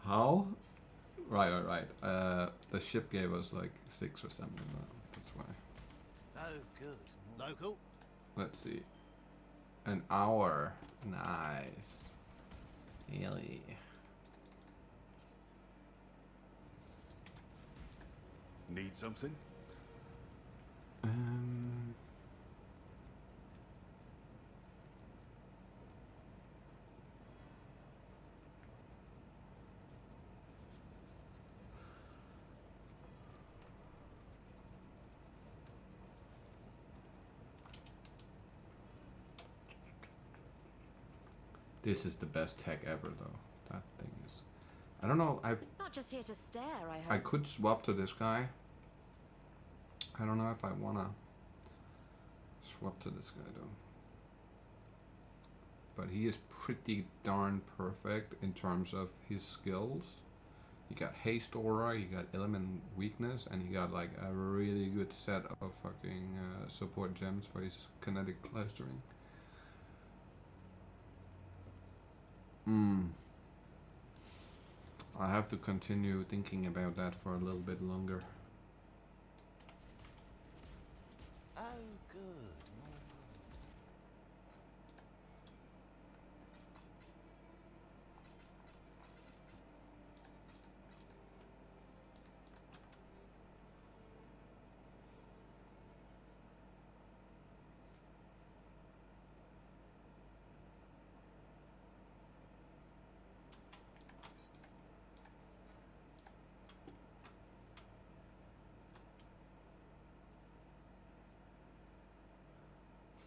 How? Right. The ship gave us like 6 or something. That's why. Oh, good. Local? Let's see. An hour. Nice. Really. Need something? This is the best tech ever, though. That thing is. I don't know. Not just here to stare, I hope. I could swap to this guy. I don't know if I wanna swap to this guy though. But he is pretty darn perfect in terms of his skills. He got haste aura, he got element weakness, and he got like a really good set of fucking support gems for his kinetic clustering. I have to continue thinking about that for a little bit longer. Oh, good.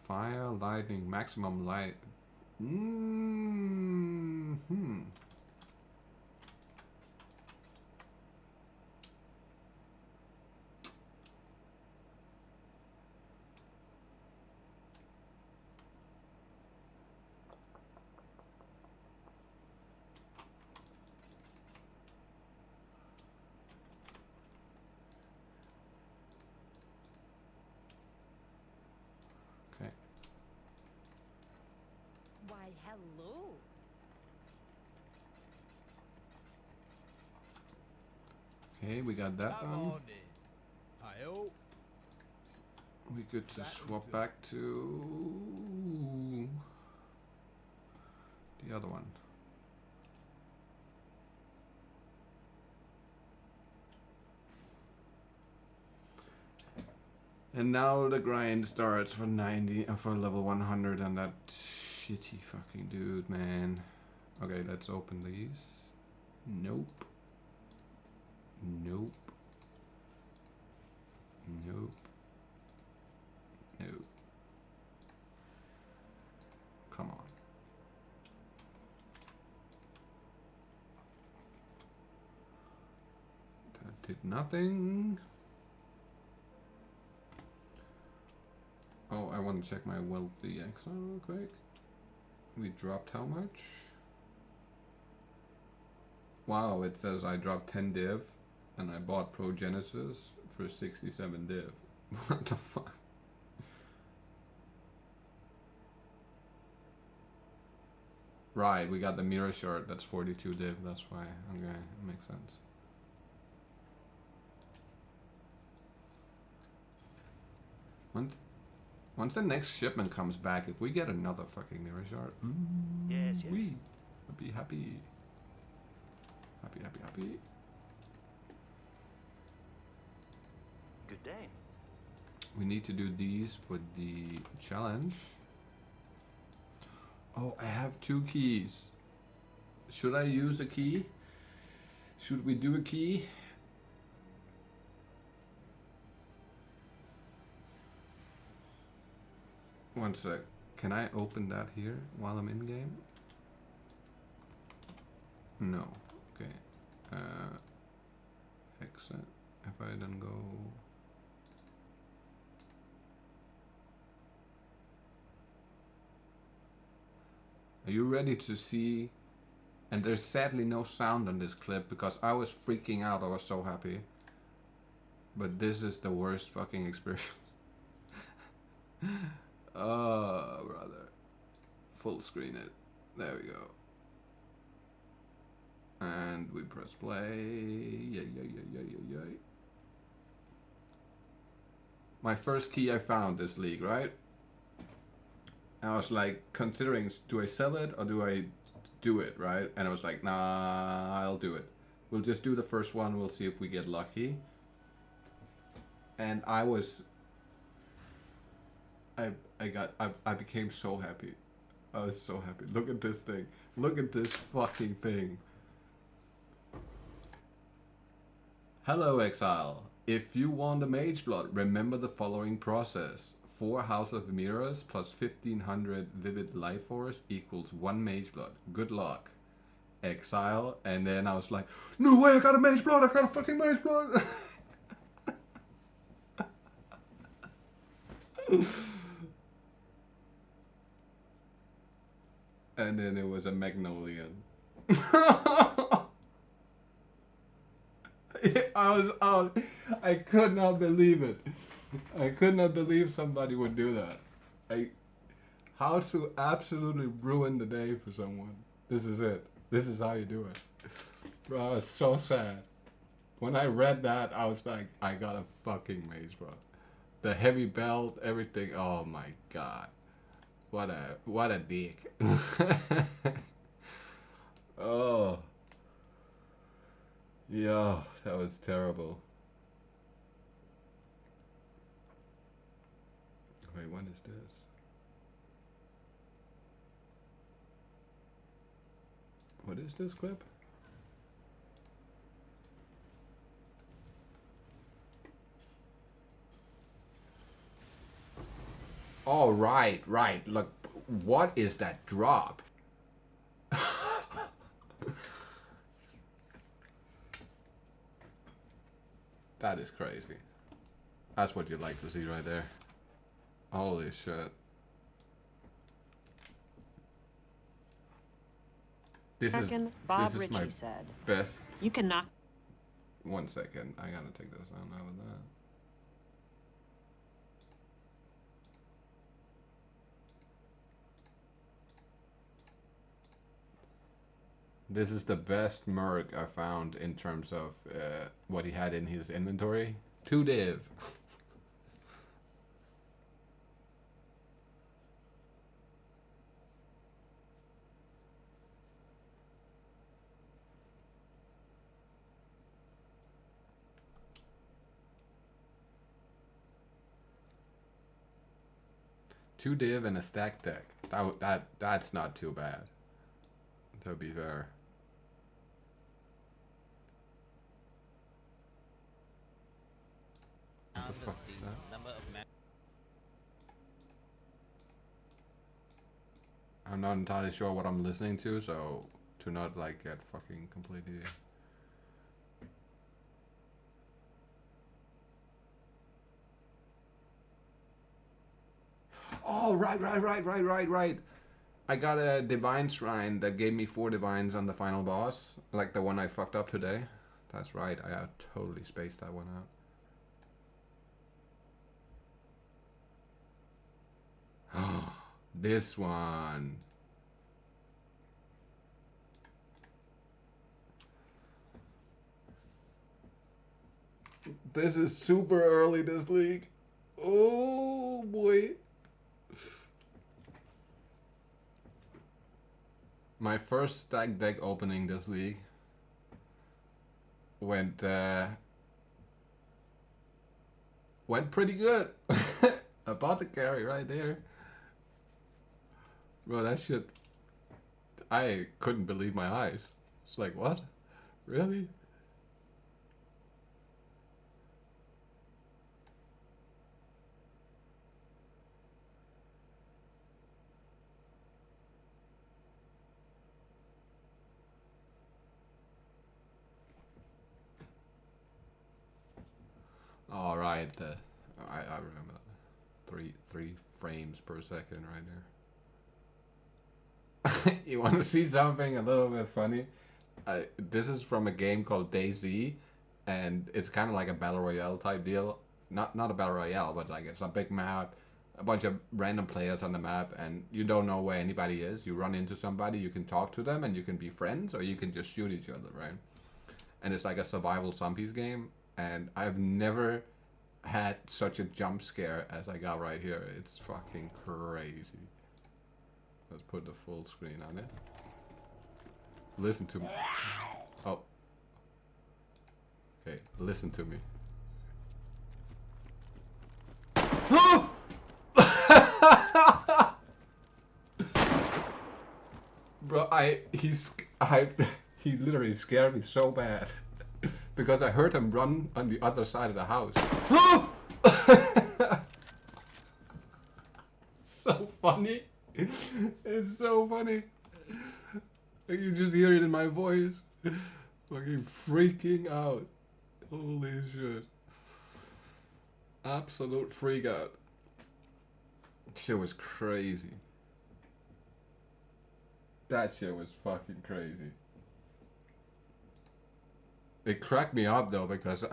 Fire, lightning, maximum light. Why, hello. Okay, we got that Come done. on in. Hi-oh. We could just swap back to the other one. And now the grind starts for 90 for level 100 and that shitty fucking dude, man. Okay, let's open these. Nope. Nope. Nope. Nope. Come on. That did nothing. Oh, I want to check my wealthy exile real quick. We dropped how much? Wow, it says I dropped 10 div. and I bought Pro Genesis for 67 div. What the fuck? Right, we got the mirror shard, that's 42 div, that's why. Okay, that makes sense. Once the next shipment comes back, if we get another fucking mirror shard, Yes, yes. I'll be happy. Happy, happy, happy. Good day. We need to do these for the challenge. Oh, I have 2 keys. Should I use a key? Should we do a key? One sec. Can I open that here while I'm in game? No. Okay. Exit. If I then go... Are you ready to see? And there's sadly no sound on this clip because I was freaking out. I was so happy. But this is the worst fucking experience. Oh, brother. Full screen it. There we go. And we press play. Yay. My first key I found this league, right? I was like considering, do I sell it or do I do it, right? And I was like, nah, I'll do it. We'll just do the first one. We'll see if we get lucky. And I became so happy. I was so happy. Look at this thing. Look at this fucking thing. Hello, Exile. If you want a Mage Blood, remember the following process. 4 House of Mirrors plus 1500 Vivid Life Force equals 1 Mage Blood. Good luck. Exile. And then I was like, no way, I got a Mage Blood. I got a fucking Mage Blood. And then it was a Magnolian. I was out. I could not believe it. I could not believe somebody would do that. How to absolutely ruin the day for someone. This is it. This is how you do it. Bro, I was so sad. When I read that, I was like, I got a fucking Mage, bro. The heavy belt, everything. Oh my god. What a dick. Oh. Yo, that was terrible. Wait, what is this? What is this clip? Oh, right. Look, what is that drop? That is crazy. That's what you'd like to see right there. Holy shit. This is my best. You cannot. 1 second. I gotta take this on out of that. This is the best merc I found in terms of what he had in his inventory. 2 div. Two div and a stack deck. That's not too bad. To be fair. What the fuck is that? I'm not entirely sure what I'm listening to, so to not like get fucking completely. Oh, right. I got a divine shrine that gave me 4 divines on the final boss, like the one I fucked up today. That's right, I totally spaced that one out. This one. This is super early, this league. Oh boy. My first stack deck opening this league went pretty good. About the carry right there. Bro, that shit, I couldn't believe my eyes. It's like, what? Really? All right, I remember that. Three frames per second right there. You want to see something a little bit funny? This is from a game called DayZ, and it's kind of like a battle royale type deal. Not a battle royale, but like it's a big map, a bunch of random players on the map, and you don't know where anybody is. You run into somebody, you can talk to them, and you can be friends, or you can just shoot each other, right? And it's like a survival zombies game, and I've never had such a jump scare as I got right here. It's fucking crazy. Let's put the full screen on it. Listen to me. Oh. Okay, listen to me. Bro, he literally scared me so bad. Because I heard him run on the other side of the house. So funny. It's so funny. You just hear it in my voice. Fucking freaking out. Holy shit. Absolute freak out. Shit was crazy. That shit was fucking crazy. It cracked me up though, because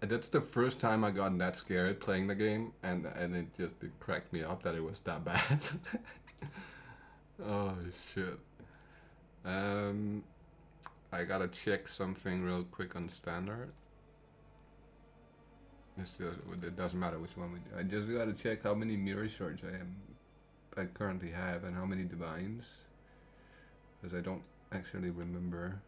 that's the first time I got that scared playing the game, and it cracked me up that it was that bad. Oh shit. I gotta check something real quick on standard. It doesn't matter which one we do. I just gotta check how many mirror shards I currently have and how many divines, because I don't actually remember.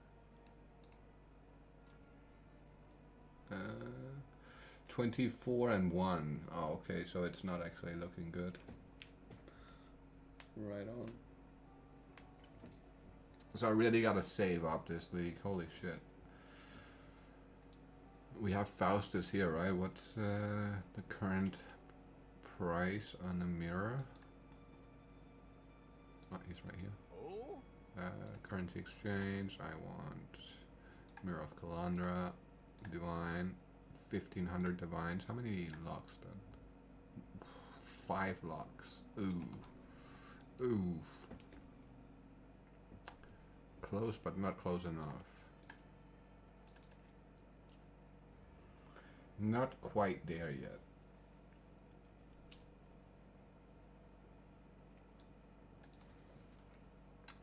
24 and 1. Oh, okay, so it's not actually looking good. Right on. So I really gotta save up this league. Holy shit. We have Faustus here, right? What's the current price on the mirror? Oh, he's right here. Currency exchange. I want Mirror of Calandra. Divine. 1500 divines. How many locks then? 5 locks. Ooh. Ooh. Close, but not close enough. Not quite there yet.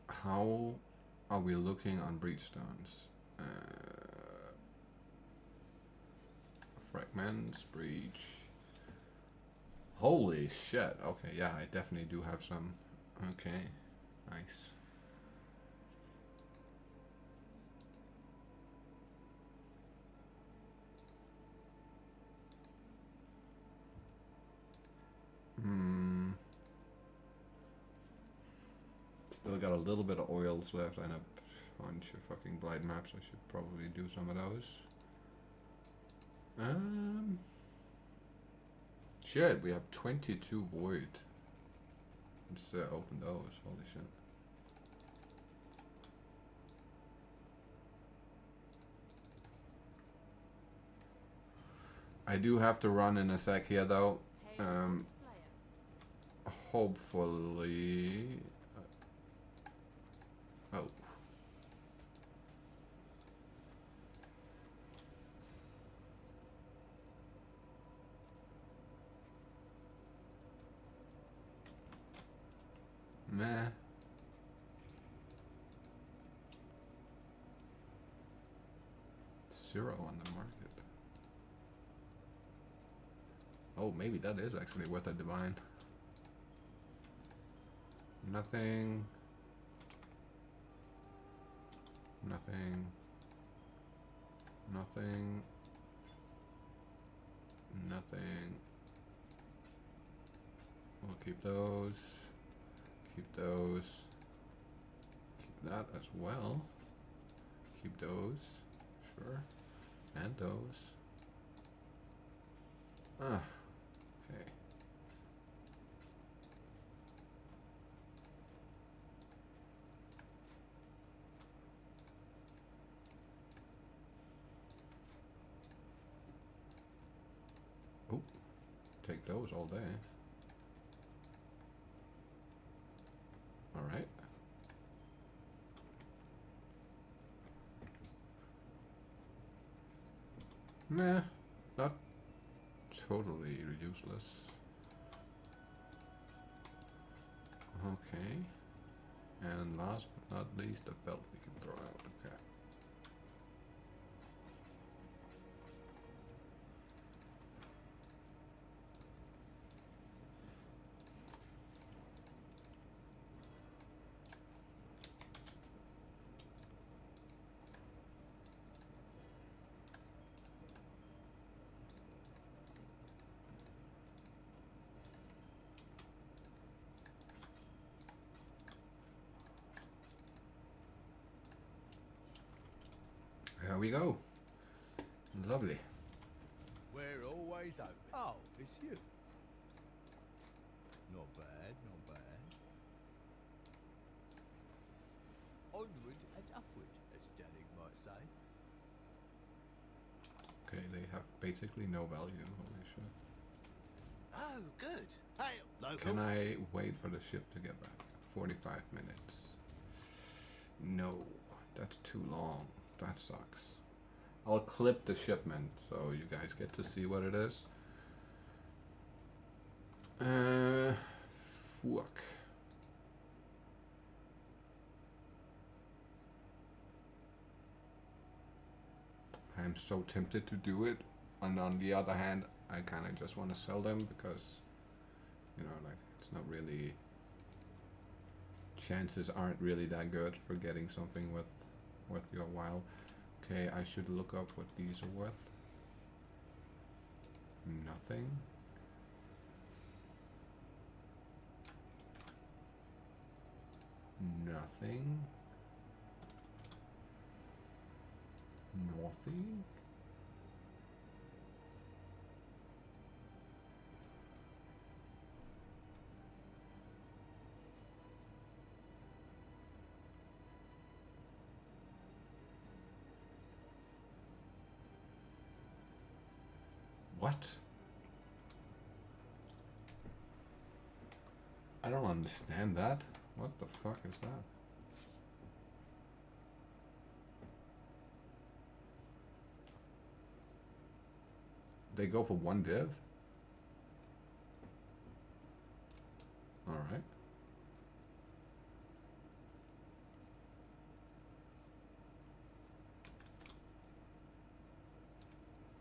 How are we looking on breachstones? Fragments, breach. Holy shit. Okay, yeah, I definitely do have some. Okay, nice. Still got a little bit of oils left and a bunch of fucking blight maps. I should probably do some of those. Shit, we have 22 void. Let's open those. Holy shit. I do have to run in a sec here though. Hopefully. Oh. Meh. Zero on the market. Oh, maybe that is actually worth a divine. Nothing. Nothing. Nothing. Nothing. We'll keep those. Keep those. Keep that as well. Keep those. Sure. And those. Ah. Okay. Oh. Take those all day. All right. Meh, not totally useless. Okay. And last but not least, the belt we can throw out. Okay. There we go. Lovely. We're always open. Oh, it's you. Not bad, not bad. Onward and upward, as Danig might say. Okay, they have basically no value. Holy shit. Oh, good. Hey, local. Can I wait for the ship to get back? 45 minutes. No, that's too long. That sucks. I'll clip the shipment so you guys get to see what it is. Fuck. I'm so tempted to do it, and on the other hand, I kind of just want to sell them because, you know, like, it's not really, chances aren't really that good for getting something worth your while. Okay, I should look up what these are worth. Nothing. Nothing. Nothing. What? I don't understand that. What the fuck is that? They go for one div? Alright.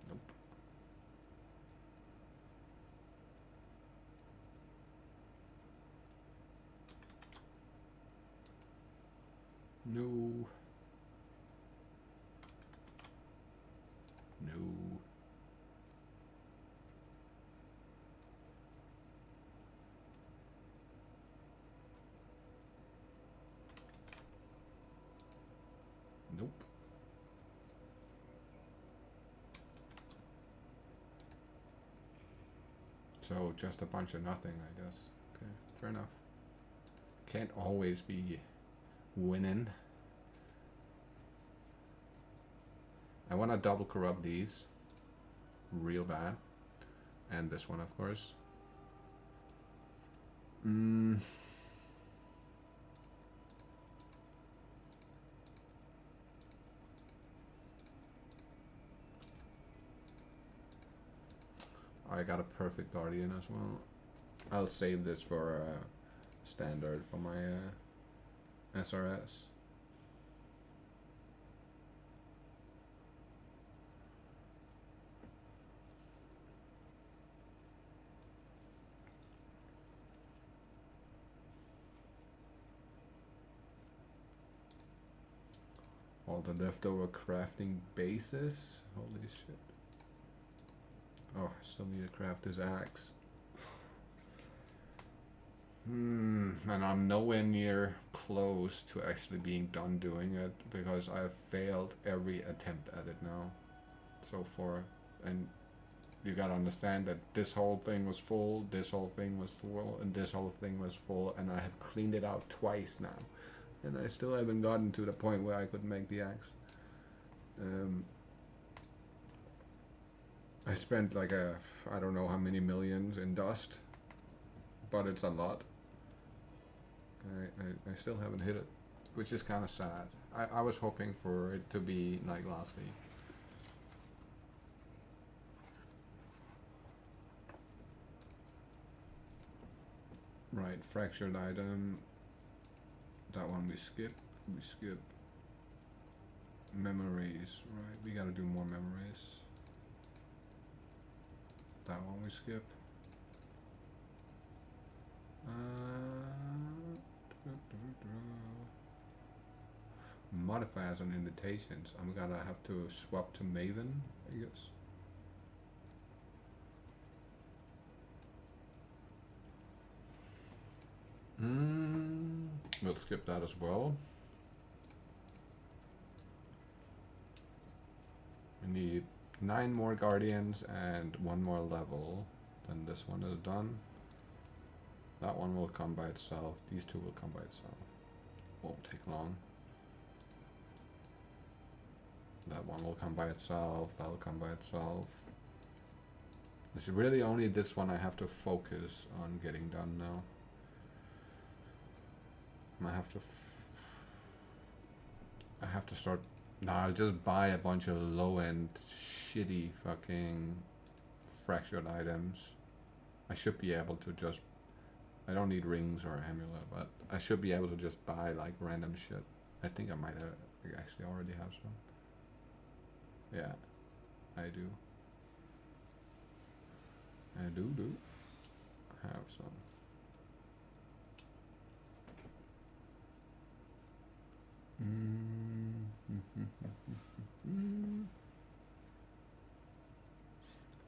Nope. No. No. Nope. So just a bunch of nothing, I guess. Okay, fair enough. Can't always be winning. I want to double corrupt these real bad, and this one, of course. I got a perfect guardian as well. I'll save this for standard for my SRS. All the leftover crafting bases. Holy shit. Oh, I still need to craft this axe. And I'm nowhere near close to actually being done doing it because I've failed every attempt at it now so far. And you gotta understand that this whole thing was full, this whole thing was full, and this whole thing was full, and I have cleaned it out twice now. And I still haven't gotten to the point where I could make the axe. I spent like I don't know how many millions in dust, but it's a lot. I still haven't hit it, which is kind of sad. I was hoping for it to be like last week. Right, fractured item. That one we skip. We skip. Memories. Right, we gotta do more memories. That one we skip. Modifiers on invitations. I'm gonna have to swap to Maven, I guess. We'll skip that as well. We need 9 more guardians and 1 more level. Then this one is done. That one will come by itself. These 2 will come by itself. Won't take long. That one will come by itself. That'll come by itself. It's really only this one I have to focus on getting done now. I have to start. Nah, I'll just buy a bunch of low-end, shitty fucking fractured items. I should be able to just. I don't need rings or amulet, but I should be able to just buy like random shit. I think I might have. I actually already have some. Yeah, I do. I do have some.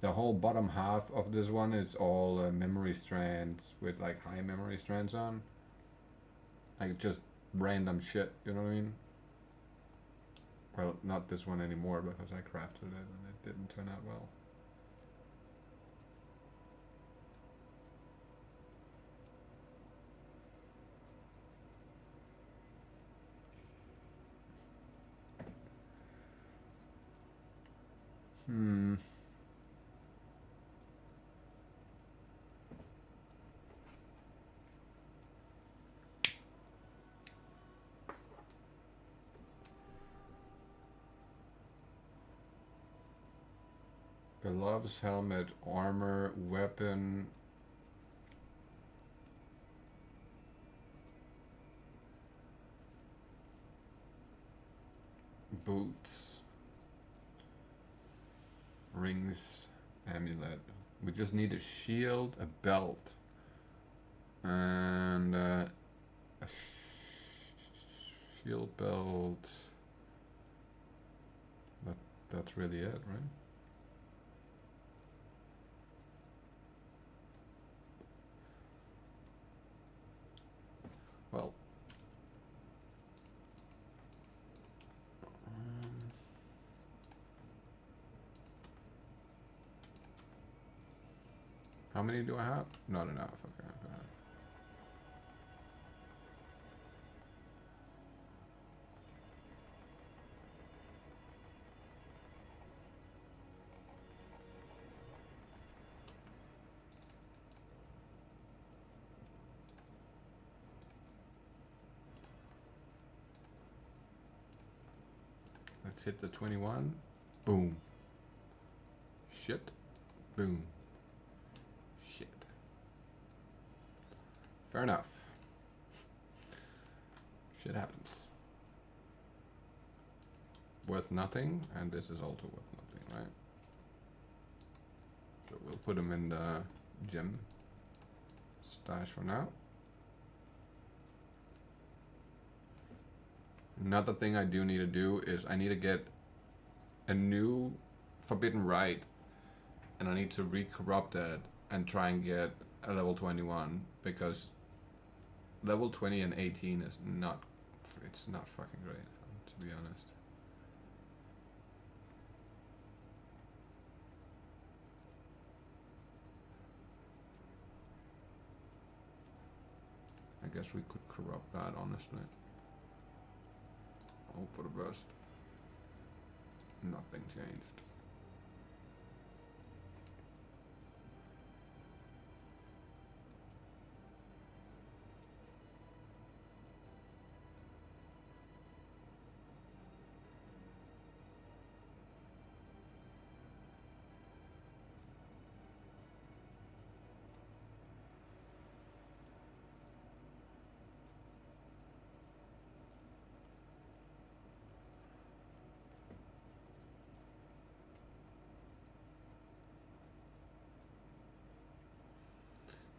The whole bottom half of this one is all memory strands with like high memory strands on. Like just random shit, you know what I mean? Well, not this one anymore because I crafted it and it didn't turn out well. Gloves, helmet, armor, weapon. Boots. Rings, amulet. We just need a shield, a belt, and a shield belt. That's really it, right? Well, how many do I have? Not enough. Okay. Let's hit the 21. Boom. Shit. Boom. Shit. Fair enough. Shit happens. Worth nothing, and this is also worth nothing, right? So we'll put them in the gem stash for now. Another thing I do need to do is I need to get a new Forbidden Rite, and I need to re-corrupt that and try and get a level 21, because level 20 and 18 is not, it's not fucking great, to be honest. I guess we could corrupt that, honestly. Hope for the best. Nothing changed.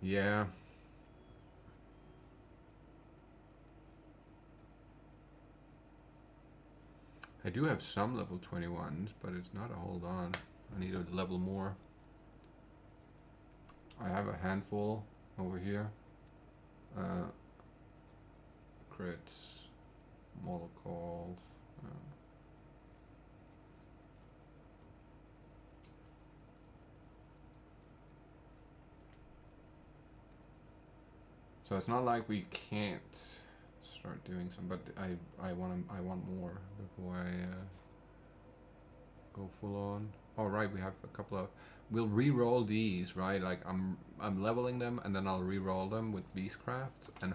Yeah. I do have some level 21s, but it's not a hold on. I need a level more. I have a handful over here. Crits, model calls. So it's not like we can't start doing some, but I want more before I go full on. All right, we have a couple of. We'll re-roll these, right? Like I'm leveling them, and then I'll re-roll them with Beastcraft, and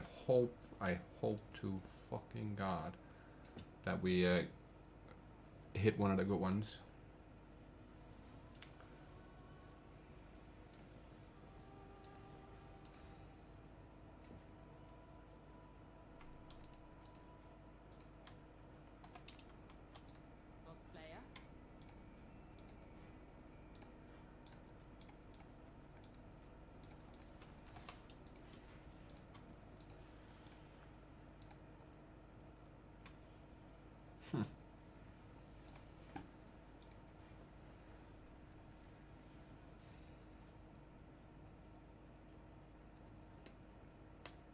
I hope to fucking God that we hit one of the good ones.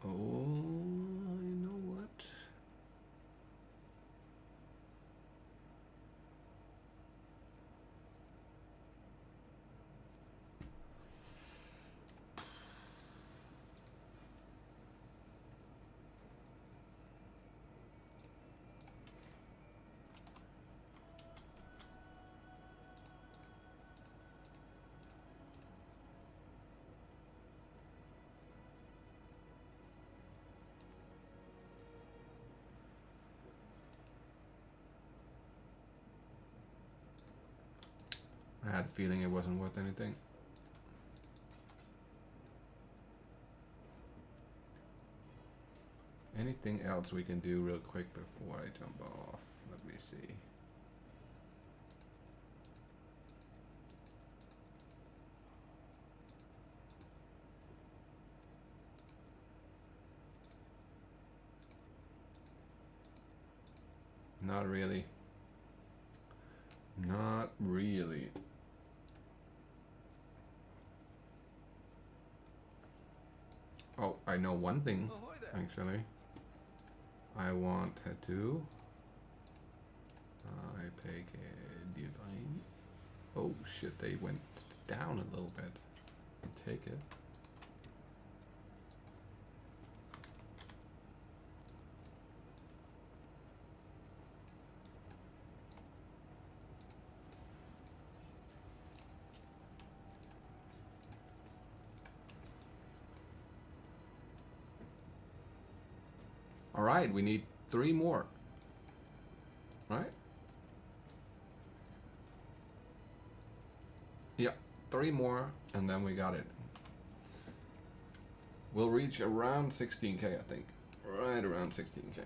Oh, you know what? I had a feeling it wasn't worth anything. Anything else we can do real quick before I jump off? Let me see. Not really. Not really. Oh, I know one thing, actually. I want to I pick a divine. Oh shit, they went down a little bit. I'll take it. All right, we need 3 more. Right? Yeah, 3 more, and then we got it. We'll reach around 16k, I think. Right around 16k.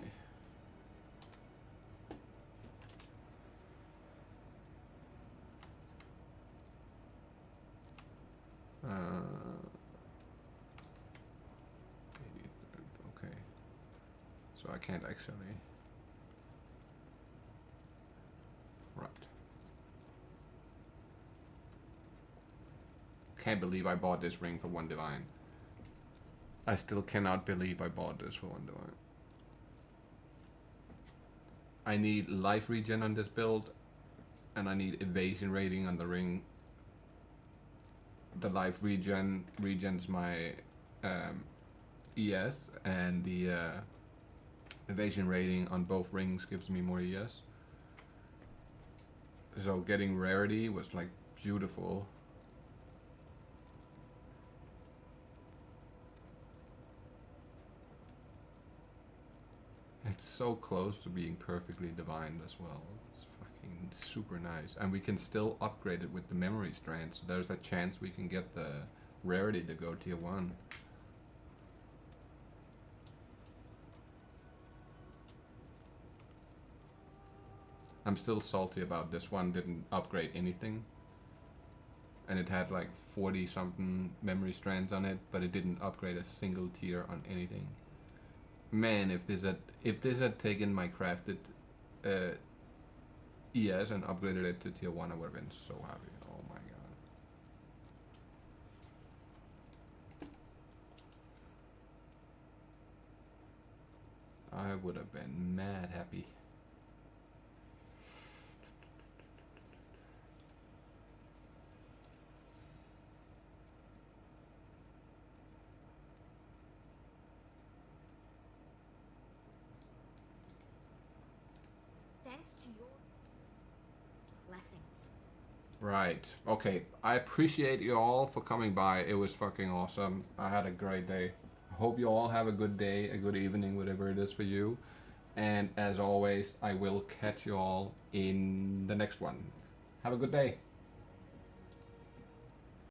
I can't actually. Right. Can't believe I bought this ring for 1 divine. I still cannot believe I bought this for 1 divine. I need life regen on this build, and I need evasion rating on the ring. The life regen regens my ES, and the evasion rating on both rings gives me more ES. So getting rarity was like beautiful. It's so close to being perfectly divine as well. It's fucking super nice. And we can still upgrade it with the memory strand, so there's a chance we can get the rarity to go tier 1. I'm still salty about this one didn't upgrade anything. And it had like 40 something memory strands on it, but it didn't upgrade a single tier on anything. Man, if this had taken my crafted ES and upgraded it to tier 1, I would have been so happy. Oh my god. I would have been mad happy. Thanks to your blessings. Right. Okay. I appreciate you all for coming by. It was fucking awesome. I had a great day. I hope you all have a good day, a good evening, whatever it is for you. And as always, I will catch you all in the next one. Have a good day.